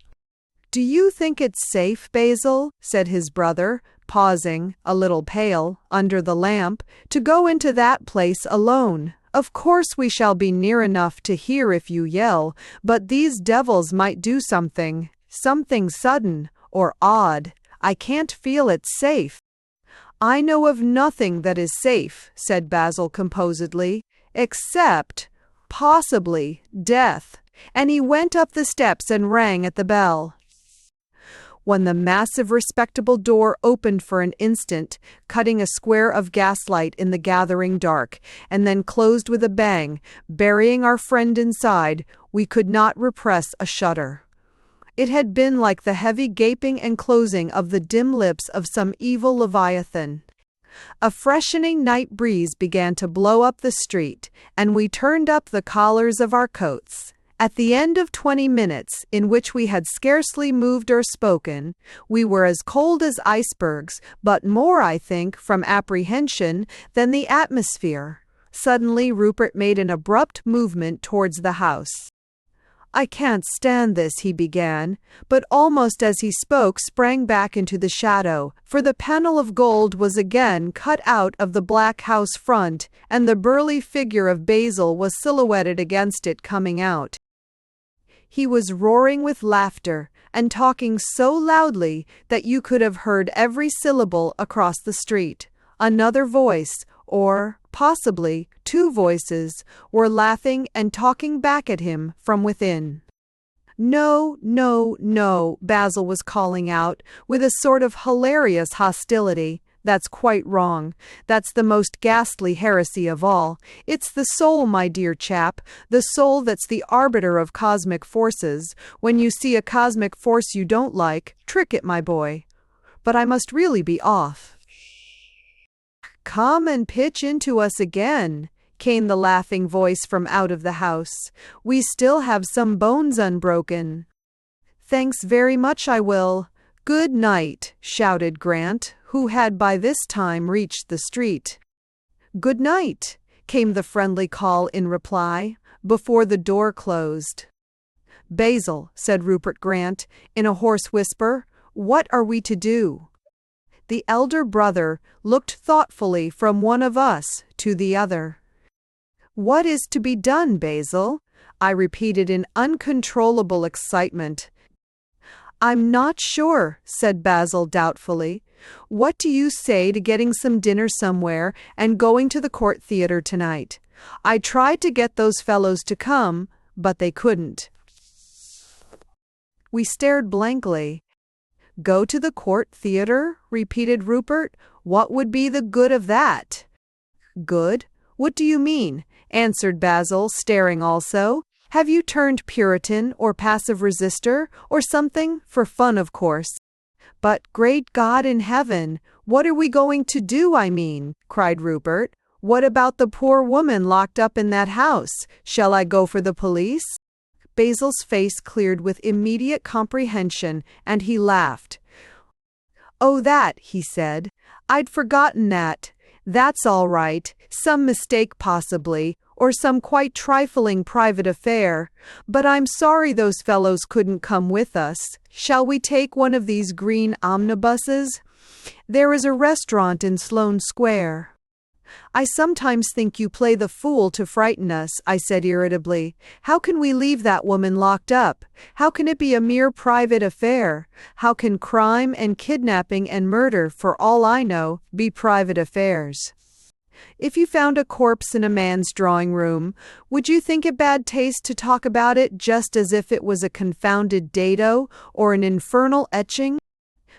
"Do you think it's safe, Basil?" said his brother, pausing, a little pale, under the lamp, "to go into that place alone? Of course we shall be near enough to hear if you yell, but these devils might do something sudden, or odd. I can't feel it's safe." "I know of nothing that is safe," said Basil composedly, "except, possibly, death." And he went up the steps and rang at the bell. When the massive respectable door opened for an instant, cutting a square of gaslight in the gathering dark, and then closed with a bang, burying our friend inside, we could not repress a shudder. It had been like the heavy gaping and closing of the dim lips of some evil leviathan. A freshening night breeze began to blow up the street, and we turned up the collars of our coats. At the end of 20 minutes, in which we had scarcely moved or spoken, we were as cold as icebergs, but more, I think, from apprehension than the atmosphere. Suddenly Rupert made an abrupt movement towards the house. "I can't stand this," he began, but almost as he spoke sprang back into the shadow, for the panel of gold was again cut out of the black house front, and the burly figure of Basil was silhouetted against it coming out. He was roaring with laughter, and talking so loudly that you could have heard every syllable across the street. Another voice, or, possibly, two voices, were laughing and talking back at him from within. "No, no, no," Basil was calling out, with a sort of hilarious hostility. "That's quite wrong. That's the most ghastly heresy of all. It's the soul, my dear chap, the soul that's the arbiter of cosmic forces. When you see a cosmic force you don't like, trick it, my boy. But I must really be off." "Come and pitch into us again," came the laughing voice from out of the house. "We still have some bones unbroken." "Thanks very much, I will. Good night," shouted Grant, who had by this time reached the street. "Good night," came the friendly call in reply, before the door closed. "Basil," said Rupert Grant, in a hoarse whisper, "what are we to do?" The elder brother looked thoughtfully from one of us to the other. "What is to be done, Basil?" I repeated in uncontrollable excitement. "I'm not sure," said Basil doubtfully. "What do you say to getting some dinner somewhere and going to the Court Theatre tonight? I tried to get those fellows to come, but they couldn't." We stared blankly. "Go to the Court Theatre?" repeated Rupert. "What would be the good of that?" "Good? What do you mean?" answered Basil, staring also. Have you turned Puritan or passive resistor or something? For fun, of course. But, great God in heaven, what are we going to do, I mean? Cried Rupert. What about the poor woman locked up in that house? Shall I go for the police? Basil's face cleared with immediate comprehension, and he laughed. Oh, that, he said. I'd forgotten that. That's all right. Some mistake possibly, or some quite trifling private affair. But I'm sorry those fellows couldn't come with us. Shall we take one of these green omnibuses? There is a restaurant in Sloane Square. I sometimes think you play the fool to frighten us, I said irritably. How can we leave that woman locked up? How can it be a mere private affair? How can crime and kidnapping and murder, for all I know, be private affairs? If you found a corpse in a man's drawing room, would you think it bad taste to talk about it just as if it was a confounded dado or an infernal etching?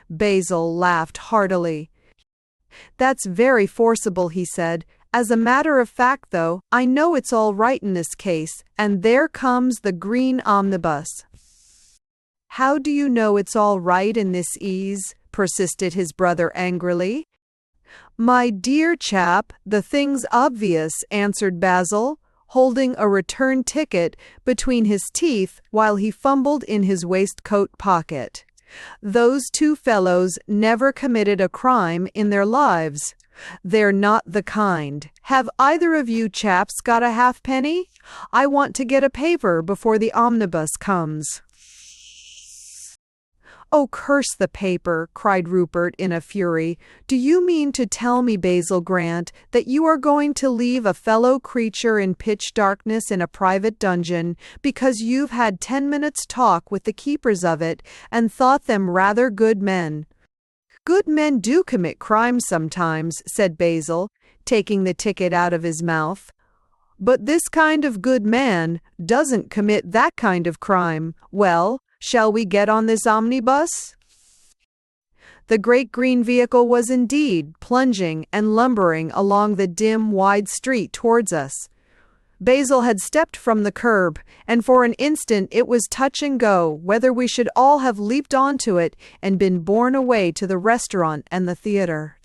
Basil laughed heartily. That's very forcible, he said. As a matter of fact, though, I know it's all right in this case, and there comes the green omnibus. How do you know it's all right in this ease? Persisted his brother angrily. My dear chap, the thing's obvious, answered Basil, holding a return ticket between his teeth while he fumbled in his waistcoat pocket. Those two fellows never committed a crime in their lives. They're not the kind. Have either of you chaps got a halfpenny? I want to get a paper before the omnibus comes. Oh, curse the paper, cried Rupert in a fury. Do you mean to tell me, Basil Grant, that you are going to leave a fellow creature in pitch darkness in a private dungeon because you've had 10 minutes' talk with the keepers of it and thought them rather good men? Good men do commit crimes sometimes, said Basil, taking the ticket out of his mouth. But this kind of good man doesn't commit that kind of crime. Well, shall we get on this omnibus? The great green vehicle was indeed plunging and lumbering along the dim, wide street towards us. Basil had stepped from the curb, and for an instant it was touch and go whether we should all have leaped onto it and been borne away to the restaurant and the theater.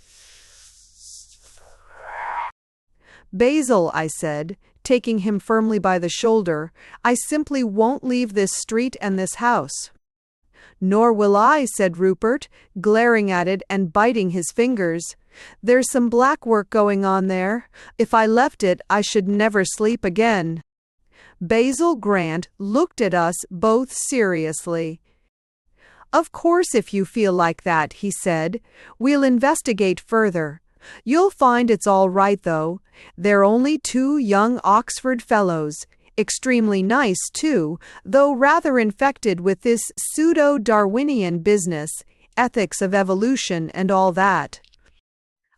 Basil, I said, taking him firmly by the shoulder, I simply won't leave this street and this house. Nor will I, said Rupert, glaring at it and biting his fingers. There's some black work going on there. If I left it, I should never sleep again. Basil Grant looked at us both seriously. Of course, if you feel like that, he said, we'll investigate further. You'll find it's all right, though. They're only two young Oxford fellows, extremely nice, too, though rather infected with this pseudo-Darwinian business, ethics of evolution and all that.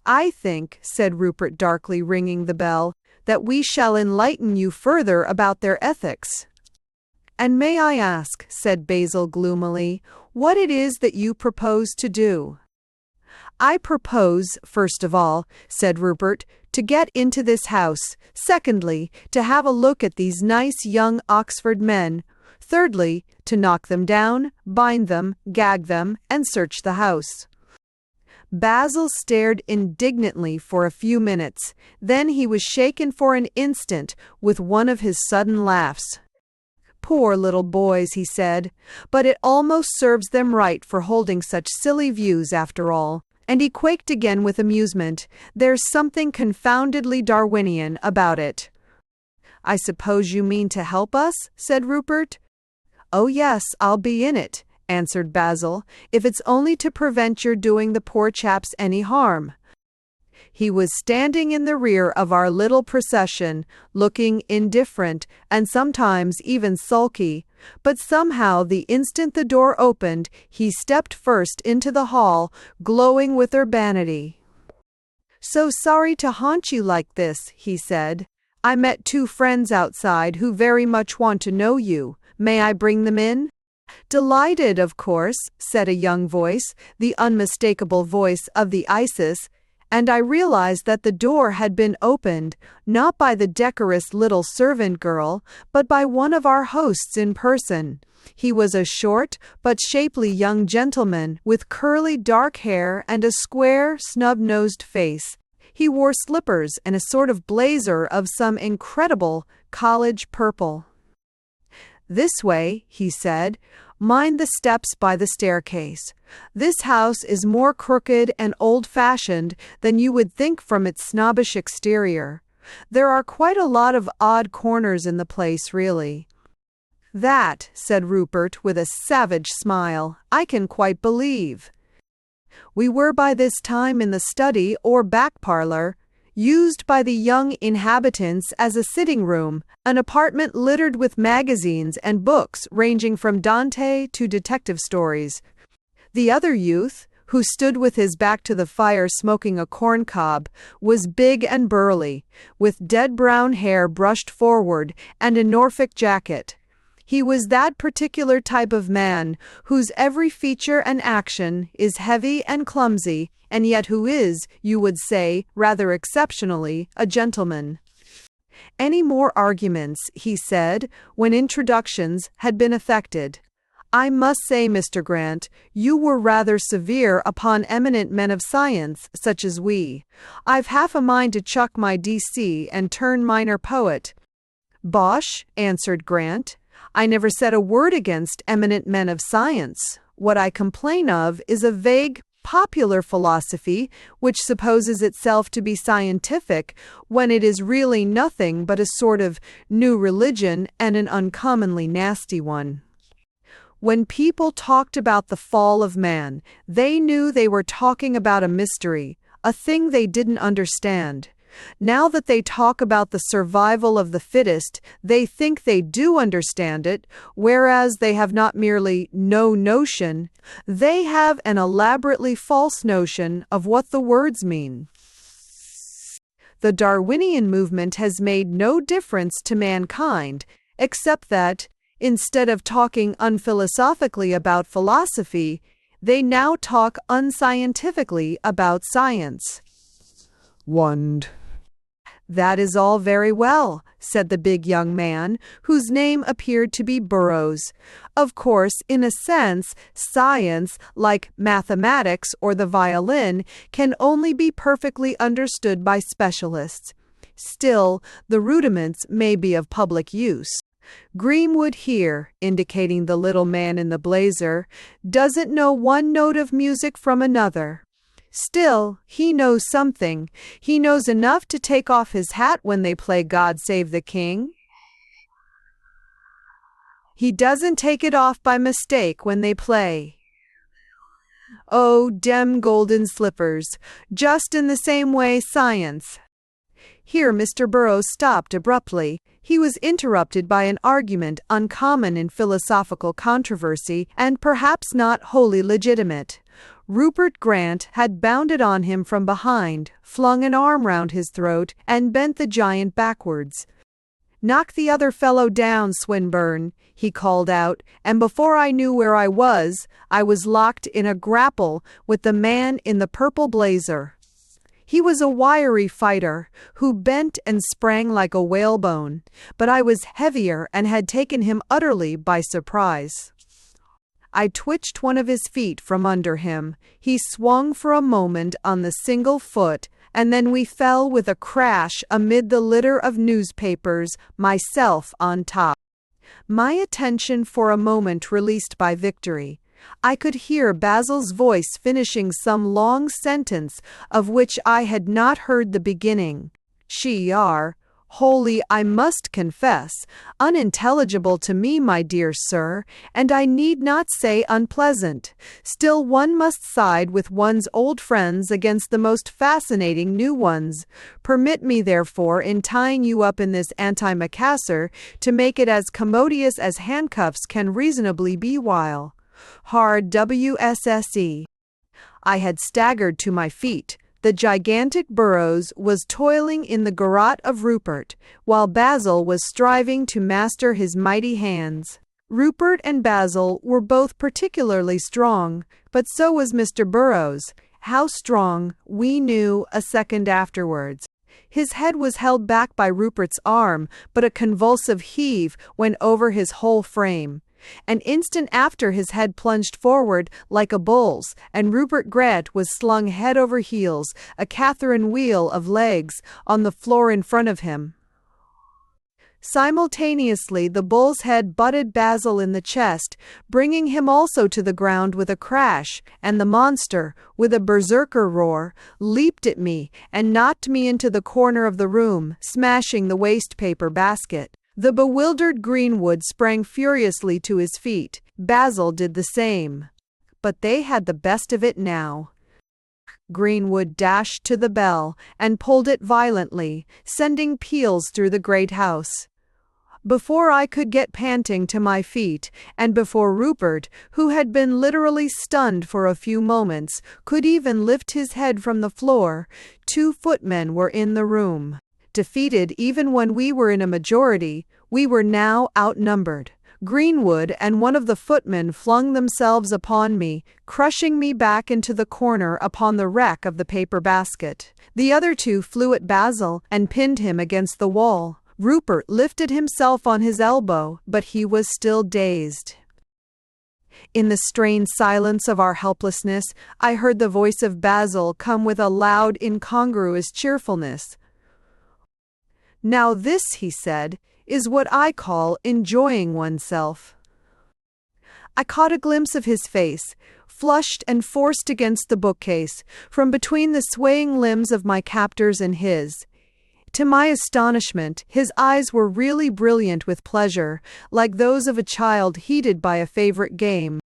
I think, said Rupert darkly, ringing the bell, that we shall enlighten you further about their ethics. And may I ask, said Basil gloomily, what it is that you propose to do? I propose, first of all, said Rupert, to get into this house, secondly, to have a look at these nice young Oxford men, thirdly, to knock them down, bind them, gag them, and search the house. Basil stared indignantly for a few minutes. Then he was shaken for an instant with one of his sudden laughs. Poor little boys, he said, but it almost serves them right for holding such silly views after all. And he quaked again with amusement. There's something confoundedly Darwinian about it. I suppose you mean to help us? Said Rupert. Oh yes, I'll be in it, answered Basil, if it's only to prevent your doing the poor chaps any harm. He was standing in the rear of our little procession, looking indifferent and sometimes even sulky, but somehow the instant the door opened, he stepped first into the hall, glowing with urbanity. So sorry to haunt you like this, he said. I met two friends outside who very much want to know you. May I bring them in? Delighted, of course, said a young voice, the unmistakable voice of the Isis, and I realized that the door had been opened, not by the decorous little servant girl, but by one of our hosts in person. He was a short but shapely young gentleman with curly dark hair and a square, snub-nosed face. He wore slippers and a sort of blazer of some incredible college purple. "This way," he said. "Mind the steps by the staircase. This house is more crooked and old-fashioned than you would think from its snobbish exterior. There are quite a lot of odd corners in the place, really." "That," said Rupert with a savage smile, "I can quite believe." We were by this time in the study or back parlor, used by the young inhabitants as a sitting room, an apartment littered with magazines and books ranging from Dante to detective stories. The other youth, who stood with his back to the fire smoking a corncob, was big and burly, with dead brown hair brushed forward and a Norfolk jacket. He was that particular type of man whose every feature and action is heavy and clumsy, and yet who is, you would say, rather exceptionally, a gentleman. "Any more arguments?" he said, when introductions had been effected. "I must say, Mr. Grant, you were rather severe upon eminent men of science, such as we. I've half a mind to chuck my D.C. and turn minor poet." "Bosh," answered Grant. "I never said a word against eminent men of science. What I complain of is a vague, popular philosophy which supposes itself to be scientific when it is really nothing but a sort of new religion, and an uncommonly nasty one. When people talked about the fall of man, they knew they were talking about a mystery, a thing they didn't understand. Now that they talk about the survival of the fittest, they think they do understand it, whereas they have not merely no notion, they have an elaborately false notion of what the words mean. The Darwinian movement has made no difference to mankind, except that, instead of talking unphilosophically about philosophy, they now talk unscientifically about science. "Wond." "That is all very well," said the big young man, whose name appeared to be Burroughs. "Of course, in a sense, science, like mathematics or the violin, can only be perfectly understood by specialists. Still, the rudiments may be of public use. Greenwood here," indicating the little man in the blazer, "doesn't know one note of music from another. Still, he knows something. He knows enough to take off his hat when they play God Save the King. He doesn't take it off by mistake when they play 'Oh, dem golden slippers,' just in the same way science." Here Mr. Burroughs stopped abruptly. He was interrupted by an argument uncommon in philosophical controversy, and perhaps not wholly legitimate. Rupert Grant had bounded on him from behind, flung an arm round his throat, and bent the giant backwards. "Knock the other fellow down, Swinburne," he called out, and before I knew where I was locked in a grapple with the man in the purple blazer. He was a wiry fighter, who bent and sprang like a whalebone, but I was heavier and had taken him utterly by surprise. I twitched one of his feet from under him. He swung for a moment on the single foot, and then we fell with a crash amid the litter of newspapers, myself on top. My attention for a moment released by victory. I could hear Basil's voice finishing some long sentence of which I had not heard the beginning. "She are wholly, I must confess, unintelligible to me, my dear sir, and I need not say unpleasant. Still one must side with one's old friends against the most fascinating new ones. Permit me, therefore, in tying you up in this antimacassar, to make it as commodious as handcuffs can reasonably be while hard WSSE." I had staggered to my feet. The gigantic Burroughs was toiling in the garrote of Rupert, while Basil was striving to master his mighty hands. Rupert and Basil were both particularly strong, but so was Mr. Burroughs. How strong, we knew a second afterwards. His head was held back by Rupert's arm, but a convulsive heave went over his whole frame. An instant after his head plunged forward like a bull's, and Rupert Grant was slung head over heels, a Catherine wheel of legs, on the floor in front of him. Simultaneously, the bull's head butted Basil in the chest, bringing him also to the ground with a crash, and the monster, with a berserker roar, leaped at me and knocked me into the corner of the room, smashing the waste-paper basket. The bewildered Greenwood sprang furiously to his feet. Basil did the same. But they had the best of it now. Greenwood dashed to the bell and pulled it violently, sending peals through the great house. Before I could get panting to my feet, and before Rupert, who had been literally stunned for a few moments, could even lift his head from the floor, 2 footmen were in the room. Defeated even when we were in a majority, we were now outnumbered. Greenwood and one of the footmen flung themselves upon me, crushing me back into the corner upon the wreck of the paper basket. The other 2 flew at Basil and pinned him against the wall. Rupert lifted himself on his elbow, but he was still dazed. In the strained silence of our helplessness, I heard the voice of Basil come with a loud, incongruous cheerfulness. "Now this," he said, "is what I call enjoying oneself." I caught a glimpse of his face, flushed and forced against the bookcase, from between the swaying limbs of my captors and his. To my astonishment, his eyes were really brilliant with pleasure, like those of a child heated by a favorite game.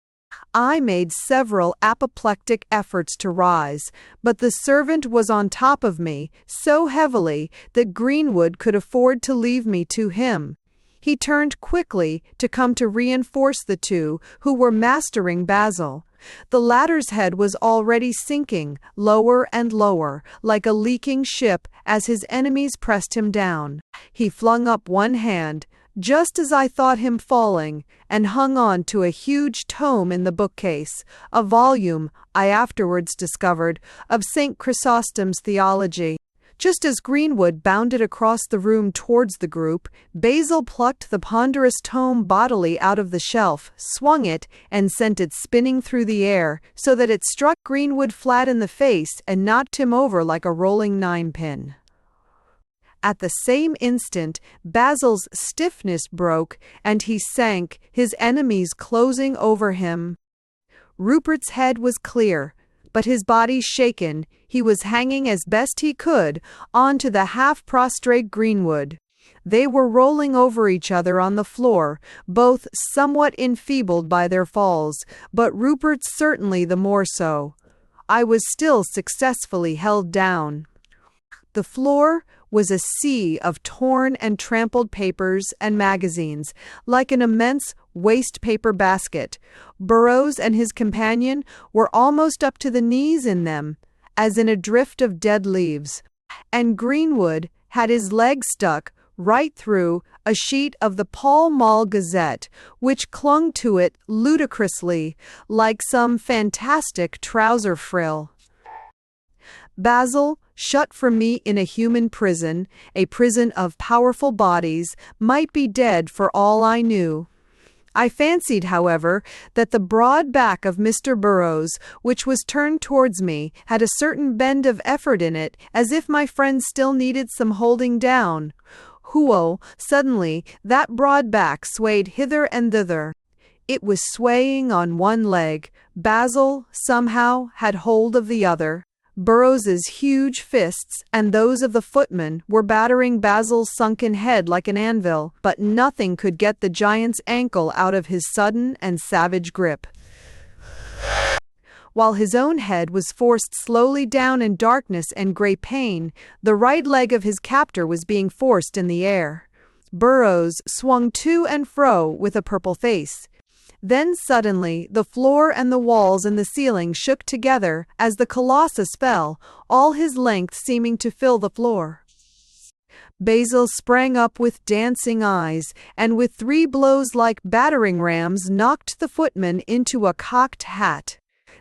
I made several apoplectic efforts to rise, but the servant was on top of me so heavily that Greenwood could afford to leave me to him. He turned quickly to come to reinforce the 2 who were mastering Basil. The latter's head was already sinking, lower and lower, like a leaking ship as his enemies pressed him down. He flung up one hand, just as I thought him falling, and hung on to a huge tome in the bookcase, a volume, I afterwards discovered, of St. Chrysostom's Theology. Just as Greenwood bounded across the room towards the group, Basil plucked the ponderous tome bodily out of the shelf, swung it, and sent it spinning through the air, so that it struck Greenwood flat in the face and knocked him over like a rolling 9-pin. At the same instant, Basil's stiffness broke, and he sank, his enemies closing over him. Rupert's head was clear, but his body shaken. He was hanging as best he could on to the half-prostrate Greenwood. They were rolling over each other on the floor, both somewhat enfeebled by their falls, but Rupert certainly the more so. I was still successfully held down. The floor was a sea of torn and trampled papers and magazines, like an immense waste-paper basket. Burroughs and his companion were almost up to the knees in them, as in a drift of dead leaves, and Greenwood had his leg stuck right through a sheet of the Pall Mall Gazette, which clung to it ludicrously, like some fantastic trouser frill. Basil, shut from me in a human prison, a prison of powerful bodies, might be dead for all I knew. I fancied, however, that the broad back of Mr. Burroughs, which was turned towards me, had a certain bend of effort in it, as if my friend still needed some holding down. Whoa! Suddenly, that broad back swayed hither and thither. It was swaying on one leg. Basil, somehow, had hold of the other. Burroughs's huge fists and those of the footman were battering Basil's sunken head like an anvil, but nothing could get the giant's ankle out of his sudden and savage grip. While his own head was forced slowly down in darkness and great pain, the right leg of his captor was being forced in the air. Burroughs swung to and fro with a purple face. Then suddenly the floor and the walls and the ceiling shook together as the colossus fell, all his length seeming to fill the floor. Basil sprang up with dancing eyes, and with 3 blows like battering rams knocked the footman into a cocked hat.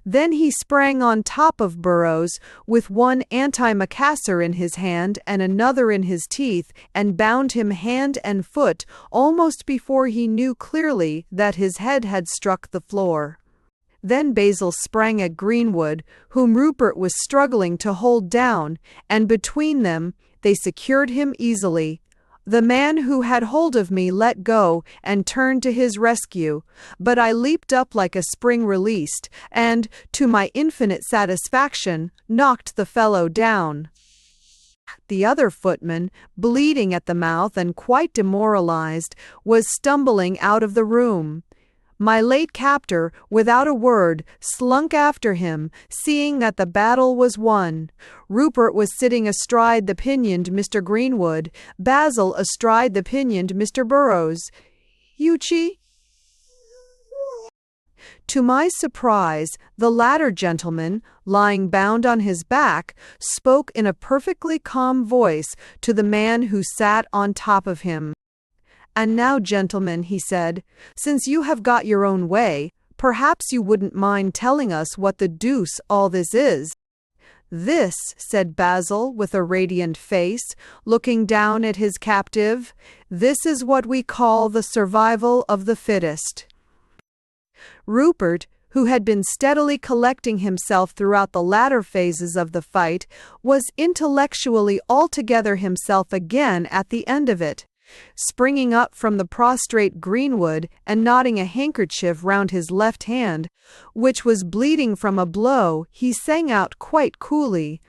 Then he sprang on top of Burrows, with one antimacassar in his hand and another in his teeth, and bound him hand and foot almost before he knew clearly that his head had struck the floor. Then Basil sprang at Greenwood, whom Rupert was struggling to hold down, and between them they secured him easily. The man who had hold of me let go and turned to his rescue, but I leaped up like a spring released, and, to my infinite satisfaction, knocked the fellow down. The other footman, bleeding at the mouth and quite demoralized, was stumbling out of the room. My late captor, without a word, slunk after him, seeing that the battle was won. Rupert was sitting astride the pinioned Mr. Greenwood, Basil astride the pinioned Mr. Burrows. "Yuchi?" To my surprise, the latter gentleman, lying bound on his back, spoke in a perfectly calm voice to the man who sat on top of him. "And now, gentlemen," he said, "since you have got your own way, perhaps you wouldn't mind telling us what the deuce all this is." "This," said Basil with a radiant face, looking down at his captive, "this is what we call the survival of the fittest." Rupert, who had been steadily collecting himself throughout the latter phases of the fight, was intellectually altogether himself again at the end of it. Springing up from the prostrate Greenwood and knotting a handkerchief round his left hand, which was bleeding from a blow, he sang out quite coolly,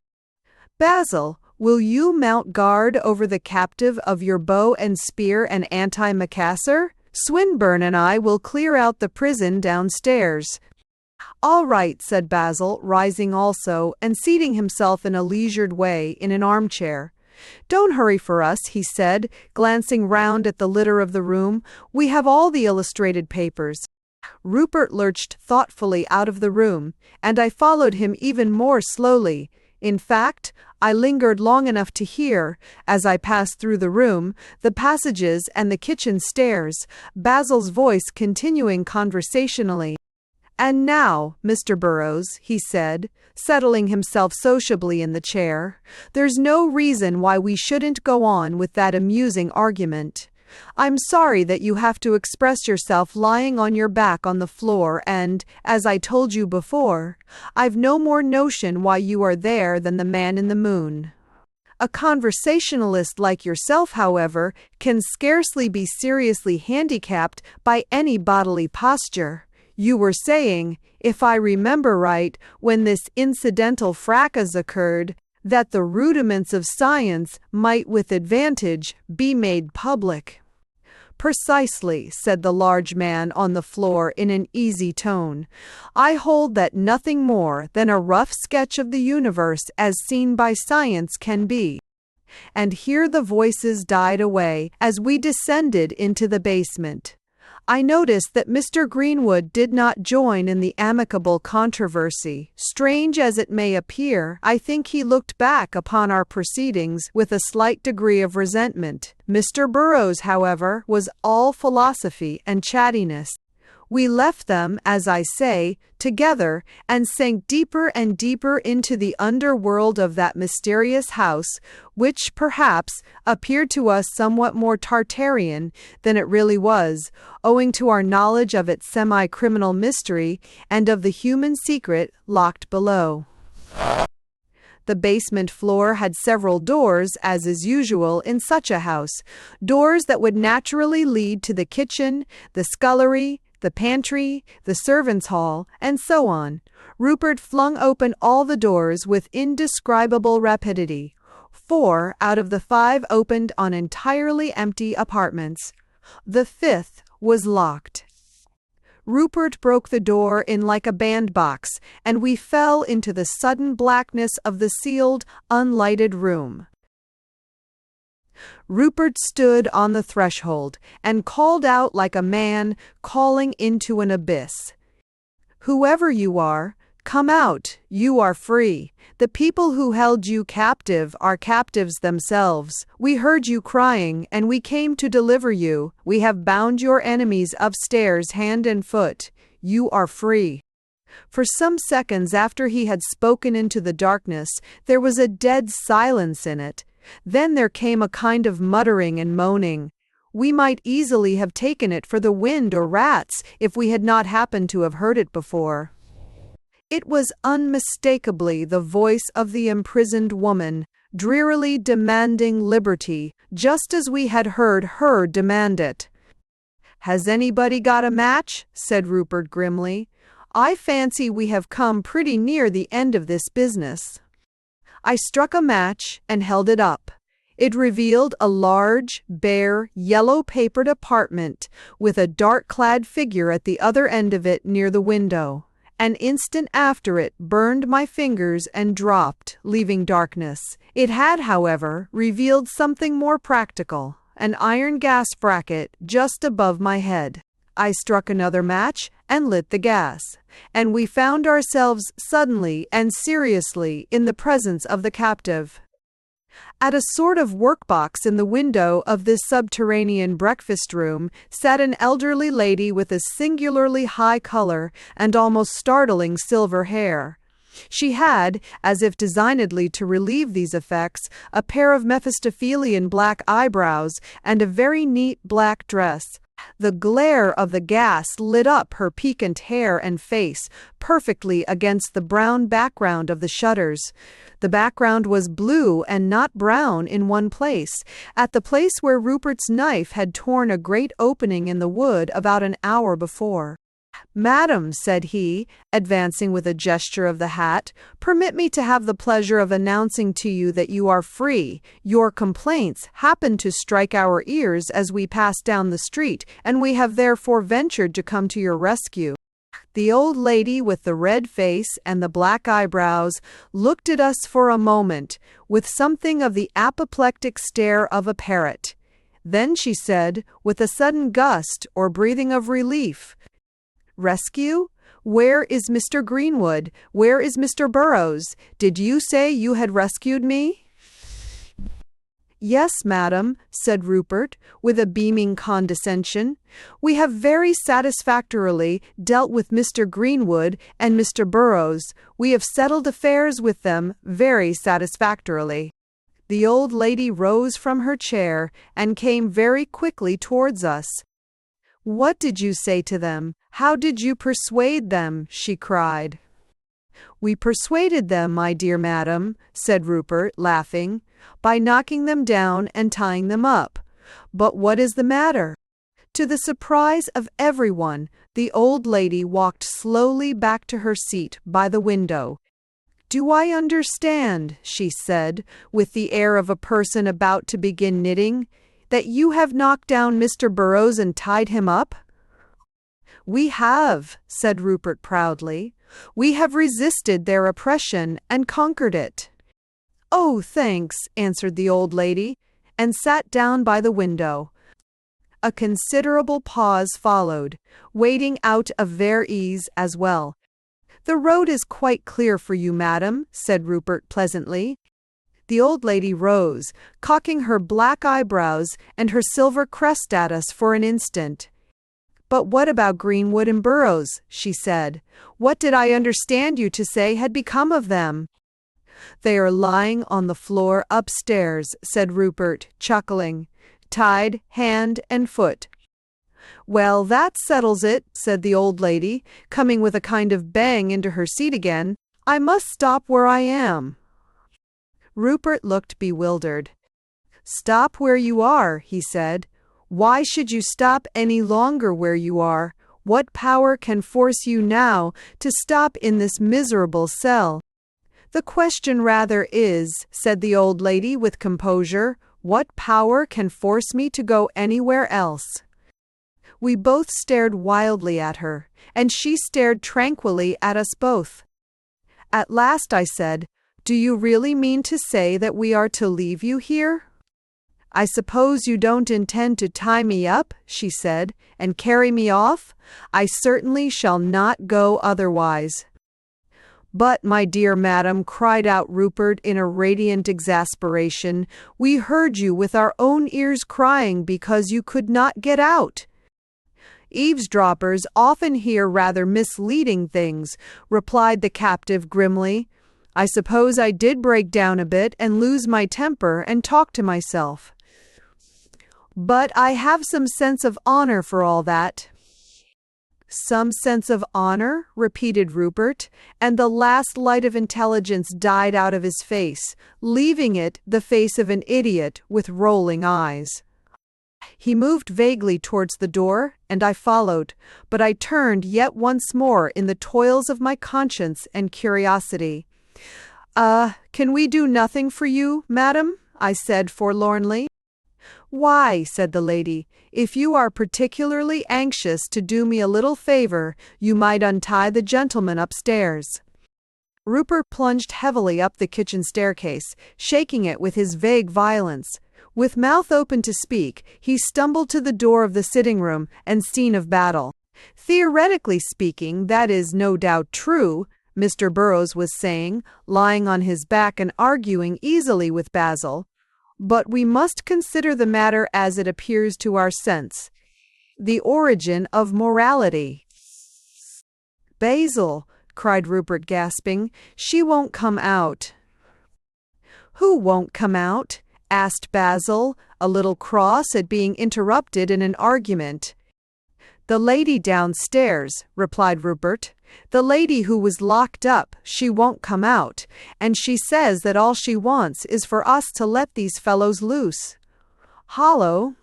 "Basil, will you mount guard over the captive of your bow and spear and antimacassar? Swinburne and I will clear out the prison downstairs." "All right," said Basil, rising also, and seating himself in a leisured way in an armchair. "Don't hurry for us," he said, glancing round at the litter of the room. "We have all the illustrated papers." Rupert lurched thoughtfully out of the room, and I followed him even more slowly. In fact, I lingered long enough to hear, as I passed through the room, the passages and the kitchen stairs, Basil's voice continuing conversationally. "And now, Mr. Burrows," he said, settling himself sociably in the chair, "there's no reason why we shouldn't go on with that amusing argument. I'm sorry that you have to express yourself lying on your back on the floor, and, as I told you before, I've no more notion why you are there than the man in the moon. A conversationalist like yourself, however, can scarcely be seriously handicapped by any bodily posture. You were saying, if I remember right, when this incidental fracas occurred, that the rudiments of science might with advantage be made public." "Precisely," said the large man on the floor in an easy tone. "I hold that nothing more than a rough sketch of the universe as seen by science can be." And here the voices died away as we descended into the basement. I noticed that Mr. Greenwood did not join in the amicable controversy. Strange as it may appear, I think he looked back upon our proceedings with a slight degree of resentment. Mr. Burrows, however, was all philosophy and chattiness. We left them, as I say, together, and sank deeper and deeper into the underworld of that mysterious house, which, perhaps, appeared to us somewhat more Tartarian than it really was, owing to our knowledge of its semi-criminal mystery and of the human secret locked below. The basement floor had several doors, as is usual in such a house, doors that would naturally lead to the kitchen, the scullery, the pantry, the servants' hall, and so on. Rupert flung open all the doors with indescribable rapidity. 4 out of the 5 opened on entirely empty apartments. The 5th was locked. Rupert broke the door in like a bandbox, and we fell into the sudden blackness of the sealed, unlighted room. Rupert stood on the threshold and called out like a man calling into an abyss. "Whoever you are, come out, you are free. The people who held you captive are captives themselves. We heard you crying, and we came to deliver you. We have bound your enemies upstairs hand and foot. You are free." For some seconds after he had spoken into the darkness, there was a dead silence in it. Then there came a kind of muttering and moaning. We might easily have taken it for the wind or rats if we had not happened to have heard it before. It was unmistakably the voice of the imprisoned woman, drearily demanding liberty, just as we had heard her demand it. "Has anybody got a match?" said Rupert grimly. "I fancy we have come pretty near the end of this business." I struck a match and held it up. It revealed a large, bare, yellow-papered apartment with a dark-clad figure at the other end of it near the window. An instant after it burned my fingers and dropped, leaving darkness. It had, however, revealed something more practical, an iron gas bracket just above my head. I struck another match and lit the gas, and we found ourselves suddenly and seriously in the presence of the captive. At a sort of workbox in the window of this subterranean breakfast room sat an elderly lady with a singularly high color and almost startling silver hair. She had, as if designedly to relieve these effects, a pair of Mephistophelian black eyebrows and a very neat black dress. The glare of the gas lit up her piquant hair and face perfectly against the brown background of the shutters. The background was blue and not brown in one place, at the place where Rupert's knife had torn a great opening in the wood about an hour before. "Madam," said he, advancing with a gesture of the hat, "permit me to have the pleasure of announcing to you that you are free. Your complaints happened to strike our ears as we passed down the street, and we have therefore ventured to come to your rescue." The old lady with the red face and the black eyebrows looked at us for a moment, with something of the apoplectic stare of a parrot. Then she said, with a sudden gust or breathing of relief, "Rescue? Where is Mr. Greenwood? Where is Mr. Burrows? Did you say you had rescued me?" "Yes, madam," said Rupert, with a beaming condescension. "We have very satisfactorily dealt with Mr. Greenwood and Mr. Burrows. We have settled affairs with them very satisfactorily." The old lady rose from her chair and came very quickly towards us. "What did you say to them? How did you persuade them?" she cried. "We persuaded them, my dear madam," said Rupert, laughing, "by knocking them down and tying them up. But what is the matter?" To the surprise of everyone, the old lady walked slowly back to her seat by the window. "Do I understand," she said, with the air of a person about to begin knitting, "that you have knocked down Mr. Burrows and tied him up?" "We have," said Rupert proudly. "We have resisted their oppression and conquered it." "Oh, thanks," answered the old lady, and sat down by the window. A considerable pause followed, waiting out of their ease as well. "The road is quite clear for you, madam," said Rupert pleasantly. The old lady rose, cocking her black eyebrows and her silver crest at us for an instant. "But what about Greenwood and Burrows?" she said. "What did I understand you to say had become of them?" "They are lying on the floor upstairs," said Rupert, chuckling, "tied hand and foot." "Well, that settles it," said the old lady, coming with a kind of bang into her seat again. "I must stop where I am." Rupert looked bewildered. "Stop where you are," he said. "Why should you stop any longer where you are? What power can force you now to stop in this miserable cell?" "The question rather is," said the old lady with composure, "what power can force me to go anywhere else?" We both stared wildly at her, and she stared tranquilly at us both. At last I said, "Do you really mean to say that we are to leave you here?" "I suppose you don't intend to tie me up," she said, "and carry me off? I certainly shall not go otherwise." "But, my dear madam," cried out Rupert in a radiant exasperation, "we heard you with our own ears crying because you could not get out." "Eavesdroppers often hear rather misleading things," replied the captive grimly. "I suppose I did break down a bit and lose my temper and talk to myself. But I have some sense of honor for all that." "Some sense of honor?" repeated Rupert, and the last light of intelligence died out of his face, leaving it the face of an idiot with rolling eyes. He moved vaguely towards the door, and I followed, but I turned yet once more in the toils of my conscience and curiosity. Can we do nothing for you, madam?" I said forlornly. "Why," said the lady, "if you are particularly anxious to do me a little favor, you might untie the gentleman upstairs." Rupert plunged heavily up the kitchen staircase, shaking it with his vague violence. With mouth open to speak, he stumbled to the door of the sitting room and scene of battle. "Theoretically speaking, that is no doubt true," Mr. Burrows was saying, lying on his back and arguing easily with Basil. "But we must consider the matter as it appears to our sense. The origin of morality." "Basil," cried Rupert, gasping, "she won't come out." "Who won't come out?" asked Basil, a little cross at being interrupted in an argument. "The lady downstairs," replied Rupert. "The lady who was locked up. She won't come out, and she says that all she wants is for us to let these fellows loose." "Hollow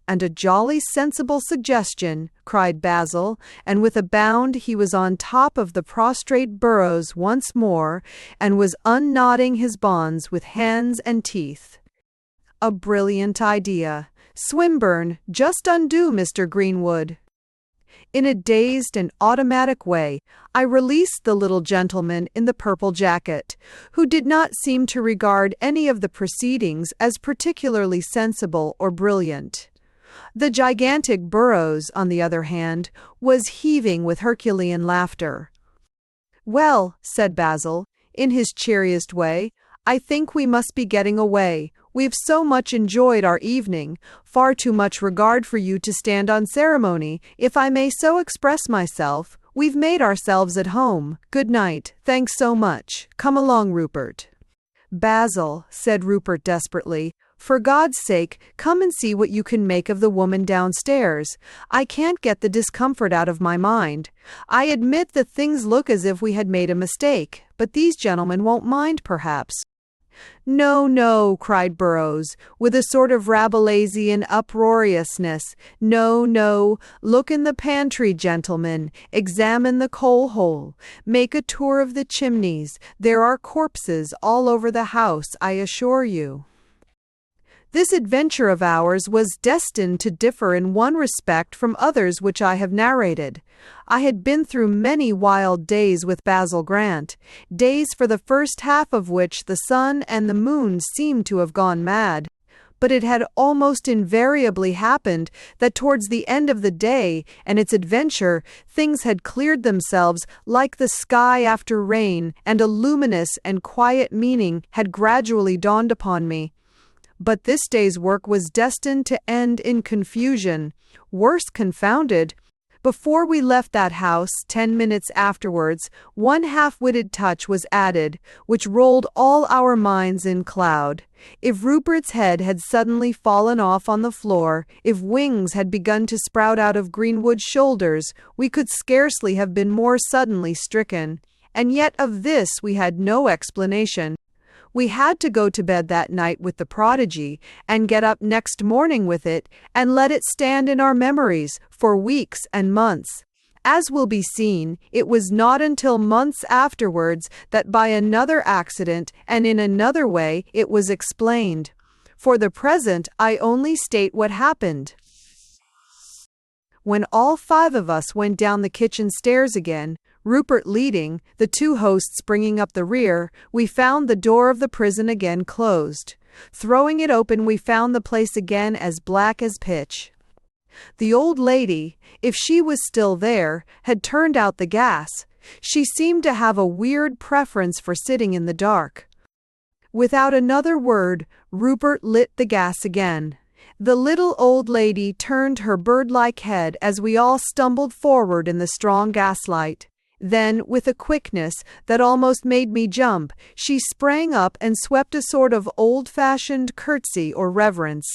and a jolly sensible suggestion," cried Basil, and with a bound he was on top of the prostrate Burrows once more, and was unknotting his bonds with hands and teeth. "A brilliant idea. Swinburne, just undo Mr. Greenwood." In a dazed and automatic way, I released the little gentleman in the purple jacket, who did not seem to regard any of the proceedings as particularly sensible or brilliant. The gigantic Burrows, on the other hand, was heaving with Herculean laughter. "Well," said Basil, in his cheeriest way, "I think we must be getting away. We've so much enjoyed our evening, far too much regard for you to stand on ceremony, if I may so express myself. We've made ourselves at home. Good night. Thanks so much. Come along, Rupert." "Basil," said Rupert desperately, "for God's sake, come and see what you can make of the woman downstairs. I can't get the discomfort out of my mind. I admit that things look as if we had made a mistake, but these gentlemen won't mind, perhaps." "No, no," cried Burrows, with a sort of Rabelaisian uproariousness. "No, no. Look in the pantry, gentlemen. Examine the coal hole. Make a tour of the chimneys. There are corpses all over the house, I assure you." This adventure of ours was destined to differ in one respect from others which I have narrated. I had been through many wild days with Basil Grant, days for the first half of which the sun and the moon seemed to have gone mad. But it had almost invariably happened that towards the end of the day and its adventure, things had cleared themselves like the sky after rain, and a luminous and quiet meaning had gradually dawned upon me. But this day's work was destined to end in confusion. Worse confounded. Before we left that house, 10 minutes afterwards, one half-witted touch was added, which rolled all our minds in cloud. If Rupert's head had suddenly fallen off on the floor, if wings had begun to sprout out of Greenwood's shoulders, we could scarcely have been more suddenly stricken. And yet of this we had no explanation. We had to go to bed that night with the prodigy, and get up next morning with it, and let it stand in our memories for weeks and months. As will be seen, it was not until months afterwards that by another accident and in another way it was explained. For the present, I only state what happened. When all 5 of us went down the kitchen stairs again, Rupert leading, the 2 hosts bringing up the rear, we found the door of the prison again closed. Throwing it open, we found the place again as black as pitch. The old lady, if she was still there, had turned out the gas. She seemed to have a weird preference for sitting in the dark. Without another word, Rupert lit the gas again. The little old lady turned her bird-like head as we all stumbled forward in the strong gaslight. Then, with a quickness that almost made me jump, she sprang up and swept a sort of old-fashioned curtsy or reverence.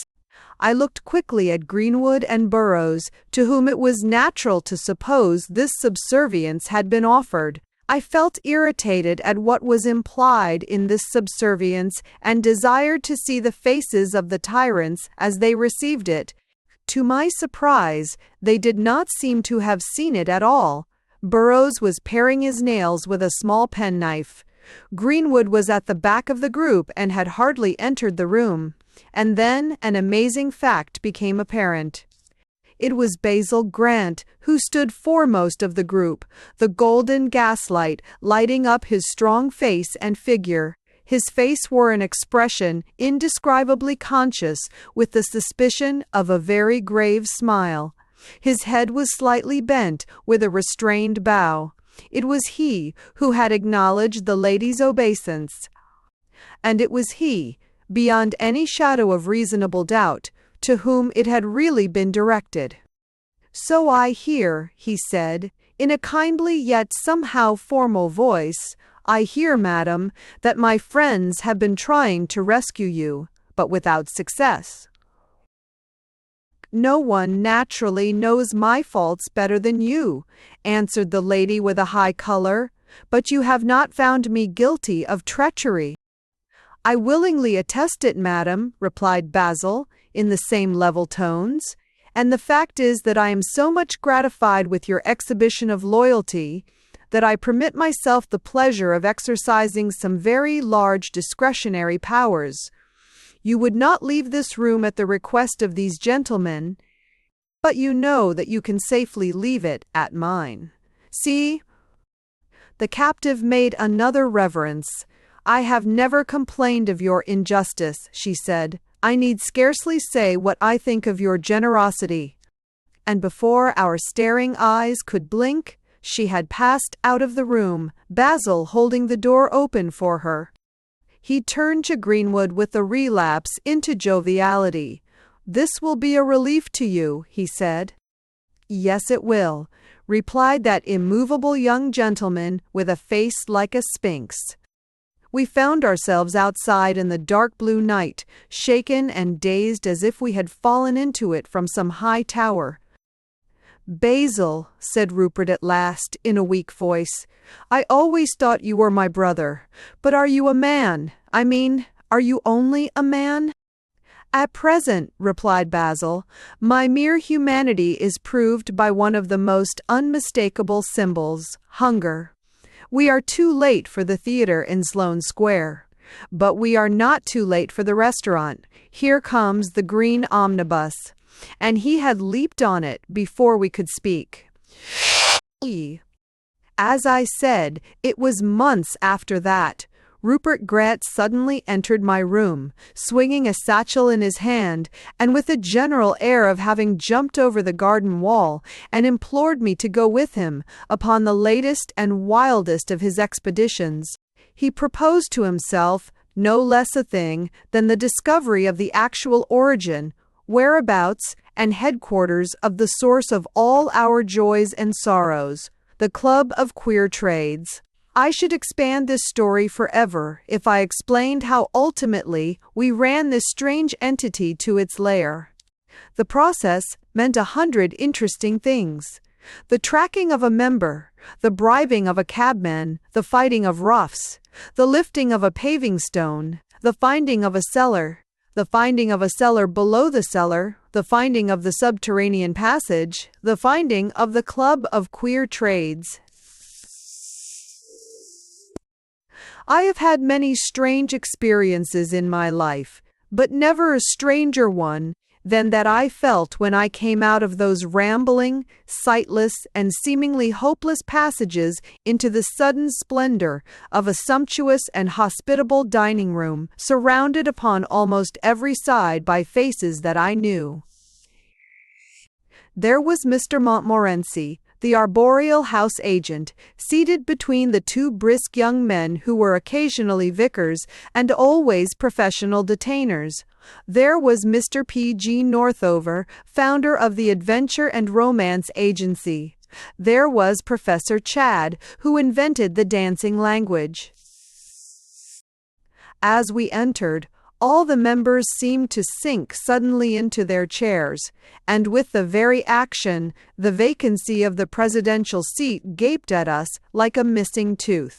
I looked quickly at Greenwood and Burrows, to whom it was natural to suppose this subservience had been offered. I felt irritated at what was implied in this subservience and desired to see the faces of the tyrants as they received it. To my surprise, they did not seem to have seen it at all. Burrows was paring his nails with a small penknife. Greenwood was at the back of the group and had hardly entered the room. And then an amazing fact became apparent. It was Basil Grant who stood foremost of the group, the golden gaslight lighting up his strong face and figure. His face wore an expression indescribably conscious, with the suspicion of a very grave smile. His head was slightly bent, with a restrained bow. It was he who had acknowledged the lady's obeisance. And it was he, beyond any shadow of reasonable doubt, to whom it had really been directed. "So I hear," he said, in a kindly yet somehow formal voice, "I hear, madam, that my friends have been trying to rescue you, but without success." "No one naturally knows my faults better than you," answered the lady with a high color, "but you have not found me guilty of treachery." "I willingly attest it, madam," replied Basil, in the same level tones, "and the fact is that I am so much gratified with your exhibition of loyalty that I permit myself the pleasure of exercising some very large discretionary powers. You would not leave this room at the request of these gentlemen, but you know that you can safely leave it at mine. See?" The captive made another reverence. "I have never complained of your injustice," she said. "I need scarcely say what I think of your generosity." And before our staring eyes could blink, she had passed out of the room, Basil holding the door open for her. He turned to Greenwood with a relapse into joviality. "This will be a relief to you," he said. "Yes, it will," replied that immovable young gentleman with a face like a sphinx. We found ourselves outside in the dark blue night, shaken and dazed as if we had fallen into it from some high tower. "Basil," said Rupert at last, in a weak voice, "I always thought you were my brother. But are you a man? I mean, are you only a man?" "At present," replied Basil, "my mere humanity is proved by one of the most unmistakable symbols, hunger. We are too late for the theater in Sloane Square. But we are not too late for the restaurant. Here comes the green omnibus." And he had leaped on it before we could speak. As I said, it was months after that. Rupert Grant suddenly entered my room, swinging a satchel in his hand, and with a general air of having jumped over the garden wall, and implored me to go with him upon the latest and wildest of his expeditions. He proposed to himself no less a thing than the discovery of the actual origin, whereabouts, and headquarters of the source of all our joys and sorrows, the Club of Queer Trades. I should expand this story forever if I explained how ultimately we ran this strange entity to its lair. The process meant 100 interesting things. The tracking of a member, the bribing of a cabman, the fighting of roughs, the lifting of a paving stone, the finding of a cellar, the finding of a cellar below the cellar, the finding of the subterranean passage, the finding of the Club of Queer Trades. I have had many strange experiences in my life, but never a stranger one than that I felt when I came out of those rambling, sightless, and seemingly hopeless passages into the sudden splendor of a sumptuous and hospitable dining room, surrounded upon almost every side by faces that I knew. There was Mr. Montmorency, the arboreal house agent, seated between the two brisk young men who were occasionally vicars and always professional detainers. There was Mr. P.G. Northover, founder of the Adventure and Romance Agency. There was Professor Chad, who invented the dancing language. As we entered, all the members seemed to sink suddenly into their chairs, and with the very action, the vacancy of the presidential seat gaped at us like a missing tooth.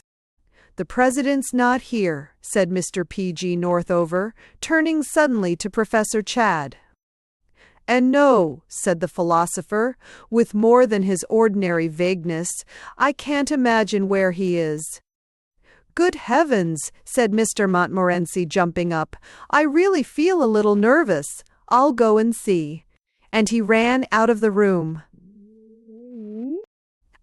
"The president's not here," said Mr. P.G. Northover, turning suddenly to Professor Chad. "And no," said the philosopher, with more than his ordinary vagueness, "I can't imagine where he is." "Good heavens," said Mr. Montmorency, jumping up. "I really feel a little nervous. I'll go and see." And he ran out of the room.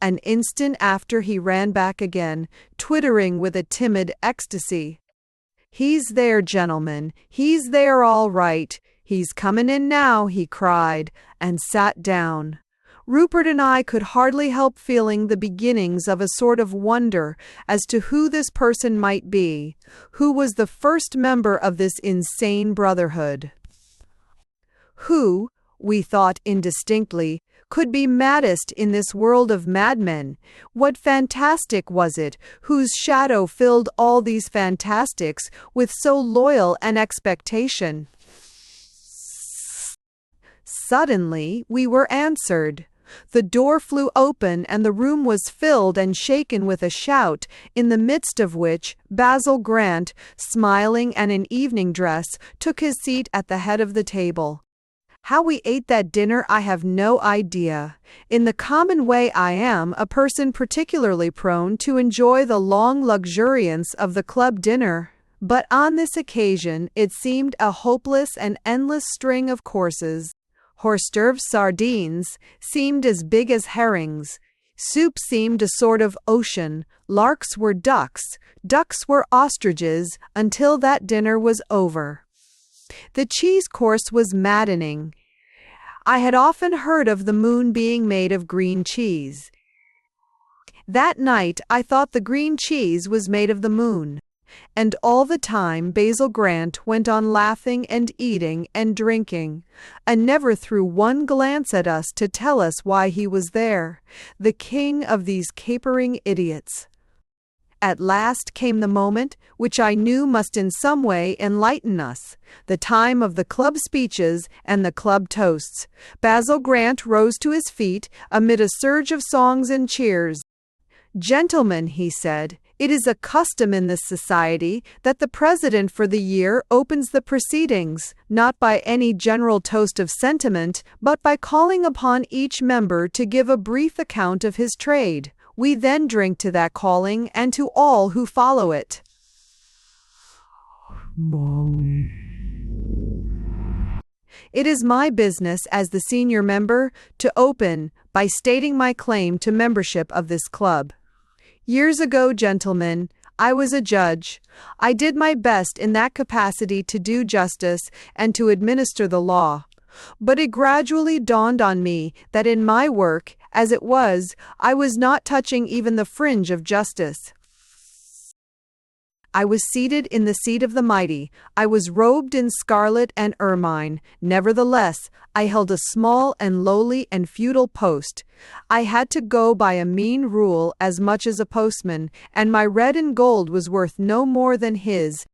An instant after he ran back again, twittering with a timid ecstasy. "He's there, gentlemen. He's there all right. He's comin' in now," he cried, and sat down. Rupert and I could hardly help feeling the beginnings of a sort of wonder as to who this person might be, who was the first member of this insane brotherhood. Who, we thought indistinctly, could be maddest in this world of madmen? What fantastic was it, whose shadow filled all these fantastics with so loyal an expectation? Suddenly we were answered. The door flew open and the room was filled and shaken with a shout, in the midst of which Basil Grant, smiling and in evening dress, took his seat at the head of the table. How we ate that dinner I have no idea. In the common way I am a person particularly prone to enjoy the long luxuriance of the club dinner, but on this occasion it seemed a hopeless and endless string of courses. Hors d'oeuvre sardines seemed as big as herrings. Soup seemed a sort of ocean. Larks were ducks. Ducks were ostriches until that dinner was over. The cheese course was maddening. I had often heard of the moon being made of green cheese. That night I thought the green cheese was made of the moon. And all the time Basil Grant went on laughing and eating and drinking, and never threw one glance at us to tell us why he was there, the king of these capering idiots. At last came the moment which I knew must in some way enlighten us, the time of the club speeches and the club toasts. Basil Grant rose to his feet amid a surge of songs and cheers. "Gentlemen," he said, "it is a custom in this society that the president for the year opens the proceedings, not by any general toast of sentiment, but by calling upon each member to give a brief account of his trade. We then drink to that calling and to all who follow it." It is my business as the senior member to open by stating my claim to membership of this club. Years ago, gentlemen, I was a judge. I did my best in that capacity to do justice and to administer the law. But it gradually dawned on me that in my work, as it was, I was not touching even the fringe of justice. I was seated in the seat of the mighty. I was robed in scarlet and ermine. Nevertheless, I held a small and lowly and feudal post. I had to go by a mean rule as much as a postman, and my red and gold was worth no more than his.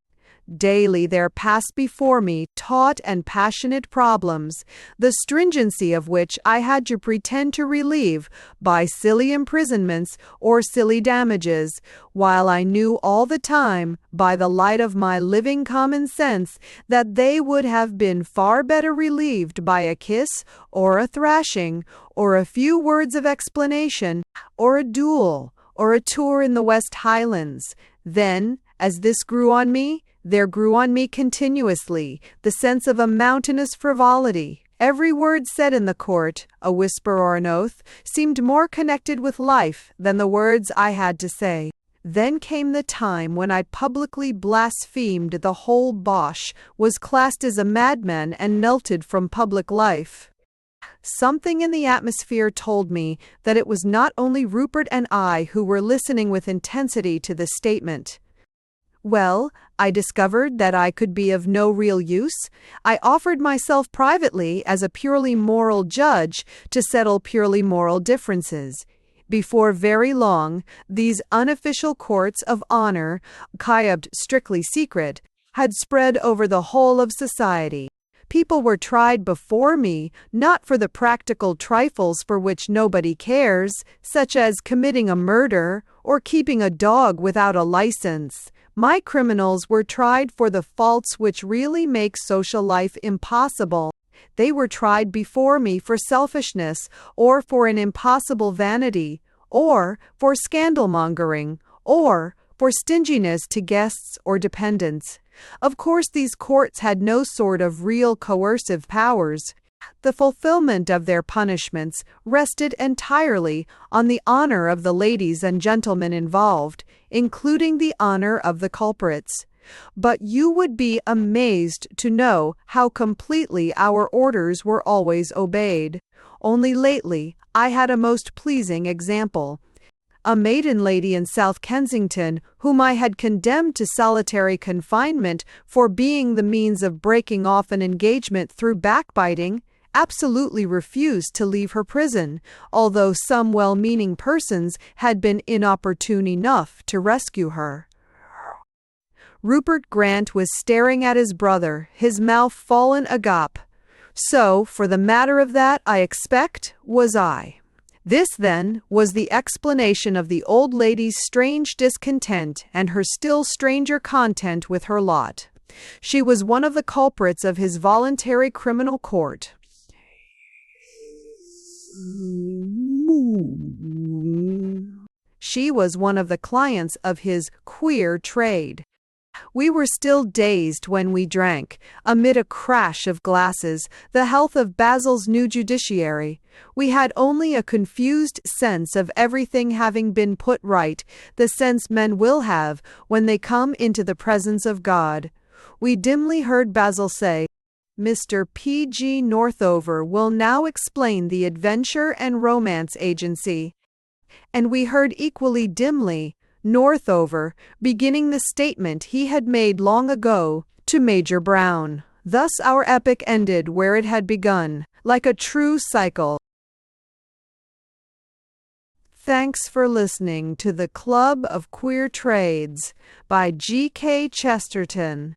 Daily there passed before me taut and passionate problems, the stringency of which I had to pretend to relieve by silly imprisonments or silly damages, while I knew all the time, by the light of my living common sense, that they would have been far better relieved by a kiss, or a thrashing, or a few words of explanation, or a duel, or a tour in the West Highlands. Then, as this grew on me, there grew on me continuously the sense of a mountainous frivolity. Every word said in the court, a whisper or an oath, seemed more connected with life than the words I had to say. Then came the time when I publicly blasphemed the whole bosh, was classed as a madman and melted from public life. Something in the atmosphere told me that it was not only Rupert and I who were listening with intensity to this statement. Well, I discovered that I could be of no real use. I offered myself privately as a purely moral judge to settle purely moral differences. Before very long, these unofficial courts of honor, kept strictly secret, had spread over the whole of society. People were tried before me, not for the practical trifles for which nobody cares, such as committing a murder or keeping a dog without a license. My criminals were tried for the faults which really make social life impossible. They were tried before me for selfishness, or for an impossible vanity, or for scandalmongering, or for stinginess to guests or dependents. Of course, these courts had no sort of real coercive powers. The fulfillment of their punishments rested entirely on the honor of the ladies and gentlemen involved, including the honor of the culprits. But you would be amazed to know how completely our orders were always obeyed. Only lately I had a most pleasing example. A maiden lady in South Kensington, whom I had condemned to solitary confinement for being the means of breaking off an engagement through backbiting, absolutely refused to leave her prison, although some well-meaning persons had been inopportune enough to rescue her. Rupert Grant was staring at his brother, his mouth fallen agape. So, for the matter of that, I expect, was I. This, then, was the explanation of the old lady's strange discontent and her still stranger content with her lot. She was one of the culprits of his voluntary criminal court. She was one of the clients of his queer trade. We were still dazed when we drank, amid a crash of glasses, the health of Basil's new judiciary. We had only a confused sense of everything having been put right, the sense men will have when they come into the presence of God. We dimly heard Basil say, "Mr. P.G. Northover will now explain the Adventure and Romance Agency." And we heard equally dimly Northover beginning the statement he had made long ago to Major Brown. Thus our epic ended where it had begun, like a true cycle. Thanks for listening to The Club of Queer Trades by G.K. Chesterton.